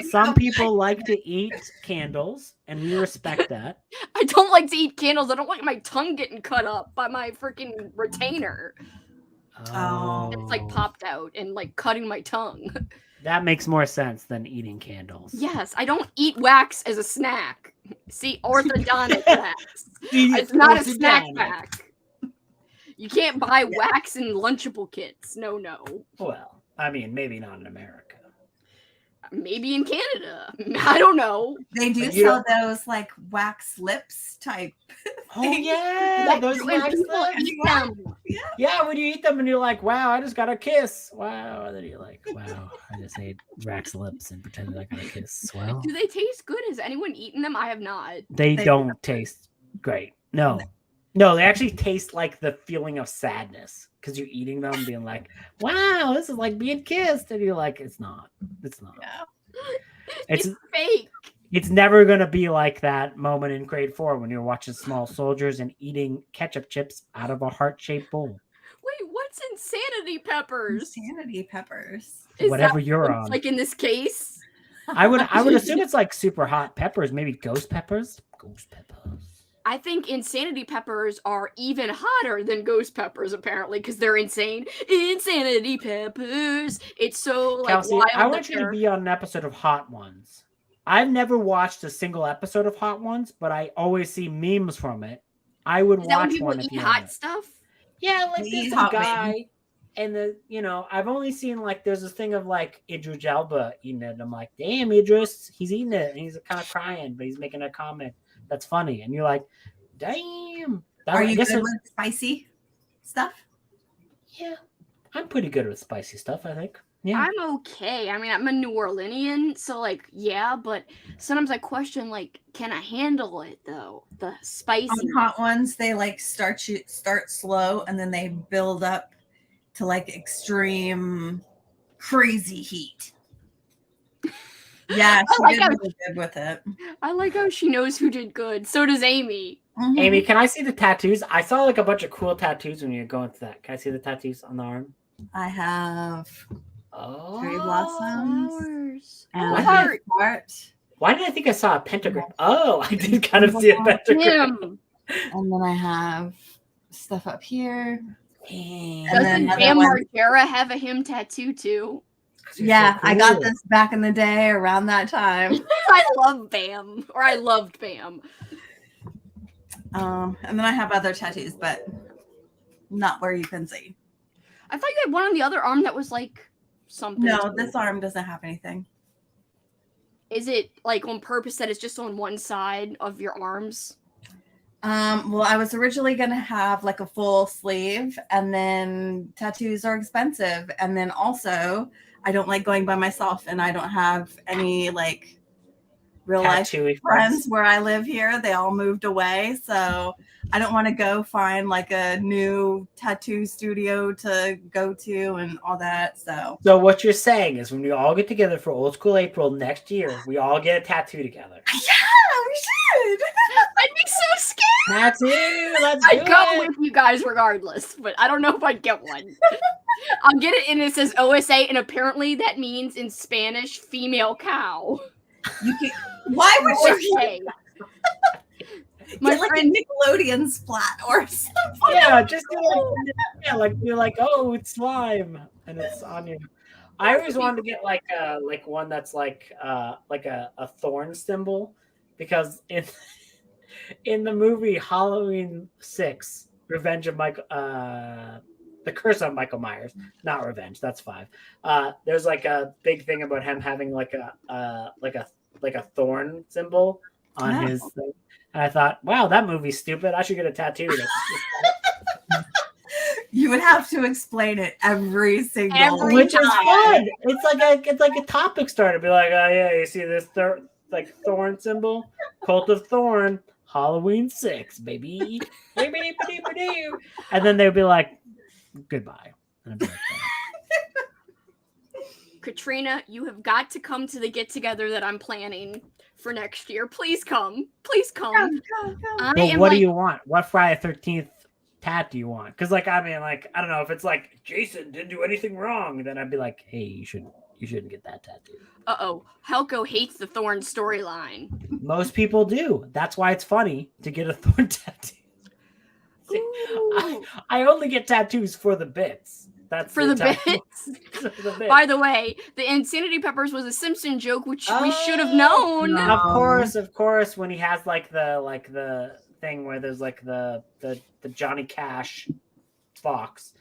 some people like to eat candles, and we respect that. I don't like to eat candles. I don't like my tongue getting cut up by my freaking retainer. Oh. It's popped out and cutting my tongue. That makes more sense than eating candles. Yes, I don't eat wax as a snack. See, orthodontic wax. It's not a snack pack. You can't buy wax in Lunchable kits. No. Well, I mean, maybe not in America. Maybe in Canada. I don't know. They do sell those wax lips type. Oh yeah, those wax lips. Yeah, when you eat them and you're like, wow, I just got a kiss. Wow, and then you're like, wow, I just ate wax lips and pretended I got a kiss. Well, do they taste good? Has anyone eaten them? I have not. They don't taste great. No, they actually taste like the feeling of sadness because you're eating them, being like, wow, this is like being kissed, and you're like, it's not. Yeah. It's fake. It's never going to be like that moment in grade 4 when you're watching Small Soldiers and eating ketchup chips out of a heart-shaped bowl. Wait, what's Insanity Peppers? Insanity Peppers. Whatever you're on. In this case? I would assume it's super hot peppers, maybe ghost peppers. Ghost peppers. I think Insanity Peppers are even hotter than Ghost Peppers, apparently, because they're insane. Insanity Peppers. It's so Kelsey, wild. I want you to be on an episode of Hot Ones. I've never watched a single episode of Hot Ones, but I always see memes from it. I would watch one if eat you hot stuff. Yeah, there's a guy, and I've only seen there's this thing of Idris Elba eating it. And I'm like, damn, Idris, he's eating it, and he's kind of crying, but he's making a comment that's funny, and you're like, damn. Are you good with spicy stuff? Yeah, I'm pretty good with spicy stuff, I think. Yeah. I'm okay. I mean, I'm a New Orleanian, so yeah, but sometimes I question can I handle it though? The spicy. On Hot Ones, they start slow and then they build up to extreme crazy heat. Yeah, she did really good with it. I like how she knows who did good. So does Amy. Mm-hmm. Amy, can I see the tattoos? I saw a bunch of cool tattoos when you go into that. Can I see the tattoos on the arm? I have cherry blossoms and a heart. Why did I think I saw a pentagram? Oh, I did kind of see a pentagram. And then I have stuff up here. Doesn't Bam Margera have a him tattoo too? Yeah, so cool. I got this back in the day around that time. I love Bam, or I loved Bam. And then I have other tattoos, but not where you can see. I thought you had one on the other arm that was like something. No, this arm doesn't have anything. Is it like on purpose that it's just on one side of your arms? Well, I was originally gonna have like a full sleeve, and then tattoos are expensive, and then also I don't like going by myself, and I don't have any like real life friends where I live here. They all moved away, so I don't want to go find like a new tattoo studio to go to and all that. So what you're saying is when we all get together for Old School April next year, we all get a tattoo together. Yeah, we should. I'd be so scared. Tattoo, let's I'd go with you guys regardless, but I don't know if I'd get one. I'll get it, and it says OSA, and apparently that means in Spanish, female cow. You can, why would you? Okay. My like friend, a Nickelodeon splat or something. Yeah, just you're like, oh, it's slime, and it's on you. I always wanted to get like one that's like a thorn symbol, because in the movie Halloween 6, Revenge of Michael, The Curse of Michael Myers, not Revenge, that's 5. There's like a big thing about him having like a thorn symbol on his thing. And I thought, wow, that movie's stupid. I should get a tattoo. You would have to explain it every single which is fun. It's like a topic starter. Be like, oh yeah, you see this thorn symbol, Cult of Thorn, Halloween 6, baby. And then they'd be like, goodbye. And I'd be like, Katrina, you have got to come to the get together that I'm planning for next year. Please come. Please come. Go. But what do you want? What Friday 13th tat do you want? Because I don't know, if it's like Jason didn't do anything wrong, then I'd be like, hey, you shouldn't get that tattoo. Uh-oh. Helco hates the Thorn storyline. Most people do. That's why it's funny to get a Thorn tattoo. I only get tattoos for the bits. That's for the bits. By the way, the Insanity Peppers was a Simpson joke, which we should have known. Of course, when he has like the thing where there's like the Johnny Cash box,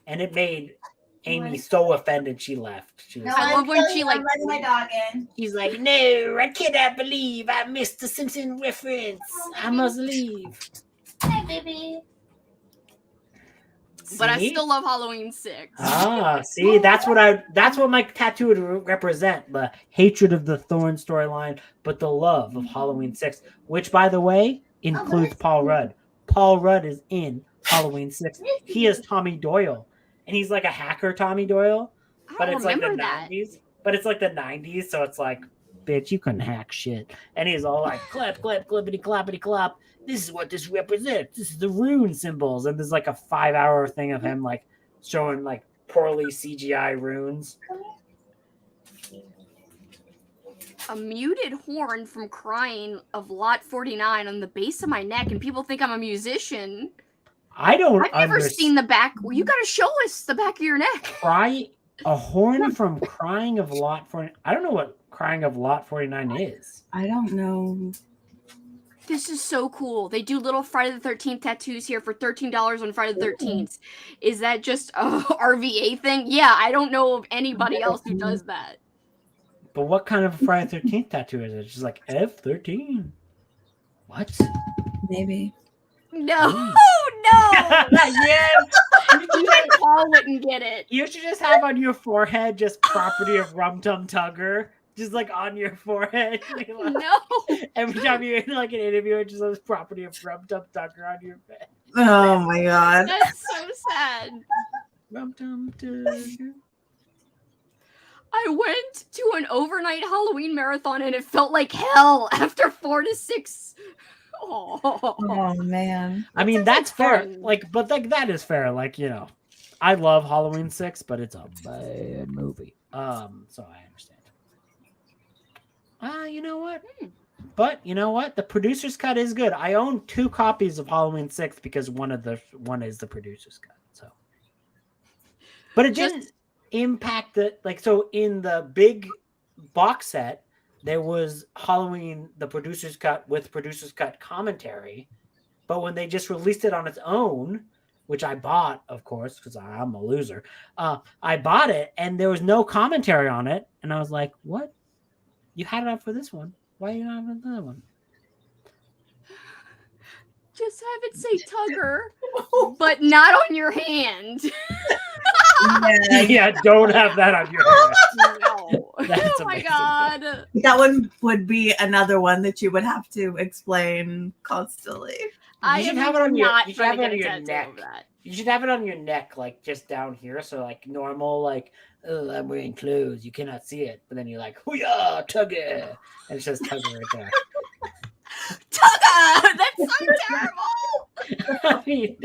and it made Amy so offended she left. She was I love when she like letting my dog in. She's like, no, I cannot believe I missed the Simpson reference. I must leave. Hi, baby. But I still love Halloween 6. See, that's what my tattoo would represent: the hatred of the Thorn storyline, but the love of Halloween 6, which, by the way, includes Paul Rudd. Paul Rudd is in Halloween 6. He is Tommy Doyle, and he's like a hacker Tommy Doyle, but it's like the 90s. But it's like the 90s, so it's like, bitch, you couldn't hack shit. And he's all like, clap, clap, clippity, clappity, clap. This is what this represents. This is the rune symbols. And there's like a 5-hour thing of him like showing like poorly CGI runes. A muted horn from crying of lot 49 on the base of my neck, and people think I'm a musician. I've never seen the back. Well, you got to show us the back of your neck. A horn from crying of lot 49. I don't know what crying of lot 49 is. I don't know. This is so cool. They do little Friday the 13th tattoos here for $13 on Friday the 13th. Is that just a RVA thing? Yeah, I don't know of anybody else who does that. But what kind of a Friday the 13th tattoo is it? It's just like F13. What? Maybe. No. Yes. Paul wouldn't get it. You should just have on your forehead just property of Rum Tum Tugger. Just like on your forehead. Like, no. Every time you're in like an interview, it just says property of Rum Tum Tugger on your face. Oh my god. That's so sad. Rum Tum Tugger. I went to an overnight Halloween marathon and it felt like hell after 4 to 6. Oh man. I mean, that's fair. But that is fair. Like, you know, I love Halloween 6, but it's a bad movie. So I understand. You know what? But you know what? The producer's cut is good. I own 2 copies of Halloween 6 because one is the producer's cut. So, but it didn't impact the so in the big box set there was Halloween the producer's cut with producer's cut commentary, but when they just released it on its own, which I bought, of course, because I'm a loser. I bought it, and there was no commentary on it, and I was like, "What? You had it up for this one? Why are you not having another one?" Just have it say Tugger, but not on your hand. Yeah, don't have that on your hand. No. That's Oh my amazing. god. That one would be another one that you would have to explain constantly. I should am have it on your- not you should trying have to it get on a your tattoo neck. of that. You should have it on your neck, like just down here, so like normal, like, oh, I'm wearing clothes, you cannot see it, but then you're like, hoo-yah, Tugger, and it says Tugger right there. Tugger! That's so terrible! I mean,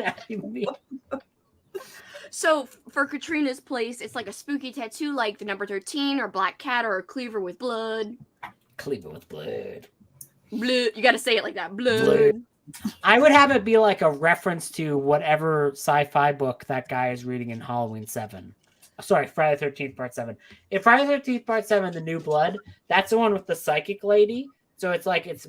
So for Katrina's place, it's like a spooky tattoo, like the number 13 or black cat or a cleaver with blood. Cleaver with blood. Blood. You got to say it like that. Blood. Blood. I would have it be like a reference to whatever sci-fi book that guy is reading in Halloween 7. Sorry, Friday the 13th Part 7. If Friday the 13th Part 7, The New Blood, that's the one with the psychic lady. So it's like it's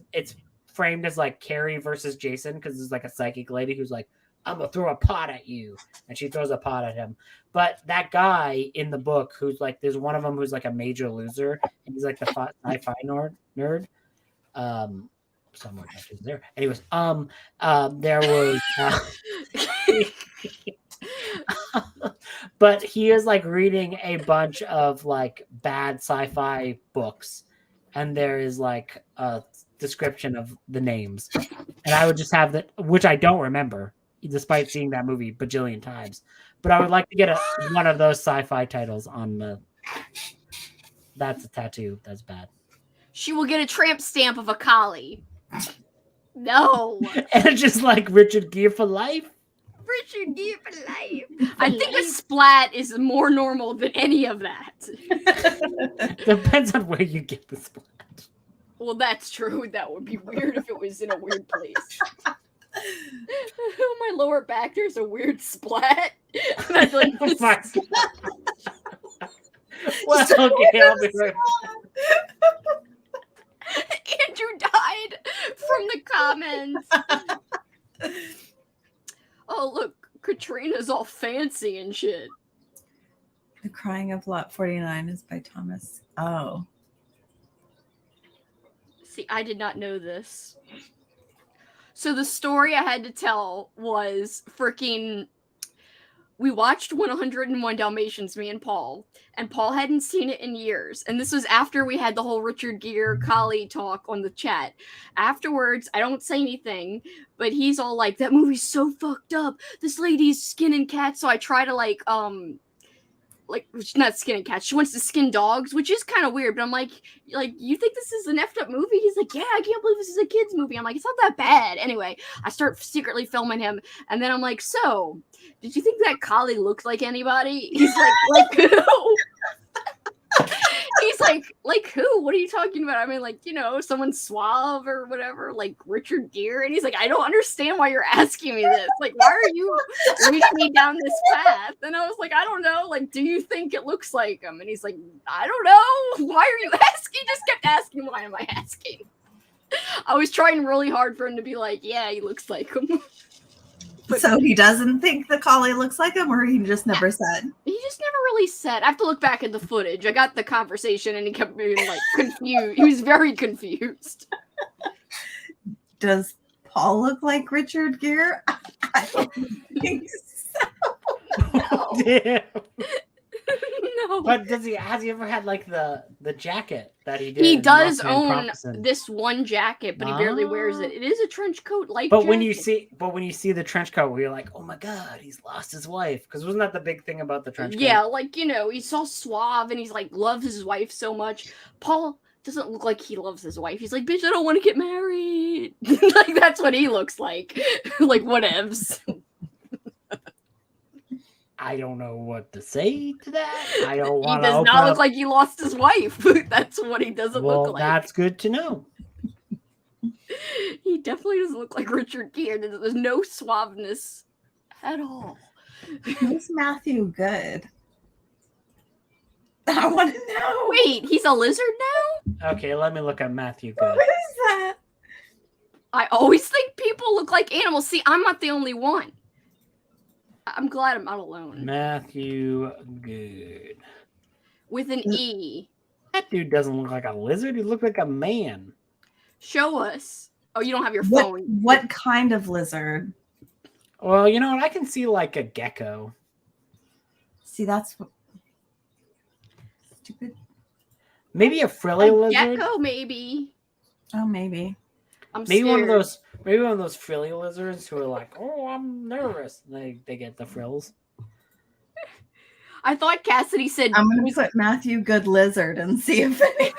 framed as like Carrie versus Jason, because there's like a psychic lady who's like, I'm gonna throw a pot at you, and she throws a pot at him. But that guy in the book, who's like, there's one of them who's like a major loser, and he's like the sci-fi nerd. Somewhere tattoos there. Anyways, there was, but he is like reading a bunch of like bad sci-fi books, and there is like a description of the names, and I would just have that, which I don't remember, despite seeing that movie bajillion times. But I would like to get one of those sci-fi titles on the. That's a tattoo. That's bad. She will get a tramp stamp of a collie. No. And it's just like Richard Gere for life. Richard Gere for life. I think a splat is more normal than any of that. Depends on where you get the splat. Well, that's true. That would be weird if it was in a weird place. My lower back, there's a weird splat. And I'd like, Oh my God. Well, okay, I'll be right back. Andrew died from the comments. Oh, look, Katrina's all fancy and shit. The Crying of Lot 49 is by Thomas. Oh. See, I did not know this. So the story I had to tell was freaking... We watched 101 Dalmatians, me and Paul hadn't seen it in years. And this was after we had the whole Richard Gere collie talk on the chat. Afterwards, I don't say anything, but he's all like, that movie's so fucked up. This lady's skinning cats. So I try to like she's not skinning cats. She wants to skin dogs, which is kind of weird. But I'm like, you think this is an effed up movie? He's like, yeah, I can't believe this is a kid's movie. I'm like, it's not that bad. Anyway, I start secretly filming him. And then I'm like, so, did you think that collie looked like anybody? He's like who? He's like who? What are you talking about? I mean, like, you know, someone suave or whatever, like Richard Gere. And he's like, I don't understand why you're asking me this. Like, why are you leading me down this path? And I was like, I don't know. Like, do you think it looks like him? And he's like, I don't know. Why are you asking? He just kept asking, why am I asking? I was trying really hard for him to be like, yeah, he looks like him. But so he doesn't think the collie looks like him, or he just never said? He just never really said. I have to look back at the footage. I got the conversation, and he kept being like confused. He was very confused. Does Paul look like Richard Gere? I don't think so. No. Damn. No. But has he ever had like the jacket that he did? He in does Rockman own Prophecy? this one jacket, but he barely wears it. It is a trench coat like But jacket. when you see the trench coat, you're like, oh my God, he's lost his wife. Because wasn't that the big thing about the trench coat? Yeah, like, you know, he's all suave and he's like loves his wife so much. Paul doesn't look like he loves his wife. He's like, bitch, I don't want to get married. Like, that's what he looks like. Like, whatevs. I don't know what to say to that. I don't want He to. does not look like he lost his wife. That's what he doesn't look like. That's good to know. He definitely doesn't look like Richard Gere. There's no suaveness at all. Who's Matthew Good? I want to know. Wait, he's a lizard now? Okay, let me look at Matthew Who Good. is that? I always think people look like animals. See, I'm not the only one. I'm glad I'm not alone. Matthew Good. With an E. That dude doesn't look like a lizard. He looks like a man. Show us. Oh, you don't have your phone. What kind of lizard? Well, you know what? I can see like a gecko. See, that's what... stupid. Maybe a frilly lizard. Gecko, maybe. Oh, maybe. Maybe one of those frilly lizards who are like, oh, I'm nervous. They get the frills. I thought Cassidy said I'm gonna put Matthew Good Lizard and see if anything.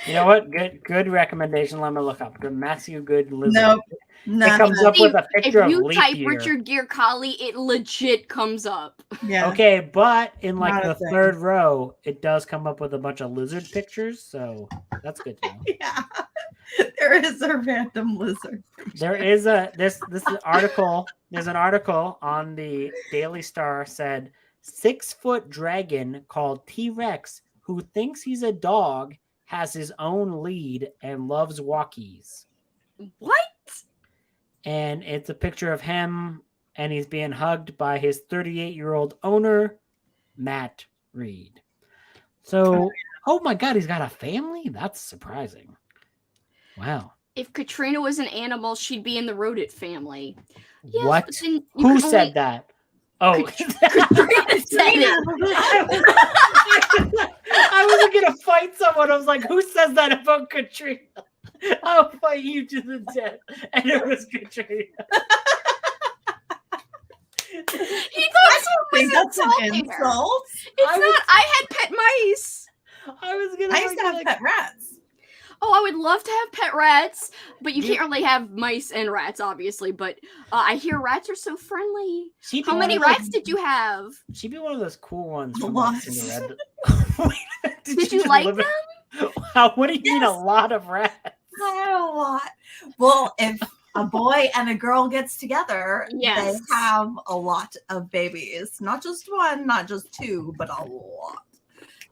You know what? Good recommendation. Let me look up. Good Matthew Good Lizard. Nope. It comes up with a picture if you of leap type year. Richard Gere Collie, it legit comes up. Yeah. Okay, but in like Not a the thing. third row, it does come up with a bunch of lizard pictures, so that's good to know. Yeah. There is a random lizard. There is a this article. There's an article on the Daily Star said 6-foot dragon called T-Rex who thinks he's a dog has his own lead and loves walkies. What? And it's a picture of him and he's being hugged by his 38-year-old owner, Matt Reed. So, oh my God, he's got a family? That's surprising. Wow. If Katrina was an animal, she'd be in the rodent family. Yes, What? but then you Who can said only- that? Oh, Katrina said it. I wasn't gonna fight someone. I was like, "Who says that about Katrina?" I'll fight you to the death, and it was Katrina. He thought someone was That's an insulting her. insult. It's not. I had pet mice. I was gonna. I used to have like, pet rats. Oh, I would love to have pet rats, but you can't really have mice and rats, obviously. But I hear rats are so friendly. she'd be How one many of those- rats did you have? She'd be one of those cool ones A from lot. like, Cinderella. Did you just like live in- them? Wow, what do you mean a Yes. lot of rats? I had a lot. Well, if a boy and a girl gets together, Yes. they have a lot of babies. Not just one, not just two, but a lot.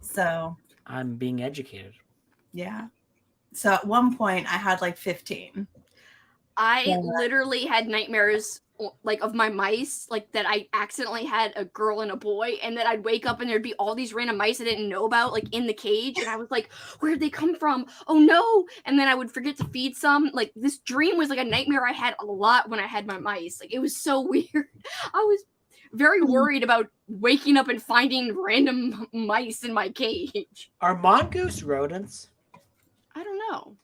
So, I'm being educated. yeah. So at one point I had like 15. I Yeah. literally had nightmares like of my mice, like that I accidentally had a girl and a boy, and then I'd wake up and there'd be all these random mice I didn't know about, like in the cage, and I was like, where'd they come from? Oh no. And then I would forget to feed some. Like this dream was like a nightmare I had a lot when I had my mice. Like it was so weird. I was very worried about waking up and finding random mice in my cage. Are mongoose rodents? I don't know.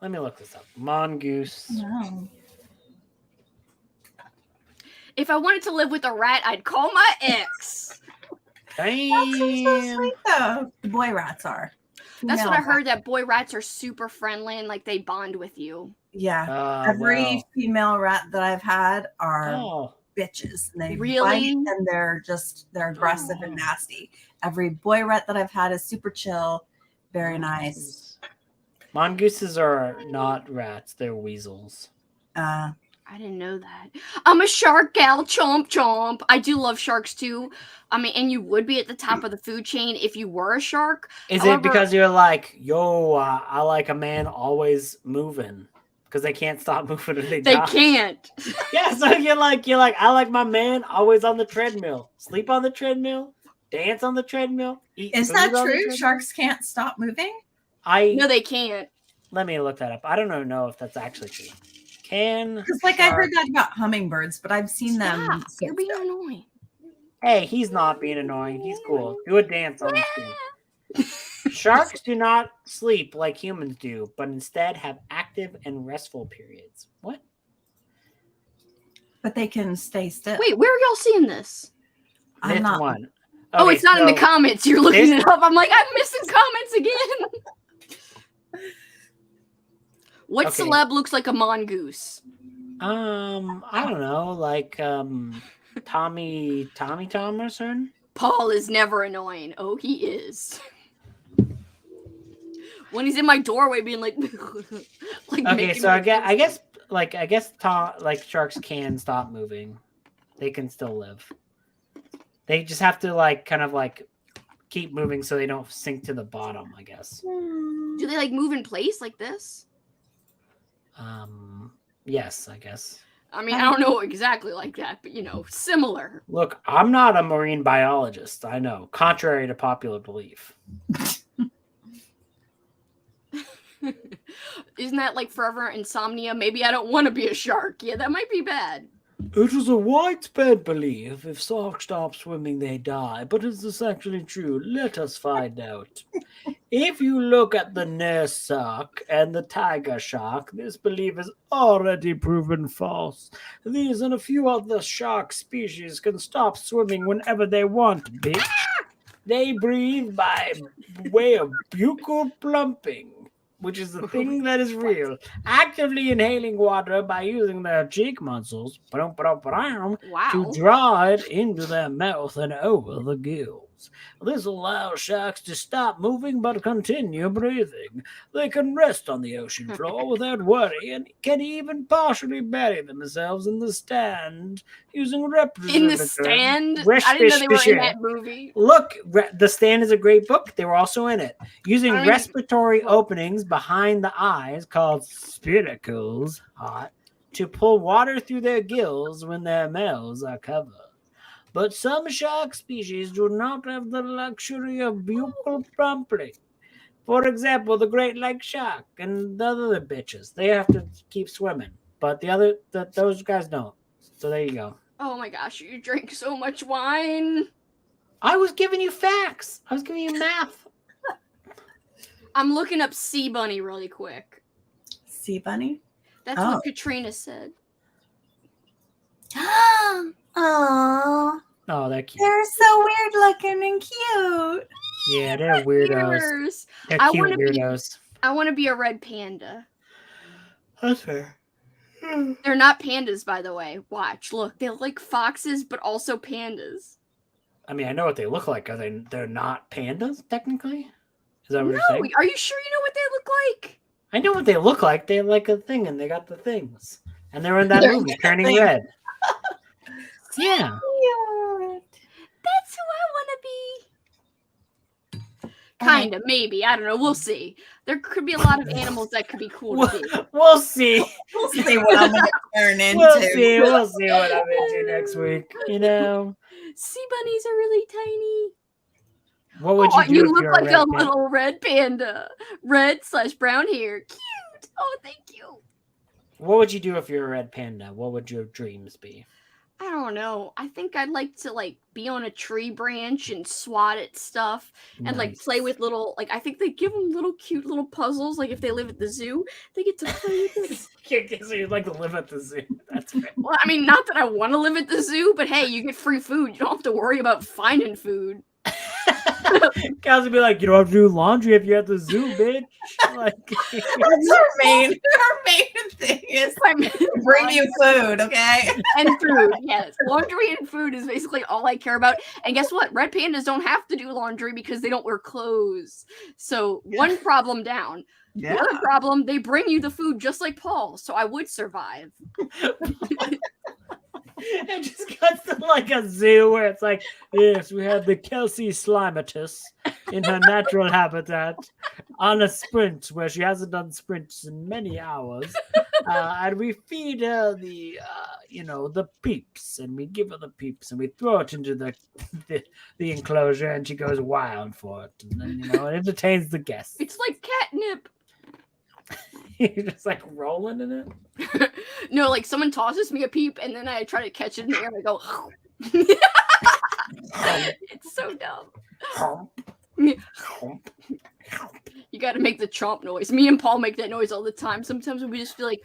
Let me look this up. Mongoose. No. If I wanted to live with a rat, I'd call my ex. Damn. So sweet though. The boy rats are. That's Female what I rats. heard, that boy rats are super friendly and like they bond with you. Yeah. Every Wow. female rat that I've had are Oh, bitches. And they Really? bite and they're aggressive and nasty. Every boy rat that I've had is super chill, very nice. mongooses are not rats; they're weasels. I didn't know that. I'm a shark gal, chomp chomp. I do love sharks too. I mean, and you would be at the top of the food chain if you were a shark. Is However- it because you're like, yo, I like a man always moving because they can't stop moving or they They die? can't. Yeah, so you're like, I like my man always on the treadmill, sleep on the treadmill, dance on the treadmill. Eat Is food that on the true? treadmill. Sharks can't stop moving? No, they can't. Let me look that up. I don't know if that's actually true. Can Because I heard that about hummingbirds, but I've seen them. Stop. sit You're being still. annoying. Hey, he's not being annoying. He's cool. Do a dance on the screen. Sharks do not sleep like humans do, but instead have active and restful periods. What? But they can stay still. Wait, where are y'all seeing this? I'm Myth not. one. Oh, Okay, it's not in the so comments. You're looking this- it up. I'm like, I'm missing comments again. What Okay. celeb looks like a mongoose? I don't know, like Tommy Thomerson. Paul is never annoying. Oh, he is. When he's in my doorway being like, like Okay, making so I me- guess sharks can stop moving. They can still live. They just have to like kind of like keep moving so they don't sink to the bottom, I guess. Do they like move in place like this? Yes, I guess. I mean, I don't know exactly like that, but similar. Look, I'm not a marine biologist. I know, contrary to popular belief. Isn't that like forever insomnia? Maybe I don't want to be a shark. Yeah, that might be bad. It is a widespread belief if sharks stop swimming, they die. But is this actually true? Let us find out. If you look at the nurse shark and the tiger shark, this belief is already proven false. These and a few other shark species can stop swimming whenever they want, bitch. They breathe by way of buccal plumping, which is a thing that is real. Actively inhaling water by using their cheek muscles to draw it into their mouth and over the gills. This allows sharks to stop moving but continue breathing. They can rest on the ocean floor without worry and can even partially bury themselves in the stand using In the Stand? I didn't know they were in that movie. Look, The Stand is a great book. They were also in it. Using respiratory openings behind the eyes called spiracles to pull water through their gills when their mouths are covered. But some shark species do not have the luxury of buccal plumping. For example, the Great Lake shark and the other bitches. They have to keep swimming. But those guys don't. So there you go. Oh my gosh, you drink so much wine. I was giving you facts. I was giving you math. I'm looking up sea bunny really quick. Sea bunny? That's what Katrina said. Oh, they're cute. They're so weird looking and cute. Yeah, they're weirdos. They're cute weirdos. I want to be a red panda. That's fair. They're not pandas, by the way. Watch, look, they're like foxes, but also pandas. I mean, I know what they look like. They're not pandas, technically? Is that what you're saying? Are you sure you know what they look like? I know what they look like. They have like a thing, and they got the things. And they're in that movie, Turning Red. Yeah. That's who I want to be. Kind of, maybe. I don't know. We'll see. There could be a lot of animals that could be cool to see. We'll see. We'll see what I'm going to turn into. We'll see what I'm into next week. Sea bunnies are really tiny. What would you do? You look like a little red panda. Red/brown hair. Cute. Oh, thank you. What would you do if you're a red panda? What would your dreams be? I don't know. I think I'd like to be on a tree branch and swat at stuff and play with little I think they give them little cute little puzzles. Like if they live at the zoo, they get to play with this. So you'd like to live at the zoo? That's fair. Well, I mean, not that I want to live at the zoo, but hey, you get free food. You don't have to worry about finding food. Cows would be like, you don't have to do laundry if you're at the zoo, bitch. That's her main thing is bring you food, okay? And food, yes. Laundry and food is basically all I care about. And guess what? Red pandas don't have to do laundry because they don't wear clothes. So one problem down. The other problem, they bring you the food just like Paul. So I would survive. It just cuts to a zoo where it's like, yes, we have the Kelsey Slimatus in her natural habitat on a sprint where she hasn't done sprints in many hours. And we feed her the peeps, and we give her the peeps, and we throw it into the enclosure, and she goes wild for it. And then, it entertains the guests. It's like catnip. You're just rolling in it? No, someone tosses me a peep and then I try to catch it in the air and I go, it's so dumb. You got to make the chomp noise. Me and Paul make that noise all the time. Sometimes we just feel like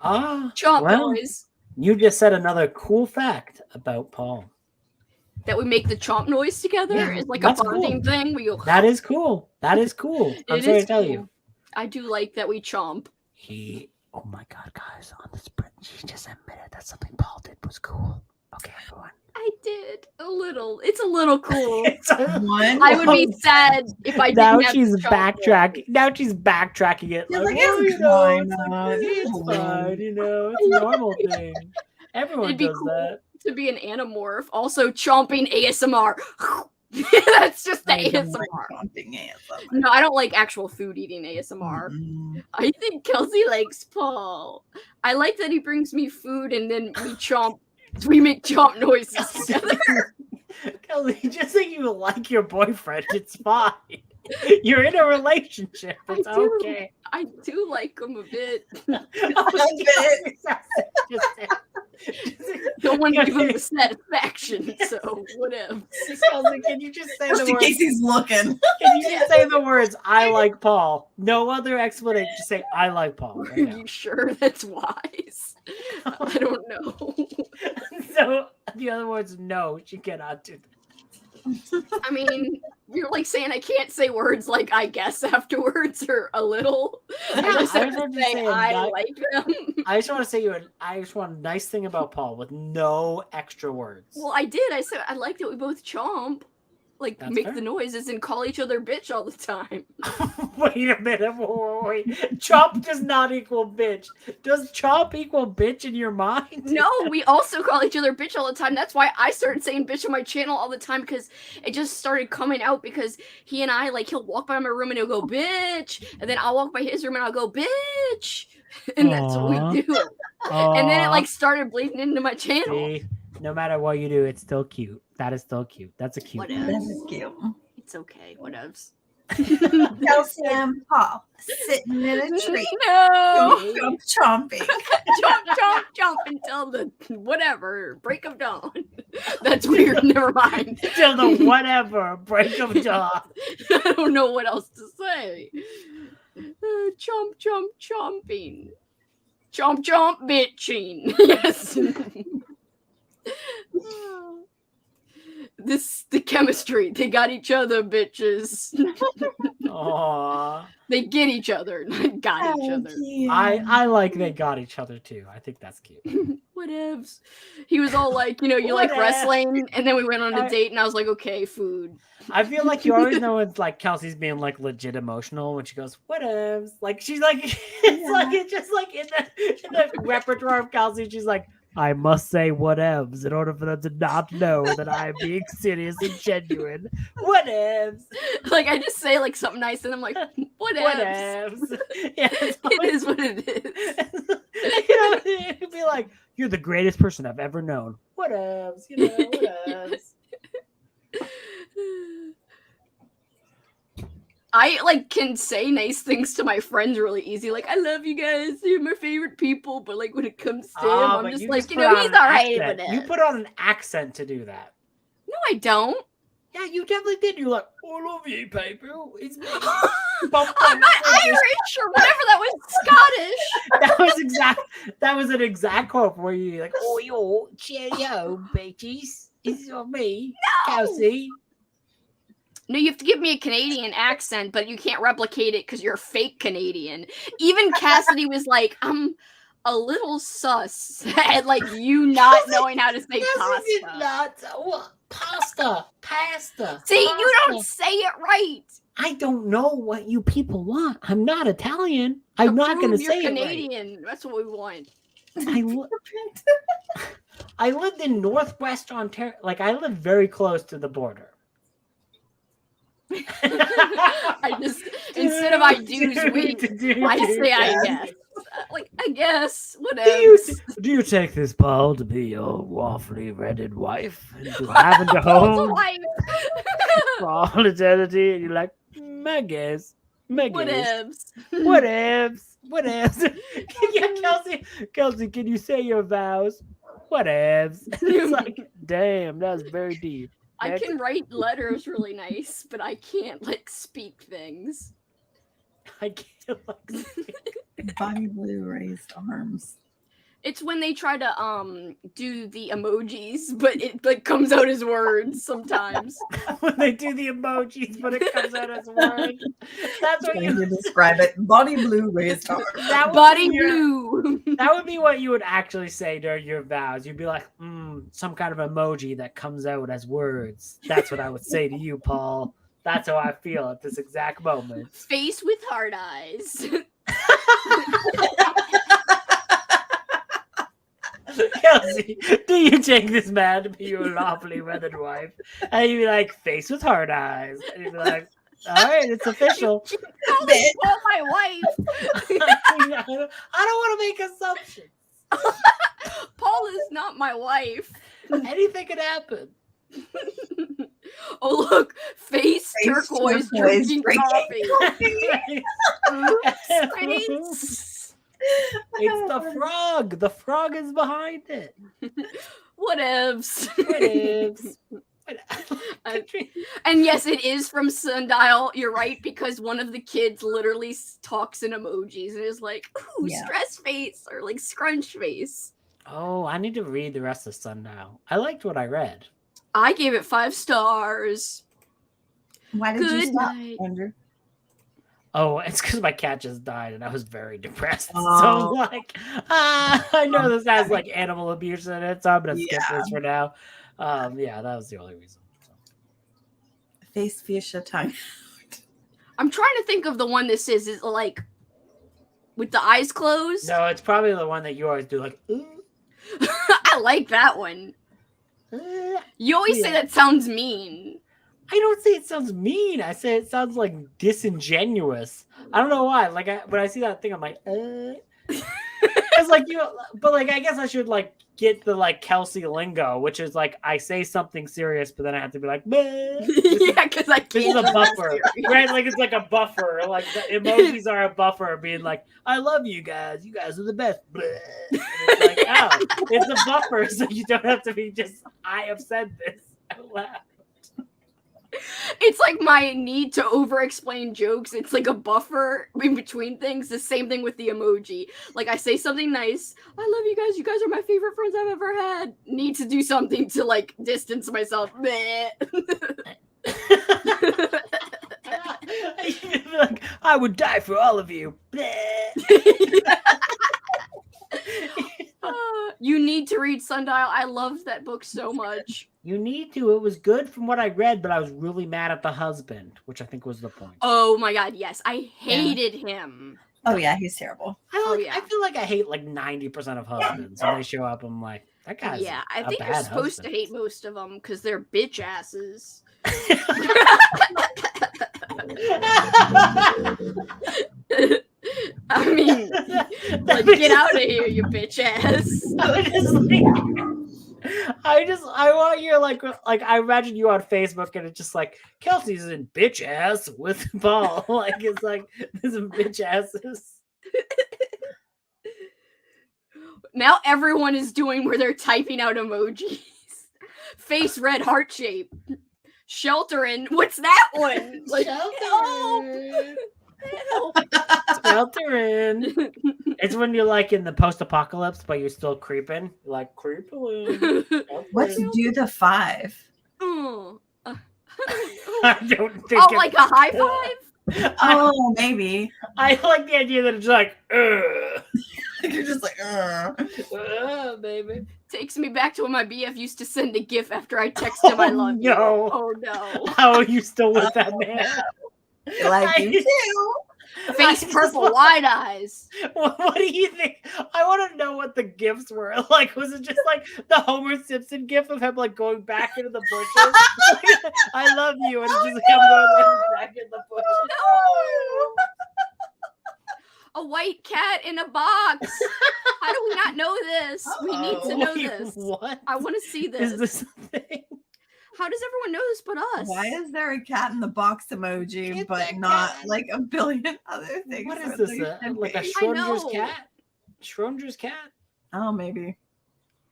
chomp noise. You just said another cool fact about Paul. That we make the chomp noise together is a bonding thing. We go, that is cool. I'm sorry to tell you. I do like that we chomp. Oh my God, guys, on the sprint, she just admitted that something Paul did was cool. Okay, everyone. I did a little. It's a little cool. One. I would be sad if I didn't now have she's backtracking. Now she's backtracking it. It's fine. It's fine. It's a normal thing. Everyone does that. To be an anamorph, also chomping ASMR. That's just the I don't ASMR. like chomping ASMR. No, I don't like actual food eating ASMR. Mm-mm. I think Kelsey likes Paul. I like that he brings me food and then we make chomp noises together. Kelly, just say you like your boyfriend. It's fine. You're in a relationship. It's okay. I do like him a bit. Don't want to give him the satisfaction, so whatever. Kelly, can you just say Just the in words? case he's looking. Can you just say the words, I like Paul? No other explanation. Just say, I like Paul. Are Right now. you sure that's wise? I don't know. So the other words, no, she cannot do that. I mean, you're like saying I can't say words like I guess afterwards or a little. I just have to say I like them. I just want to say I just want a nice thing about Paul with no extra words. Well, I did. I said I liked that we both chomp. Like, That's make fair. the noises and call each other bitch all the time. Wait a minute. Wait. Chomp does not equal bitch. Does chomp equal bitch in your mind? No, we also call each other bitch all the time. That's why I started saying bitch on my channel all the time, because it just started coming out because he and I, like, he'll walk by my room and he'll go bitch, and then I'll walk by his room and I'll go bitch, and that's what we do. And then it, like, started bleeding into my channel. See, no matter what you do, it's still cute. That is still cute. That's a cute Whatever. That is cute. It's okay. Whatevs. Kelsey and Paul sitting in a tree. No. Chomping. Jump until the whatever break of dawn. That's weird. Never mind. Till the whatever break of dawn. I don't know what else to say. Chomping. Chomp, bitching. Yes. The chemistry. They got each other, bitches. Aww. They get each other. Got each other. I like they got each other too. I think that's cute. Whatevs. He was all like, you like Whatevs. wrestling, and then we went on a date, and I was like, okay, food. I feel like you always know it's like Kelsey's being like legit emotional when she goes, whatevs. Like she's like it's just like in the repertoire of Kelsey, she's like, I must say whatevs in order for them to not know that I am being serious and genuine. Whatevs. Like, I just say like something nice, and I'm like, whatevs. Yeah, It is what it is. It'd be like, you're the greatest person I've ever known. Whatevs. Whatevs. I like can say nice things to my friends really easy. Like, I love you guys. You're my favorite people. But like when it comes to him, I'm just like, he's all right with it. You put on an accent to do that. No, I don't. Yeah, you definitely did. You're like, I love you, people. It's me. I'm not Irish or whatever. That was Scottish. That was an exact quote where you're like, oh, yo, cheerio, bitches. It's on me, Kelsey. No, you have to give me a Canadian accent, but you can't replicate it because you're a fake Canadian. Even Cassidy was like, I'm a little sus at like you not knowing how to say pasta. Pasta. See, you don't say it right. I don't know what you people want. I'm not Italian. I'm not going to say Canadian. it right. That's what we want. I lived in Northwest Ontario. Like, I live very close to the border. I just, instead of I do's wink, I say I guess. Like, I guess, whatever. Do you take this Paul to be your lawfully wedded wife and to have in the home for all eternity? And you're like, I guess. Whatevs. Yeah, Kelsey, can you say your vows? Whatevs. It's like, damn, that's very deep. I can write letters really nice, but I can't like speak things. I can't like Body blue raised arms. It's when they try to do the emojis, but it like comes out as words sometimes. When they do the emojis, but it comes out as words. That's what you describe it. Body blue raised arms. Body blue. That would be what you would actually say during your vows. You'd be like, some kind of emoji that comes out as words. That's what I would say to you, Paul. That's how I feel at this exact moment. Face with hard eyes. Kelsey, do you take this man to be your lawfully wedded wife? And you'd be like, face with hard eyes. And you'd be like, all right, it's official. Calling Paul my wife. I don't want to make assumptions. Paul is not my wife. Anything could happen. Oh look, face turquoise drinking coffee. Face. It's the frog. The frog is behind it. Whatevs. Whatevs. And yes, it is from Sundial. You're right, because one of the kids literally talks in emojis and is like, ooh, stress face or like scrunch face. Oh, I need to read the rest of Sundial. I liked what I read. I gave it 5 stars. Why did you stop, Andrew? Oh, it's because my cat just died and I was very depressed. Oh. So I'm like, I know this has like animal abuse in it, so I'm going to skip this for now. Yeah, that was the only reason. So. Face fuchsia tongue. I'm trying to think of the one this is. Is it like with the eyes closed? No, it's probably the one that you always do, like, ooh. I like that one. You always say that sounds mean. I don't say it sounds mean. I say it sounds like disingenuous. I don't know why. Like when I see that thing, I'm like, It's like but like I guess I should like get the like Kelsey lingo, which is like I say something serious, but then I have to be like, yeah, because I can't. This is a buffer, right? Like it's like a buffer. Like the emojis are a buffer, being like, I love you guys. You guys are the best. It's like, oh, it's a buffer, so you don't have to be just. I have said this out loud. It's like my need to over-explain jokes. It's like a buffer in between things. The same thing with the emoji. Like I say something nice. I love you guys. You guys are my favorite friends I've ever had. Need to do something to like distance myself. Like, I would die for all of you. You need to read Sundial. I love that book so much. You need to. It was good from what I read, but I was really mad at the husband, which I think was the point. Oh my god, yes. I hated him. Oh yeah, he's terrible. I feel like I hate like 90% of husbands. When they show up, I'm like, that guy's I think you're supposed to hate most of them because they're bitch asses. I mean, like, get out of here, you bitch ass. I want you like I imagine you on Facebook and it's just like Kelsey's in bitch ass with Paul. Like it's like there's some bitch asses. Now everyone is doing where they're typing out emojis. Face red heart shape. Sheltering. What's that one? Like, Sheltering. Sheltering. It's when you're like in the post-apocalypse, but you're still creeping. You're like creeping. Let's do the 5. I don't think. Oh, like a high five? Oh, maybe. I like the idea that it's like, You're just like, baby. Takes me back to when my BF used to send a GIF after I text him I love you. Oh no. How are you still with that man? Like you too. Face purple, wide eyes. What do you think? I want to know what the gifts were. Like, was it just like the Homer Simpson gif of him like going back into the bushes? I love you, and it's just him going back in the bushes. No. A white cat in a box. How do we not know this? We need to know this. What? I want to see this. Is this a thing? How does everyone know this but us? Why is there a cat in the box emoji, but not like a billion other things? What is this? Like a Schrodinger's cat? Schrodinger's cat? Oh, maybe.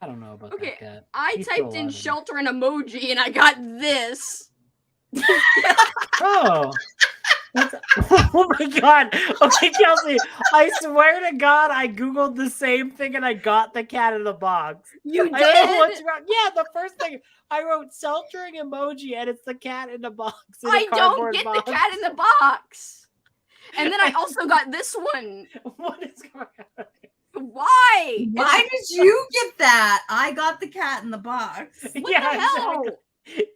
I don't know about that cat. I typed in shelter and emoji and I got this. Oh. Oh my god. Okay, Kelsey, I swear to God, I Googled the same thing and I got the cat in the box. You did? I don't know what's wrong. Yeah, the first thing I wrote sheltering emoji and it's the cat in the box. I don't get the cat in the box. And then I also got this one. What is going on? Why? Why did you get that? I got the cat in the box. What the hell? Exactly.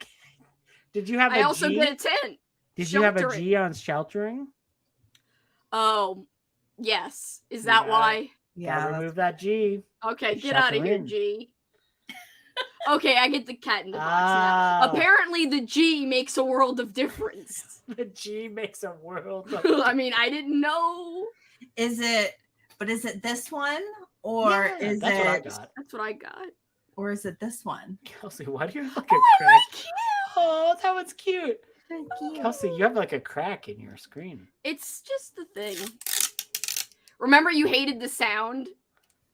Did you have I also get a 10. Did you have a G on sheltering? Oh, yes. Is that why? Yeah. Remove that G. Okay, get out of here, G. Okay, I get the cat in the box now. Oh. Apparently, the G makes a world of difference. The G makes a world of I mean, I didn't know. Is it this one or is that's what I it got. That's what I got. or is it this one? Kelsey, why do you have like Oh, a I crack? like you. Oh, that one's cute. Thank you. Kelsey, you have like a crack in your screen. It's just the thing. Remember, you hated the sound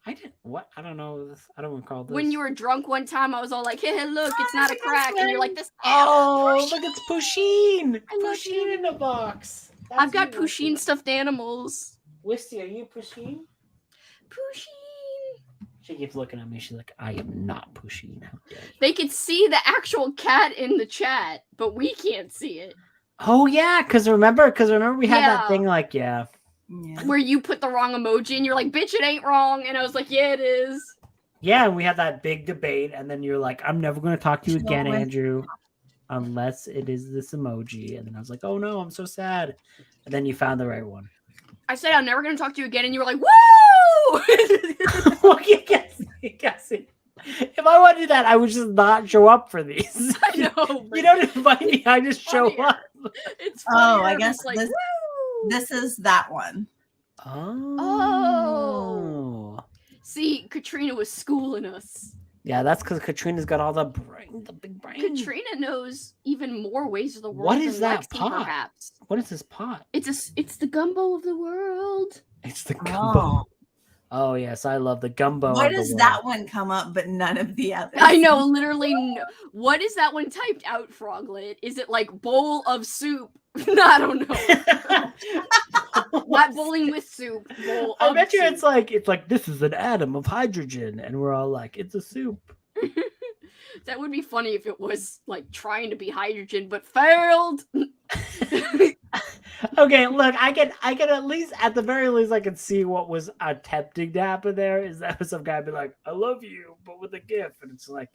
I didn't. What? I don't know this. I don't recall this. when you were drunk one time. I was all like, "Hey, look, it's not a crack," and you're like, "This." Oh, look, it's Pusheen. I love Pusheen in the box. I've got you, Pusheen stuffed animals. Wisty, are you Pusheen? Pusheen. She keeps looking at me. She's like, I am not Pusheen. How dare you? They could see the actual cat in the chat, but we can't see it. Oh yeah, because remember we had that Yeah. thing like Yeah. Where you put the wrong emoji and you're like, "Bitch, it ain't wrong," and I was like, "Yeah, it is." yeah, and we had that big debate, and then you're like, I'm never going to talk to you So again, when- Andrew, unless it is this emoji. And then I was like, oh no, I'm so sad. And then you found the right one. I said, "I'm never gonna talk to you again," and you were like, "Woo!" Well, you guess it. If I wanted to do that, I would just not show up for these. I know. You don't invite me, I just show funnier. up. It's Oh, funnier I if guess it's like, this- "Woo!" This is that one. Oh. See, Katrina was schooling us. Yeah, that's because Katrina's got all the big brain. Katrina knows even more ways of the world. What is than that Lexi, pot? Perhaps What is this pot? it's the gumbo of the world. It's the gumbo. Oh. Oh yes, I love the gumbo. Why of the does world. that one come up but none of the others? I know, literally. No. What is that one typed out, Froglet? Is it like bowl of soup? I don't know. Not bowling with soup. Bowl I of bet you soup. it's like this is an atom of hydrogen, and we're all like, it's a soup. That would be funny if it was like trying to be hydrogen but failed. Okay, look, I can at least, at the very least, I can see what was attempting to happen there. Is that some guy be like, I love you, but with a gif, and it's like,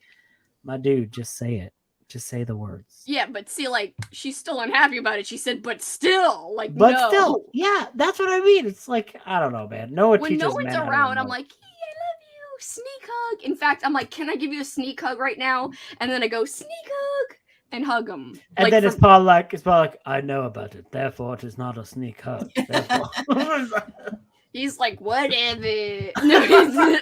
my dude, just say it. Just say the words. Yeah, but see, like, she's still unhappy about it. She said, but still, like, But no. still, yeah, that's what I mean. It's like, I don't know, man. Noah When teaches no one's men how to around, I'm remote. like, hey, I love you, sneak hug. In fact, I'm like, can I give you a sneak hug right now? And then I go, sneak hug, and hug him. And like, then it's probably like, I know about it. Therefore, it is not a sneak hug. Therefore. he's like, whatever. No,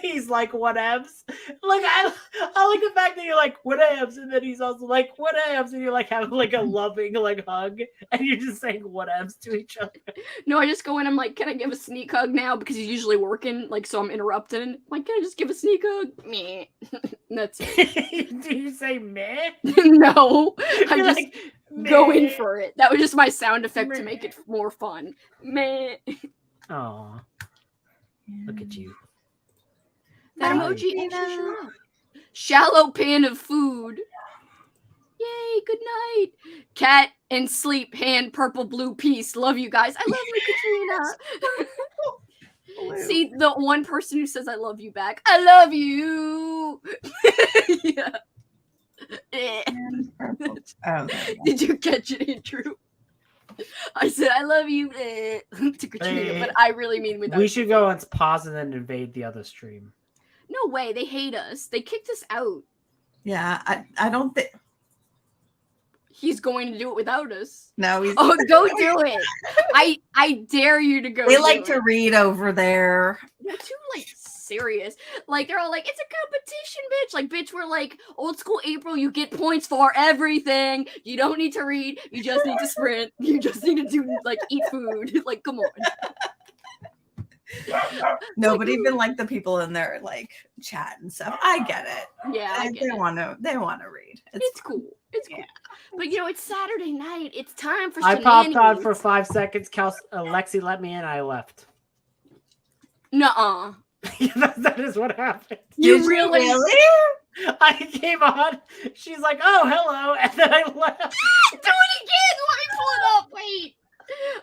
He's like, whatevs. Like, I like the fact that you're like, whatevs, and then he's also like, whatevs, and you're like having like a loving like hug, and you're just saying whatevs to each other. no, I just go in. I'm like, can I give a sneak hug now? Because he's usually working, like, so I'm interrupted. I'm like, can I just give a sneak hug? Meh. That's it. Do you say meh? No, I'm You're just like, going meh. for it. That was just my sound effect to Meh. make it more fun. Meh. Aw, look at you. That Bye. emoji actually showed up. Shallow pan of food. Yay, good night. Cat and sleep, hand, purple, blue, peace. Love you guys. I love you, Katrina. See, the one person who says I love you back. I love you. Yeah. Eh. Purple. Oh, there we go. Did you catch it, Andrew? I said I love you to Katrina, Hey, but I really mean without. We should go and pause and then invade the other stream. No way, they hate us. They kicked us out. Yeah, I don't think. He's going to do it without us. No, he's. Oh, go do it. I dare you to go. They do like it. to read over there. They're too like serious. Like they're all like, it's a competition, bitch. Like, bitch, we're like old school April. You get points for everything. You don't need to read. You just need to sprint. You just need to do like eat food. Like, come on. No, like, but even like the people in there like chat and stuff. I get it. Yeah, I get They it. want to read. It's cool. It's cool. But you know, it's Saturday night. It's time for I popped on shenanigans. for 5 seconds. Lexi let me in. I left. Nuh-uh. That is what happened. You Did really? I came on. She's like, "Oh, hello," and then I left. Do it again. Let me pull it up. Wait.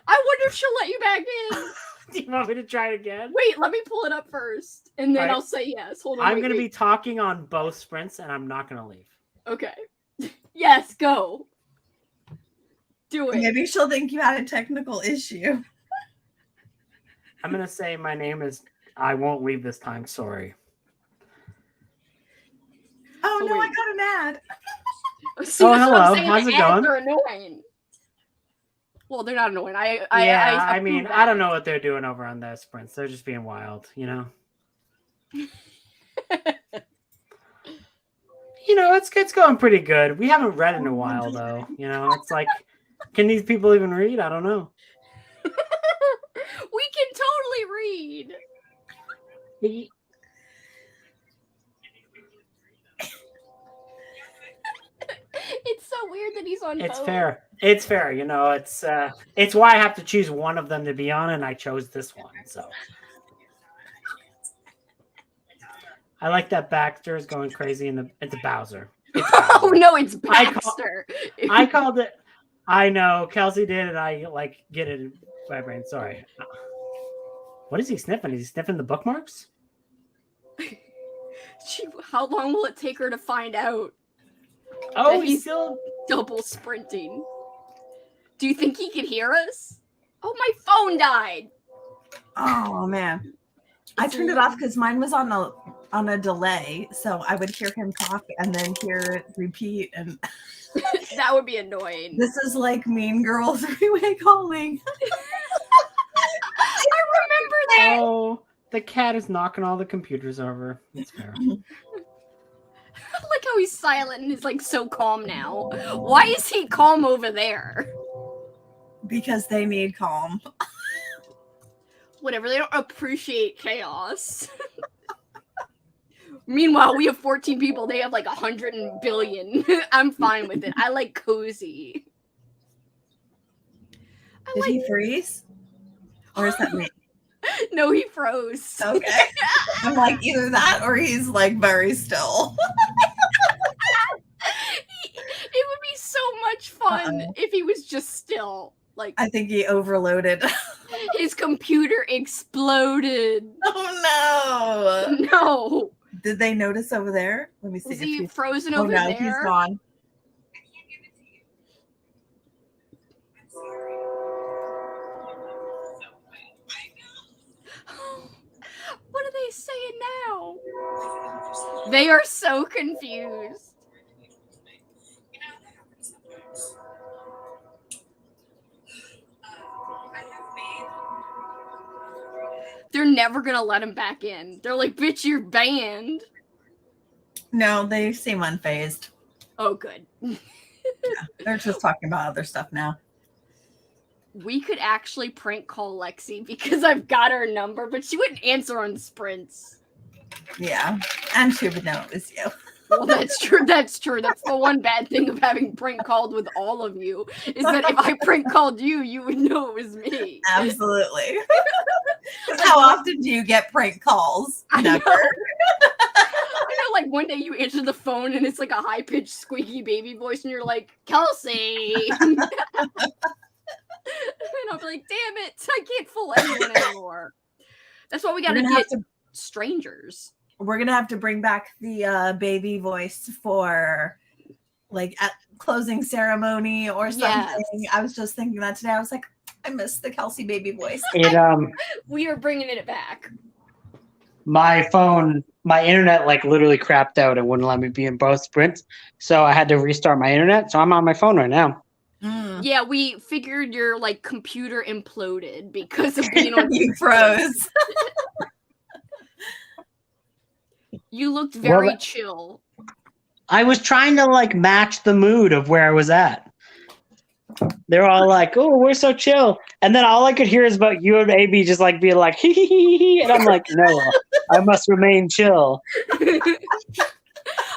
I wonder if she'll let you back in. Do you want me to try it again? Wait, let me pull it up first, and then Alright. I'll say yes. Hold on. I'm wait, gonna wait. be talking on both sprints, and I'm not gonna leave. Okay. Yes, go. Do it. Maybe she'll think you had a technical issue. I'm gonna say my name is. I won't leave this time. Sorry. Oh, no, I wait. got an ad. See, Oh, that's what I'm hello. saying, How's the it ads going? are annoying. Well, they're not annoying. I mean, approve I don't ads. know what they're doing over on the sprints. They're just being wild, you know. You know, it's going pretty good. We haven't read in a while, though. You know, it's like, can these people even read? I don't know. We can totally read. It's so weird that he's on It's both. fair. It's fair. You know, it's why I have to choose one of them to be on, and I chose this one. So I like that Baxter is going crazy, and it's a Bowser. It's Bowser. Oh no, it's Baxter. I called it. I know Kelsey did, and I like get it in my brain. Sorry. What is he sniffing? Is he sniffing the bookmarks? How long will it take her to find out? Oh, he's still double sprinting. Do you think he could hear us? Oh, my phone died. Oh man, I turned it off because mine was on a delay, so I would hear him talk and then hear it repeat, and that would be annoying. this is like Mean Girls three-way calling. I remember that. Oh, the cat is knocking all the computers over. That's fair. I like how he's silent and is like so calm now. Why is he calm over there? Because they need calm. Whatever, they don't appreciate chaos. Meanwhile, we have 14 people. They have like 100 billion. I'm fine with it. I like cozy. Did he freeze? Or is that me? No, he froze. Okay. I'm like, either that or he's like very still. It would be so much fun if he was just still. Like, I think he overloaded. His computer exploded. Oh no! No. Did they notice over there? Let me see. Is he frozen over there? Oh no, there? he's gone. What are they saying now? They are so confused. They're never gonna let him back in. They're like, bitch, you're banned. No, they seem unfazed. Oh, good. Yeah, they're just talking about other stuff now. We could actually prank call Lexi because I've got her number, but she wouldn't answer on sprints. Yeah, and she would know it was you. Well, that's true. That's true. That's the one bad thing of having prank called with all of you is that if I prank called you, you would know it was me. Absolutely. How often do you get prank calls? Never. I know, like one day you answer the phone and it's like a high-pitched squeaky baby voice and you're like, Kelsey. And I'll be like, damn it, I can't fool anyone anymore. That's why we gotta get strangers. We're gonna have to bring back the baby voice for like at closing ceremony or something. Yes. I was just thinking that today. I was like, I miss the Kelsey baby voice. We are bringing it back. My phone, my internet like literally crapped out and wouldn't let me be in both sprints. So I had to restart my internet. So I'm on my phone right now. Yeah, we figured your like computer imploded because of being on. You froze. You looked very chill. I was trying to like match the mood of where I was at. They're all like, "Oh, we're so chill," and then all I could hear is about you and AB just like being like, "Hee hee hee hee," and I'm like, "No, I must remain chill." I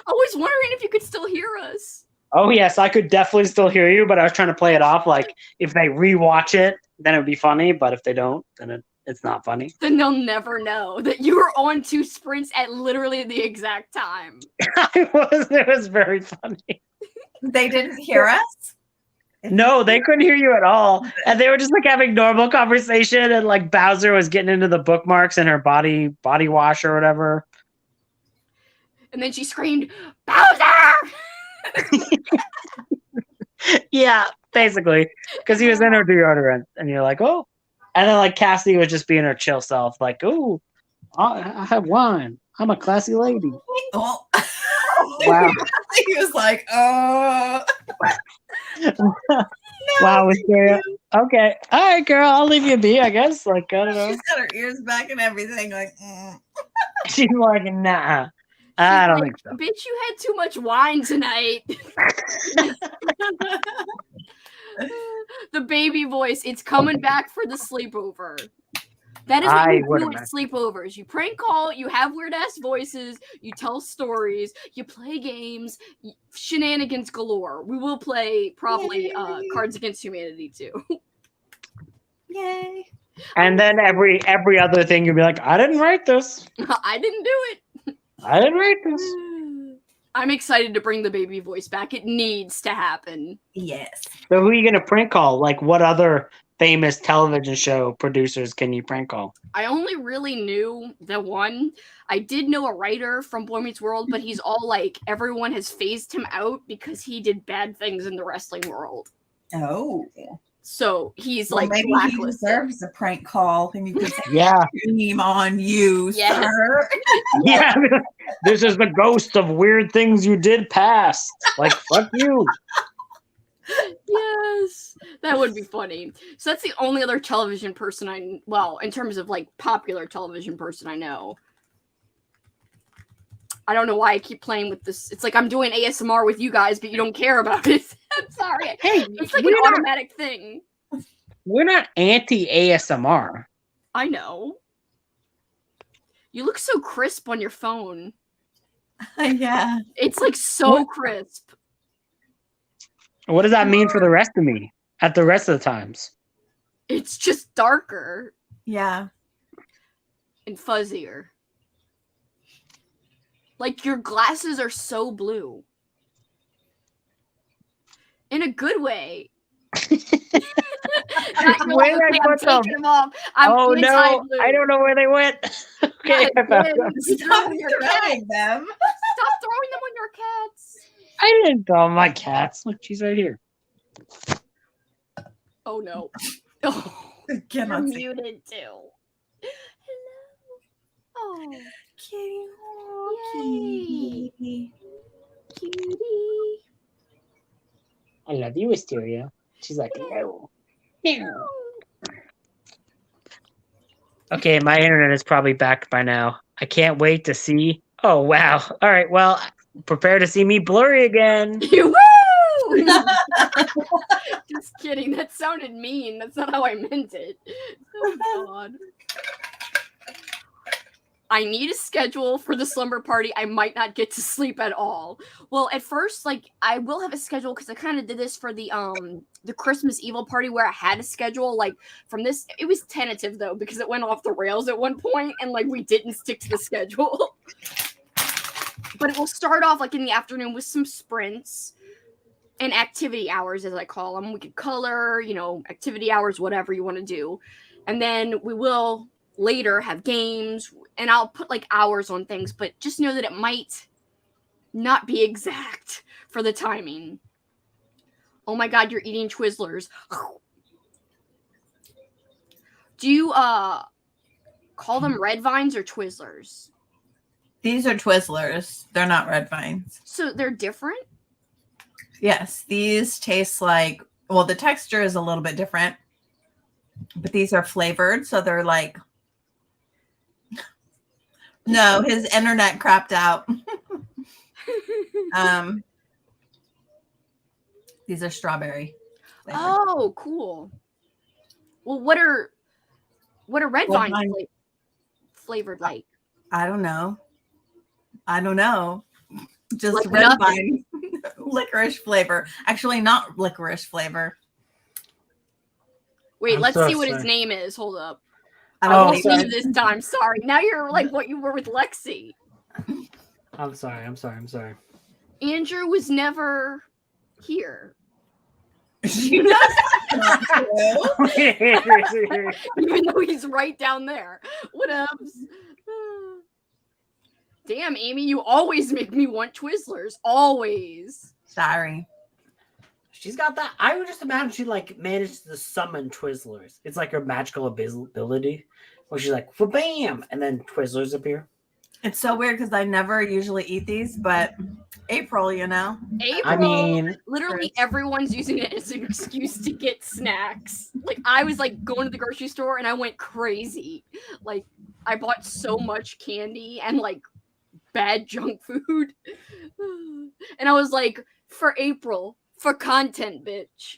was wondering if you could still hear us. Oh yes, I could definitely still hear you, but I was trying to play it off like if they rewatch it, then it would be funny. But if they don't, then it's not funny. Then they'll never know that you were on 2 sprints at literally the exact time. It was very funny. They didn't hear us? No, they couldn't hear you at all. And they were just like having normal conversation and like Bowser was getting into the bookmarks in her body wash or whatever. And then she screamed, Bowser! Yeah, basically. Because he was in her deodorant and you're like, oh. And then like Cassie was just being her chill self, like, oh, I have wine. I'm a classy lady. Oh. Wow. He was like, Wow, Wisteria. Okay. All right, girl. I'll leave you be, I guess. Like, I don't know. She's got her ears back and everything. Like, She's like, nah. I don't think so. Bitch, you had too much wine tonight. The baby voice, it's coming back for the sleepover. That is what you do at sleepovers. You prank call, you have weird ass voices, you tell stories, you play games, shenanigans galore. We will play probably Cards Against Humanity too. Yay. And then every other thing you'll be like, I didn't write this. I didn't do it. I didn't write this. I'm excited to bring the baby voice back. It needs to happen. Yes. So who are you gonna prank call? Like, what other famous television show producers can you prank call? I only really knew the one. I did know a writer from Boy Meets World, but he's all like, everyone has phased him out because he did bad things in the wrestling world. Oh. So he's Well, like maybe blacklisted. he deserves a prank call, and you could say, Yeah. "Shame on you, sir." Yeah. This is the ghost of weird things you did past. Like, fuck you. Yes, that would be funny. So that's the only other television person in terms of like popular television person I know. I don't know why I keep playing with this. It's like I'm doing ASMR with you guys, but you don't care about it. I'm sorry. Hey, it's like an automatic thing. We're not anti-ASMR. I know. You look so crisp on your phone. Yeah. It's like so crisp. What does that mean for the rest of me at the rest of the times? It's just darker. Yeah. And fuzzier. Like your glasses are so blue. In a good way. Where did I put them? Oh no, I don't know where they went. Okay, Stop throwing them. Stop throwing them on your cats. I didn't throw my cats. Look, she's right here. Oh no. Oh, Cannot you're see. muted too. Hello. Oh. Kitty. Yay. Cutie. I love you, Wisteria. She's like, no. No. Okay, my internet is probably back by now. I can't wait to see. Oh, wow. All right, well, prepare to see me blurry again. Woo! Just kidding. That sounded mean. That's not how I meant it. Oh, God. I need a schedule for the slumber party. I might not get to sleep at all. Well, at first, like, I will have a schedule because I kind of did this for the Christmas Evil party where I had a schedule. Like, from this, it was tentative though because it went off the rails at one point and like we didn't stick to the schedule. But it will start off like in the afternoon with some sprints and activity hours, as I call them. We could color, activity hours, whatever you want to do, and then we will later have games. And I'll put like hours on things, but just know that it might not be exact for the timing. Oh my God, you're eating Twizzlers. Do you call them red vines or Twizzlers? These are Twizzlers. They're not red vines. So they're different? Yes, these taste like, well, the texture is a little bit different, but these are flavored. So they're like, no, his internet crapped out. These are strawberry flavored. Oh, cool. Well, what are red vines flavored like? I don't know. Just like red nothing. vine licorice flavor. Actually, not licorice flavor. Wait, I'm let's so see what his sorry. name is. Hold up. I I don't won't think see you this time. Sorry. Now you're like what you were with Lexi. I'm sorry. Andrew was never here. you know that's not true. Even though he's right down there. What else? Damn, Amy, you always make me want Twizzlers. Always. Sorry. She's got that. I would just imagine she like managed to summon Twizzlers. It's like her magical ability where she's like, "Bam!" and then Twizzlers appear. It's so weird because I never usually eat these, but April, April, I mean, literally everyone's using it as an excuse to get snacks. Like I was like going to the grocery store and I went crazy. Like I bought so much candy and like bad junk food. And I was like, for April, for content, bitch.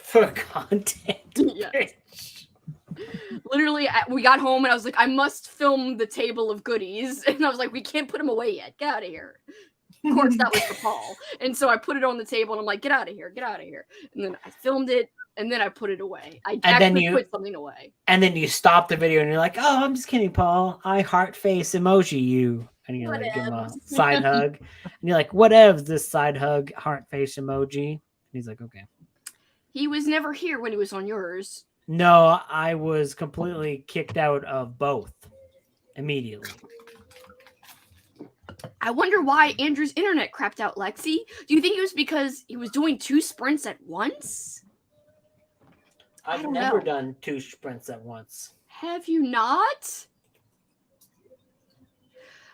for content. Yes. Literally, we got home and I was like, I must film the table of goodies. And I was like, we can't put them away yet. Get out of here. Of course, that was for Paul. And so I put it on the table and I'm like, get out of here. Get out of here. And then I filmed it and then I put it away. I actually put something away. And then you stop the video and you're like, oh, I'm just kidding, Paul. I heart face emoji you. And you like give him a side hug. And you're like, whatevs, this side hug, heart face emoji. And he's like, okay. He was never here when he was on yours. No, I was completely kicked out of both immediately. I wonder why Andrew's internet crapped out, Lexi. Do you think it was because he was doing 2 sprints at once? I've never done 2 sprints at once. Have you not?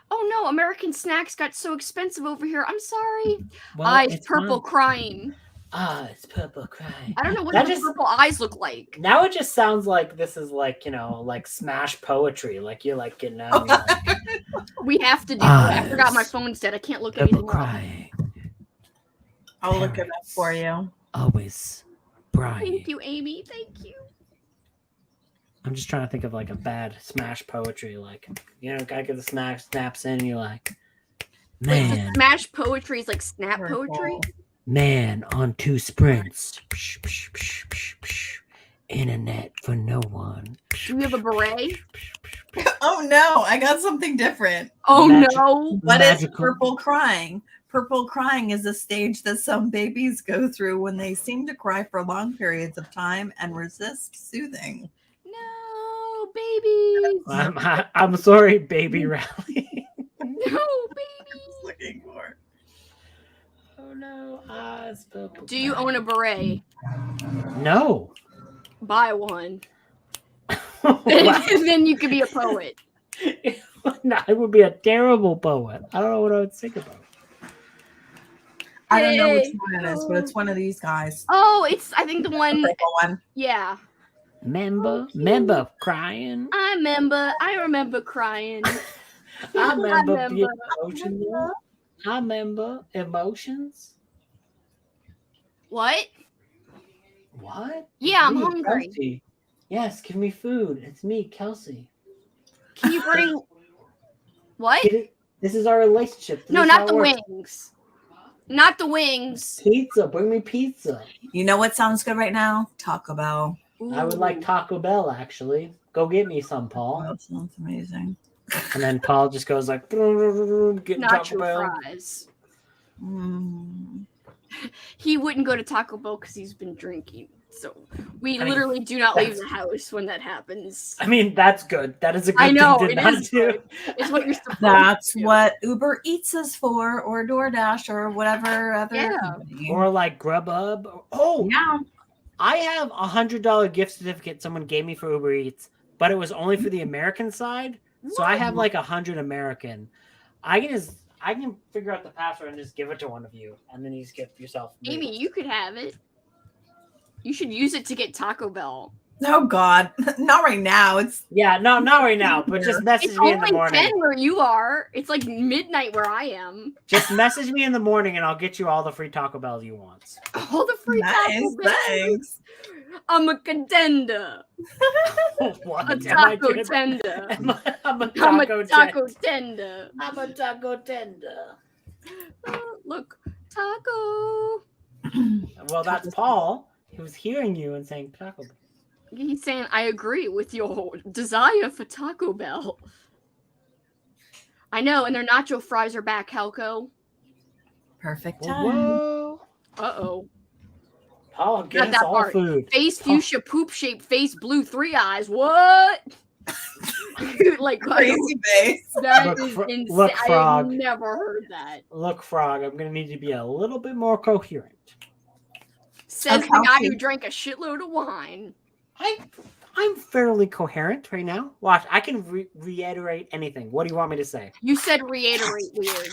Oh no, American snacks got so expensive over here. I'm sorry. Well, Eyes purple crying. It's purple crying. I don't know what the purple eyes look like. Now it just sounds like this is like, like Smash poetry. Like you're like getting out. Like, we have to do that. I forgot my phone's dead. I can't look anything up. Crying. I'll look it up for you. Always Brian. Thank you, Amy. Thank you. I'm just trying to think of like a bad Smash poetry. Like, gotta get the snaps in and you're like, man. Wait, Smash poetry is like snap poetry? Man on 2 sprints. Internet for no one. Do we have a beret? Oh no, I got something different. Oh no. What is purple crying? Purple crying is a stage that some babies go through when they seem to cry for long periods of time and resist soothing. No, babies. I'm sorry, baby Rally. No, babies. Looking for. Oh no. Do you own a beret? No. Buy one. Wow. And then you could be a poet. No, I would be a terrible poet. I don't know what I would think about. I don't know which one it is, but it's one of these guys. Oh, it's I think the one. The purple one. Yeah. Remember crying. I remember crying. I remember being emotional. I remember emotions. What? What? Yeah, I'm hungry. Kelsey. Yes, give me food. It's me, Kelsey. Can you bring what? This is our relationship. No, not the wings. Not the wings. Pizza. Bring me pizza. You know what sounds good right now? Taco Bell. Ooh. I would like Taco Bell, actually. Go get me some, Paul. That sounds amazing. And then Paul just goes like, get Taco Bell. Fries. Mm. He wouldn't go to Taco Bell because he's been drinking. So we literally do not leave the house when that happens. I mean, that's good. That is a good I know, thing to not do. It's what you're supposed That's to do. what Uber Eats is for, or DoorDash, or whatever other company. Or like Grubhub. Oh, Yeah. I have $100 gift certificate someone gave me for Uber Eats, but it was only for the American side. So I have like 100 American. I can figure out the password and just give it to one of you, and then you just get yourself. Amy, you could have it. You should use it to get Taco Bell. Oh God, not right now. Not right now, but just message me in the morning. It's only 10 where you are. It's like midnight where I am. Just message me in the morning, and I'll get you all the free Taco Bell you want. All the free Taco Bell. Thanks. I'm a contender. What? A taco tender. I'm a taco tender. tender. I'm a taco tender. Look, taco. Well, that's Paul. He was hearing you and saying Taco Bell. He's saying, I agree with your desire for Taco Bell. I know, and their nacho fries are back, Helco. Perfect time. Whoa. Uh-oh. Paul, get us all food. Face fuchsia, poop shape, face blue, 3 eyes. What? Like Crazy face. That is insane. Look, Frog. I've never heard that. Look, Frog, I'm going to need to be a little bit more coherent. Says the guy who drank a shitload of wine. I'm fairly coherent right now. Watch, I can reiterate anything. What do you want me to say? You said reiterate weird.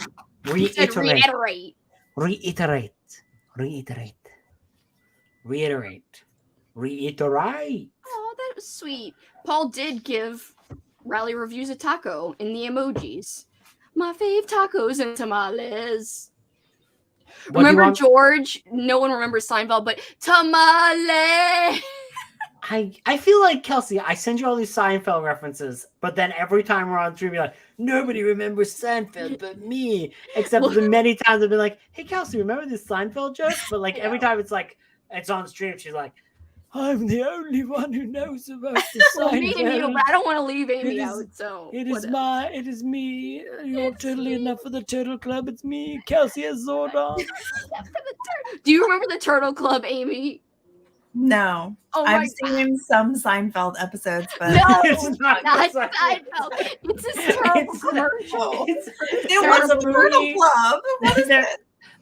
You said Reiterate. reiterate. Reiterate. Oh, that was sweet. Paul did give Riley reviews a taco in the emojis. My fave tacos and tamales. Remember George? No one remembers Seinfeld, but tamale. I feel like, Kelsey, I send you all these Seinfeld references, but then every time we're on stream, you're like, nobody remembers Seinfeld but me. Except the many times I've been like, hey, Kelsey, remember this Seinfeld joke? But like every time it's like, it's on stream, she's like, I'm the only one who knows about the Well, Seinfeld. me and you, but I don't want to leave Amy out, so. It is me. You're totally enough for the Turtle Club. It's me, Kelsey as Zordon. Do you remember the Turtle Club, Amy? No. Oh I've seen some Seinfeld episodes, but no, it's not Seinfeld. It's this terrible commercial. It was a Turtle Club. What is it?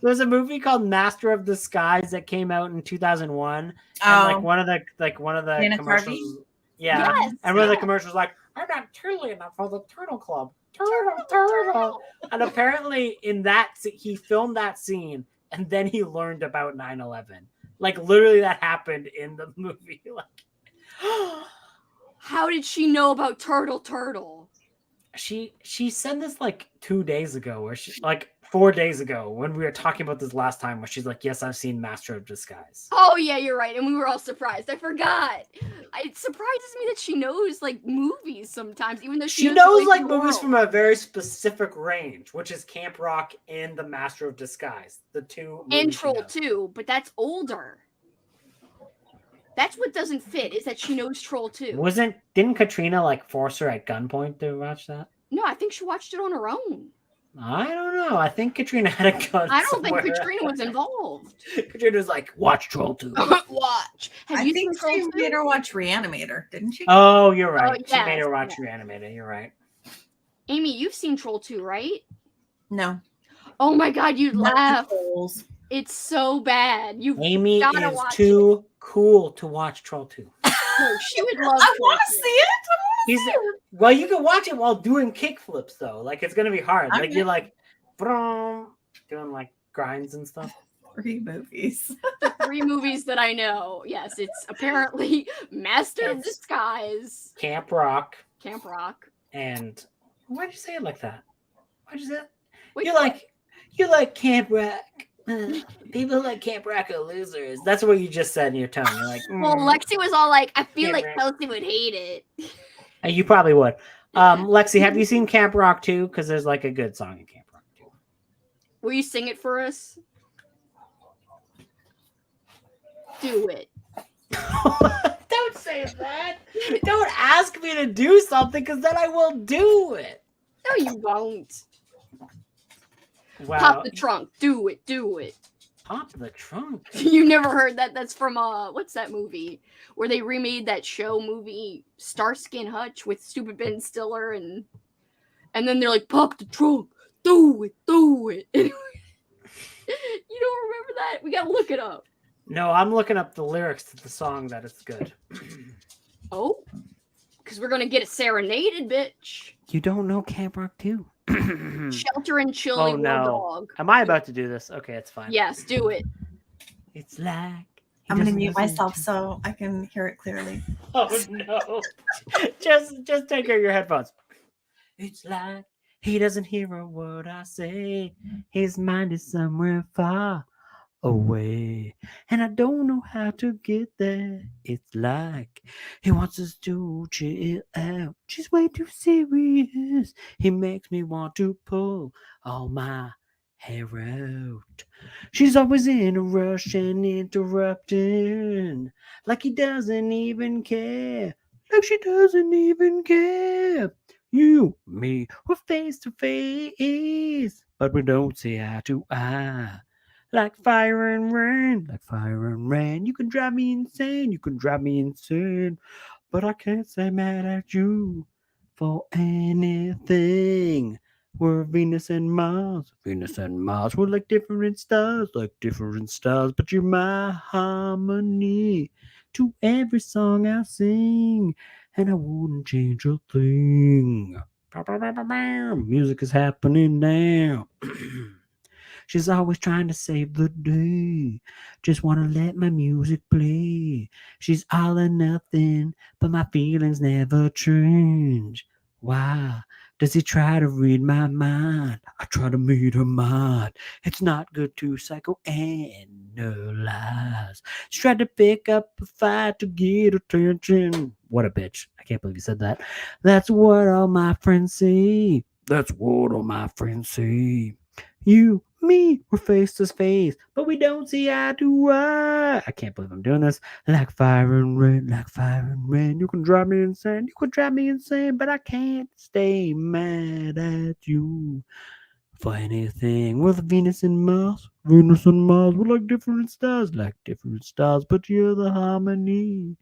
There was a movie called Master of Disguise that came out in 2001. Oh. And one of the Dana commercials. Carvey? Yeah. Yes, and one of the commercials was like, I'm not turtly enough for the Turtle Club. Turtle. And apparently in that he filmed that scene and then he learned about 9/11. Like literally that happened in the movie. Like how did she know about Turtle? She said this like 2 days ago, or 4 days ago when we were talking about this last time, where she's like, yes, I've seen Master of Disguise. Oh yeah, you're right. And we were all surprised. I forgot. It surprises me that she knows like movies sometimes, even though she knows like movies from a very specific range, which is Camp Rock and The Master of Disguise. The two and Troll 2, but that's older. That's what doesn't fit, is that she knows Troll 2. Didn't Katrina like force her at gunpoint to watch that? No, I think she watched it on her own. I don't know. I think Katrina had a gun. I don't think Katrina was involved. Katrina was like, watch Troll 2. Watch. I think she made her watch Reanimator, didn't she? Oh, you're right. Oh, she yes, made her watch Reanimator. You're right. Amy, you've seen Troll 2, right? No. Oh my God, you'd laugh. Trolls. It's so bad. Amy is too cool to watch Troll 2. No, she would love I want to see it. Well, you can watch it while doing kickflips, though. Like, it's going to be hard. Okay. Like, you're like, doing like grinds and stuff. 3 movies. The 3 movies that I know. Yes, it's apparently Master of Disguise, Camp Rock, and why'd you say it like that? Why'd you say that? Wait, You like Camp Rock. People like Camp Rock are losers. That's what you just said in your tone. You're like, well, Lexi was all like, I feel like Kelsey would hate it. You probably would. Lexi, have you seen Camp Rock 2? Because there's like a good song in Camp Rock 2. Will you sing it for us? Do it. Don't say that. Don't ask me to do something, because then I will do it. No, you won't. Wow. Pop the trunk. Do it. Pop the trunk. You never heard that? That's from what's that movie where they remade that show movie Starsky and Hutch with stupid Ben Stiller and then they're like, pop the trunk. Do it. You don't remember that? We gotta look it up. No, I'm looking up the lyrics to the song that is good. Oh, because we're gonna get it serenaded, bitch. You don't know Camp Rock 2? Shelter and Chili Oh no! Dog. Am I about to do this? Okay, it's fine. Yes, do it. It's like I'm gonna mute myself so I can hear it clearly. Oh no! just take out your headphones. It's like he doesn't hear a word I say. His mind is somewhere far away, and I don't know how to get there. It's like he wants us to chill out. She's way too serious. He makes me want to pull all my hair out. She's always in a rush and interrupting, like he doesn't even care. Like she doesn't even care. You, me, we're face to face, but we don't see eye to eye. Like fire and rain, you can drive me insane, but I can't say mad at you for anything. We're Venus and Mars, we're like different stars, but you're my harmony. to every song I sing, and I wouldn't change a thing. Music is happening now. She's always trying to save the day. Just wanna let my music play. She's all or nothing, but my feelings never change. Why does he try to read my mind? I try to meet her mind. It's not good to psychoanalyze. She tried to pick up a fight to get attention. What a bitch. I can't believe you said that. That's what all my friends say. That's what all my friends say. You, me, we're face to face, but we don't see eye to eye. I can't believe I'm doing this. Like fire and rain, like fire and rain. You can drive me insane, you can drive me insane, but I can't stay mad at you for anything. We're the Venus and Mars. Venus and Mars, we're like different stars, but you're the harmony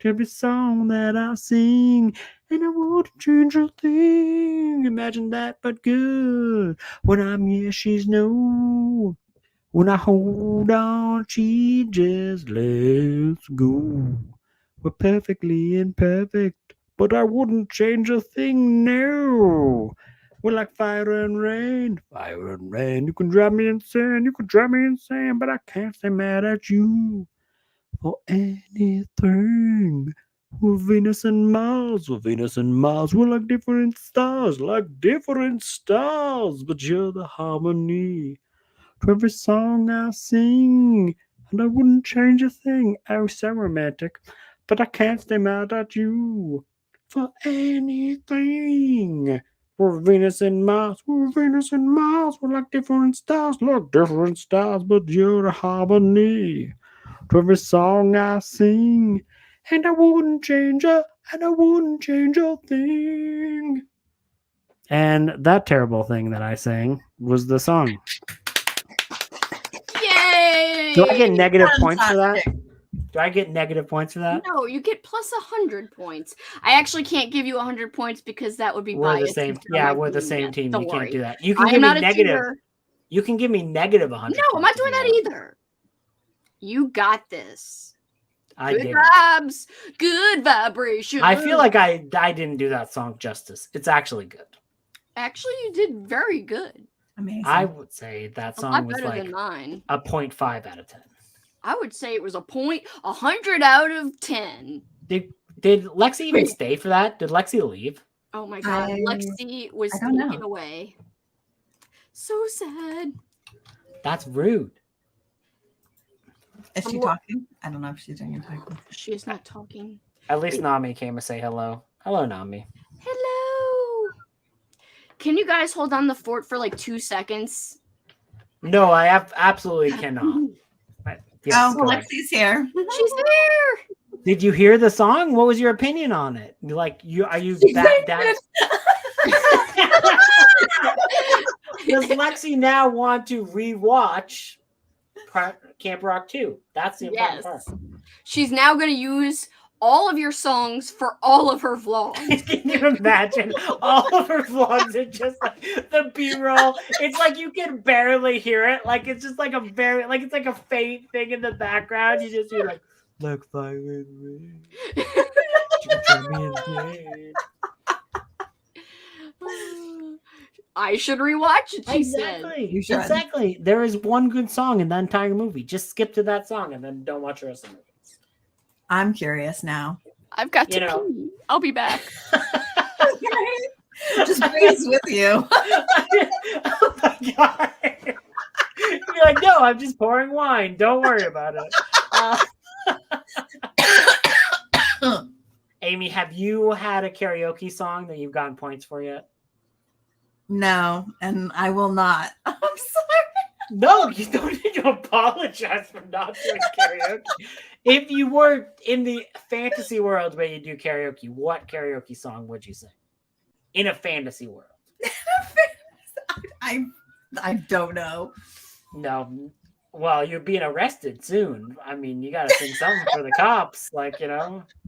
to every song that I sing. And I wouldn't change a thing. Imagine that, but good. When I'm yes, she's no. When I hold on, she just lets go. We're perfectly imperfect, but I wouldn't change a thing, no. We're like fire and rain. Fire and rain. You can drive me insane, but I can't stay mad at you for anything. We're Venus and Mars, we're like different stars, but you're the harmony to every song I sing, and I wouldn't change a thing. Oh, so romantic, but I can't stay mad at you for anything. We're Venus and Mars, we're like different stars, but you're the harmony to every song I sing. And I wouldn't change a thing. And that terrible thing that I sang was the song. Yay! Do I get negative points for that? Fantastic. Do I get negative points for that? No, you get plus 100 points. I actually can't give you 100 points because that would be We're the biased. same. Yeah, we're the same team. Don't You worry. can't do that. You can I give am me not a negative. cheater. You can give me negative 100. No, I'm not points if doing you that want. either. You got this. I Good did. vibes. Good vibration. I feel like I didn't do that song justice. It's actually good. Actually, you did very good. Amazing. I would say that A song lot was better like than mine. a 0.5 out of 10. I would say it was a 100 out of 10. Did Lexi even stay for that? Did Lexi leave? Oh my god, Lexi was I don't know. taken away. So sad. That's rude. Is she talking? I don't know if she's doing a talking. She is not talking. At least Nami came to say hello. Hello, Nami. Hello. Can you guys hold on the fort for like 2 seconds? No, I absolutely cannot. Yes, oh, Lexi's here. She's there. Did you hear the song? What was your opinion on it? Like, are you that? Does Lexi now want to rewatch Camp Rock 2? That's the important part. She's now going to use all of your songs for all of her vlogs. Can you imagine? All of her vlogs are just like the B-roll. It's like you can barely hear it. Like it's just like it's like a faint thing in the background. You just hear like fire and rain. I should rewatch it, she said. You should. Exactly. There is one good song in the entire movie. Just skip to that song and then don't watch the rest of the movie. I'm curious now. I've got to pee. I'll be back. Just breeze with you. Oh my god. You're like, no, I'm just pouring wine. Don't worry about it. Amy, have you had a karaoke song that you've gotten points for yet? No, and I will not. I'm sorry. No, you don't need to apologize for not doing karaoke. If you were in the fantasy world where you do karaoke, what karaoke song would you sing? In a fantasy world. I don't know. No. Well, you're being arrested soon. I mean, you got to sing something for the cops. Like,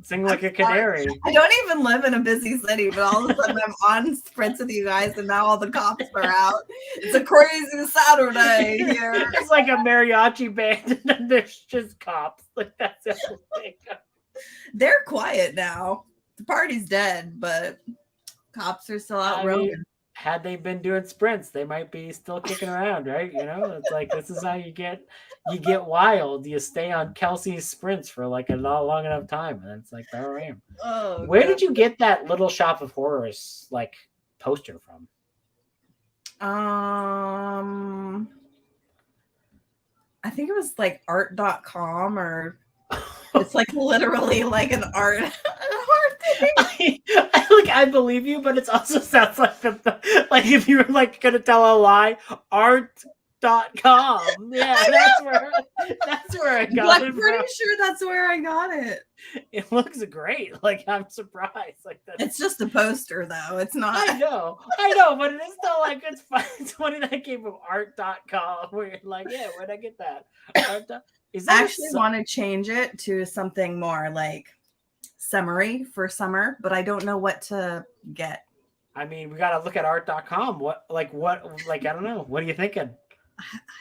sing like a canary. I don't even live in a busy city, but all of a sudden I'm on sprints with you guys, and now all the cops are out. It's a crazy Saturday here. It's like a mariachi band, and then there's just cops. Like, that's everything. They're quiet now. The party's dead, but cops are still out roaming. Had they been doing sprints, they might be still kicking around, right? You know, it's like this is how you get wild. You stay on Kelsey's sprints for like a long enough time, and it's like there I am. Oh, where did you get that Little Shop of Horrors like poster from? I think it was like art.com or it's like literally like an art thing. I believe you, but it also sounds like like if you were like gonna tell a lie, art.com. Yeah, that's where I got it. I'm pretty sure that's where I got it. It looks great. Like I'm surprised. Like that. It's just a poster though. It's not. I know, but it is still like it's fun. It's funny that it came from art.com where you're like, yeah, where'd I get that? I actually want to change it to something more like summary for summer, but I don't know what to get. I mean, we gotta look at art.com. What I don't know. What are you thinking?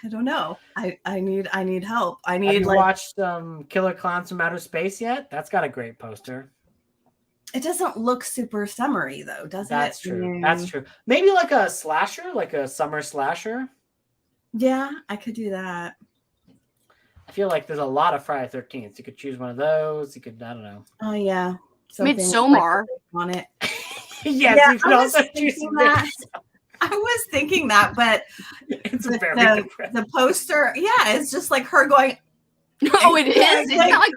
I don't know. I need help. Have you watched Killer Clowns from Outer Space yet? That's got a great poster. It doesn't look super summery though, does it? That's true. That's true. Maybe like a slasher, like a summer slasher. Yeah, I could do that. I feel like there's a lot of Friday 13th. You could choose one of those. You could, I don't know. Oh yeah. Midsommar on it. Yes, you could also choose that. I was thinking that, but it's the poster, yeah, it's just like her going. Oh, it is. It's like, not like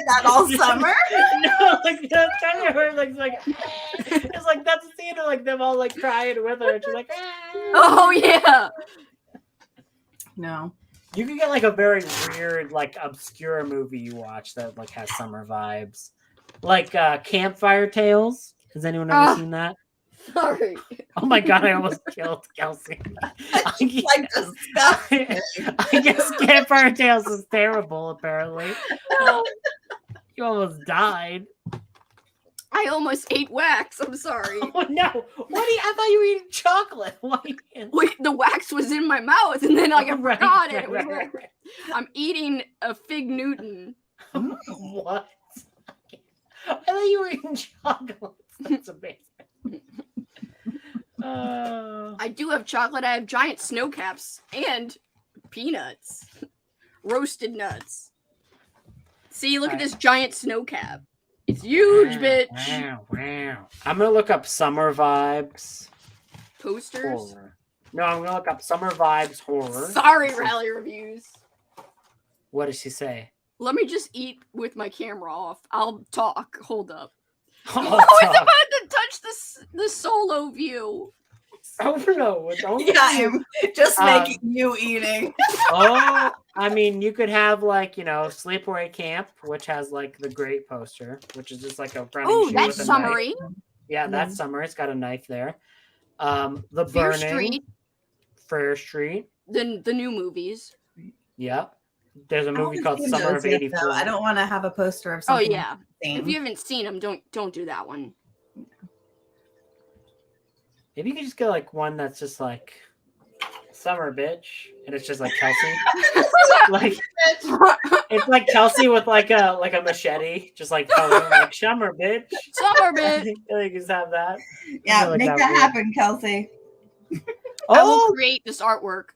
that all summer. No, like that's kind of her. Like it's like that's the scene of like them all like crying with her. And she's like, oh yeah. No, you could get like a very weird, like obscure movie you watch that like has summer vibes, like Campfire Tales. Has anyone ever seen that? Sorry. Oh my god, I almost killed Kelsey. Like disgusting. I guess Campfire Tales is terrible, apparently. You almost died. I almost ate wax. I'm sorry. Oh no. I thought you were eating chocolate. Wait, the wax was in my mouth and then I forgot it. Right. I'm eating a Fig Newton. What? I thought you were eating chocolate. That's amazing. I do have chocolate. I have giant snow caps and peanuts, roasted nuts. See, look at this giant snow cap. It's huge, bitch. Wow. I'm gonna look up summer vibes posters. Horror. No, I'm gonna look up summer vibes horror. Sorry, Rally Reviews. What did she say? Let me just eat with my camera off. I'll talk. Hold up. Oh, it's about to touch the solo view. Oh no! Yeah, I'm just making you eating. Oh, I mean, you could have like Sleepaway Camp, which has like the great poster, which is just like a running. Oh, shoe that's with a summery. Knife. Yeah, that's summer. It's got a knife there. The Fear Burning, Street. Fair Street. The new movies. Yeah, there's a movie called Summer of '84. I don't want to have a poster of something. Oh yeah. If you haven't seen them, don't do that one. Maybe you could just get like one that's just like summer bitch, and it's just like Kelsey. Like it's like Kelsey with like a machete, just like summer bitch. Summer bitch. You just have that. Yeah, make that happen, Kelsey. I will create this artwork.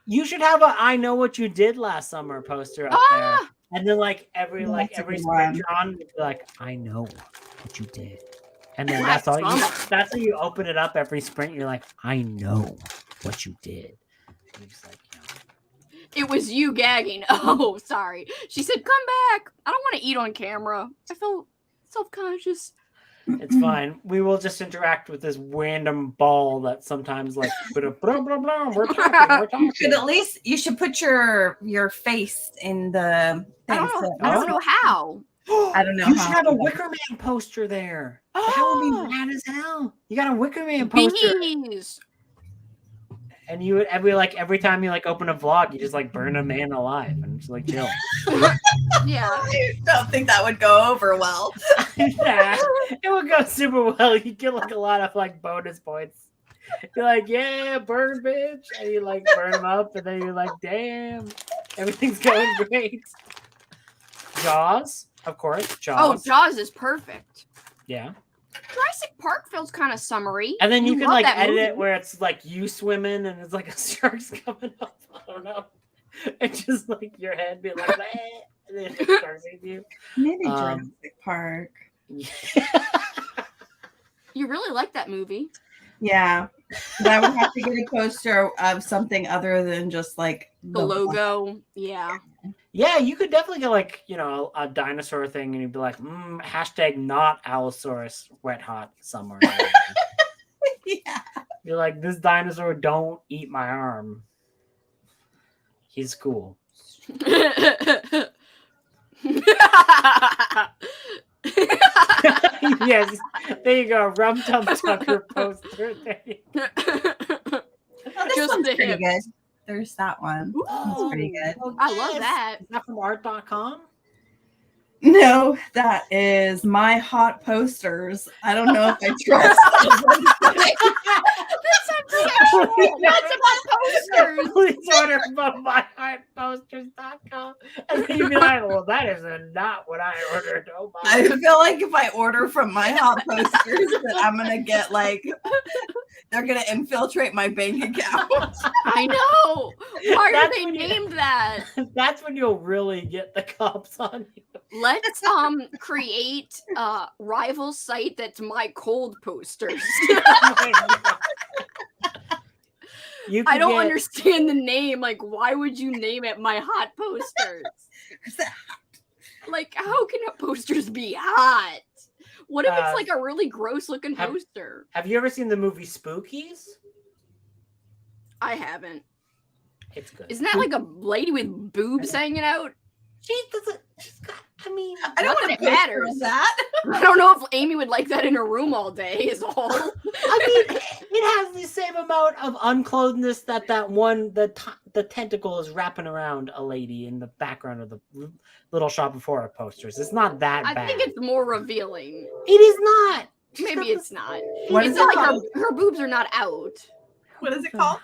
You should have a "I know what you did last summer" poster up there, and then like every sprint you're on, you'd be like, "I know what you did." And then that's all that's how you open it up every sprint. You're like, I know what you did. You're just like, It was you gagging. Oh, sorry. She said, come back. I don't want to eat on camera. I feel self-conscious. It's fine. We will just interact with this random ball that sometimes like we're talking. You should put your face in the thing. I don't know how. I don't know. You should have a Wicker Man poster there. That would be rad as hell. You got a Wicker Man poster. Bees. And you would every time you like open a vlog, you just like burn a man alive and just like chill. Yeah. I don't think that would go over well. Yeah, it would go super well. You get like a lot of like bonus points. You're like, yeah, burn bitch. And you like burn them up, and then you're like, damn, everything's going great. Jaws? Of course, Oh, Jaws. Jaws is perfect. Yeah. Jurassic Park feels kind of summery. And then you can like edit movie. it where it's like you swimming and it's like a shark's coming up. I don't know. It's just like your head being like, and then it starts eating you. Maybe Jurassic Park. Yeah. You really like that movie. Yeah. But I would have to get a poster of something other than just like The logo. Yeah. Yeah, you could definitely get like, a dinosaur thing and you'd be like, hashtag not Allosaurus wet hot summer. Yeah. You're like, this dinosaur don't eat my arm. He's cool. Yes, there you go. Rum Tum Tucker poster. Oh, this one's pretty good. There's that one. That's pretty good. I love that. Is that from art.com? No, that is My Hot Posters. I don't know if I trust That's about posters. Please order from myheartposters.com. And then you'd be like, well, that is not what I ordered. Oh my. I feel like if I order from My Hot Posters, that I'm going to get like, they're going to infiltrate my bank account. I know. Why are That's they when you- named that? That's when you'll really get the cops on you. Let's create a rival site that's My Cold Posters. Oh my God. You I could don't get- understand the name. Like, why would you name it My Hot Posters? Like, how can posters be hot? What if it's like a really gross looking poster? Have you ever seen the movie Spookies? I haven't. It's good. Isn't that like a lady with boobs hanging out? She doesn't. She's got. I mean, I don't Not want that to it matters. matter that. I don't know if Amy would like that in her room all day. Is all. I mean, it has the same amount of unclothedness that one the tentacle is wrapping around a lady in the background of the Little Shop of Horror posters. It's not that I bad. think it's more revealing. It is not. She's Maybe got it's not. What It's is not it like called? her boobs are not out. What is it called?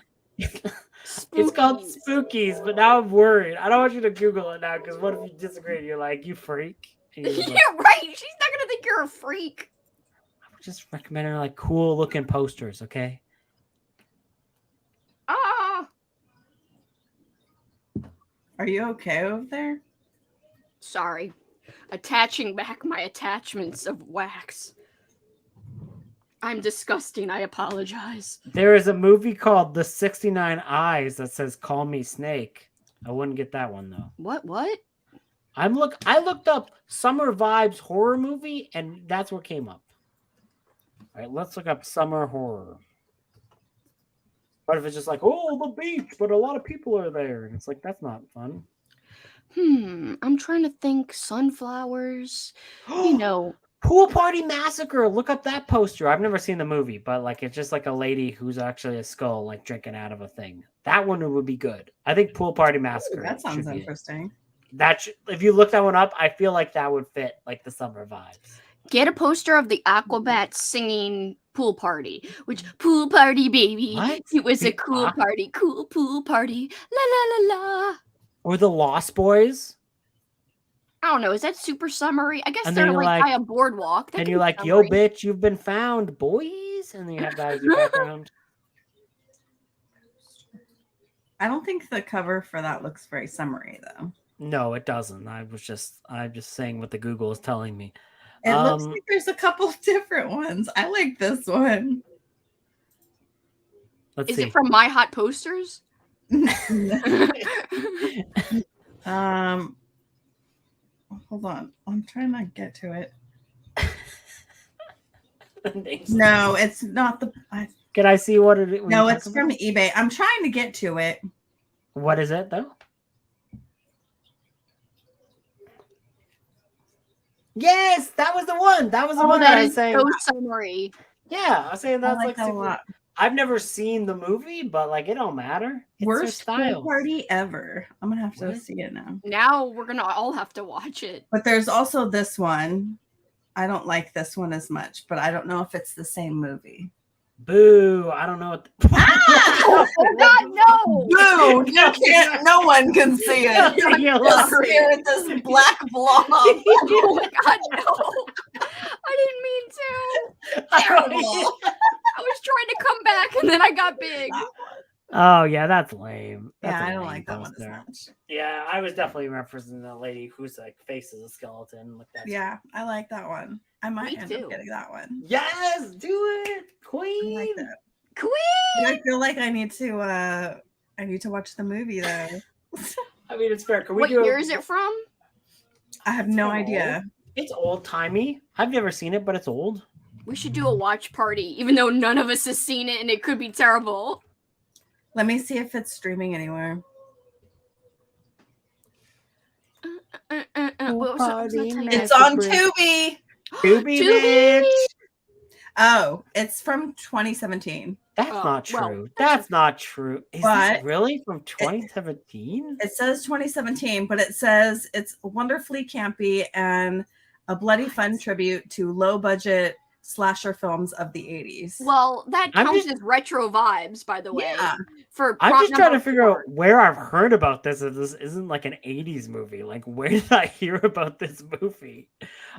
It's called Spookies. Spookies, but now I'm worried. I don't want you to Google it now because what if you disagree? And you're like, you freak. And you're just Yeah, like, right. She's not gonna think you're a freak. I would just recommend her like cool looking posters, okay? Ah. Are you okay over there? Sorry. Attaching back my attachments of wax. I'm disgusting. I apologize. There is a movie called The 69 Eyes that says "Call Me Snake." I wouldn't get that one though. What? I looked up summer vibes horror movie, and that's what came up. All right, let's look up summer horror. What if it's just like, oh, the beach, but a lot of people are there, and it's like that's not fun. I'm trying to think. Sunflowers. You know. Pool Party Massacre. Look up that poster. I've never seen the movie, but like it's just like a lady who's actually a skull, like drinking out of a thing. That one would be good. I think Pool Party Massacre. Ooh, that sounds should be it. interesting. If you look that one up, I feel like that would fit like the summer vibes. Get a poster of the Aquabats singing Pool Party, which Pool Party, baby. What? It was a The cool party, cool pool party. La la la la. Or the Lost Boys. I don't know. Is that super summery? I guess And then they're you're like by like- a boardwalk. That And could you're be like, yo, summery. bitch, you've been found, boys. And then you have that as your background. I don't think the cover for that looks very summery though. No, it doesn't. I'm just saying what the Google is telling me. It looks like there's a couple of different ones. I like this one. Let's Is see. it from My Hot Posters? Hold on. I'm trying to get to it. Names. No, it's not the. Can I see what it is? No, it's from eBay. I'm trying to get to it. What is it though? Yes, that was the one. That was the one that I was is saying. so summery. Yeah, I was saying I that's like like that a super- lot. I've never seen the movie, but like it don't matter. It's their Worst pool style. party ever. I'm gonna have to What? see it now. Now we're gonna all have to watch it. But there's also this one. I don't like this one as much, but I don't know if it's the same movie. Boo! I don't know what. Oh God, no! Boo! You can't. No one can see it. You're Just like- stare at this black blob. Oh my God, no! I didn't mean to. Terrible. I was trying to come back, and then I got big. Oh yeah, that's lame. That's Yeah, a I don't lame like that one as poster. much. Yeah, I was definitely referencing the lady whose like face is a skeleton. Like that. Yeah, I like that one. I might Me end too. up getting that one. Yes, do it, I Queen. like that. Queen! But I feel like I need to watch the movie though. I mean, it's fair. Can we What do? year is it from? I have It's no from idea. It's old timey. I've never seen it, but it's old. We should do a watch party, even though none of us has seen it, and it could be terrible. Let me see if it's streaming anywhere. What was I gonna tell you? It's on Tubi. Tubi, Tubi! bitch. Oh, it's from 2017. That's Oh, not well, true. That's not true. Is But- this really from 2017? It says 2017, but it says it's wonderfully campy and a bloody fun tribute to low budget slasher films of the 80s. Well, that I'm counts just- as retro vibes, by the way. Yeah. For I'm prop just trying to number figure 4. out where I've heard about this. If this isn't like an 80s movie, like where did I hear about this movie?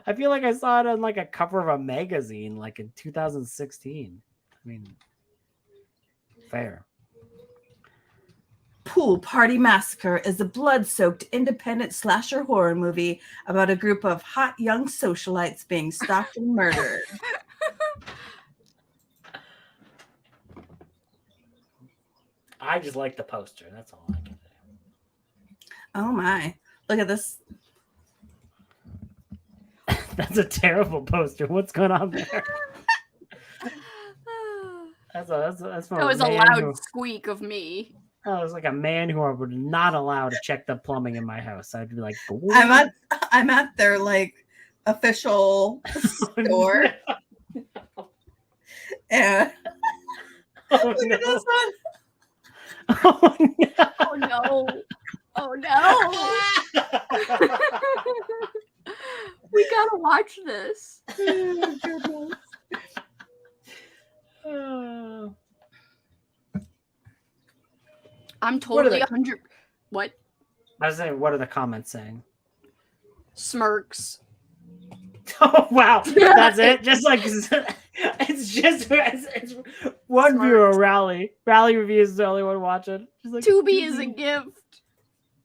I feel like I saw it on like a cover of a magazine, like in 2016. I mean, fair. Pool Party Massacre is a blood-soaked independent slasher horror movie about a group of hot young socialites being stalked and murdered. I just like the poster. That's all I can say. Oh my. Look at this. That's a terrible poster. What's going on there? That's from That was a man loud who- squeak of me. I was like a man who I would not allow to check the plumbing in my house. I'd be like, I'm at their like official store. And Oh, look no. at this one. Oh, no. Oh no. Oh no. We gotta watch this. Oh, goodness. Oh. I'm What are totally they? 100. What? I was saying, what are the comments saying? Smirks. Oh wow, that's it. Just like it's one Smart. viewer rally. Rally reviews is the only one watching. She's like, Tubi is a gift.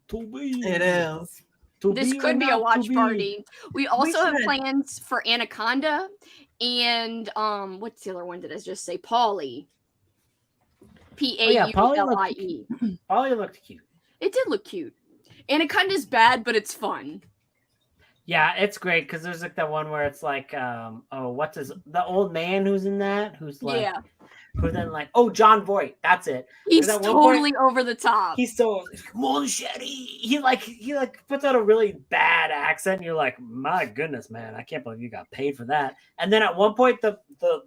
Tubi. It is. Tubi This or could be a not watch Tubi? party. We also have should. plans for Anaconda and what's the other one? Did I just say Polly? Paulie. Polly looked cute. It did look cute. Anaconda's bad, but it's fun. Yeah, it's great because there's like that one where it's like, what's the old man who's in that? Who's like, Yeah. who then like, John Voight. That's it. He's at one point- totally over the top. He's so machete. He puts out a really bad accent. And you're like, my goodness, man, I can't believe you got paid for that. And then at one point, the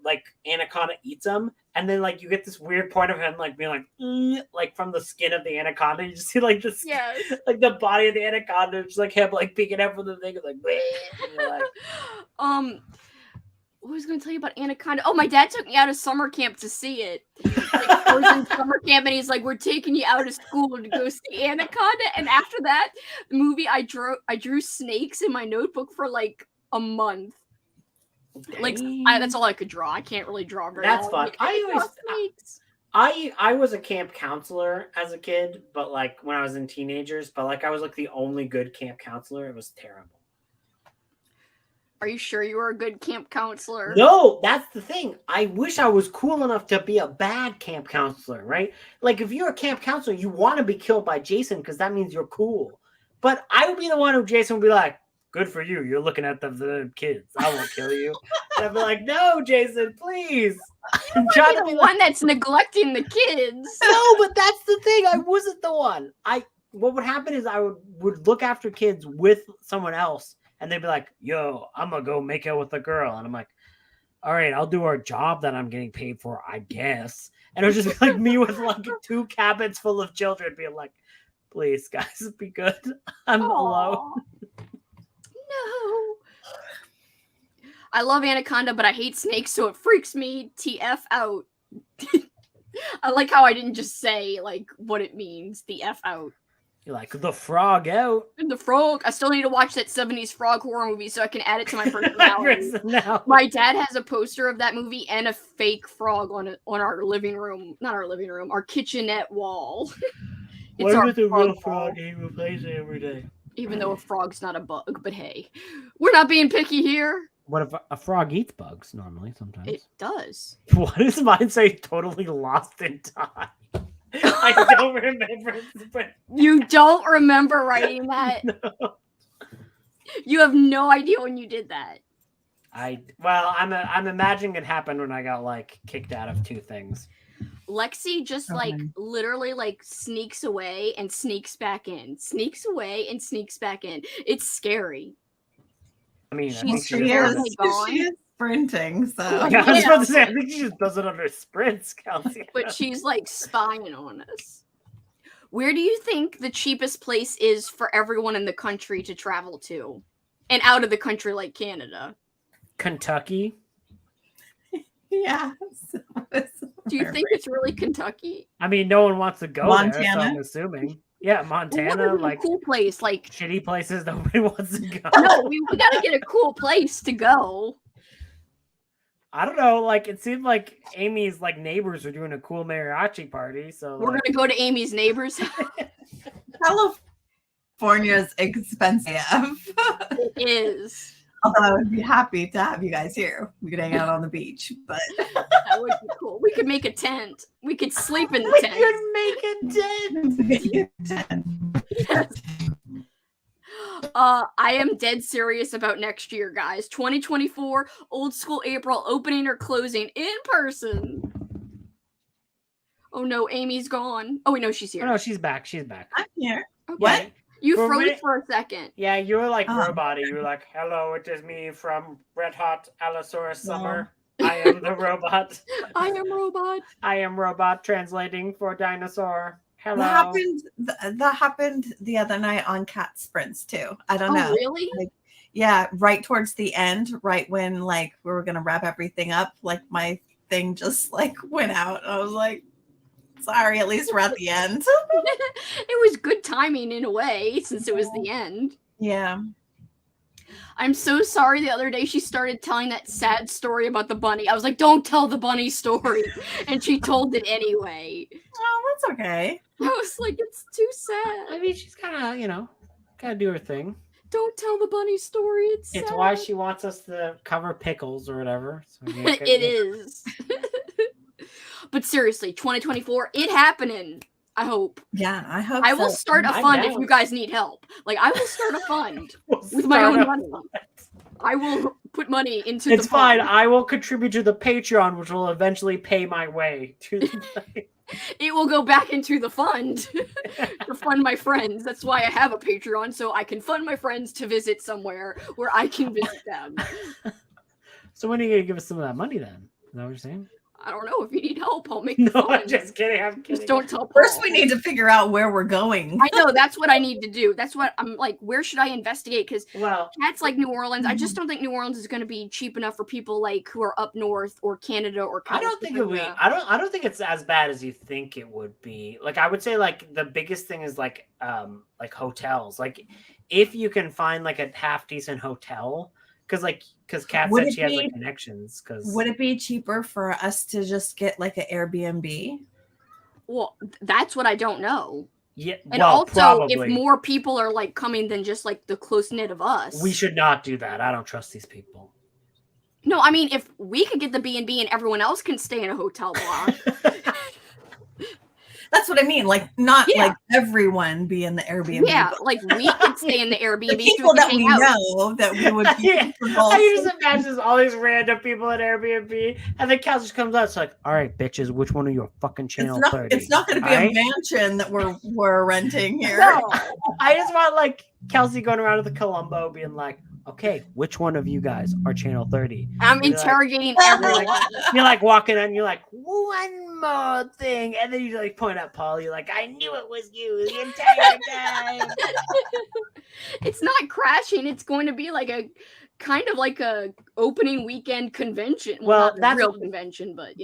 like anaconda eats him, and then like you get this weird point of him like being like from the skin of the anaconda. You just see like this, Yes. like the body of the anaconda, just like him like peeking out from the thing, like, and you're like, What was I going to tell you about Anaconda? Oh, my dad took me out of summer camp to see it. Like, I was in summer camp, and he's like, "We're taking you out of school to go see Anaconda." And after that, the movie, I drew snakes in my notebook for like a month. Like that's all I could draw. I can't really draw very That's well. fun. Like, I draw always- snakes. I was a camp counselor as a kid, but like when I was in teenagers, but like I was like the only good camp counselor. It was terrible. Are you sure you were a good camp counselor? No, that's the thing. I wish I was cool enough to be a bad camp counselor, right? Like if you're a camp counselor, you want to be killed by Jason because that means you're cool. But I would be the one who Jason would be like, "Good for you. You're looking at the kids. I won't kill you." And I'd be like, "No, Jason, please." I'm trying You're to the be one that's neglecting the kids. No, but that's the thing. I wasn't the one. What would happen is I would look after kids with someone else, and they'd be like, "Yo, I'm gonna go make out with a girl," and I'm like, "All right, I'll do our job that I'm getting paid for, I guess." And it was just like me with like 2 cabins full of children, being like, "Please, guys, be good. I'm alone." Aw. No. I love Anaconda, but I hate snakes, so it freaks me TF out. I like how I didn't just say like what it means, the F out. You're like, the frog out. And the frog. I still need to watch that 70s frog horror movie so I can add it to my personality. Personality. My dad has a poster of that movie and a fake frog on our living room. Not our living room, our kitchenette wall. It's our with a real frog and he replaces it every day. Even though a frog's not a bug, but hey. We're not being picky here. What if a frog eats bugs normally sometimes? It does. What does mine say? Totally lost in time. I don't remember. But... You don't remember writing that? No. You have no idea when you did that. I'm imagining it happened when I got like kicked out of 2 things. Lexi just like literally like sneaks away and sneaks back in. Sneaks away and sneaks back in. It's scary. I mean, she is sprinting, so yeah, I was about to say, I think she just does it under sprints, Kelsey. But she's like spying on us. Where do you think the cheapest place is for everyone in the country to travel to? And out of the country, like Canada? Kentucky? Yeah. Do you think it's really Kentucky? I mean, no one wants to go Montana? there, so I'm assuming. Yeah, Montana, like a cool place, like shitty places nobody wants to go. No, we gotta get a cool place to go. I don't know, like it seemed like Amy's like neighbors were doing a cool mariachi party, so we're gonna go to Amy's neighbors. California's expensive. It is. Although I would be happy to have you guys here. We could hang out on the beach, but that would be cool. We could make a tent. We could sleep in the tent. We could make a tent. Yes. I am dead serious about next year, guys. 2024, Old School April, opening or closing in person. Oh no, Amy's gone. Oh wait, no, she's here. Oh, no, she's back. She's back. I'm here. Okay. What? You froze for a second. Yeah, you were like robot-y. You were like, hello, it is me from Red Hot Allosaurus Summer. I am the robot. I am robot. I am robot translating for dinosaur. Hello. That happened the other night on Cat Sprints too. I don't know. Really? Like, yeah, right towards the end, right when like we were gonna wrap everything up, like my thing just like went out. I was like, sorry, at least we're at the end. It was good timing in a way, since it was the end. Yeah. I'm so sorry the other day she started telling that sad story about the bunny. I was like, don't tell the bunny story. And she told it anyway. Oh, that's okay. I was like, it's too sad. I mean, she's gotta do her thing. Don't tell the bunny story. It's sad. Why she wants us to cover pickles or whatever. So it is. But seriously, 2024, it happening. I hope. Yeah, I hope I will start a fund if you guys need help. Like, I will start a fund with my own money. I will put money into the fund. It's fine. I will contribute to the Patreon, which will eventually pay my way to the It will go back into the fund to fund my friends. That's why I have a Patreon, so I can fund my friends to visit somewhere where I can visit them. So when are you going to give us some of that money then? Is that what you're saying? I don't know. If you need help, I'll make No, the fund. I'm just kidding. I'm kidding. Just don't tell Paul. First, we need to figure out where we're going. I know. That's what I need to do. That's what I'm like. Where should I investigate? Because Cat's like New Orleans. I just don't think New Orleans is going to be cheap enough for people like who are up north or Canada or California. I don't think it would be. I don't think it's as bad as you think it would be. Like I would say, like the biggest thing is like hotels. Like if you can find like a half decent hotel. Because Kat said she has like connections. Would it be cheaper for us to just get like an Airbnb? Well, that's what I don't know. Yeah, and also probably. If more people are like coming than just like the close knit of us, we should not do that. I don't trust these people. No, I mean if we could get the B&B and everyone else can stay in a hotel block. That's what I mean. Like, not like everyone be in the Airbnb. Yeah, like we could stay in the Airbnb. The people that we know that we would be I just imagine all these random people at Airbnb, and then Cal just comes out. It's like, all right, bitches, which one of your fucking channel 30? It's not going to be a mansion that we're renting here. No, I just want like Kelsey going around to the Colombo being like, okay, which one of you guys are channel 30? I'm interrogating everyone. You're like walking on, you're like, one more thing. And then you like point at Paul. You're like, I knew it was you the entire time. It's not crashing. It's going to be like a kind of like a opening weekend convention. Well, not a that's real convention, but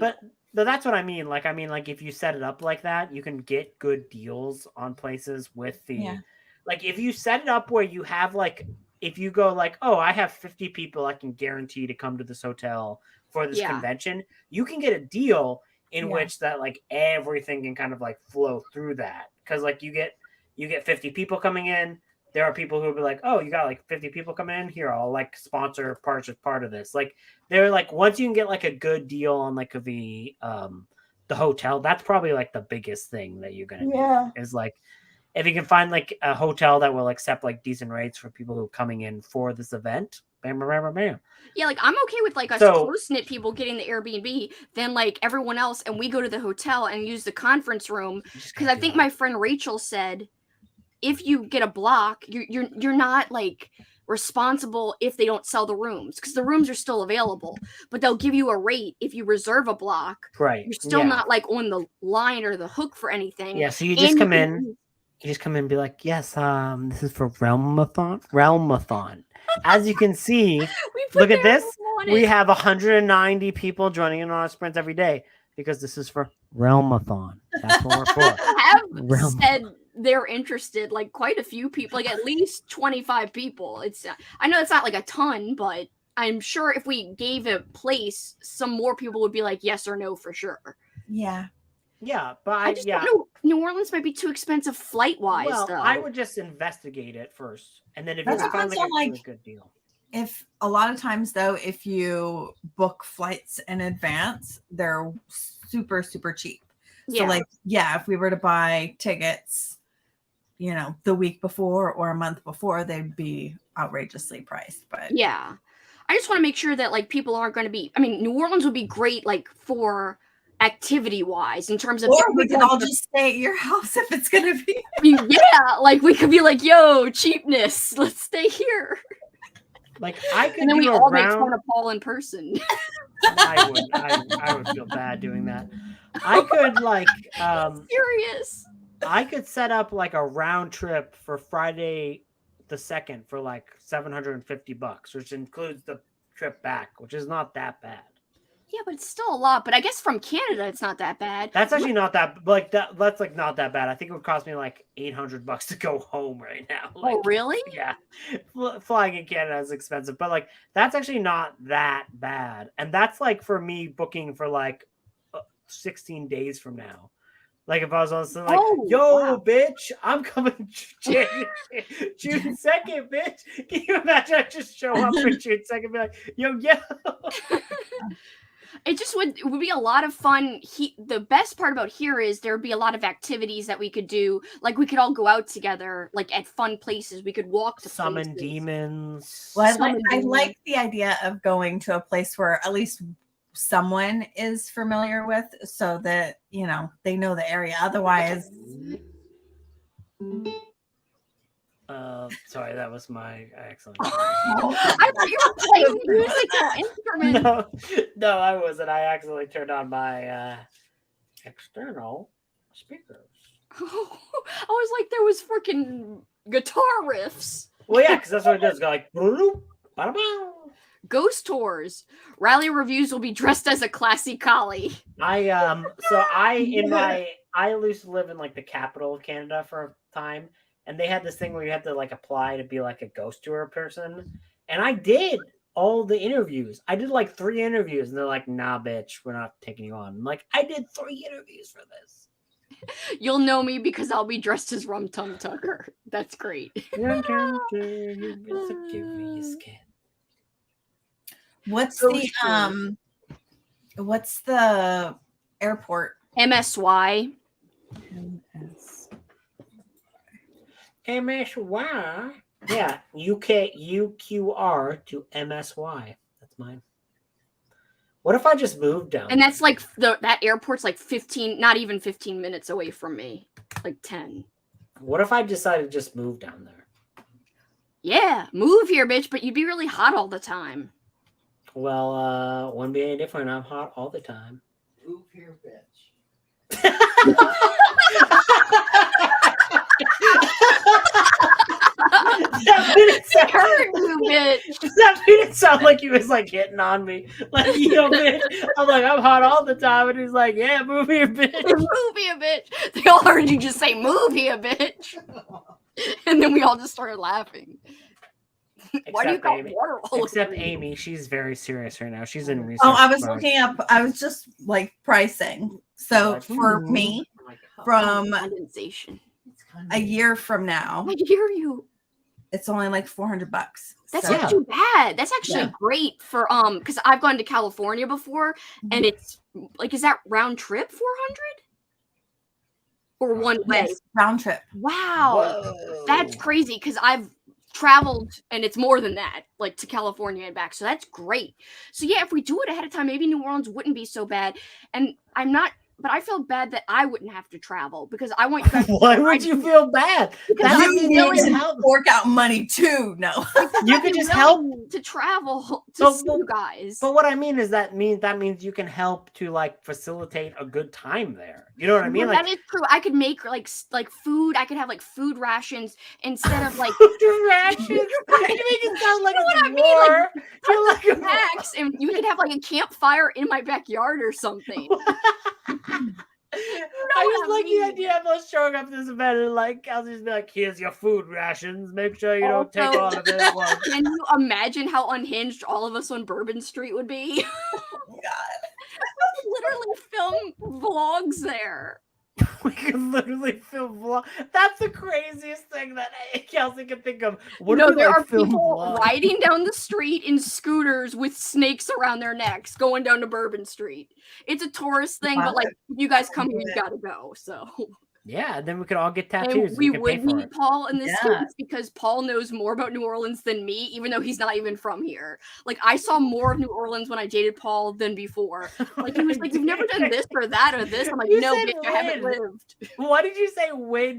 but that's what I mean. Like, if you set it up like that, you can get good deals on places with the, like, if you set it up where you have like, if you go like, oh, I have 50 people I can guarantee to come to this hotel for this convention, you can get a deal in which that like everything can kind of like flow through that. Because like you get 50 people coming in. There are people who will be like, oh, you got like 50 people coming in here. I'll like sponsor part of this. Like they're like, once you can get like a good deal on like the hotel, that's probably like the biggest thing that you're going to do is like, if you can find like a hotel that will accept like decent rates for people who are coming in for this event. Bam, bam, bam, bam. Yeah, like I'm okay with like us close-knit people getting the Airbnb than like everyone else, and we go to the hotel and use the conference room. Because I think my friend Rachel said, if you get a block, you're not like responsible if they don't sell the rooms, because the rooms are still available, but they'll give you a rate if you reserve a block. Right. You're still not like on the line or the hook for anything. Yeah. So you just come in. You just come in and be like, yes, this is for Realmathon. As you can see, look at this. We have 190 people joining in on our sprints every day because this is for Realmathon. That's what we're for. Have said they're interested, like quite a few people, like at least 25 people. I know it's not like a ton, but I'm sure if we gave a place, some more people would be like yes or no for sure. Yeah. Yeah, but I just don't know. New Orleans might be too expensive flight-wise, well, though. I would just investigate it first, and then if you find like a really good deal. If a lot of times though, if you book flights in advance, they're super, super cheap. So like, if we were to buy tickets, the week before or a month before, they'd be outrageously priced. But yeah, I just want to make sure that like people aren't going to be. I mean, New Orleans would be great, like for activity-wise, in terms of. Or we could all just stay at your house if it's going to be. Yeah, like we could be like, yo, cheapness, let's stay here. Like I could, and then we all make fun of Paul in person. I would feel bad doing that. I could like serious. I could set up like a round trip for Friday the 2nd for like $750, which includes the trip back, which is not that bad. Yeah, but it's still a lot. But I guess from Canada, it's not that bad. That's actually not that like that. That's like not that bad. I think it would cost me like $800 to go home right now. Like, oh, really? Yeah, flying in Canada is expensive, but like that's actually not that bad. And that's like for me booking for like 16 days from now. Like if I was on something like, bitch, I'm coming June 2nd, bitch. Can you imagine I just show up for June 2nd and be like, yo. It just would be a lot of fun. The best part about here is there'd be a lot of activities that we could do. Like we could all go out together, like at fun places. We could walk to summon demons. Well, I like the idea of going to a place where at least someone is familiar with, so that they know the area. Otherwise, sorry, that was my excellent. I thought you were playing musical instrument. No, I wasn't. I accidentally turned on my external speakers. Oh, I was like, there was freaking guitar riffs. Well, yeah, because that's what it does. Go like, ghost tours. Rally reviews will be dressed as a classy collie. I used to live in like the capital of Canada for a time, and they had this thing where you had to like apply to be like a ghost tour person, and I did all the interviews. I did like 3 interviews, and they're like, "Nah, bitch, we're not taking you on." I'm like, I did 3 interviews for this. You'll know me because I'll be dressed as Rum Tum Tucker. That's great. What's the airport? MSY. MSY. Yeah, UQR to MSY. That's mine. What if I just moved down? And that's like that airport's like 15, not even 15 minutes away from me. Like 10. What if I decided to just move down there? Yeah, move here, bitch, but you'd be really hot all the time. Well, wouldn't be any different. I'm hot all the time. Move here, bitch. That made it sound, Hurt you, bitch. that made it sound like he was like hitting on me. Like, yo, bitch. I'm like, I'm hot all the time. And he's like, yeah, move here, bitch. Move here, bitch. They all heard you just say, move here, bitch. And then we all just started laughing. Why do you got Amy. water all Except over you? Amy, she's very serious right now. She's in research. Oh, I was mode. looking up. I was just like pricing. So Like, for me, from Condensation. a year from now, I hear you. it's only like $400. That's So- not too bad. That's actually Yeah. great for because I've gone to California before, and it's like, is that round trip 400 or one way? Yes, round trip. Wow, Whoa. that's crazy because I've traveled and it's more than that, like to California and back. So that's great. So yeah, if we do it ahead of time, maybe New Orleans wouldn't be so bad. And I'm not. But I feel bad that I wouldn't have to travel because I want you guys. Why would you feel bad? Because That I'm means You willing you need can to help. fork out money too. No. You could just help. to travel to But- see you guys. But what I mean is that means you can help to like facilitate a good time there. You know what I mean? Well, Like that is true. I could make like food. I could have like food rations instead of like food rations. You make it sound like You know it's what I mean? war. You're like a snacks, and you could have like a campfire in my backyard or something. I just like the idea of us showing up to this event and like I'll just be like, here's your food rations. Make sure you don't take Also- all of it at once. Can you imagine how unhinged all of us on Bourbon Street would be? We literally film vlogs there. We could literally film vlog. That's the craziest thing that Kelsey can think of. What No, if we, there like, are film people vlogs? riding down the street in scooters with snakes around their necks going down to Bourbon Street. It's a tourist thing, but like if you guys come here, you gotta go. So Yeah, then we could all get and tattoos. we can pay would for meet it. Paul in this Yeah. case because Paul knows more about New Orleans than me, even though he's not even from here. Like I saw more of New Orleans when I dated Paul than before. Like he was like, "You've never done this or that or this." I'm like, You "No, said bitch, I haven't when. lived." Why did you say when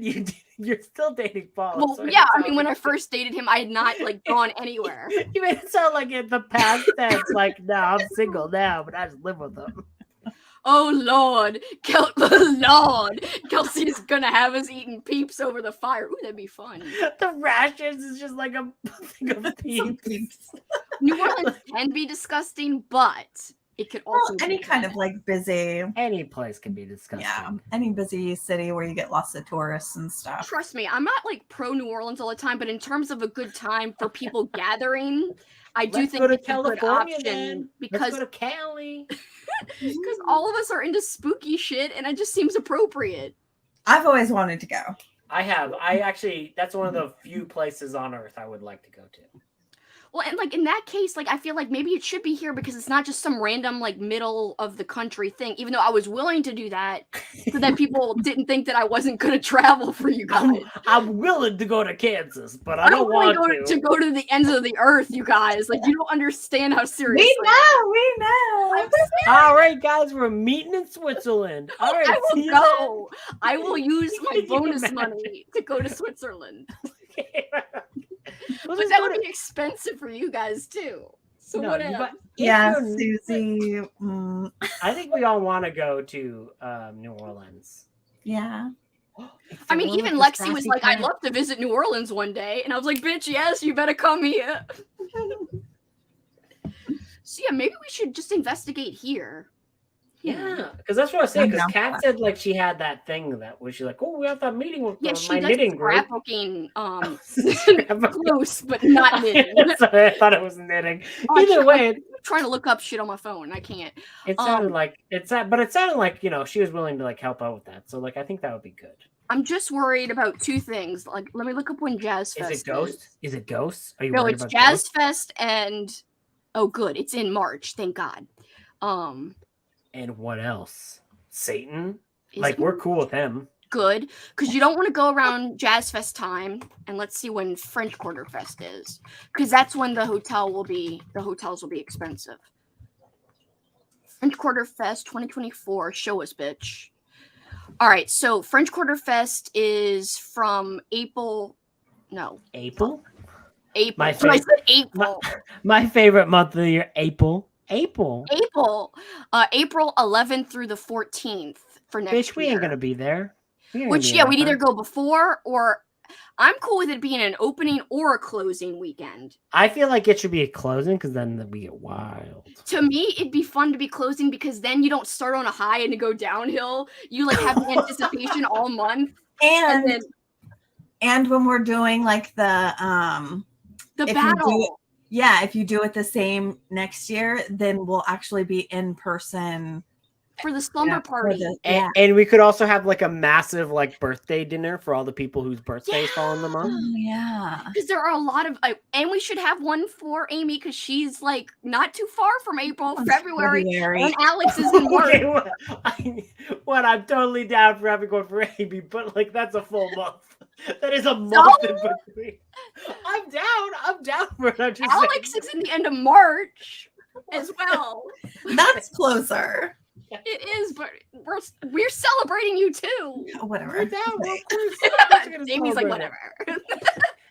you're still dating Paul? Well, So it yeah, I sounds mean, when I like- first dated him, I had not like gone anywhere. You made it sound like in the past tense, like, no, I'm single now, but I just live with them. Oh Lord, Lord, Kelsey's gonna have us eating peeps over the fire. Ooh, that'd be fun. The rations is just like a thing of Some peeps. peeps. New Orleans can be disgusting, but it could also Well, any be kind fun. of like busy, Any place can be disgusting. yeah, any busy city where you get lots of tourists and stuff. Trust me, I'm not like pro New Orleans all the time, but in terms of a good time for people gathering, I do Let's think go to it's a good California option then. because Let's go to Cali. because all of us are into spooky shit, and it just seems appropriate. I've always wanted to go. I actually, that's one of the few places on earth I would like to go to. Well, and like in that case, like I feel like maybe it should be here because it's not just some random like middle of the country thing. Even though I was willing to do that, so that people didn't think that I wasn't going to travel for you guys. I'm willing to go to Kansas, but I I'm don't willing want to go to the ends of the earth, you guys. Like you don't understand how serious. We I am. know. All right, guys, we're meeting in Switzerland. All right, I see will you go. I will use my Can you bonus imagine? money to go to Switzerland. then. We'll But just that go would to- be expensive for you guys too. So No, whatever. but if Yeah, you're- Susie. I think we all want to go to New Orleans. Yeah. I mean, even Lexi was like, "I'd love to visit New Orleans one day," and I was like, "Bitch, yes, you better come here." So yeah, maybe we should just investigate here. Yeah, because that's what I was saying. I'm Because down for Kat that. said like she had that thing that was she like, oh, we have that meeting with Yeah, she my does knitting group. scrapbooking, Scrapbooking. close, but not knitting. Sorry, I thought it was knitting. Oh, Either I'm way, trying to look up shit on my phone. I can't. it sounded like but it sounded like she was willing to like help out with that. So like I think that would be good. I'm just worried about two things. Like, let me look up when Jazz Fest Is it Ghost? Is it Ghosts? Are you No, worried it's about Jazz Ghost? Fest and oh, good, it's in March. Thank God. And what else? Satan? Is Like it we're cool with him. good because you don't want to go around Jazz Fest time. And let's see when French Quarter Fest is, because that's when the hotels will be expensive. French Quarter Fest 2024. Show us, bitch. All right, so French Quarter Fest is from April. No, April? April. My So I favorite- said April. My favorite month of the year, April. April 11th through the 14th for next Bitch, we year. ain't gonna be there. Which, yeah, we'd either go before or I'm cool with it being an opening or a closing weekend. I feel like it should be a closing because then we get wild. To me, it'd be fun to be closing because then you don't start on a high and go downhill. You like have the anticipation all month, And then and when we're doing like the if battle. if you do it the same next year, then we'll actually be in person For the slumber party. And we could also have like a massive like birthday dinner for all the people whose birthdays fall in the month. Oh, yeah. Because there are a lot of, and we should have one for Amy because she's like not too far from April, February, and Alex is in March. I'm totally down for having one for Amy, but like that's a full month. That is a month in between. I'm down for it. Alex is in the end of March as well. That's closer. It is, but we're celebrating you too. Whatever. We're down. Amy's like, whatever.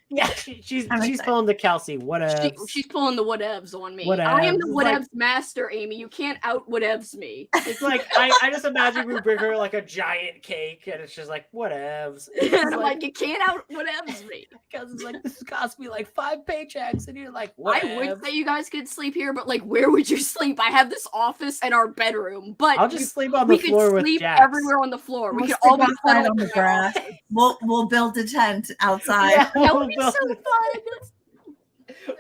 Yeah, she's pulling the Kelsey. Whatevs. She's pulling the whatevs on me. Whatevs. I am the whatevs master, Amy. You can't out whatevs me. It's like I just imagine we bring her like a giant cake, and it's just like whatevs. And I'm like, you can't out whatevs me. Because it's like this cost me like 5 paychecks, and you're like, whatevs. I would say you guys could sleep here, but like, where would you sleep? I have this office and our bedroom, but I'll just sleep on the floor with sleep Jax. everywhere on the floor. We We'll could sleep all be outside on the grass. We'll build a tent outside. Yeah, That would be so fun.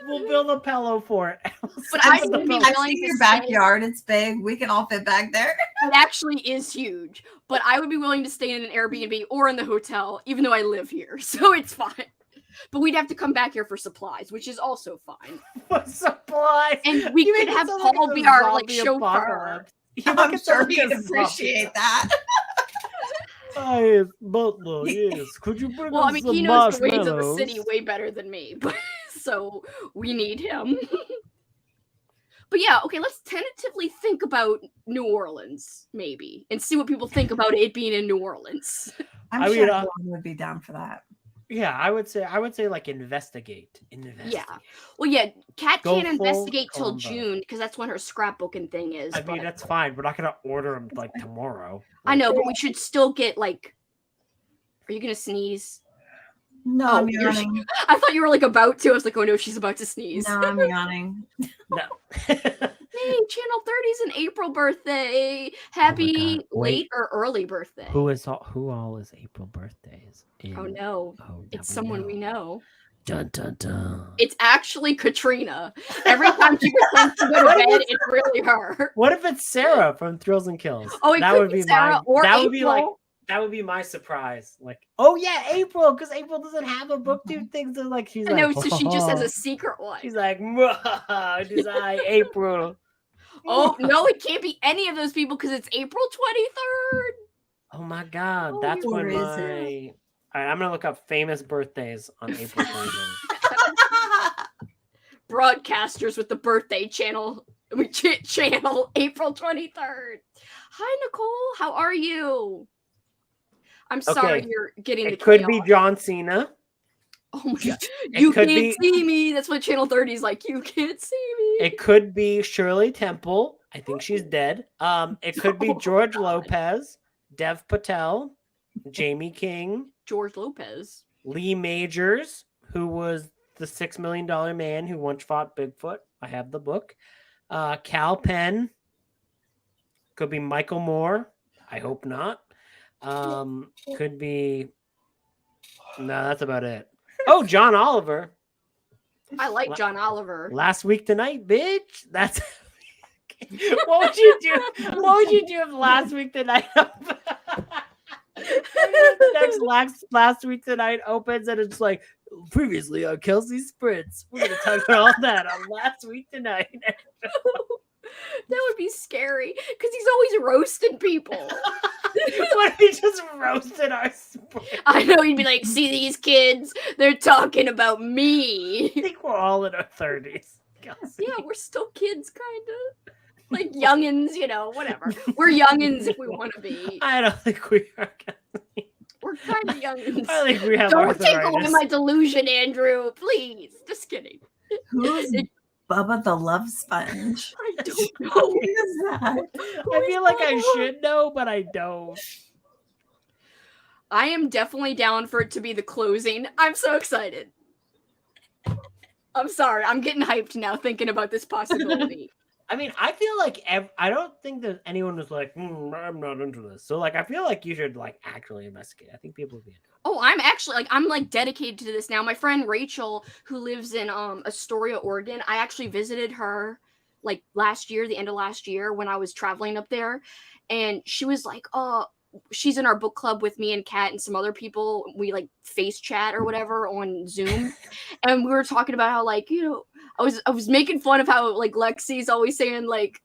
We'll build a pillow fort. But I would be I've willing seen to your stay- backyard. It's big. We can all fit back there. It actually is huge, but I would be willing to stay in an Airbnb or in the hotel, even though I live here, so it's fine. But we'd have to come back here for supplies, which is also fine. What supplies? And we could have Paul be our like chauffeur. I'm sure he'd appreciate that. Hi, butler. Yes. Could you bring Well, us I mean, some he knows the ways of the marshmallows? city way better than me, but so we need him. But yeah, okay, let's tentatively think about New Orleans, maybe, and see what people think about it being in New Orleans. I'm sure everyone would be down for that. Yeah, I would say like investigate. Yeah. Well, yeah, Kat Go can't full investigate till Columbo. June because that's when her scrapbooking thing is. I mean, that's fine. We're not gonna order them like tomorrow. I know, but we should still get like. Are you gonna sneeze? No, Oh, I'm yawning. I thought you were like about to. I was like, oh no, she's about to sneeze. No, I'm yawning. No. Hey, Channel 30's an April birthday. Happy God. Wait. late or early birthday. Who all is April birthdays? Oh no. It's someone we know. Dun dun dun. It's actually Katrina. Every time she pretends to go to bed, it's really her. What if it's Sarah from Thrills and Kills? Oh, it that could would be be Sarah my, or that April. would be like that would be my surprise. Like, oh yeah, April, because April doesn't have a book to things that like she's I know, like, so she just has a secret one. she's like, just I April. Oh no, it can't be any of those people because it's April 23rd. Oh my god, Oh, that's when where is my. it? All right, I'm gonna look up famous birthdays on April 23rd. Broadcasters with the birthday channel. Channel April 23rd. Hi Nicole, how are you? I'm sorry Okay. you're getting the It could be chaos. John Cena. Oh my god. You could can't be- see me. That's what Channel 30 is like. You can't see me. It could be Shirley Temple. I think she's dead. It could be Oh, George God. Lopez, Dev Patel, Jamie King, George Lopez. Lee Majors, who was the $6 million man who once fought Bigfoot. I have the book. Cal Penn. Could be Michael Moore. I hope not. Could be. No, that's about it. Oh, John Oliver. I like John Oliver. Last week tonight, bitch. That's what would you do? What would you do if last week tonight the next last week tonight opens and it's like previously on Kelsey Spritz. We're gonna talk about all that on last week tonight. That would be scary because he's always roasting people. What if he just roasted our Spritz? I know he'd be like, "See these kids? They're talking about me." I think we're all in our 30s. Kelsey. Yeah, we're still kids, kind of like youngins, you know. Whatever. We're youngins if we want to be. I don't think we are. Kelsey. We're kind of youngins. I think we have Don't take away arthritis. my delusion, Andrew. Please. Just kidding. Who's Bubba the Love Sponge? I don't Who know. is that? I feel like I should know, but I don't. I am definitely down for it to be the closing. I'm so excited. I'm sorry. I'm getting hyped now thinking about this possibility. I mean, I feel like I don't think that anyone was like, I'm not into this. So, like, I feel like you should like actually investigate. I think people would be into it. Oh, I'm actually I'm dedicated to this now. My friend Rachel, who lives in Astoria, Oregon, I actually visited her like last year, the end of last year when I was traveling up there, and she was like, "Oh, she's in our book club with me and Kat and some other people. We like face chat or whatever on Zoom, and we were talking about how like I was making fun of how like Lexi's always saying like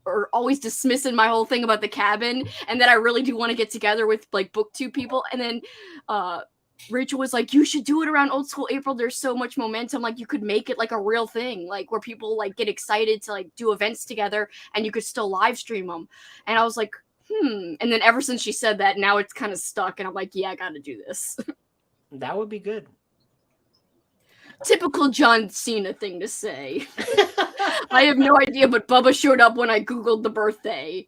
or always dismissing my whole thing about the cabin, and that I really do want to get together with like booktube people. And then Rachel was like, you should do it around Old School April. There's so much momentum. Like you could make it like a real thing, like where people like get excited to like do events together and you could still live stream them. And I was like, And then ever since she said that, now it's kind of stuck. And I'm like, yeah, I got to do this. That would be good. Typical John Cena thing to say. I have no idea, but Bubba showed up when I Googled the birthday.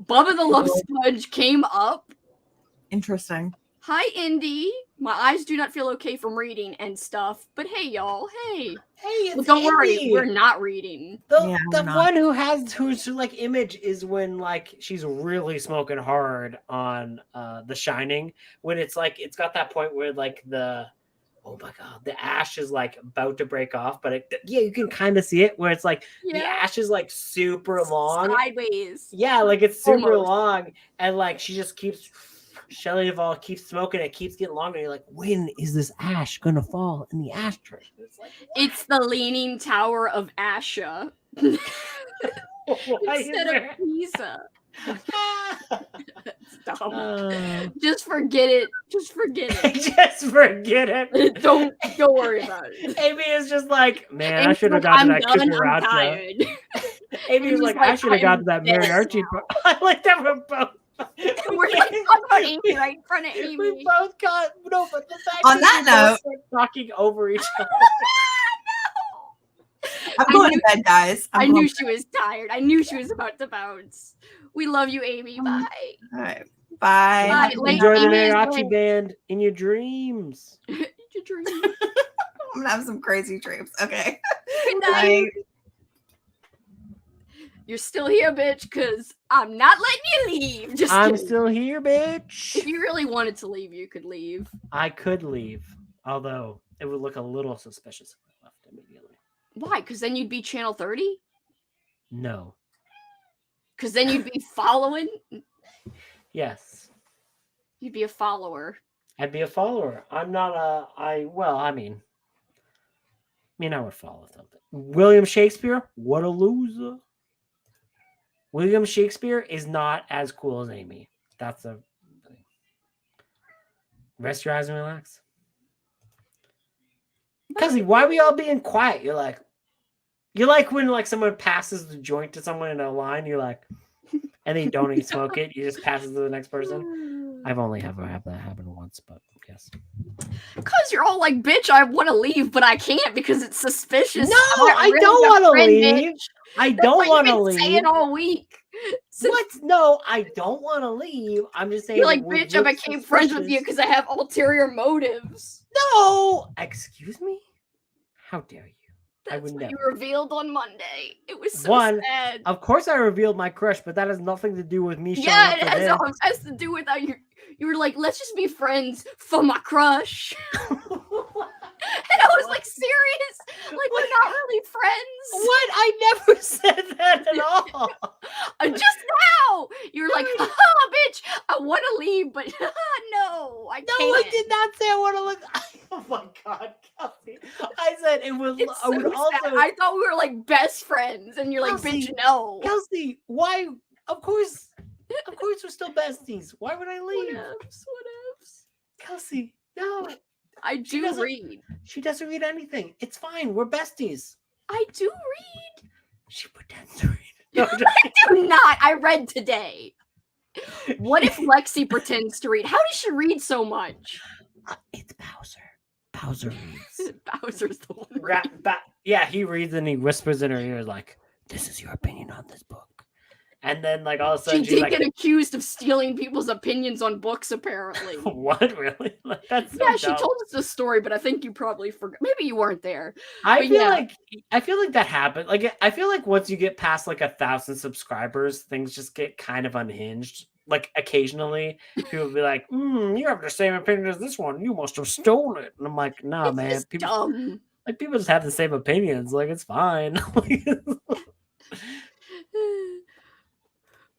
Bubba the Love Sponge came up. Interesting. Hi, Indy. My eyes do not feel okay from reading and stuff. But hey, y'all. Hey. Hey, it's Don't worry, Indy. we're not reading. The one who's like image is when like she's really smoking hard on The Shining, when it's like it's got that point where like oh my god, the ash is like about to break off, but you can kind of see it where it's like the ash is like super long sideways. Yeah, like it's super Almost. long, and like she just keeps Shelley Duvall keeps smoking, it keeps getting longer. You're like, when is this ash gonna fall in the ashtray? It's the Leaning Tower of Asha. Instead of Pisa. Stop. Just forget it. Just forget it. Just forget it. Don't worry about it. Amy is just like, man, I should have gotten that Cucaracha. Amy is like, I should have gotten that Mary Archie. I like that we're both. We're like talking about Amy right in front of Amy. We both got but the fact on that note, talking over each other. I'm going to bed, guys. I knew she was tired. I knew she was about to bounce. We love you, Amy. Bye. All right. Bye. Enjoy the mariachi band in your dreams. Your dreams. I'm gonna have some crazy dreams. Okay. Good night. You're still here, bitch, because I'm not letting you leave. Just I'm kidding. still here, bitch. If you really wanted to leave, you could leave. I could leave, although it would look a little suspicious if I left immediately. Why? Because then you'd be Channel 30? No. Because then you'd be following? Yes. You'd be a follower. I'd be a follower. I'm not I would follow something. William Shakespeare? What a loser. William Shakespeare is not as cool as Amy. That's a thing. Rest your eyes and relax. Cuzzy, why are we all being quiet? You're like when like someone passes the joint to someone in a line, you're like, and they don't even smoke it, you just pass it to the next person. I've only ever had that happen once, but yes. Because you're all like, bitch, I want to leave, but I can't because it's suspicious. No, I don't want to leave. I don't want to leave. Saying all week. What? No, I don't want to leave. I'm just saying. You're like, bitch, I became friends with you because I have ulterior motives. No, excuse me. How dare you? That's what you revealed on Monday. It was so sad. Of course, I revealed my crush, but that has nothing to do with me. Yeah, it has to do with how you were like, let's just be friends for my crush. And I was like, serious? Like, we're not really friends? What? I never said that at all. Just now. You were like, bitch, I want to leave, but no, I can't. No, I did not say I want to look. Oh my God, Kelsey. I said it was. It's so sad. I thought we were like best friends, and you're like, bitch, no. Kelsey, why? Of course we're still besties. Why would I leave? Whatevs. Kelsey, no. I do read. She doesn't read anything. It's fine. We're besties. I do read. She pretends to read. No, I do not. I read today. What if Lexi pretends to read? How does she read so much? It's Bowser. Bowser reads. Bowser's the one. Yeah, he reads and he whispers in her ear like, "This is your opinion on this book." And then like all of a She sudden she's did like, get accused of stealing people's opinions on books, apparently. what, really? Like, that's so Yeah, she dumb. told us the story, but I think you probably forgot. Maybe you weren't there. I But feel yeah. like that happened. Like I feel like once you get past like 1,000 subscribers, things just get kind of unhinged. Like occasionally, people will be like, "You have the same opinion as this one. You must have stolen it." And I'm like, "Nah, It's man. just People dumb. like people just have the same opinions. Like it's fine."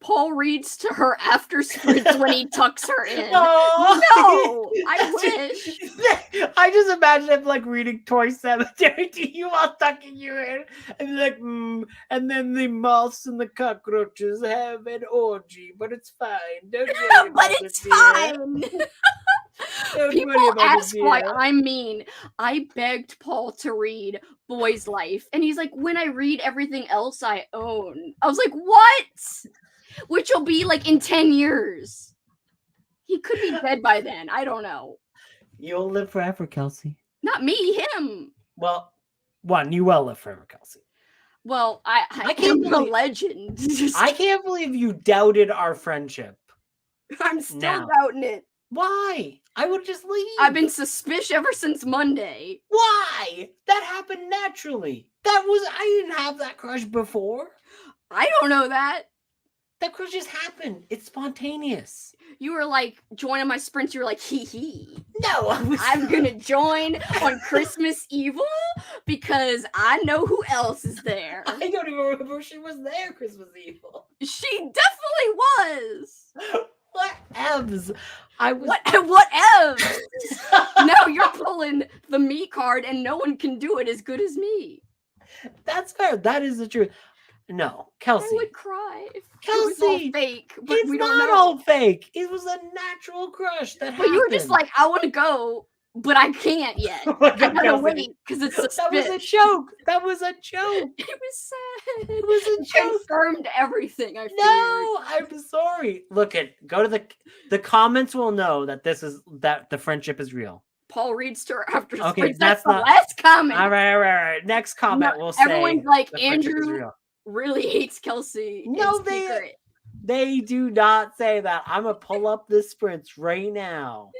Paul reads to her after sprints when he tucks her in. Oh, No, I wish. I just imagine him like reading Toy Cemetery to you while tucking you in, and like, and then the moths and the cockroaches have an orgy, but it's fine. Don't worry But about it's it, dear. fine. Don't worry People about it, ask why dear. I'm mean. I begged Paul to read Boy's Life, and he's like, when I read everything else I own. I was like, what? Which will be like in 10 years. He could be dead by then. I don't know. You'll live forever, Kelsey. Not me, him. Well, you will live forever, Kelsey. Well, I can't am a believe- legend. I can't believe you doubted our friendship. I'm still now. doubting it. Why? I would just leave. I've been suspicious ever since Monday. Why? That happened naturally. I didn't have that crush before. I don't know that. That crush just happened. It's spontaneous. You were like joining my sprints. You were like, hee hee. No, I'm gonna join on Christmas Evil because I know who else is there. I don't even remember she was there Christmas Evil. She definitely was. What evs? I was. What else? No, you're pulling the me card, and no one can do it as good as me. That's fair. That is the truth. No, Kelsey. I would cry if it was all Kelsey, fake, but it's we don't not know. all fake. It was a natural crush that But happened. you were just like, I want to go, but I can't yet. Oh my I God, gotta Kelsey. wait because it's That was a suspicious. joke. That was a joke. It was sad. It was a You joke. confirmed everything. I feared. No, I'm sorry. Look go to the comments will know that that the friendship is real. Paul reads to her after Okay, sprints. that's That's the not- last comment. All right. Next comment will say Everyone's like, the friendship is Andrew real. really hates Kelsey. No, in they- secret. They do not say that. I'm gonna pull up the sprints right now.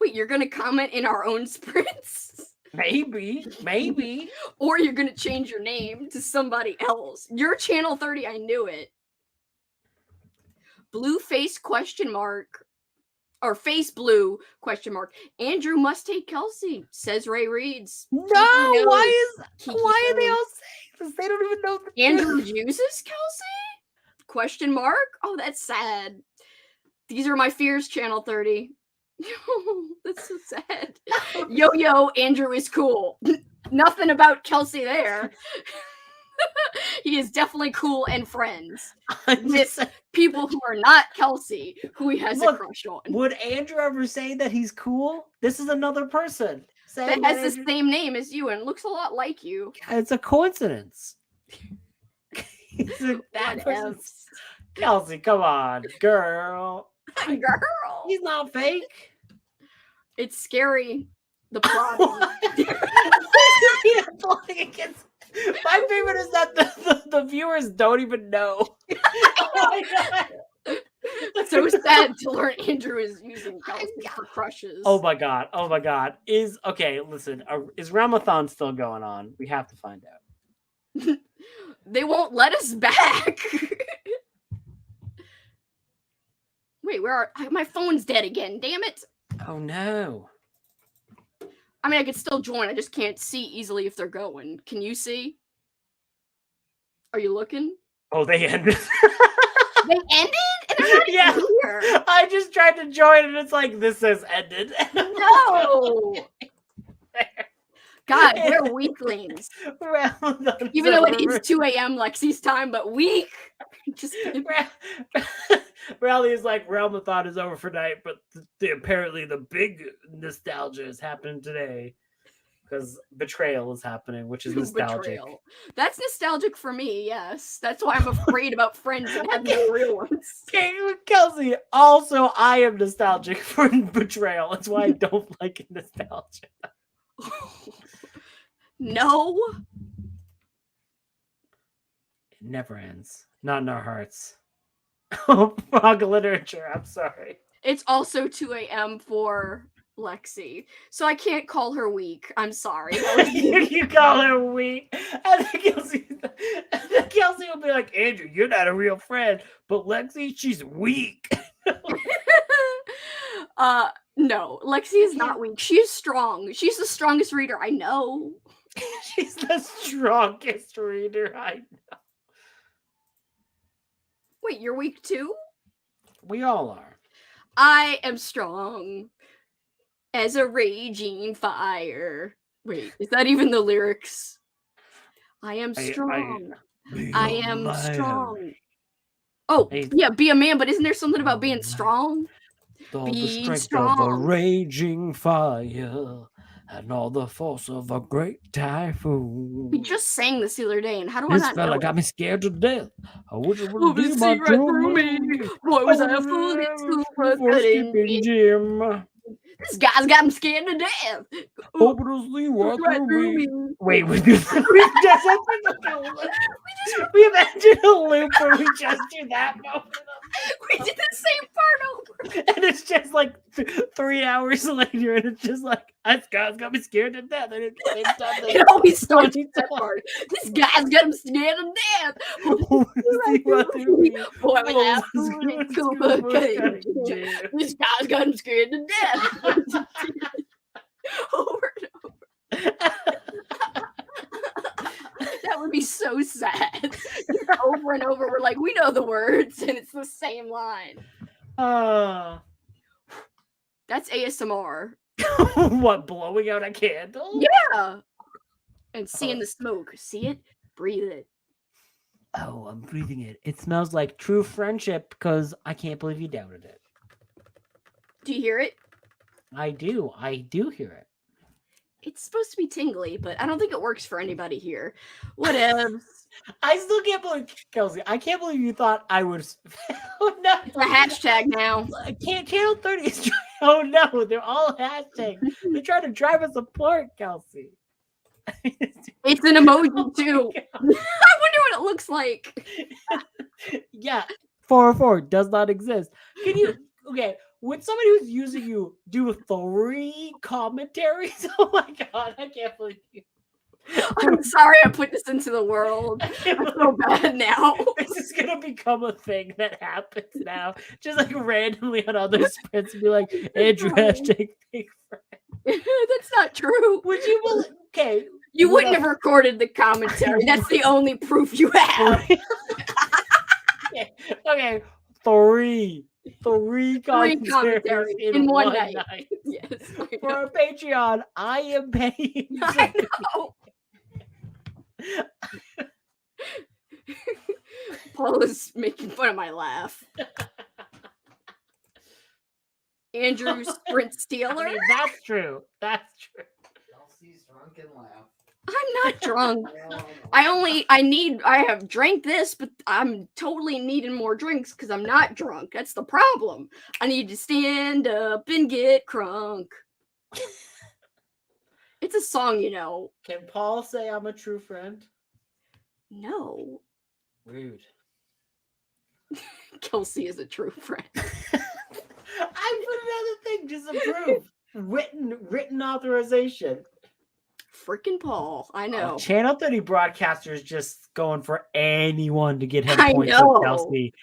Wait, you're gonna comment in our own sprints? Maybe. Or you're gonna change your name to somebody else. You're Channel 30, I knew it. Blue face ? Or face blue ? Andrew must hate Kelsey, says Ray Reads. No, Kiki why knows. are they all saying this? They don't even know the Andrew uses Kelsey? ? Oh, that's sad. These are my fears, Channel 30. That's so sad. Yo, Andrew is cool. Nothing about Kelsey there. He is definitely cool and friends with people who are not Kelsey, who he has a crush on. Would Andrew ever say that he's cool? This is another person That has the same name as you and looks a lot like you. It's a coincidence. That person's... Kelsey, come on, girl. Girl. He's not fake. It's scary. The plot. My favorite is that the viewers don't even know. Oh my God. So sad to learn Andrew is using Kelsey for crushes. Oh my god. Listen, is Readathon still going on? We have to find out. They won't let us back. Wait, my phone's dead again, damn it. Oh no. I mean, I could still join. I just can't see easily if they're going. Can you see? Are you looking? Oh, they ended. They ended? And they're not Yeah. even here. I just tried to join and it's like, this says ended. No. God, they're weaklings. Even though it is 2 a.m. Lexi's time, but weak. Just Rally is like, Readathon is over for night, but apparently the big nostalgia is happening today because betrayal is happening, which is nostalgic. Betrayal. That's nostalgic for me, yes. That's why I'm afraid about friends and having no real ones. Okay, Kelsey, also I am nostalgic for betrayal. That's why I don't like nostalgia. No. It never ends. Not in our hearts. Oh, frog literature. I'm sorry. It's also 2 a.m. for Lexi, so I can't call her weak. I'm sorry. You call her weak. And then Kelsey will be like, Andrew, you're not a real friend. But Lexi, she's weak. No, Lexi is not weak. She is strong. She's the strongest reader I know. She's the strongest reader I know. Wait, you're weak too? We all are. I am strong as a raging fire. Wait, is that even the lyrics? I am strong. I am strong. Oh, yeah, be a man, but isn't there something about being strong? All be the strength strong. of a raging fire and all the force of a great typhoon. We just sang this the other day, and how do I This not fella know got me scared to death. I wish it Oh, would be see my right through me. Boy, was I a fool for skipping Jim. This guy's got him scared to death. Hopelessly right Right through me. Wait, we just we imagined a loop where we just do that moment. We did the same part over. And it's just like 3 hours later, and it's just like, this guy's got me scared to death. And it always starts with that part. This guy's got him scared to death. Boy, this guy's got him scared to death. Over and over. That would be so sad. Over and over, we're like, we know the words, and it's the same line. That's ASMR. What, blowing out a candle? Yeah. And seeing the smoke. See it? Breathe it. Oh, I'm breathing it. It smells like true friendship because I can't believe you doubted it. Do you hear it? I do. I do hear it. It's supposed to be tingly, but I don't think it works for anybody here. Whatever. I still can't believe, Kelsey, I can't believe you thought I was. Oh, no. It's a hashtag now. Channel 30 is trying. Oh, no. They're all hashtags. They're trying to drive us apart, Kelsey. It's an emoji, too. I wonder what it looks like. Yeah. 404 does not exist. Can you. Okay. Would somebody who's using you do 3 commentaries? Oh my god, I can't believe you. I'm sorry I put this into the world. I feel bad now. This is gonna become a thing that happens now. Just like randomly on other spreads and be like, Andrew hashtag fake friend. That's not true. Would you believe? Okay. You wouldn't have recorded the commentary. That's the only proof you have. Okay. 3 commentaries in one night. Yes. For our Patreon, I am paying. I know. Paul is making fun of my laugh. Andrew Sprint Stealer. I mean, that's true. That's true. Kelsey's drunk and laugh. I'm not drunk. I have drank this, but I'm totally needing more drinks because I'm not drunk. That's the problem. I need to stand up and get crunk. It's a song, you know. Can Paul say I'm a true friend? No. Rude. Kelsey is a true friend. I put another thing, disapprove. Written authorization. Freaking Paul. I know. Channel 30 broadcasters just going for anyone to get him I points know. with Kelsey.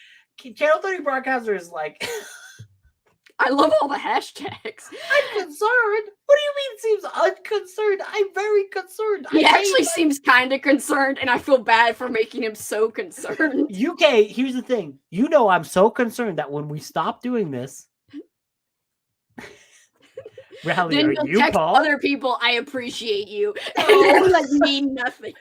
Channel 30 broadcaster is like, I love all the hashtags. I'm concerned. What do you mean seems unconcerned? I'm very concerned. He actually seems kind of concerned, and I feel bad for making him so concerned. UK, here's the thing. You know I'm so concerned that when we stop doing this, Rally, then are you'll you text Paul? other people, I appreciate you. No. And then, like, mean nothing.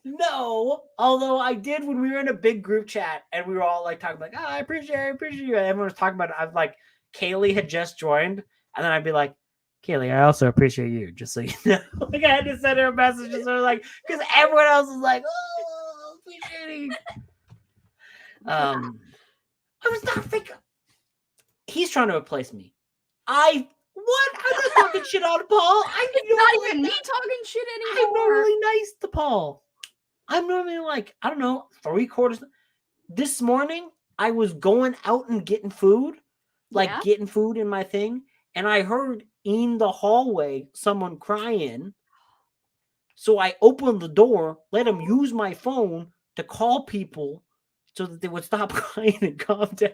No. Although I did when we were in a big group chat and we were all like talking like, I appreciate you. And everyone was talking about it. I'm like, Kaylee had just joined, and then I'd be like, Kaylee, I also appreciate you, just so you know. Like I had to send her a message just sort of like, because everyone else was like, oh, appreciating. I was not thinking. He's trying to replace me. I'm not talking shit on Paul. It's not even me talking shit anymore. I'm normally nice to Paul. I'm normally like, I don't know, 3/4. This morning, I was going out and getting food, like getting food in my thing, and I heard in the hallway someone crying. So I opened the door, let them use my phone to call people so that they would stop crying and calm down.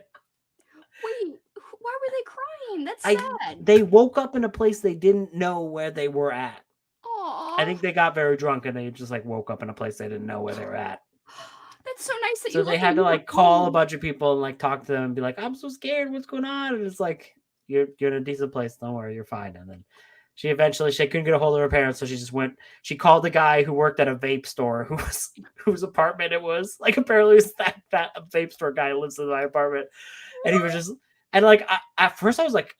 Wait, why were they crying? That's sad. They woke up in a place they didn't know where they were at. Aww. I think they got very drunk and they just like woke up in a place they didn't know where they were at. That's so nice that So you they had to like call a bunch of people and like talk to them and be like, I'm so scared. What's going on? And it's like, you're in a decent place. Don't worry, you're fine. And then she couldn't get a hold of her parents. So she called the guy who worked at a vape store whose apartment it was. Like apparently it's that vape store guy lives in my apartment. And he was just, and like, at first I was like,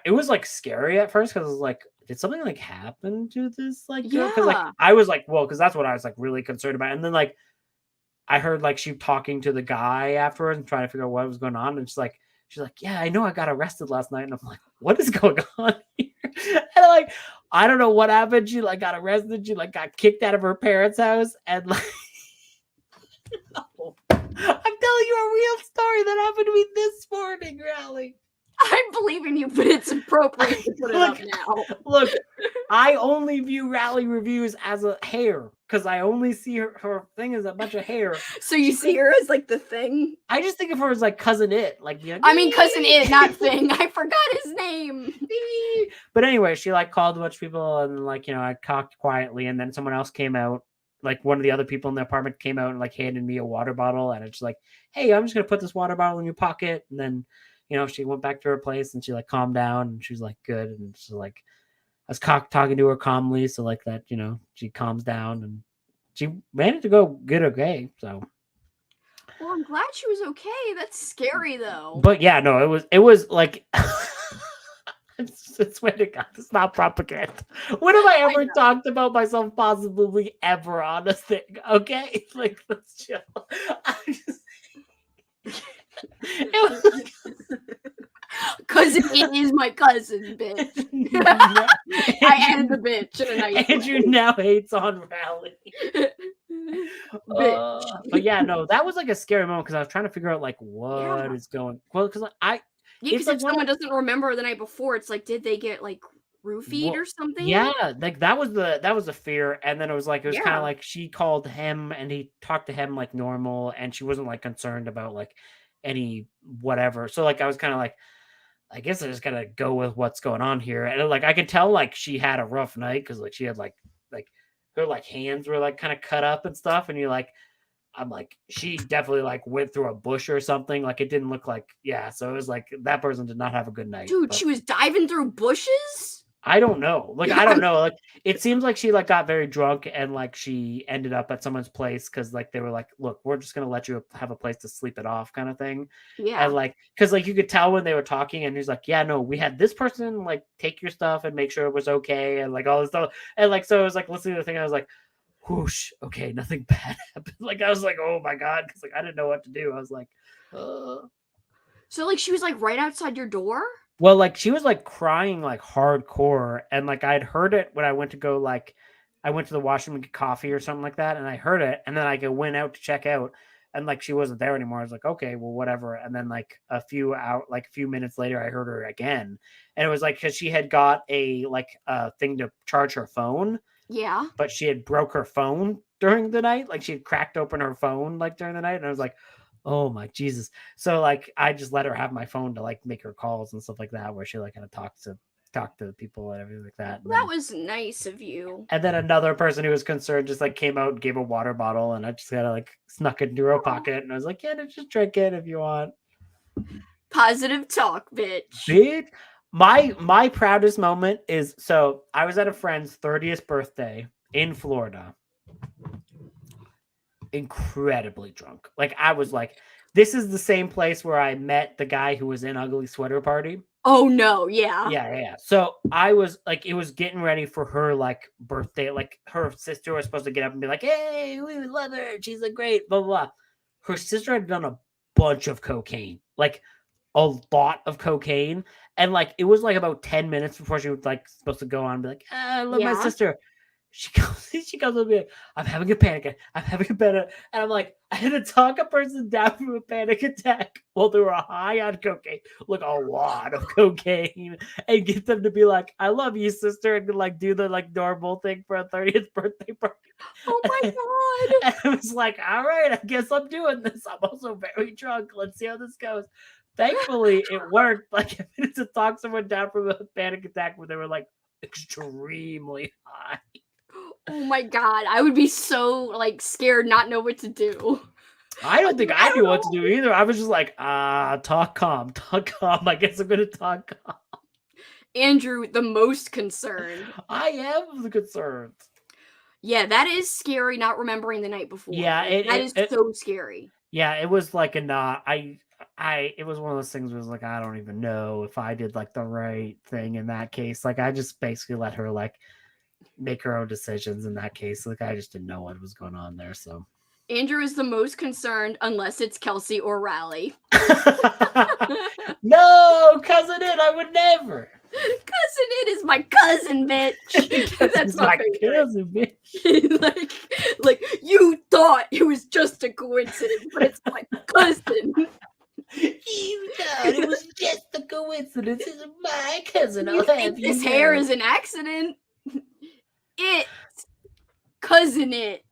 it was like scary at first. Cause I was like, did something like happen to this like girl? Cause like, I was like, well, cause that's what I was like really concerned about. And then like, I heard like she talking to the guy afterwards and trying to figure out what was going on. And she's like, yeah, I know I got arrested last night. And I'm like, what is going on here? And like, I don't know what happened. She like got arrested. She like got kicked out of her parents' house. And like, I'm telling you a real story that happened to me this morning, Rally. I'm believing you, but it's appropriate to put it up now. Look, I only view Rally reviews as a hair because I only see her thing as a bunch of hair. So you see her as like the thing? I just think of her as like Cousin It. Like, I mean, Cousin It, not Thing. I forgot his name. But anyway, she like called a bunch of people and like, I talked quietly and then someone else came out. Like one of the other people in the apartment came out and like handed me a water bottle and it's like, hey, I'm just going to put this water bottle in your pocket. And then she went back to her place and she like calmed down and she was like good. And she's like, I was talking to her calmly. So like that, she calms down and she managed to go good. Okay. So. Well, I'm glad she was okay. That's scary though. But yeah, no, it was like, I swear to God, it's not propaganda. When have I ever talked about myself positively ever on a thing? Okay. Like, let's chill. Cousin It is my cousin, bitch. I added the bitch in a nice Andrew way. now hates on Rally. But yeah, no, that was like a scary moment because I was trying to figure out like what is going. Well, because because if someone doesn't remember the night before, it's like, did they get like roofied or something? Yeah, like that was the fear, and then it was kind of like she called him and he talked to him like normal, and she wasn't like concerned about like any whatever. So like I was kind of like, I guess I just gotta go with what's going on here, and like I could tell like she had a rough night because like she had like her like hands were like kind of cut up and stuff, and I'm like, she definitely like went through a bush or something. Like it didn't look like, so it was like that person did not have a good night. Dude, she was diving through bushes? I don't know. Like, I don't know. Like, it seems like she like got very drunk and like she ended up at someone's place because like they were like, look, we're just gonna let you have a place to sleep it off, kind of thing. Yeah. And like, because like you could tell when they were talking, and he's like, yeah, no, we had this person like take your stuff and make sure it was okay, and like all this stuff, and like so I was like listening to the thing, I was like, whoosh, okay, nothing bad happened. Like I was like, oh my God, because like I didn't know what to do. I was like, So like she was like right outside your door? Well, like she was like crying like hardcore, and like I'd heard it when I went to go like I went to the washroom to get coffee or something like that, and I heard it, and then I went out to check out, and like she wasn't there anymore. I was like, okay, well, whatever. And then like a few minutes later, I heard her again, and it was like because she had got a thing to charge her phone. Yeah. But she had broke her phone during the night, like she had cracked open her phone like during the night, and I was like, oh my Jesus. So like I just let her have my phone to like make her calls and stuff like that, where she like kind of talk to people and everything like that. That was nice of you. And then another person who was concerned just like came out and gave a water bottle, and I just kind of like snuck it into her pocket, and I was like, yeah, just drink it if you want. Positive talk, bitch. Bitch. My proudest moment is, so I was at a friend's 30th birthday in Florida. Incredibly drunk. Like I was like, this is the same place where I met the guy who was in Ugly Sweater Party. Oh no, yeah. Yeah. So I was like, it was getting ready for her like birthday. Like her sister was supposed to get up and be like, hey, we love her, she's like great, blah, blah, blah. Her sister had done a bunch of cocaine, like a lot of cocaine. And like it was like about 10 minutes before she was like supposed to go on and be like, I love my sister. She comes with me like, I'm having a panic attack. I'm having a panic. And I'm like, I had to talk a person down from a panic attack while they were high on cocaine, like a lot of cocaine, and get them to be like, I love you, sister, and like do the like normal thing for a 30th birthday party. Oh my God. And I was like, all right, I guess I'm doing this. I'm also very drunk. Let's see how this goes. Thankfully, it worked. Like, I managed to talk someone down from a panic attack where they were like extremely high. Oh my God. I would be so like scared, not know what to do. I don't think I knew what to do either. I was just like, talk calm. I guess I'm gonna talk calm. Andrew, the most concerned. I am concerned. Yeah, that is scary. Not remembering the night before. Yeah, like, that is so scary. Yeah, it was like it was one of those things where it was like, I don't even know if I did like the right thing in that case. Like, I just basically let her like make her own decisions in that case. Like, I just didn't know what was going on there. So Andrew is the most concerned unless it's Kelsey or Riley. No, cousin it, I would never. Cousin it is my cousin, bitch. That's my cousin, bitch. like you thought it was just a coincidence, but it's my cousin. You thought it was just a coincidence. It's my cousin. You think this hair is an accident? It's cousin it.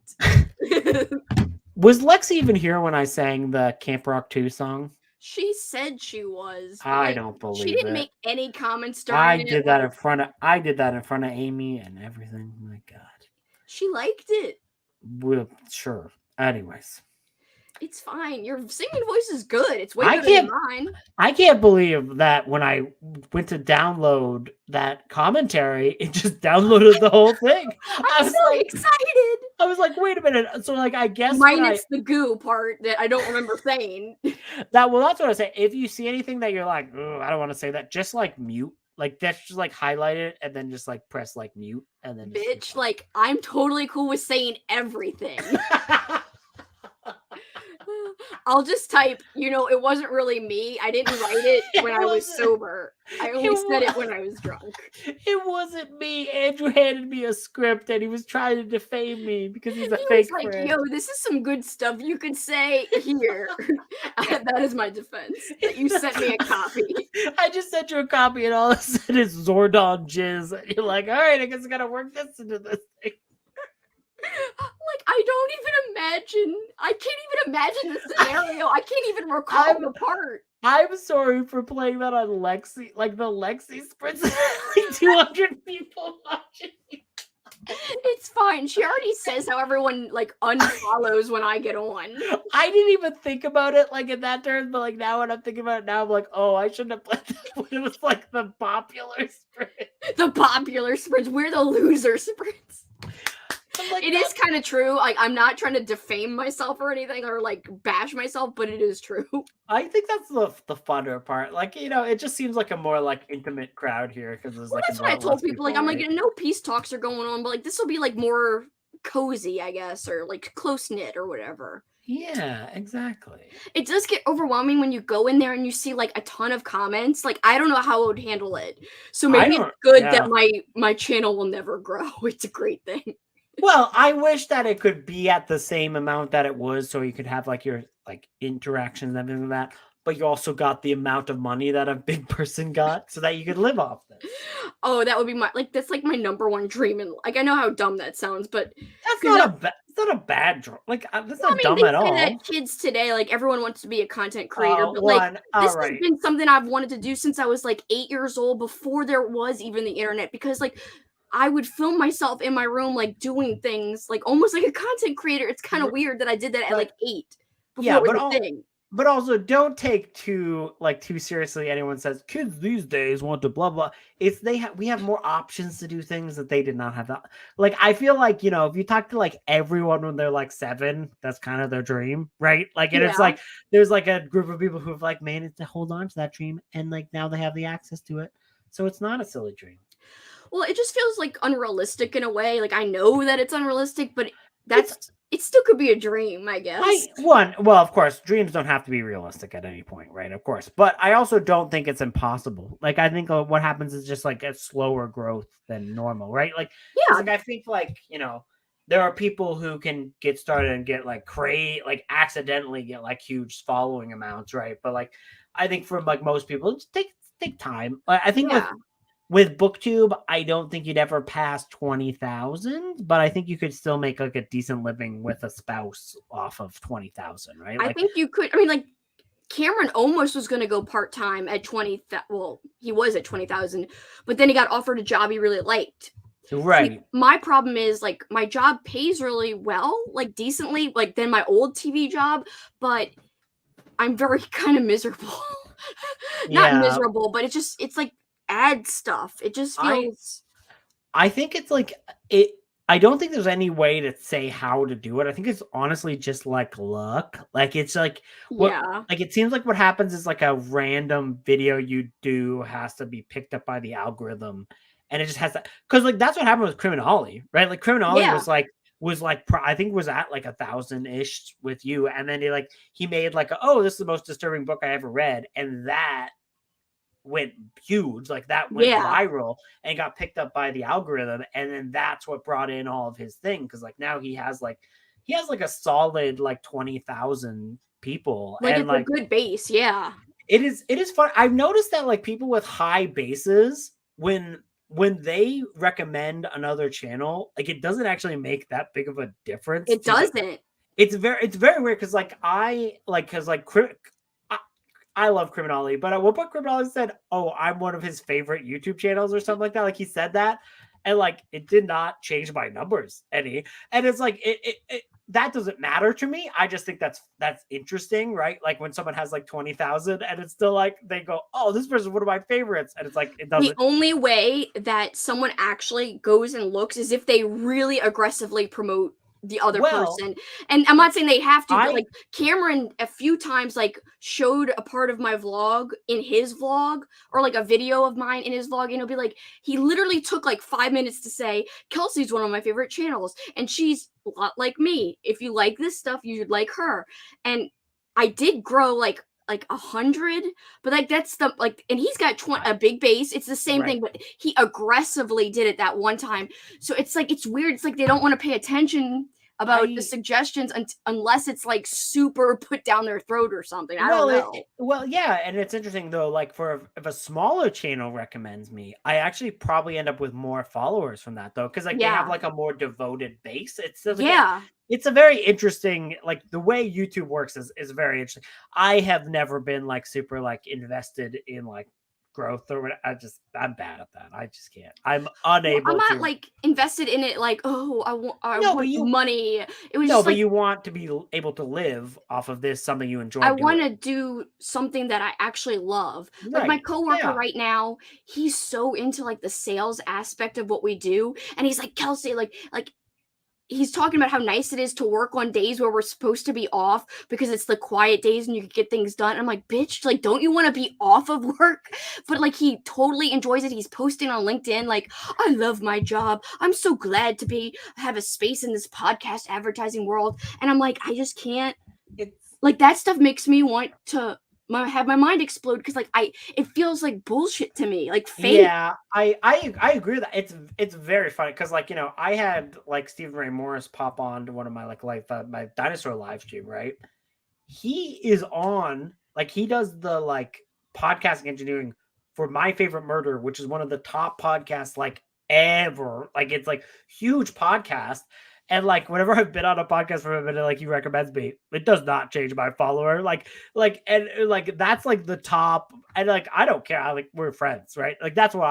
Was Lexi even here when I sang the Camp Rock 2 song? She said she was. I don't believe it. She didn't make any comments during I did that in front of Amy and everything. My God. She liked it. Well, sure. Anyways. It's fine. Your singing voice is good. It's way better than mine. I can't believe that when I went to download that commentary, it just downloaded the whole thing. I was so excited. I was like, wait a minute. So, like, I guess minus the goo part that I don't remember saying. That's what I say. If you see anything that you're like, oh, I don't want to say that, just like mute. Like, that's just like highlight it and then just like press like mute and then. Bitch, like, I'm totally cool with saying everything. I'll just type, it wasn't really me. I didn't write it when I was sober. I only said it when I was drunk. It wasn't me. Andrew handed me a script and he was trying to defame me because he's a fake friend. Like, yo, this is some good stuff you could say here. That is my defense. That you sent me a copy. I just sent you a copy and all it said is Zordon jizz. And you're like, all right, I guess I gotta work this into this thing. Like, I don't even imagine. I can't even imagine the scenario. I can't even recall the part. I'm sorry for playing that on Lexi. Like, the Lexi sprints, like 200 people watching. It's fine. She already says how everyone, like, unfollows when I get on. I didn't even think about it, like, in that terms, but, like, now when I'm thinking about it now, I'm like, oh, I shouldn't have played that when it was, like, the popular sprint. The popular sprints. We're the loser sprints. Like, it is kind of true. Like, I'm not trying to defame myself or anything or like bash myself, but it is true. I think that's the funner part. Like, it just seems like a more like intimate crowd here because there's like. That's what I told people. Like, I'm like, no peace talks are going on, but like this will be like more cozy, I guess, or like close knit or whatever. Yeah, exactly. It does get overwhelming when you go in there and you see like a ton of comments. Like, I don't know how I would handle it. So maybe it's good that my channel will never grow. It's a great thing. Well, I wish that it could be at the same amount that it was so you could have like your like interactions and everything like that, but you also got the amount of money that a big person got so that you could live off this. Oh, that would be that's like my number one dream. And like, I know how dumb that sounds, but that's not a bad dream. Like, that's not dumb at all. That kids today, like everyone wants to be a content creator, but like this has been something I've wanted to do since I was like 8 years old, before there was even the internet, because like I would film myself in my room, like doing things, like almost like a content creator. It's kind of weird that I did that at like 8. Yeah, but also don't take too seriously. Anyone says kids these days want to blah blah. We have more options to do things that they did not have. That like I feel like if you talk to like everyone when they're like 7, that's kind of their dream, right? Like and it's like there's like a group of people who've like managed to hold on to that dream and like now they have the access to it, so it's not a silly dream. Well, it just feels like unrealistic in a way. Like I know that it's unrealistic, but that's it still could be a dream, I guess. Well, of course, dreams don't have to be realistic at any point, right? Of course, but I also don't think it's impossible. Like, I think what happens is just like a slower growth than normal, right? Like, Yeah. like I think like there are people who can get started and get like accidentally get like huge following amounts, right? But like, I think for like most people, it's take time. I think with BookTube, I don't think you'd ever pass 20,000, but I think you could still make like a decent living with a spouse off of 20,000, right? I think you could. I mean, like Cameron almost was going to go part time at 20. Well, he was at 20,000, but then he got offered a job he really liked. Right. See, my problem is like my job pays really well, like decently, like than my old TV job, but I'm very kind of miserable. Not miserable, but it's like ad stuff. It just feels. I think it's like it. I don't think there's any way to say how to do it. I think it's honestly just like luck. Like it's like like it seems like what happens is like a random video you do has to be picked up by the algorithm, and it just has to because like that's what happened with Criminale, right? Like Criminale was like I think was at like 1,000-ish with you, and then he made like this is the most disturbing book I ever read, and that went huge, like that went viral and got picked up by the algorithm, and then that's what brought in all of his thing because like now he has like a solid like 20,000 people, like and it's like a good base. Yeah, it is fun. I've noticed that like people with high bases when they recommend another channel, like it doesn't actually make that big of a difference. It doesn't. Like, it's very weird because like I love Criminale, but at one point Criminale said, I'm one of his favorite YouTube channels or something like that. Like he said that, and like it did not change my numbers any. And it's like it that doesn't matter to me. I just think that's interesting, right? Like when someone has like 20,000 and it's still like they go, this person's one of my favorites, and it's like it doesn't. The only way that someone actually goes and looks is if they really aggressively promote the other person, and I'm not saying they have to, but like Cameron a few times like showed a part of my vlog in his vlog or like a video of mine in his vlog, and it'll be like he literally took like 5 minutes to say Kelsey's one of my favorite channels and she's a lot like me. If you like this stuff, you should like her. And I did grow like 100, but like that's the like, and he's got a big base. It's the same thing, but he aggressively did it that one time. So it's like it's weird. It's like they don't want to pay attention about the suggestions unless it's like super put down their throat or something. I don't know. Yeah, and it's interesting though. Like if a smaller channel recommends me, I actually probably end up with more followers from that though, because like they have like a more devoted base. It's like it's a very interesting, like the way YouTube works is very interesting. I have never been like super like invested in like growth or what. I'm bad at that. I just can't. I'm unable. I'm not like invested in it. Like, I want money. It was but you want to be able to live off of this, something you enjoy. I want to do something that I actually love. Like my coworker right now, he's so into like the sales aspect of what we do, and he's like, Kelsey, like. He's talking about how nice it is to work on days where we're supposed to be off because it's the quiet days and you can get things done. I'm like, bitch, like, don't you want to be off of work? But like, he totally enjoys it. He's posting on LinkedIn, like, I love my job. I'm so glad to have a space in this podcast advertising world. And I'm like, I just can't. Like that stuff makes me want to have my mind explode because like it feels like bullshit to me, like fake. Yeah, I agree with that. It's very funny because like I had like Stephen Ray Morris pop on to one of my my dinosaur live stream, right? He is on like he does the like podcasting engineering for My Favorite Murder, which is one of the top podcasts like ever. Like it's like huge podcast. And like whenever I've been on a podcast for a minute, like he recommends me, it does not change my follower. And that's like the top. And like I don't care. We're friends, right? Like that's what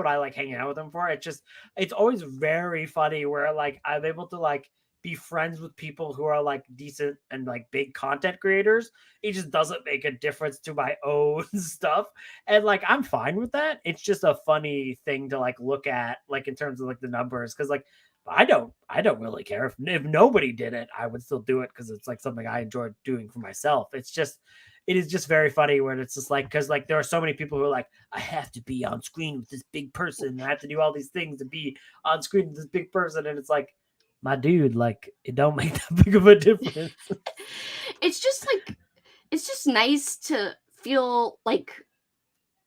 I like hanging out with him for. It's always very funny where like I'm able to like be friends with people who are like decent and like big content creators. It just doesn't make a difference to my own stuff. And like I'm fine with that. It's just a funny thing to like look at like in terms of like the numbers, because like I don't really care if nobody did it. I would still do it because it's like something I enjoy doing for myself. It is just very funny where it's just like, because like there are so many people who are like, I have to be on screen with this big person. I have to do all these things to be on screen with this big person. And it's like, my dude, like it don't make that big of a difference. It's just nice to feel like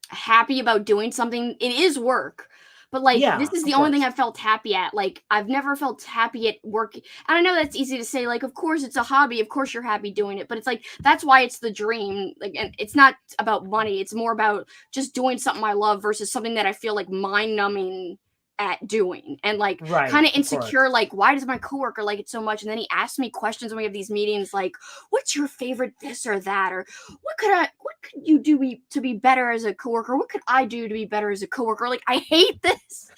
happy about doing something. It is work, but like this is the only thing I've felt happy at. Like I've never felt happy at work. And I know that's easy to say, like, of course it's a hobby, of course you're happy doing it, but it's like that's why it's the dream. Like, and it's not about money, it's more about just doing something I love versus something that I feel like mind numbing at doing, and like kind of insecure, like why does my coworker like it so much? And then he asks me questions when we have these meetings, like what's your favorite this or that, or what could you do to be better as a coworker, what could I do to be better as a coworker? Like I hate this.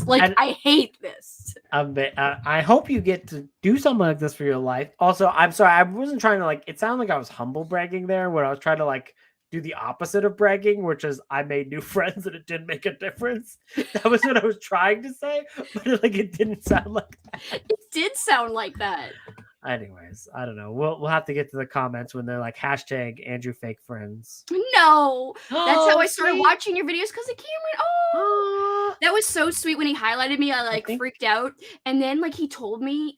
Like I hate this. I hope you get to do something like this for your life. Also, I'm sorry, I wasn't trying to like, it sounded like I was humble bragging there when I was trying to like do the opposite of bragging, which is I made new friends and it didn't make a difference. That was what I was trying to say, but like it didn't sound like that. It did sound like that. Anyways, I don't know. We'll have to get to the comments when they're like hashtag Andrew fake friends. No, that's how I started watching your videos, because of Cameron. Oh, that was so sweet when he highlighted me. I like freaked out, and then like he told me.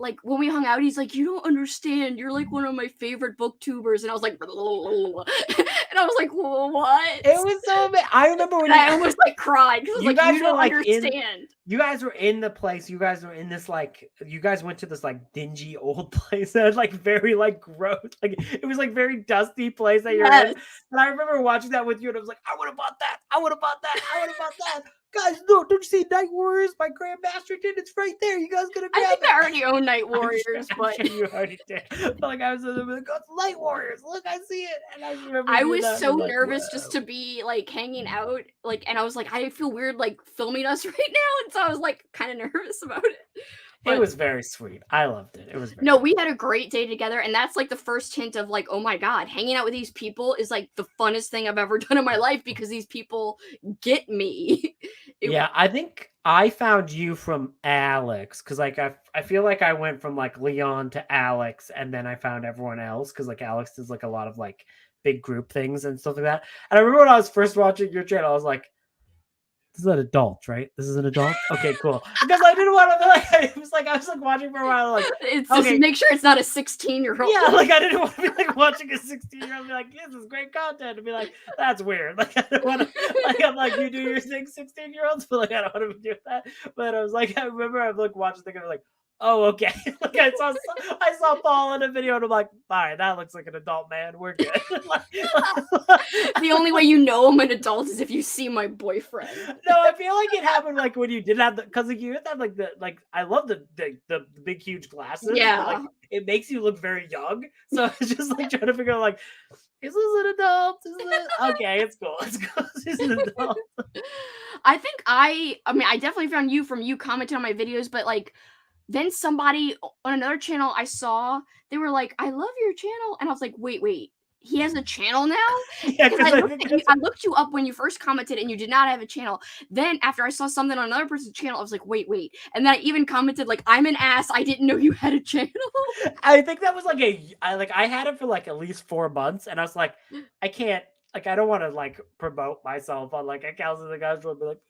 Like when we hung out, he's like, "You don't understand. You're like one of my favorite booktubers," and I was like, and I was like, "What?" It was so bad. I remember when I almost like cried because like you don't understand. You guys were in the place. You guys were in this like. You guys went to this like dingy old place that was like very like gross. Like it was like very dusty place that you're in. And I remember watching that with you, and I was like, "I would have bought that. I would have bought that. I would have bought that." Guys, look, don't you see Night Warriors by Grandmaster did? It's right there. You guys gonna grab it. I think I already own Night Warriors, I'm sure you already did. But like I was like, "Oh, it's Night Warriors. Look, I see it." And I remember I was so nervous just to be like hanging out, like, and I was like, I feel weird like filming us right now, and so I was like kind of nervous about it. But it was very sweet. I loved it. It was very we had a great day together, and that's like the first hint of like, oh my god, hanging out with these people is like the funnest thing I've ever done in my life because these people get me. I think I found you from Alex because like I feel like I went from like Leon to Alex, and then I found everyone else because like Alex does like a lot of like big group things and stuff like that. And I remember when I was first watching your channel, I was like, this is an adult, right? This is an adult? Okay, cool. Because I didn't want to be like, I was like watching for a while, like, it's just make sure it's not a 16-year-old. Yeah, like I didn't want to be like watching a 16-year-old be like, this is great content, and be like, that's weird. Like I don't want to, like I'm like, you do your thing, 16-year-olds, but like I don't want to do that. But I was like, I remember I'm like watching the thing, I'm like, oh, okay. Like I saw Paul in a video, and I'm like, all right, that looks like an adult man. We're good. The only way you know I'm an adult is if you see my boyfriend. No, I feel like it happened like when you did have because like you had like the like I love the big huge glasses. Yeah, but, like it makes you look very young. So it's just like trying to figure out like, is this an adult? Is it okay? It's cool. It's cool. She's an adult. I think I mean I definitely found you from you commenting on my videos, but like. Then somebody on another channel I saw, they were like, I love your channel. And I was like, wait, he has a channel now? Yeah, I looked you up when you first commented and you did not have a channel. Then after I saw something on another person's channel, I was like, wait. And then I even commented like, I'm an ass. I didn't know you had a channel. I think that was like I had it for like at least 4 months. And I was like, I can't. Like, I don't want to, like, promote myself on, like, accounts of the guys will be like,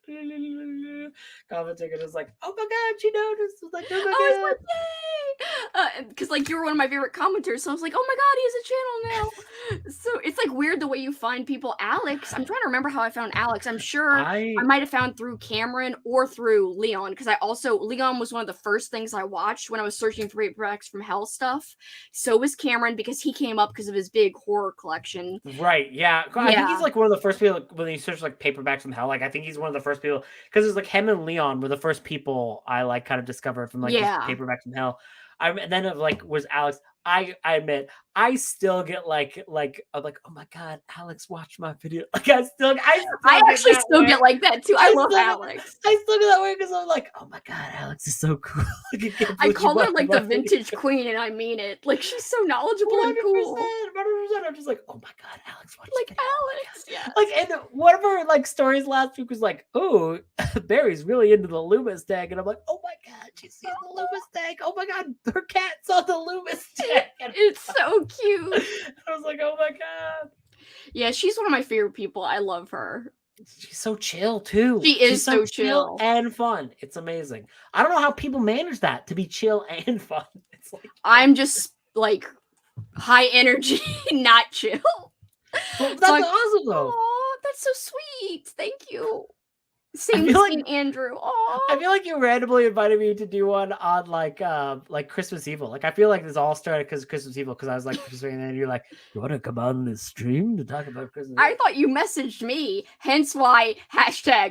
commenting, and it's like, oh my god, she noticed. It's like, oh my god. Yay! Because, like, you were one of my favorite commenters, so I was like, oh my god, he has a channel now. So, it's, like, weird the way you find people. Alex, I'm trying to remember how I found Alex. I'm sure I might have found through Cameron or through Leon, because Leon was one of the first things I watched when I was searching for Paperbacks from Hell stuff. So was Cameron, because he came up because of his big horror collection. Right, yeah. I think he's like one of the first people when you search like Paperbacks from Hell. Like I think he's one of the first people because it's like him and Leon were the first people I like kind of discovered from like Paperbacks from Hell. And then it like was Alex. I admit I still get like I'm like, oh my god, Alex watched my video. Like I actually still get like that too. I love Alex. I still get that way because I'm like, oh my god, Alex is so cool. I call her like the vintage queen, and I mean it. Like she's so knowledgeable 100%, and cool. 100%. I'm just like, oh my god, Alex watched like Alex. Yeah. Like and one of her like stories last week was like, oh, Barry's really into the Loomis tag, and I'm like, oh my god, she's seeing the Loomis tag. Oh my god, her cat saw the Loomis tag. It's so cute. I was like, oh my god. Yeah, she's one of my favorite people. I love her. She's so chill too. She is She's so chill. and fun. It's amazing. I don't know how people manage that to be chill and fun. It's like I'm just like high energy, not chill. well, that's awesome though. Oh, that's so sweet. Thank you. Same feel with Andrew. Oh, I feel like you randomly invited me to do one on like Christmas Evil. Like I feel like this all started because of Christmas Evil because I was like and then you're like, you want to come on this stream to talk about Christmas Evil? I thought you messaged me, hence why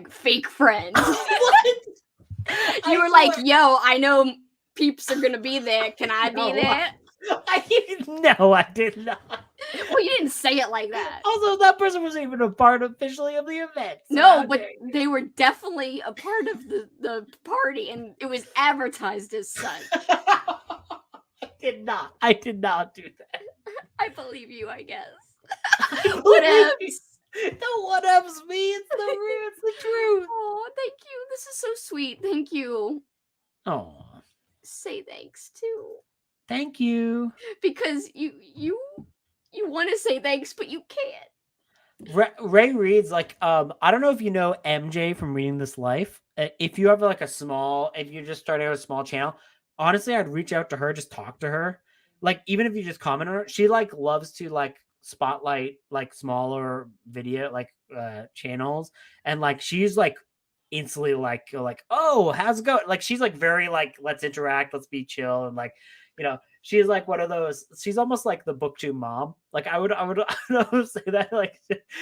#fake friend. You were like, yo, I know peeps are gonna be there. Can I be there? No, I did not. Well, you didn't say it like that. Also, that person wasn't even a part officially of the event. So no, but they were definitely a part of the party, and it was advertised as such. I did not do that. I believe you, I guess. Whatevs. No whatevs me. It's the truth. Oh, thank you. This is so sweet. Thank you. Oh, say thanks too. Thank you. Because you want to say thanks, but you can't. Ray reads like I don't know if you know MJ from Reading This Life. If you have like if you're just starting out a small channel, honestly, I'd reach out to her, just talk to her. Like even if you just comment on her, she like loves to like spotlight like smaller video like channels, and like she's like instantly like oh how's it going, like she's like very like let's interact, let's be chill, and like she's like one of those, she's almost like the booktube mom. Like I would say that like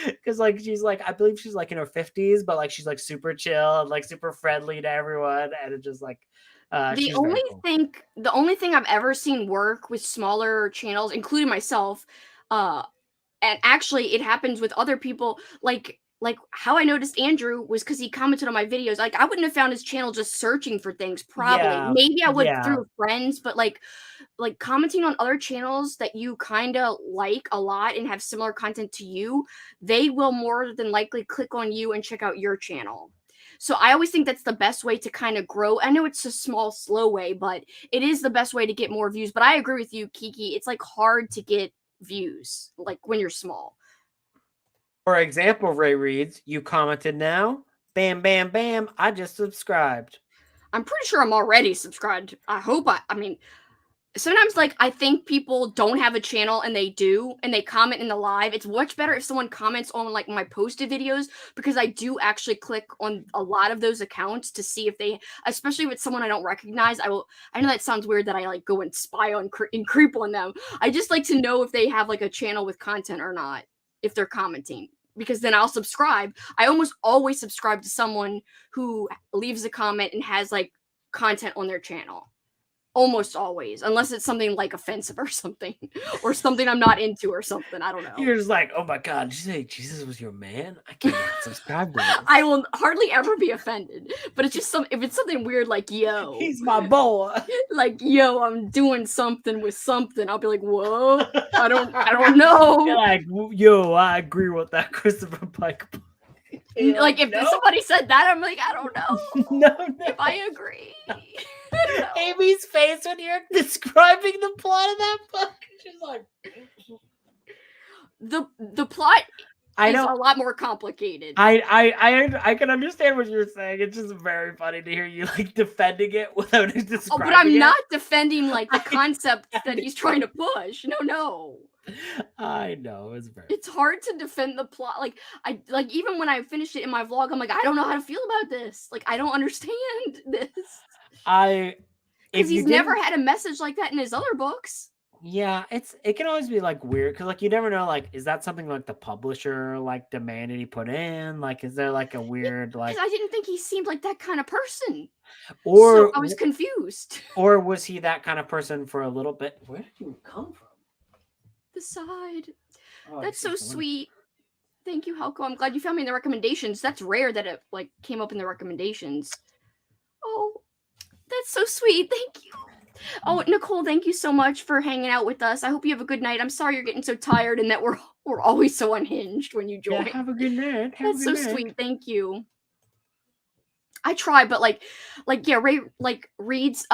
because like she's like I believe she's like in her 50s, but like she's like super chill and like super friendly to everyone, and it's just like the only thing I've ever seen work with smaller channels, including myself, and actually it happens with other people, like how I noticed Andrew was because he commented on my videos. Like I wouldn't have found his channel just searching for things, probably. Maybe I would through friends, but like commenting on other channels that you kind of like a lot and have similar content to you, they will more than likely click on you and check out your channel. So I always think that's the best way to kind of grow. I know it's a small, slow way, but it is the best way to get more views. But I agree with you, Kiki. It's like hard to get views, like when you're small. For example, Ray reads, you commented now. Bam, bam, bam. I just subscribed. I'm pretty sure I'm already subscribed. I hope I mean, sometimes like I think people don't have a channel and they do, and they comment in the live. It's much better if someone comments on like my posted videos, because I do actually click on a lot of those accounts to see if they, especially if it's someone I don't recognize. I know that sounds weird that I like go and spy on and creep on them. I just like to know if they have like a channel with content or not, if they're commenting, because then I'll subscribe. I almost always subscribe to someone who leaves a comment and has like content on their channel. Almost always, unless it's something like offensive or something, or something I'm not into or something. I don't know. You're just like, oh my God, did you say Jesus was your man? I can't subscribe to this. I will hardly ever be offended, but it's just if it's something weird like, yo, he's my boy. Like, yo, I'm doing something with something. I'll be like, whoa, I don't know. You're like, yo, I agree with that Christopher Pike. Like if somebody said that, I'm like, I don't know. No. If I agree. Amy's face when you're describing the plot of that book. She's like, the plot is a lot more complicated. I can understand what you're saying. It's just very funny to hear you like defending it without describing it. Oh, but I'm not defending like the concept that he's trying to push. No. I know it's hard to defend the plot. Like even when I finished it in my vlog, I'm like, I don't know how to feel about this. Like I don't understand this. Because he's never had a message like that in his other books. Yeah, it can always be like weird because like you never know, like is that something like the publisher like demanded he put in? Like is there like a weird like? I didn't think he seemed like that kind of person. Or so I was confused. Or was he that kind of person for a little bit? Where did you come from? The side. Oh, that's so sweet. Thank you, Helco. I'm glad you found me in the recommendations. That's rare that it like came up in the recommendations. Oh, that's so sweet. Thank you. Oh, Nicole, thank you so much for hanging out with us. I hope you have a good night. I'm sorry you're getting so tired and that we're always so unhinged when you join. Yeah, have a good night. That's so sweet. Thank you. I try, but yeah, Ray reads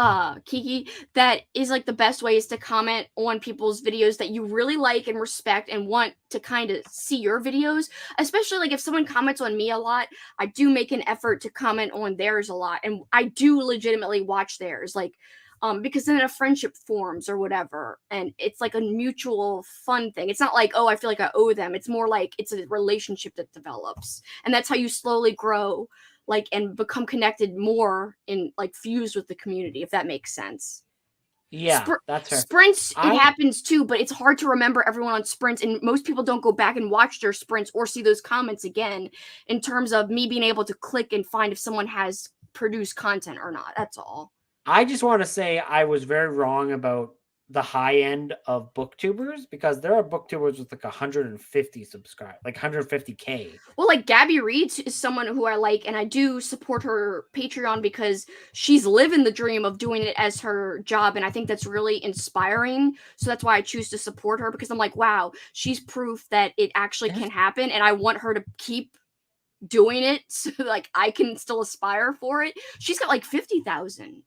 Kiki. That is like the best way is to comment on people's videos that you really like and respect and want to kind of see your videos. Especially like if someone comments on me a lot, I do make an effort to comment on theirs a lot, and I do legitimately watch theirs. Because then a friendship forms or whatever, and it's like a mutual fun thing. It's not like, oh, I feel like I owe them. It's more like it's a relationship that develops, and that's how you slowly grow, like, and become connected more in like fused with the community, if that makes sense. Yeah, that's fair. Sprints, it happens too, but it's hard to remember everyone on sprints, and most people don't go back and watch their sprints or see those comments again in terms of me being able to click and find if someone has produced content or not. That's all. I just want to say I was very wrong about the high end of booktubers, because there are booktubers with like 150 subscribers, like 150K. Well, like Gabby Reed is someone who I like, and I do support her Patreon because she's living the dream of doing it as her job, and I think that's really inspiring. So that's why I choose to support her, because I'm like, wow, she's proof that it actually can happen, and I want her to keep doing it so like I can still aspire for it. She's got like 50,000.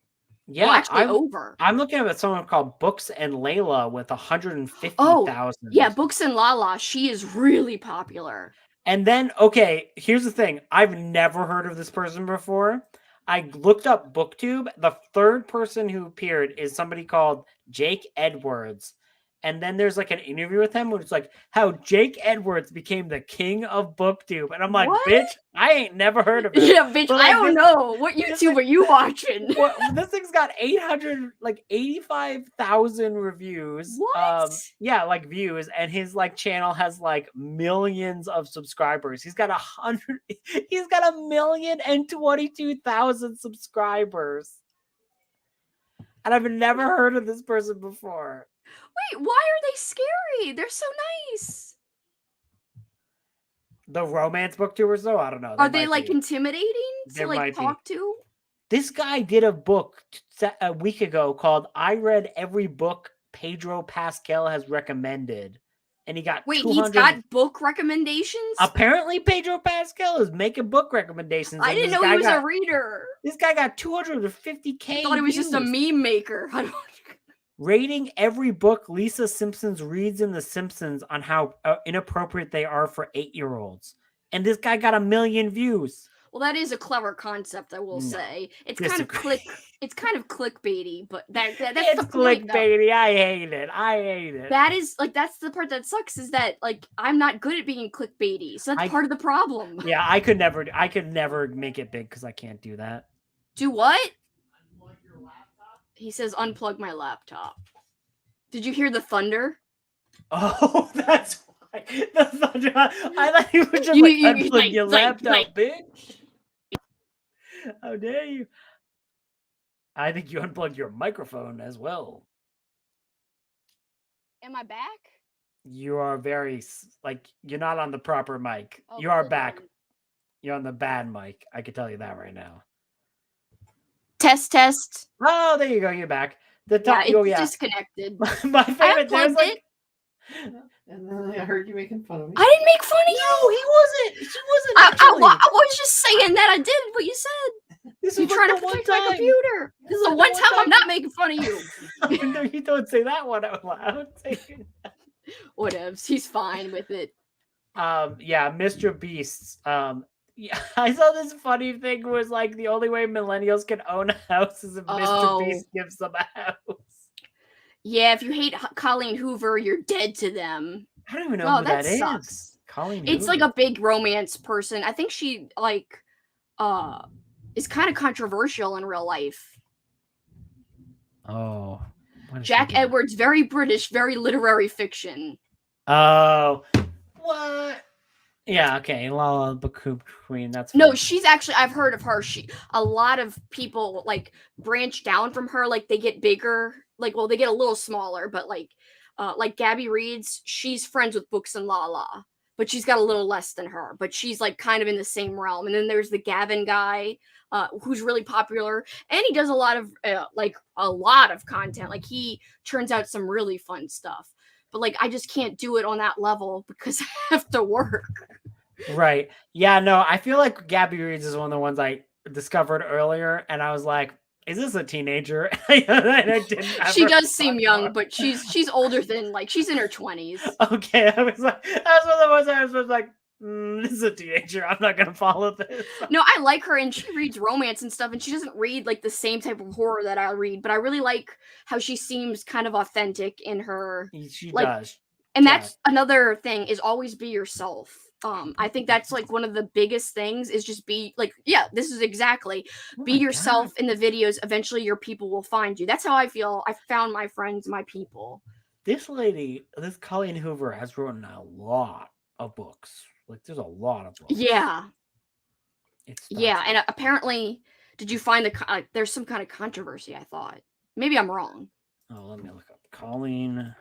Yeah, well, actually over. I'm looking at someone called Books and Layla with 150,000. Oh, yeah, Books and Lala. She is really popular. And then, okay, here's the thing. I've never heard of this person before. I looked up BookTube. The third person who appeared is somebody called Jake Edwards. And then there's like an interview with him where it's like how Jake Edwards became the king of BookTube. And I'm like, what? Bitch, I ain't never heard of it. Yeah, bitch, I don't know. What YouTube are you watching? Well, this thing's got 85,000 reviews. What? Yeah, like views. And his like channel has like millions of subscribers. He's got 1,022,000 subscribers. And I've never heard of this person before. Wait, why are they scary? They're so nice. The romance booktubers, though, I don't know. Are they like intimidating to like talk to? This guy did a book a week ago called "I Read Every Book Pedro Pascal Has Recommended," and he got he's got book recommendations. Apparently, Pedro Pascal is making book recommendations. I didn't know he was a reader. This guy got 250K. I thought he was just a meme maker. I don't. Rating every book Lisa Simpson's reads in The Simpsons on how inappropriate they are for 8-year-olds. And this guy got 1 million views. Well, that is a clever concept, I will say. It's kind of clickbaity, but that's it's the point, clickbaity. I hate it. That is like that's the part that sucks, is that like I'm not good at being clickbaity. So that's part of the problem. Yeah, I could never make it big because I can't do that. Do what? He says, unplug my laptop. Did you hear the thunder? Oh, that's why. The thunder. I thought you were just unplug your laptop, bitch. How dare you? I think you unplugged your microphone as well. Am I back? You are you're not on the proper mic. Oh, you are back. You're on the bad mic. I can tell you that right now. Test. Oh, there you go. You're back. It's disconnected. My favorite. There's like. And then I heard you making fun of me. I didn't make fun of you. No, he wasn't. She wasn't. I was just saying that I did what you said. This You're trying to protect my computer. This is the one time I'm not making fun of you. No, you don't say that one out loud. Whatevs. He's fine with it. Yeah, Mr. Beasts. Yeah, I saw this funny thing was like the only way millennials can own a house is if Mr. Beast gives them a house. Yeah, if you hate Colleen Hoover, you're dead to them. I don't even know who that sucks. is. Colleen It's Hoover. like a big romance person. I think she is kind of controversial in real life. Oh. Jack Edwards, very British, very literary fiction. Oh. What? Yeah, okay. Lala Baku Queen. That's no, fine. she's actually, I've heard of her. A lot of people like branch down from her, like they get bigger, they get a little smaller, but like Gabby Reed's, she's friends with Books and Lala, but she's got a little less than her, but she's like kind of in the same realm. And then there's the Gavin guy, who's really popular, and he does a lot of content. Like he turns out some really fun stuff. But like I just can't do it on that level because I have to work. Right. Yeah, no, I feel like Gabby Reed's is one of the ones discovered earlier, and I was like, "Is this a teenager?" And I didn't. She ever does seem thought young, more. but she's older than like she's in her 20s. Okay, I was like, that's one of the ones I was like, this is a teenager. I'm not gonna follow this. No, I like her, and she reads romance and stuff, and she doesn't read like the same type of horror that I read, but I really like how she seems kind of authentic in her. She like, does. And Yeah. that's another thing is always be yourself. I think that's like one of the biggest things is just be like, yeah, this is exactly be yourself in the videos. Eventually your people will find you. That's how I feel. I found my friends, my people. This lady, this Colleen Hoover, has written a lot of books. Like, there's a lot of books. Yeah. Yeah, and apparently, did you find there's some kind of controversy, I thought. Maybe I'm wrong. Oh, let me look up. Colleen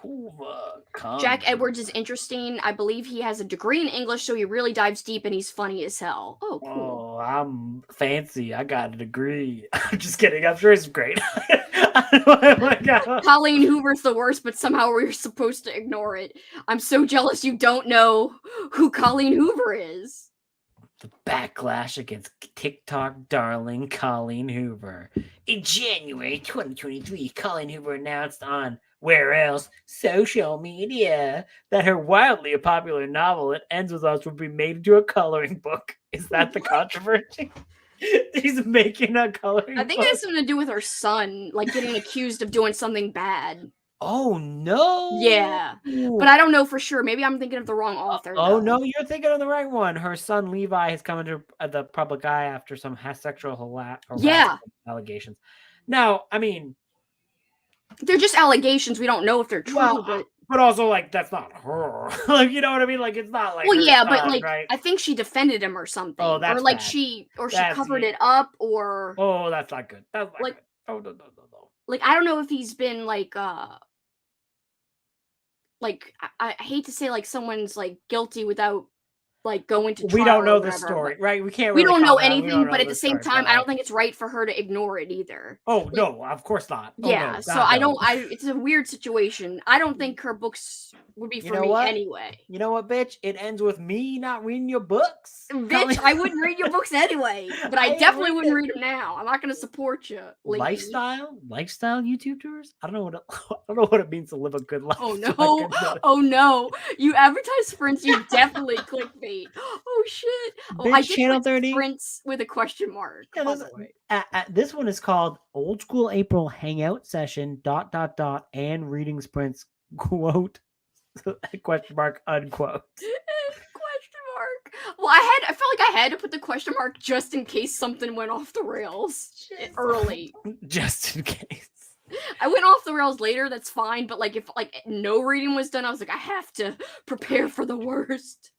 Hoover. Jack Edwards is interesting. I believe he has a degree in English, so he really dives deep and he's funny as hell. Oh, cool. Oh, I'm fancy. I got a degree. I'm just kidding. I'm sure it's great. Colleen Hoover's the worst, but somehow we're supposed to ignore it. I'm so jealous you don't know who Colleen Hoover is. The backlash against TikTok darling Colleen Hoover. In January 2023, Colleen Hoover announced on where else? Social media that her wildly popular novel It Ends With Us will be made into a coloring book. Is that the controversy? He's making a coloring book. I think it has something to do with her son, like getting accused of doing something bad. Oh no! Yeah, but I don't know for sure. Maybe I'm thinking of the wrong author. Oh no, you're thinking of the right one. Her son Levi has come into the public eye after some sexual harassment allegations. Now, I mean, they're just allegations. We don't know if they're true, but also like that's not her. Like, you know what I mean? Like, it's not like. Well, yeah, son, but like right? I think she defended him or something. Oh, that's or like bad. she That's covered mean. it up or. Oh, that's not good. That's not like, good. Oh no. Like, I don't know if he's been like I hate to say like someone's like guilty without like going to trial. We don't know the story, right? We can't. We Really don't know comment. anything, but at the same story, time, I don't think it's right for her to ignore it either. Oh like, no, of course not. Oh, yeah, no, so God, I no. don't. It's a weird situation. I don't think her books would be for me anyway. You know what, bitch? It ends with me not reading your books. Bitch, I wouldn't read your books anyway, but I definitely wouldn't read them now. I'm not going to support you. Lady. Lifestyle YouTube tours. I don't know what it means to live a good life. Oh no! Oh no! You advertise sprints. You definitely clickbait. Oh shit! Oh, I did Channel put 30 sprints with a question mark. Yeah, by the way. This one is called Old School April Hangout Session ... and reading sprints quote question mark unquote. Question mark. Well, I felt like I had to put the question mark just in case something went off the rails early. Just in case. I went off the rails later, that's fine, but like if like no reading was done, I was like, I have to prepare for the worst.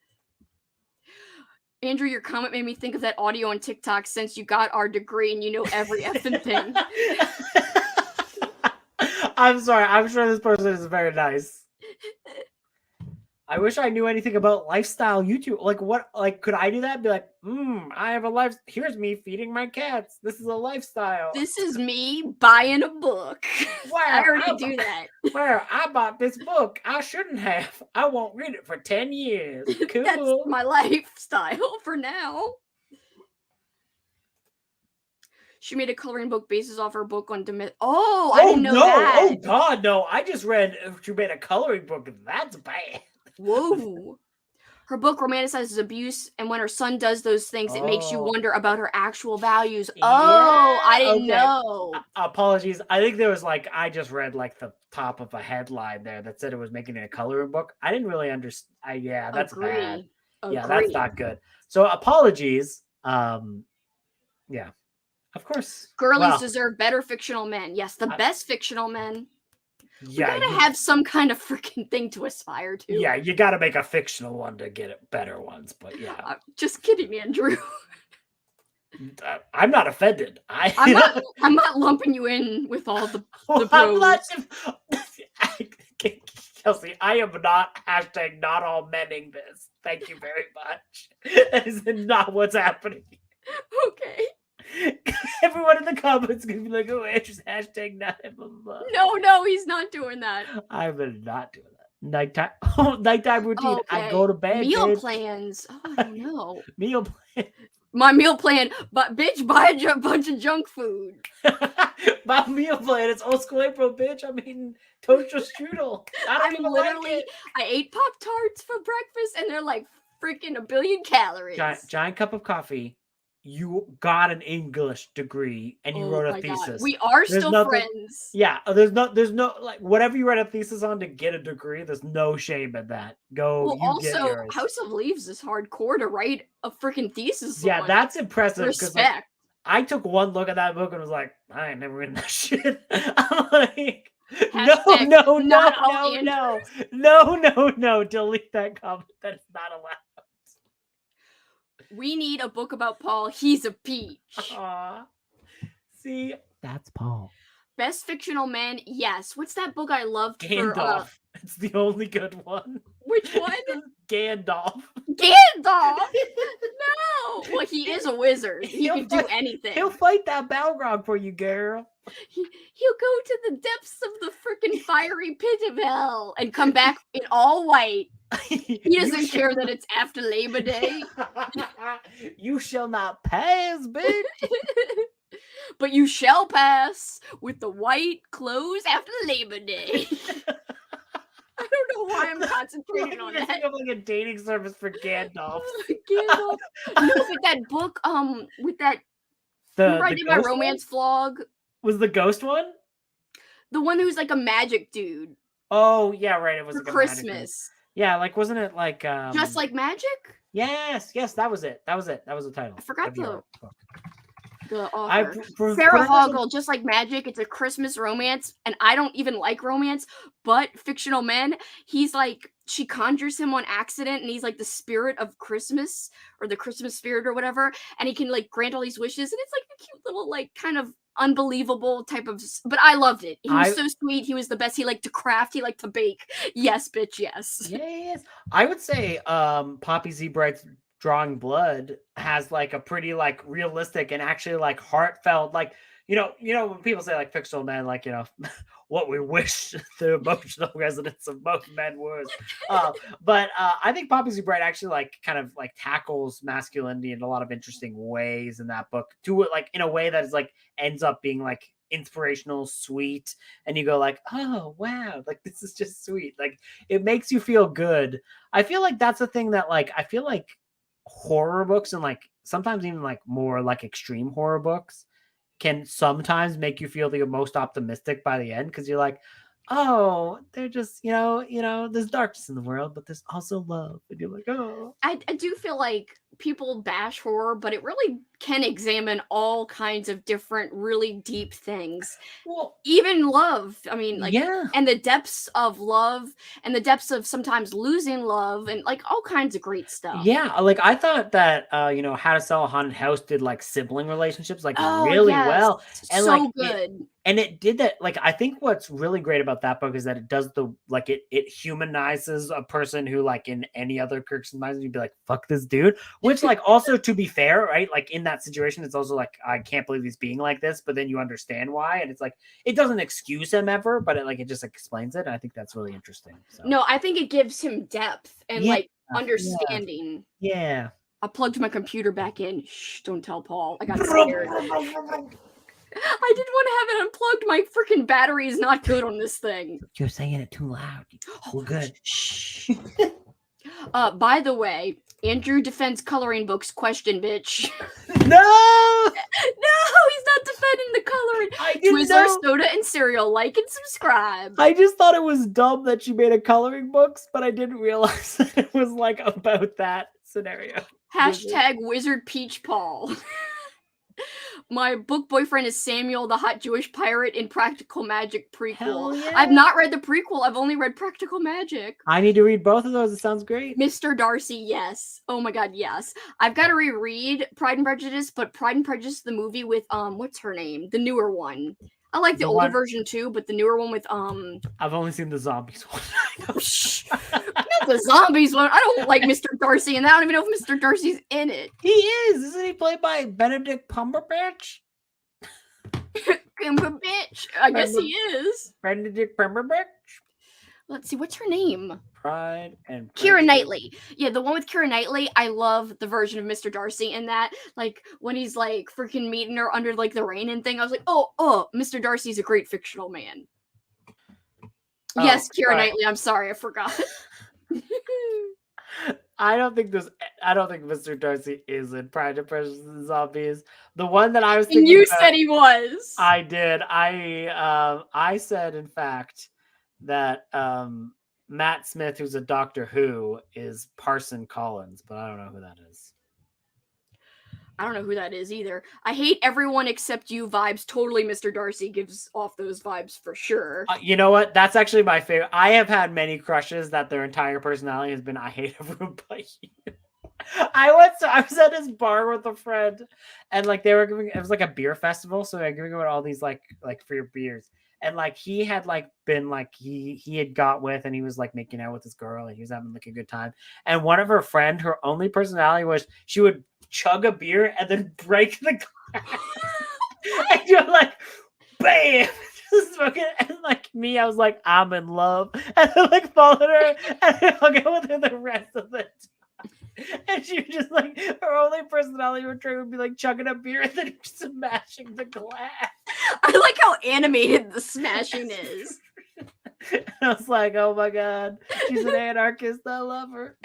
Andrew, your comment made me think of that audio on TikTok since you got our degree and you know every effing thing. I'm sorry. I'm sure this person is very nice. I wish I knew anything about lifestyle YouTube. Like what? Like could I do that? Be like, I have a life. Here's me feeding my cats. This is a lifestyle. This is me buying a book. I already do that. Where I bought this book. I shouldn't have. I won't read it for 10 years. Cool. That's my lifestyle for now. She made a coloring book basis off her book on Oh, I didn't know that. Oh God, no! I just read she made a coloring book. That's bad. Whoa. Her book romanticizes abuse, and when her son does those things, it makes you wonder about her actual values. Oh, I didn't know. Apologies. I think there was like, I just read like the top of a headline there that said it was making a coloring book. I didn't really understand. Yeah, that's bad. Yeah, that's not good. So apologies. Yeah, of course. Girlies deserve better fictional men. Yes, the best fictional men. Yeah, you gotta have some kind of freaking thing to aspire to. Yeah, you gotta make a fictional one to get it better ones, but yeah. Just kidding, Andrew. I'm not offended. I'm not lumping you in with all the bros. Kelsey, I am not not all menning this. Thank you very much. That is not what's happening. Okay. Everyone in the comments is gonna be like, "Oh, Andrew's hashtag not blah, blah, blah." No, he's not doing that. I'm not doing that. Nighttime routine. Okay. I go to bed. Meal plans. Oh no. Meal plans. My meal plan, but bitch, buy a bunch of junk food. My meal plan, it's old school April, bitch. I'm eating toaster strudel. I don't even like it. I ate Pop-Tarts for breakfast, and they're like freaking a billion calories. Giant cup of coffee. You got an English degree and you wrote a thesis. God. We are still friends. Yeah, there's no like whatever you write a thesis on to get a degree. There's no shame in that. Get yours. House of Leaves is hardcore to write a freaking thesis. Yeah, that's impressive. Respect. I took one look at that book and was like, I ain't never written that shit. I'm like, no. Delete that comment. That is not allowed. We need a book about Paul. He's a peach. Aww. See, that's Paul. Best fictional man, yes. What's that book I loved? Gandalf. It's the only good one. Which one? Gandalf. Gandalf? No. Well, he is a wizard. He can do anything. He'll fight that Balrog for you, girl. He'll go to the depths of the freaking fiery pit of hell and come back in all white. He doesn't care that it's after Labor Day. You shall not pass, bitch. But you shall pass with the white clothes after Labor Day. I don't know why I'm concentrating on that. Like a dating service for Gandalf. Gandalf. No, but that book, with that. I did my romance vlog. Was the ghost one? The one who's like a magic dude. Oh yeah, right. It was for like Christmas. Yeah, like wasn't it like Just Like Magic? Yes, that was it. That was the title. I forgot the author. Sarah Hoggle, Just Like Magic. It's a Christmas romance, and I don't even like romance, but fictional men, he's like, she conjures him on accident, and he's like the spirit of Christmas, or the Christmas spirit or whatever, and he can like grant all these wishes, and it's like a cute little like kind of unbelievable type of, but I loved it. He was so sweet. He was the best. He liked to craft. He liked to bake. Yes, bitch. Yes. Yes. I would say Poppy Z. Bright's Drawing Blood has like a pretty like realistic and actually like heartfelt, like you know when people say like fictional men, like what we wish the emotional resonance of most men was. But I think Poppy Z. Bright actually like kind of like tackles masculinity in a lot of interesting ways in that book. Do it like in a way that is like ends up being like inspirational, sweet, and you go like, oh wow, like this is just sweet. Like it makes you feel good. I feel like that's the thing that like I feel like horror books and like sometimes even like more like extreme horror books can sometimes make you feel the most optimistic by the end because you're like, oh, they're just, there's darkness in the world, but there's also love. And you're like, oh. I do feel like people bash horror, but it really can examine all kinds of different, really deep things. Well, even love. I mean, like, yeah. And the depths of love and the depths of sometimes losing love and like all kinds of great stuff. Yeah. Like I thought that, How to Sell a Haunted House did like sibling relationships, like really well. And so like, good. And it did that. Like, I think what's really great about that book is that it does it humanizes a person who like in any other Kirk's minds, you'd be like, fuck this dude. Which like also to be fair, right? Like in that situation, it's also like, I can't believe he's being like this, but then you understand why. And it's like, it doesn't excuse him ever, but it just explains it. And I think that's really interesting. So. No, I think it gives him depth and like understanding. Yeah. I plugged my computer back in. Shh, don't tell Paul. I got scared. I didn't want to have it unplugged. My freaking battery is not good on this thing. You're saying it too loud. We're good. Shh. By the way, Andrew defends coloring books. Question, bitch. No, he's not defending the coloring. Twizzlers, soda, and cereal. Like and subscribe. I just thought it was dumb that she made a coloring books, but I didn't realize that it was like about that scenario. Hashtag Wizard Peach Paul. My book boyfriend is Samuel, the hot Jewish pirate in Practical Magic prequel. Yeah. I've not read the prequel. I've only read Practical Magic. I need to read both of those. It sounds great. Mr. Darcy, yes. Oh my god, yes. I've got to reread Pride and Prejudice, but Pride and Prejudice, the movie with what's her name? The newer one. I like the older version too, but the newer one with I've only seen the zombies one. Not the zombies one. I don't like Mr. Darcy, and I don't even know if Mr. Darcy's in it. He is. Isn't he played by Benedict Cumberbatch? Cumberbatch. I guess he is. Benedict Cumberbatch. Let's see, what's her name? Pride and Keira Prejudice. Knightley. Yeah, the one with Keira Knightley. I love the version of Mr. Darcy in that. Like, when he's, like, freaking meeting her under, like, the rain and thing. I was like, oh, Mr. Darcy's a great fictional man. Yes, Keira Knightley. I'm sorry, I forgot. I don't think Mr. Darcy is in Pride and Prejudice and Zombies. The one that I was thinking you said he was. I did. I said, in fact, that Matt Smith, who's a Doctor Who, is Parson Collins, but I don't know who that is. I don't know who that is either. I hate everyone except you vibes. Totally Mr. Darcy gives off those vibes for sure. You know what? That's actually my favorite. I have had many crushes that their entire personality has been, I hate everyone but you. I was at this bar with a friend, and like they were giving, it was like a beer festival, so they were giving out all these like free beers. And like he had like been like he had got with, and he was like making out with this girl, and he was having like a good time. And one of her friend, her only personality was she would chug a beer and then break the glass. And you're like, bam, just smoking. And like me, I was like, I'm in love, and I like followed her, and I hung out with her the rest of the time. And she was just like, her only personality portrait would be like chugging a beer and then smashing the glass. I like how animated the smashing is. And I was like, oh my god, she's an anarchist. I love her.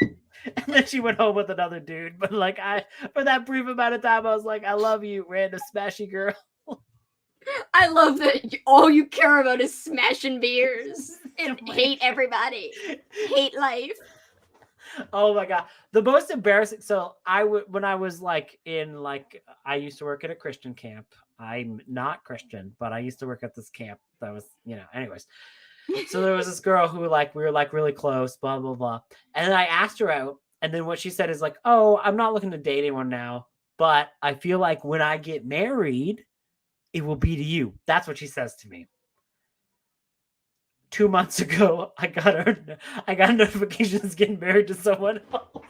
And then she went home with another dude. But like for that brief amount of time, I was like, I love you, random smashy girl. I love that all you care about is smashing beers and hate everybody, hate life. Oh my god, the most embarrassing. So when I was like in like, I used to work at a Christian camp. I'm not Christian, but I used to work at this camp that was, anyways. So there was this girl who like, we were like really close, blah, blah, blah. And then I asked her out. And then what she said is like, oh, I'm not looking to date anyone now, but I feel like when I get married, it will be to you. That's what she says to me. 2 months ago, I got a notification that's getting married to someone else.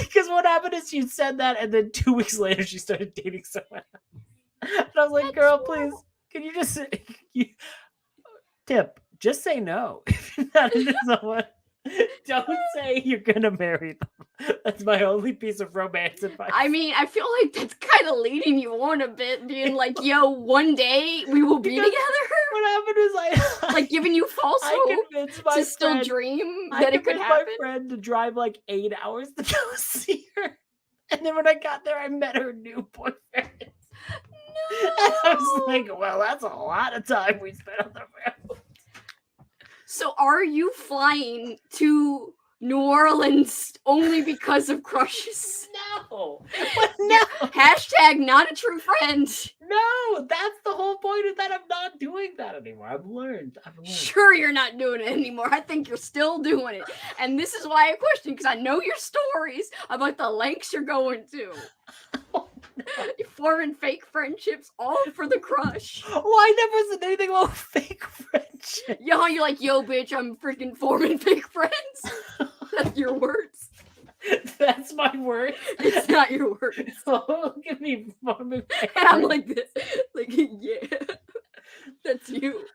Because what happened is she said that, and then 2 weeks later she started dating someone else. And I was like, That's girl, horrible. please, can you just tip? Just say no. If you're not into someone, don't say you're gonna marry them. That's my only piece of romance advice. I mean, I feel like that's kind of leading you on a bit, being like, yo, one day we will be together. What happened is like giving you false hope to still dream that it could happen. My friend to drive like 8 hours to go see her. And then when I got there, I met her new boyfriend. No. And I was like, well, that's a lot of time we spent on the road. So are you flying to New Orleans only because of crushes? No. No. Hashtag not a true friend. No, that's the whole point of that. I'm not doing that anymore. I've learned. Sure, you're not doing it anymore. I think you're still doing it. And this is why I question, because I know your stories about the lengths you're going to. Oh, no. You're forming fake friendships all for the crush. Well, I never said anything about fake friendship. Yo, you're like, yo, bitch, I'm freaking forming fake friends. That's your words. That's my words. It's not your words. Oh, look at me forming fake And I'm like this. Like, yeah. That's you.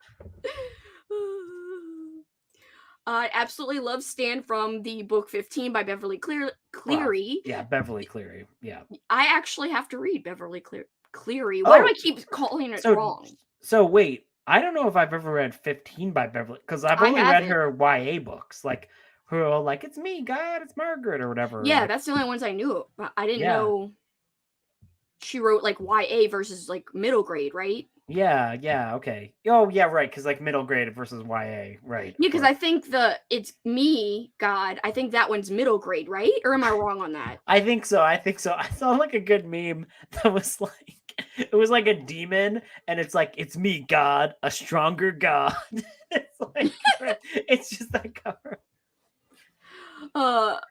I absolutely love Stan from the book 15 by Beverly Cleary. Well, yeah, Beverly Cleary. Yeah. I actually have to read Beverly Cleary. Why do I keep calling it wrong? So wait, I don't know if I've ever read 15 by Beverly, because I've only read her YA books, like her like, it's me, God, it's Margaret, or whatever. Yeah, like, that's the only ones I knew. I didn't know she wrote like YA versus like middle grade, right? Yeah, okay. Oh, yeah, right, because like middle grade versus YA, right. Yeah, because I think it's me, God, I think that one's middle grade, right? Or am I wrong on that? I think so. I saw like a good meme that was like, it was like a demon, and it's like, it's me, God, a stronger God. It's like, it's just that cover.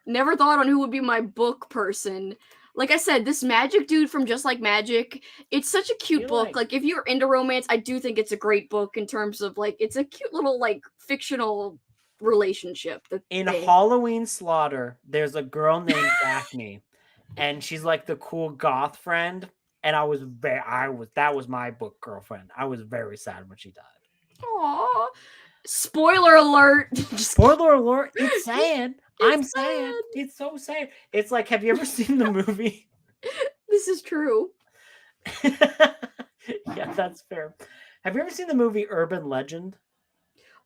Never thought on who would be my book person. Like I said, this Magic dude from Just Like Magic, it's such a cute book. Like, if you're into romance, I do think it's a great book in terms of, like, it's a cute little, like, fictional relationship. In Halloween Slaughter, there's a girl named Daphne, and she's, like, the cool goth friend, And that was my book girlfriend. I was very sad when she died. Aww. Spoiler alert. Spoiler alert. It's sad. I'm sad. sad. It's so sad. It's like, have you ever seen the movie? This is true. Yeah, that's fair. Have you ever seen the movie Urban Legend?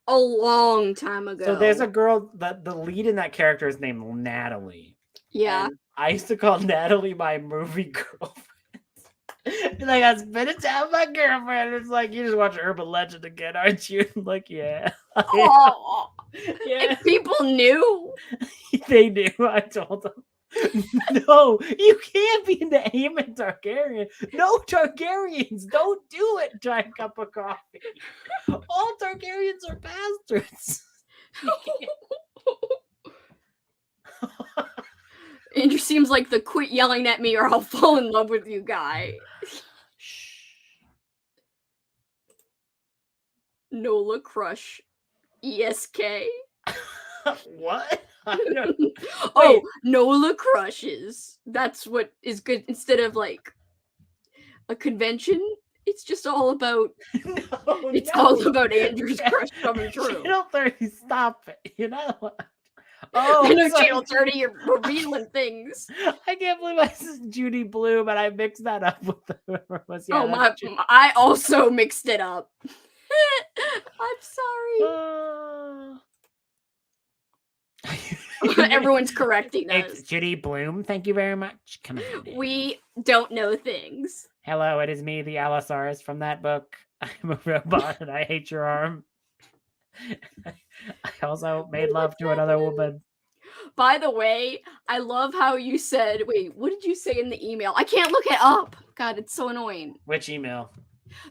A long time ago. So there's a girl that the lead in that character is named Natalie. Yeah. And I used to call Natalie my movie girlfriend. Like, I spent time with my girlfriend. It's like, you just watch Urban Legend again, aren't you? I'm like, yeah. Oh, Yeah. and people knew. They knew. I told them. No, you can't be into Aemon Targaryen. No Targaryens. Don't do it. Giant cup of coffee. All Targaryens are bastards. Andrew seems like the quit yelling at me or I'll fall in love with you guy. Nola Crush. ESK. What? Oh, Nola Crushes. That's what is good. Instead of like a convention, it's just all about all about Andrew's crush coming true. Channel 30, stop it. You know what? I know sorry. Channel 30, you're revealing things. I can't believe I said Judy Bloom and I mixed that up with whoever was. Yeah, I also mixed it up. I'm sorry. Everyone's correcting us. It's Judy Bloom. Thank you very much. Come on. We don't know things. Hello, it is me, the Allosaurus from that book. I'm a robot and I hate your arm. I also made love to another woman. By the way, I love how you said, wait, what did you say in the email? I can't look it up. God, it's so annoying. Which email?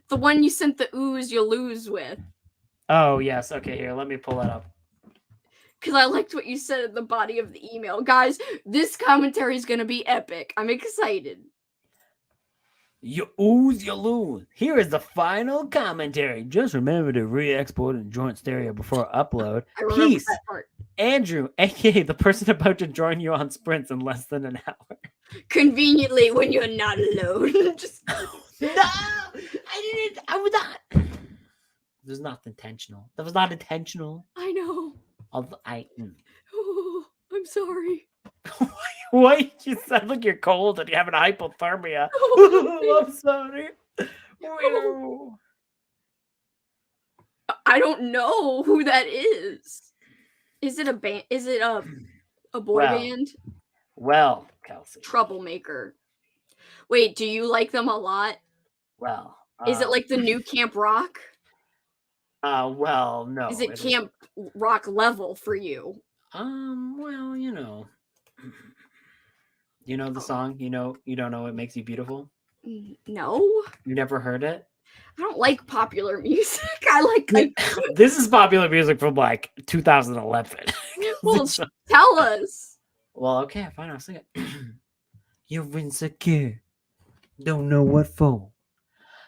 The one you sent the ooze you lose with. Oh, yes. Okay, here, let me pull that up. Because I liked what you said at the body of the email. Guys, this commentary is going to be epic. I'm excited. You ooze, you lose. Here is the final commentary. Just remember to re-export in joint stereo before upload. I remember Peace. that part. Andrew, aka the person about to join you on sprints in less than an hour. Conveniently when you're not alone. Just No! I was not. It was not intentional. That was not intentional. I know. Oh, I'm sorry. Why? You sound like you're cold and you're having hypothermia. I'm sorry. I don't know who that is. Is it a band? Is it a boy band? Well, Kelsey. Troublemaker. Wait, do you like them a lot? Well. Is it like the new Camp Rock? Well, no. Is it Camp Rock level for you? Well, you know. You know the song? You don't know It Makes You Beautiful? No. You never heard it? I don't like popular music. I like This is popular music from like 2011. Well, tell us. Well, okay, fine, I'll sing it. You're insecure, don't know what for.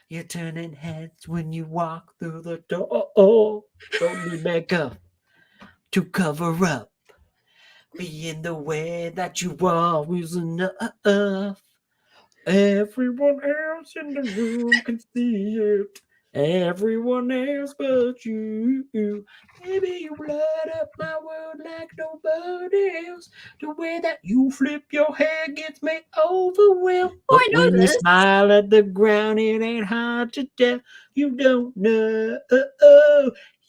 You're turning heads when you walk through the door. Don't need makeup to cover up. Being the way that you always enough. Everyone else in the room can see it. Everyone else but you. Baby, you light up my world like nobody else. The way that you flip your hair gets me overwhelmed. Oh, I know when this. You smile at the ground, it ain't hard to tell. You don't know.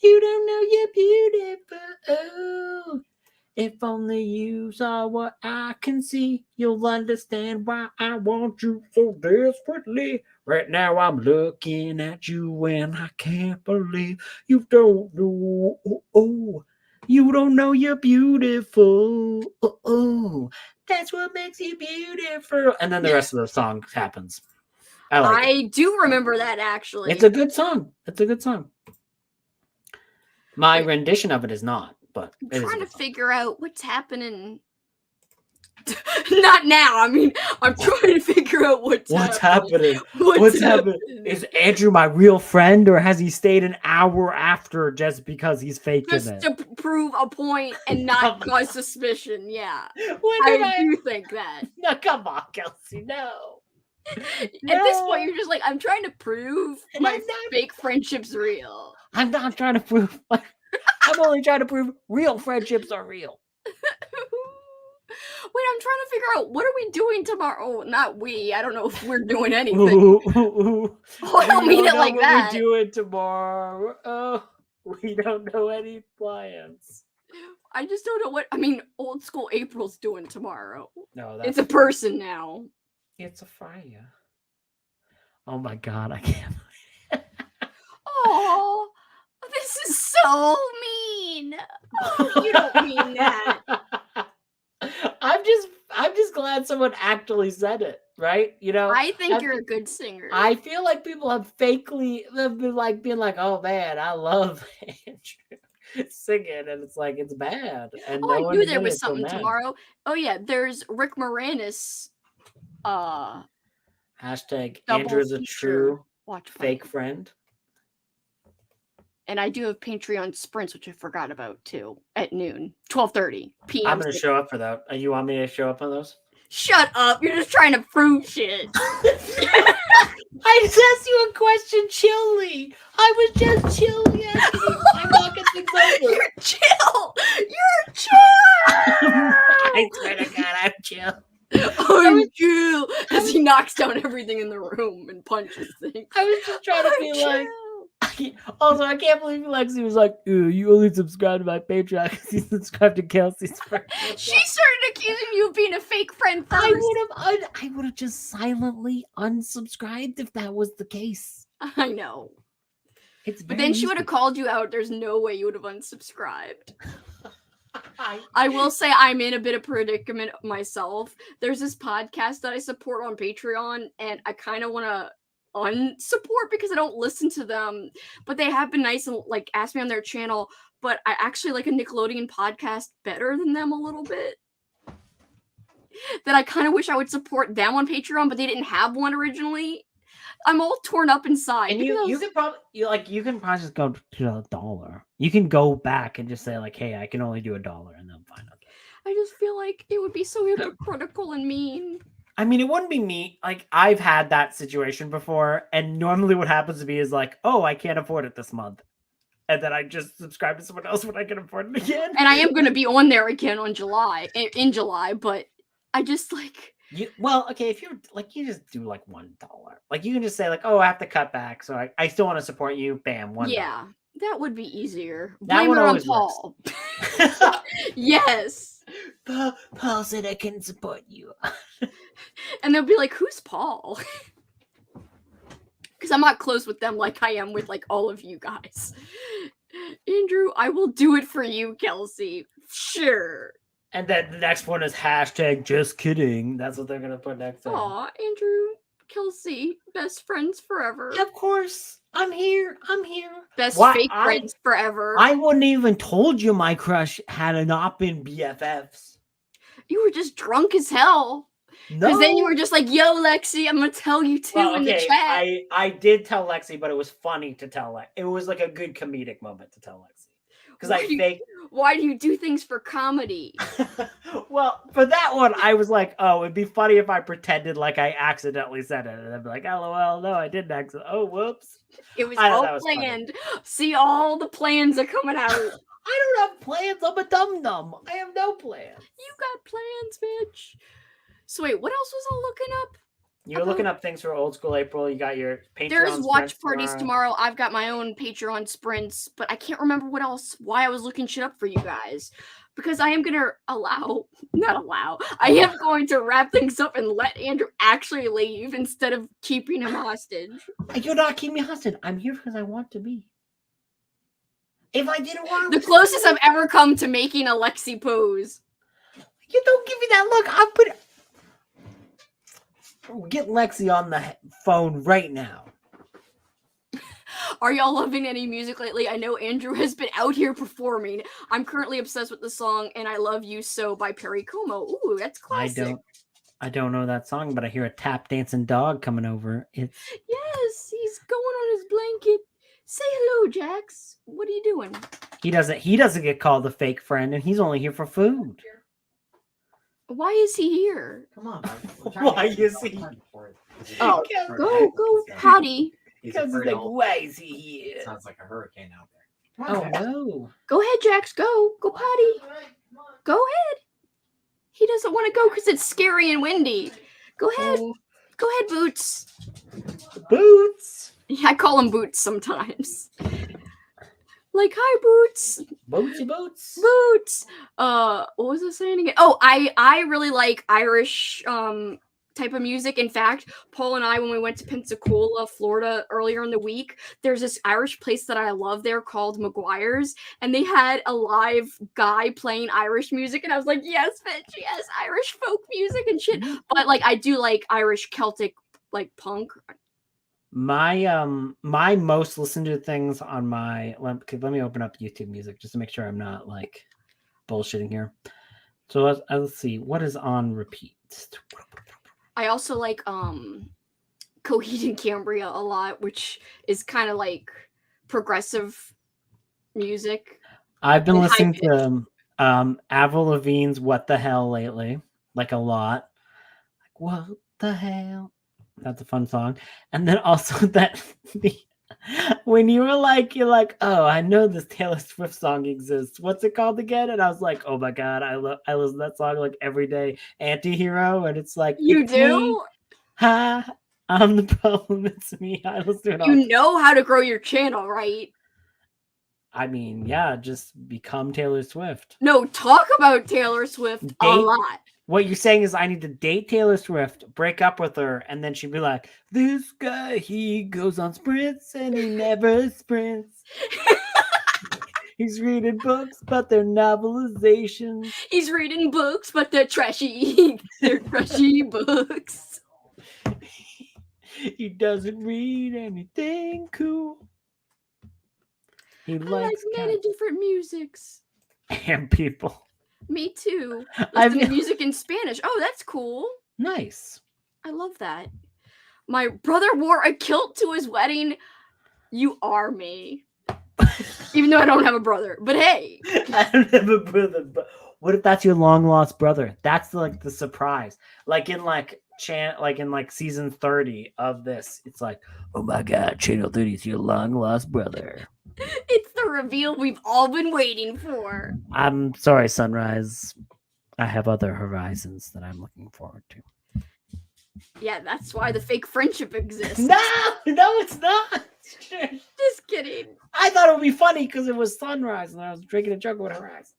You don't know you're beautiful. If only you saw what I can see, you'll understand why I want you so desperately. Right now I'm looking at you and I can't believe you don't know. You don't know you're beautiful. That's what makes you beautiful. And then the rest of the song happens. I do remember that actually. It's a good song. My rendition of it is not. But I'm trying to figure out what's happening. Not now. I mean, I'm trying to figure out what's happening. What's happening? Is Andrew my real friend, or has he stayed an hour after just because he's faking just it? to prove a point and not cause suspicion? Yeah, I do think that. No, come on, Kelsey. No. At this point, you're just like, I'm trying to prove my fake friendship's real. I'm not trying to prove. I'm only trying to prove real friendships are real. Wait, I'm trying to figure out, what are we doing tomorrow? Oh, not we. I don't know if we're doing anything. I don't mean it like that. What we're doing tomorrow? Oh, we don't know any plans. I just don't know what. I mean, old school April's doing tomorrow. No, it's a person now. It's a Freya. Oh my god, I can't. Oh, this is so mean. Oh, you don't mean that. I'm just glad someone actually said it, right? You know, I think you're a good singer. I feel like people have been like being like, "Oh man, I love Andrew singing," and it's like it's bad. And I knew there was something tomorrow. Oh yeah, there's Rick Moranis. Hashtag Andrew's a true fake friend. And I do have Patreon sprints, which I forgot about too, at noon, 12:30 p.m. I'm going to show up for that. You want me to show up on those? Shut up. You're just trying to prove shit. I just asked you a question chilly. I was just chilly asking you. I'm knocking things over. You're chill. You're chill. I swear to God, I'm chill. I'm chill. As he knocks down everything in the room and punches things. I was just trying to be chill. Like... Also, I can't believe Lexi was like, you only subscribe to my Patreon because you subscribed to Kelsey's friend. She started accusing you of being a fake friend first. I would have just silently unsubscribed if that was the case. I know. But then she would have called you out. There's no way you would have unsubscribed. I will say I'm in a bit of predicament myself. There's this podcast that I support on Patreon, and I kind of want to unsupport because I don't listen to them, but they have been nice and like asked me on their channel. But I actually like a Nickelodeon podcast better than them a little bit. That I kind of wish I would support them on Patreon, but they didn't have one originally. I'm all torn up inside. And you can probably just go to $1. You can go back and just say like, hey, I can only do $1, and they'll find out. I just feel like it would be so hypocritical and mean. I mean, it wouldn't be me. Like, I've had that situation before, and normally what happens to me is like, oh, I can't afford it this month. And then I just subscribe to someone else when I can afford it again. And I am going to be on there again in July, but I just like... okay, if you're like, you just do like $1. Like, you can just say like, oh, I have to cut back, so I still want to support you. Bam, $1. Yeah, that would be easier. Blame it on Paul. Yes. Paul said I can support you. And they'll be like, who's Paul? Because I'm not close with them like I am with like all of you guys. Andrew, I will do it for you, Kelsey. Sure. And then the next one is hashtag just kidding. That's what they're going to put next time. Aw, Andrew, Kelsey, best friends forever. Of course. I'm here. Best fake friends forever. I wouldn't even told you my crush had not been BFFs. You were just drunk as hell. No. Because then you were just like, yo, Lexi, I'm going to tell you too in the chat. I did tell Lexi, but it was funny to tell Lexi. It was like a good comedic moment to tell Lexi. Because why do you do things for comedy? Well, for that one, I was like, oh, it'd be funny if I pretended like I accidentally said it. And I'd be like, LOL, no, I didn't accidentally. Oh, whoops. It was all planned. See, all the plans are coming out. I don't have plans. I'm a dum-dum. I have no plans. You got plans, bitch. So wait, what else was I looking up? You were looking up things for old school April. You got your Patreon. There's watch parties tomorrow. I've got my own Patreon sprints, but I can't remember why I was looking shit up for you guys. Because I am going to I am going to wrap things up and let Andrew actually leave instead of keeping him hostage. You're not keeping me hostage. I'm here because I want to be. If I didn't want to... The closest I've ever come to making a Lexi pose. You don't give me that look. I'm putting... Get Lexi on the phone right now. Are y'all loving any music lately? I know Andrew has been out here performing. I'm currently obsessed with the song "And I Love You So" by Perry Como. Ooh, that's classic. I don't know that song, but I hear a tap dancing dog coming over. Yes, he's going on his blanket. Say hello, Jax. What are you doing? He doesn't get called a fake friend, and he's only here for food. Why is he here? Come on. Why is he? Oh, go potty. Because he's like, why is he here? Sounds like a hurricane out there. Oh no. Go ahead, Jax. Go potty. Go ahead. He doesn't want to go because it's scary and windy. Go ahead. Go ahead, Boots. Boots. Yeah, I call him Boots sometimes. Like, hi, Boots. Bootsy Boots. Boots. What was I saying again? Oh, I really like Irish type of music. In fact, Paul and I, when we went to Pensacola, Florida earlier in the week, there's this Irish place that I love there called McGuire's, and they had a live guy playing Irish music, and I was like, yes, bitch, yes, Irish folk music and shit. But like, I do like Irish Celtic like punk. My my most listened to things on my let me open up YouTube Music just to make sure I'm not like bullshitting here. So let's see what is on repeat. I also like Coheed and Cambria a lot, which is kind of like progressive music. I've been listening to Avril Lavigne's "What the Hell" lately, like a lot. Like what the hell? That's a fun song. And then also that when you're like, oh, I know this Taylor Swift song exists. What's it called again? And I was like, oh my god, I listen to that song like every day. Anti-Hero, and it's like you do. Me. Ha! I'm the problem. It's me. I listen to it all. You know how to grow your channel, right? I mean, yeah, just become Taylor Swift. No, talk about Taylor Swift a lot. What you're saying is I need to date Taylor Swift, break up with her, and then she'd be like, this guy, he goes on sprints and he never sprints. He's reading books, but they're novelizations. He's reading books, but they're trashy. They're trashy books. He doesn't read anything cool. He likes many different musics. And people. Me too. Listen to music in Spanish. Oh, that's cool. Nice. I love that. My brother wore a kilt to his wedding. You are me. Even though I don't have a brother. But hey. I don't have a brother. But what if that's your long lost brother? That's like the surprise. Like in season 30 of this. It's like, oh my god, Channel 30 is your long lost brother. It's the reveal we've all been waiting for. I'm sorry, Sunrise. I have other horizons that I'm looking forward to. Yeah, that's why the fake friendship exists. No, it's not. Just kidding. I thought it would be funny because it was Sunrise and I was drinking a jug with horizons.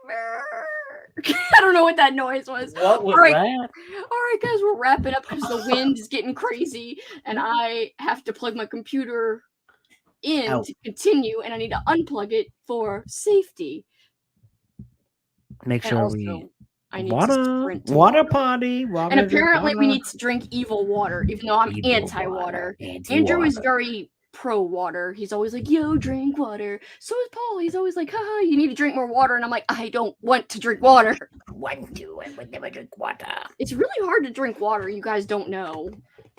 I don't know what that noise was. What was that? All right, guys, we're wrapping up because the wind is getting crazy and I have to plug my computer in to continue, and I need to unplug it for safety. Make sure I need water potty. And apparently we need to drink evil water, even though I'm anti-water. Andrew is very pro-water. He's always like, yo, drink water. So is Paul. He's always like, haha, you need to drink more water. And I'm like, I don't want to drink water. I would never drink water. It's really hard to drink water. You guys don't know.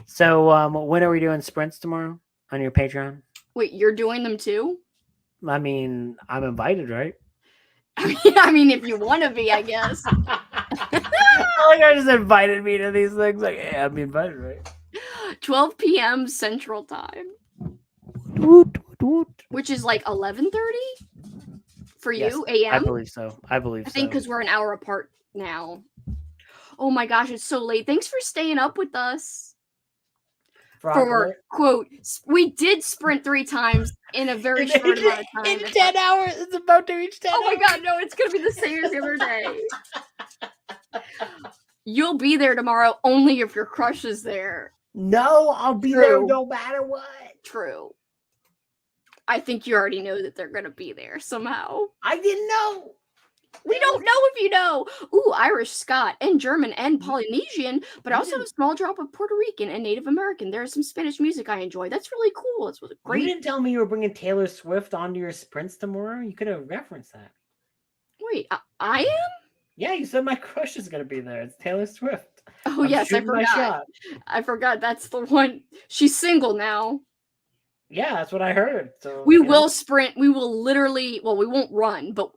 So when are we doing sprints tomorrow on your Patreon? Wait, you're doing them too? I mean, I'm invited, right? I mean, if you want to be, I guess. Like I just invited me to these things. Like, hey, I'm invited, right? 12 p.m. Central Time. Which is like 11:30 for you, a.m.? I believe so. I think because we're an hour apart now. Oh my gosh, it's so late. Thanks for staying up with us. For quote, we did sprint 3 times in a very short amount of time. In 10 hours, it's about to reach 10 hours. Oh my god, no, it's gonna be the same as the other day. You'll be there tomorrow only if your crush is there. No, I'll be there no matter what. True. I think you already know that they're gonna be there somehow. I didn't know. We don't know if you know. Ooh, Irish, Scot, and German, and Polynesian, but I also have a small drop of Puerto Rican and Native American. There's some Spanish music I enjoy. That's really cool. It's great. You didn't tell me you were bringing Taylor Swift onto your sprints tomorrow. You could have referenced that. Wait, I am? Yeah, you said my crush is going to be there. It's Taylor Swift. Oh, yes, I forgot. I forgot. That's the one. She's single now. Yeah, that's what I heard. So we will sprint. We will literally, well, we won't run, but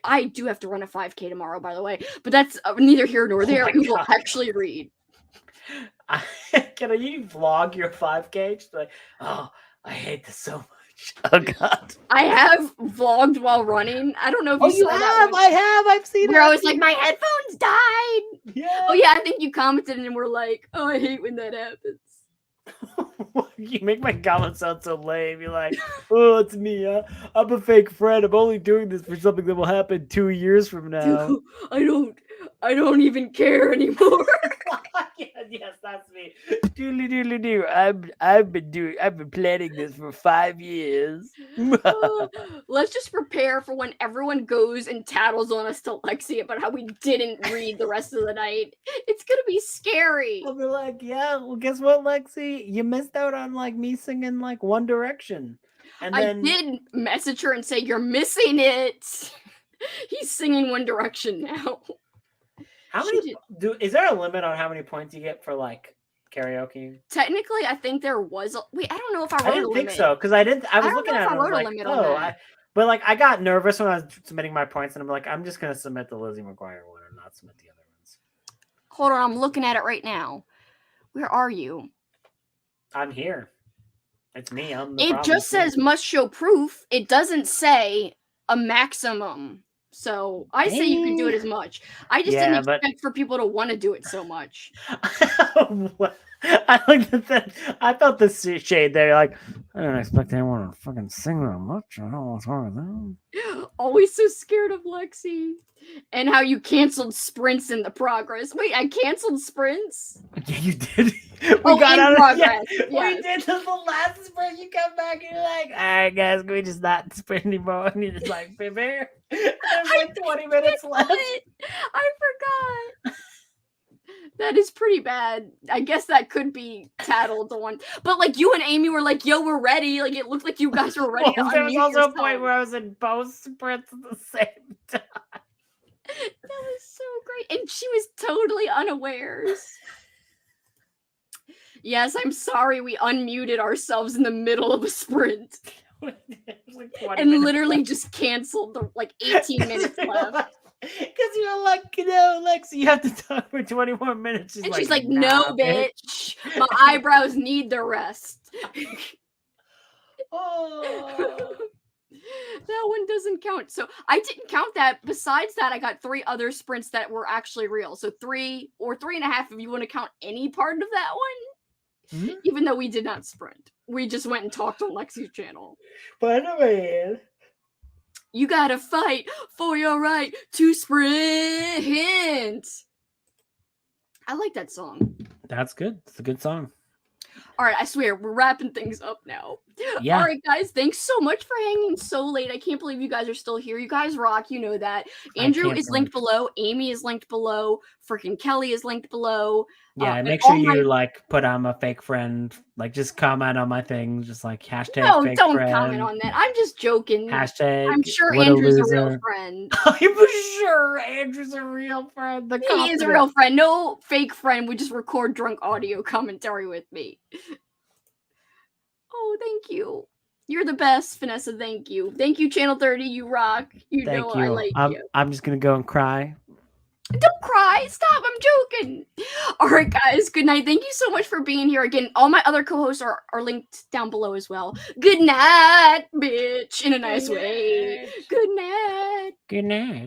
I do have to run a 5K tomorrow, by the way. But that's neither here nor there. We will actually read. Can you vlog your 5K? Just like, oh, I hate this so much. Oh God. I have vlogged while running. I don't know if you saw that one. I have. I've seen Where it. I was like, my headphones died. Yeah. Oh yeah, I think you commented and were like, oh, I hate when that happens. You make my comment sound so lame. You're like, oh, it's me. I'm a fake friend. I'm only doing this for something that will happen 2 years from now. Dude, I don't even care anymore. Yes, that's me. Doodly doodly doo. I've been planning this for 5 years. Let's just prepare for when everyone goes and tattles on us to Lexi about how we didn't read the rest of the night. It's gonna be scary. I'll be like, yeah, well, guess what, Lexi? You missed out on like me singing like One Direction. And then I did message her and say, you're missing it. He's singing One Direction now. how many is there a limit on how many points you get for like karaoke? Technically, I think there was. Wait, I don't know if I wrote I a didn't limit. think so because I was don't looking know if at it. I I was wrote a like, limit on oh, that. but like I got nervous when I was submitting my points, and I'm like, I'm just gonna submit the Lizzie McGuire one and not submit the other ones. Hold on, I'm looking at it right now. Where are you? I'm here. It's me. I'm the It problem just too. says must show proof. It doesn't say a maximum. So I say you can do it as much. I just didn't expect for people to want to do it so much. I like that. I felt the shade there. Like, I didn't expect anyone to fucking sing that much. I don't know what's wrong with them. Always so scared of Lexi. And how you canceled sprints in the progress. Wait, I canceled sprints? Yeah, you did. We got out progress. Yes. We did the last sprint. You come back and you're like, all right, guys, can we just not sprint anymore? And you're just like, prepare. There's like 20 minutes left. I forgot. That is pretty bad. I guess that could be tattled on. But like you and Amy were like, yo, we're ready. Like it looked like you guys were ready to there was also yourself. a point where I was in both sprints at the same time. That was so great. And she was totally unawares. Yes, I'm sorry we unmuted ourselves in the middle of a sprint. Like and literally just canceled the like 18 minutes left. Because you're like, Lexi, you have to talk for 20 more minutes. And she's like, no, bitch. My eyebrows need the rest. Oh. That one doesn't count. So I didn't count that. Besides that, I got 3 other sprints that were actually real. So 3 or 3.5 if you want to count any part of that one. Mm-hmm. Even though we did not sprint. We just went and talked on Lexi's channel. But anyway, you gotta fight for your right to sprint. I like that song. That's good. It's a good song. All right, I swear, we're wrapping things up now. Yeah. All right, guys, thanks so much for hanging so late. I can't believe you guys are still here. You guys rock. You know that. Andrew is linked below. Amy is linked below. Freaking Kelly is linked below. Yeah, make sure you like put I'm a fake friend. Like just comment on my thing. Just like hashtag no, fake don't friend. Comment on that. I'm just joking. Hashtag I'm sure Andrew's a real friend. I'm sure Andrew's a real friend. He is a real friend. No fake friend. We just record drunk audio commentary with me. Oh, thank you. You're the best, Vanessa. Thank you. Thank you, Channel 30. You rock. You know I like you. I'm just going to go and cry. Don't cry. Stop. I'm joking. All right, guys. Good night. Thank you so much for being here. Again, all my other co-hosts are linked down below as well. Good night, bitch. In a nice way. Good night. Good night.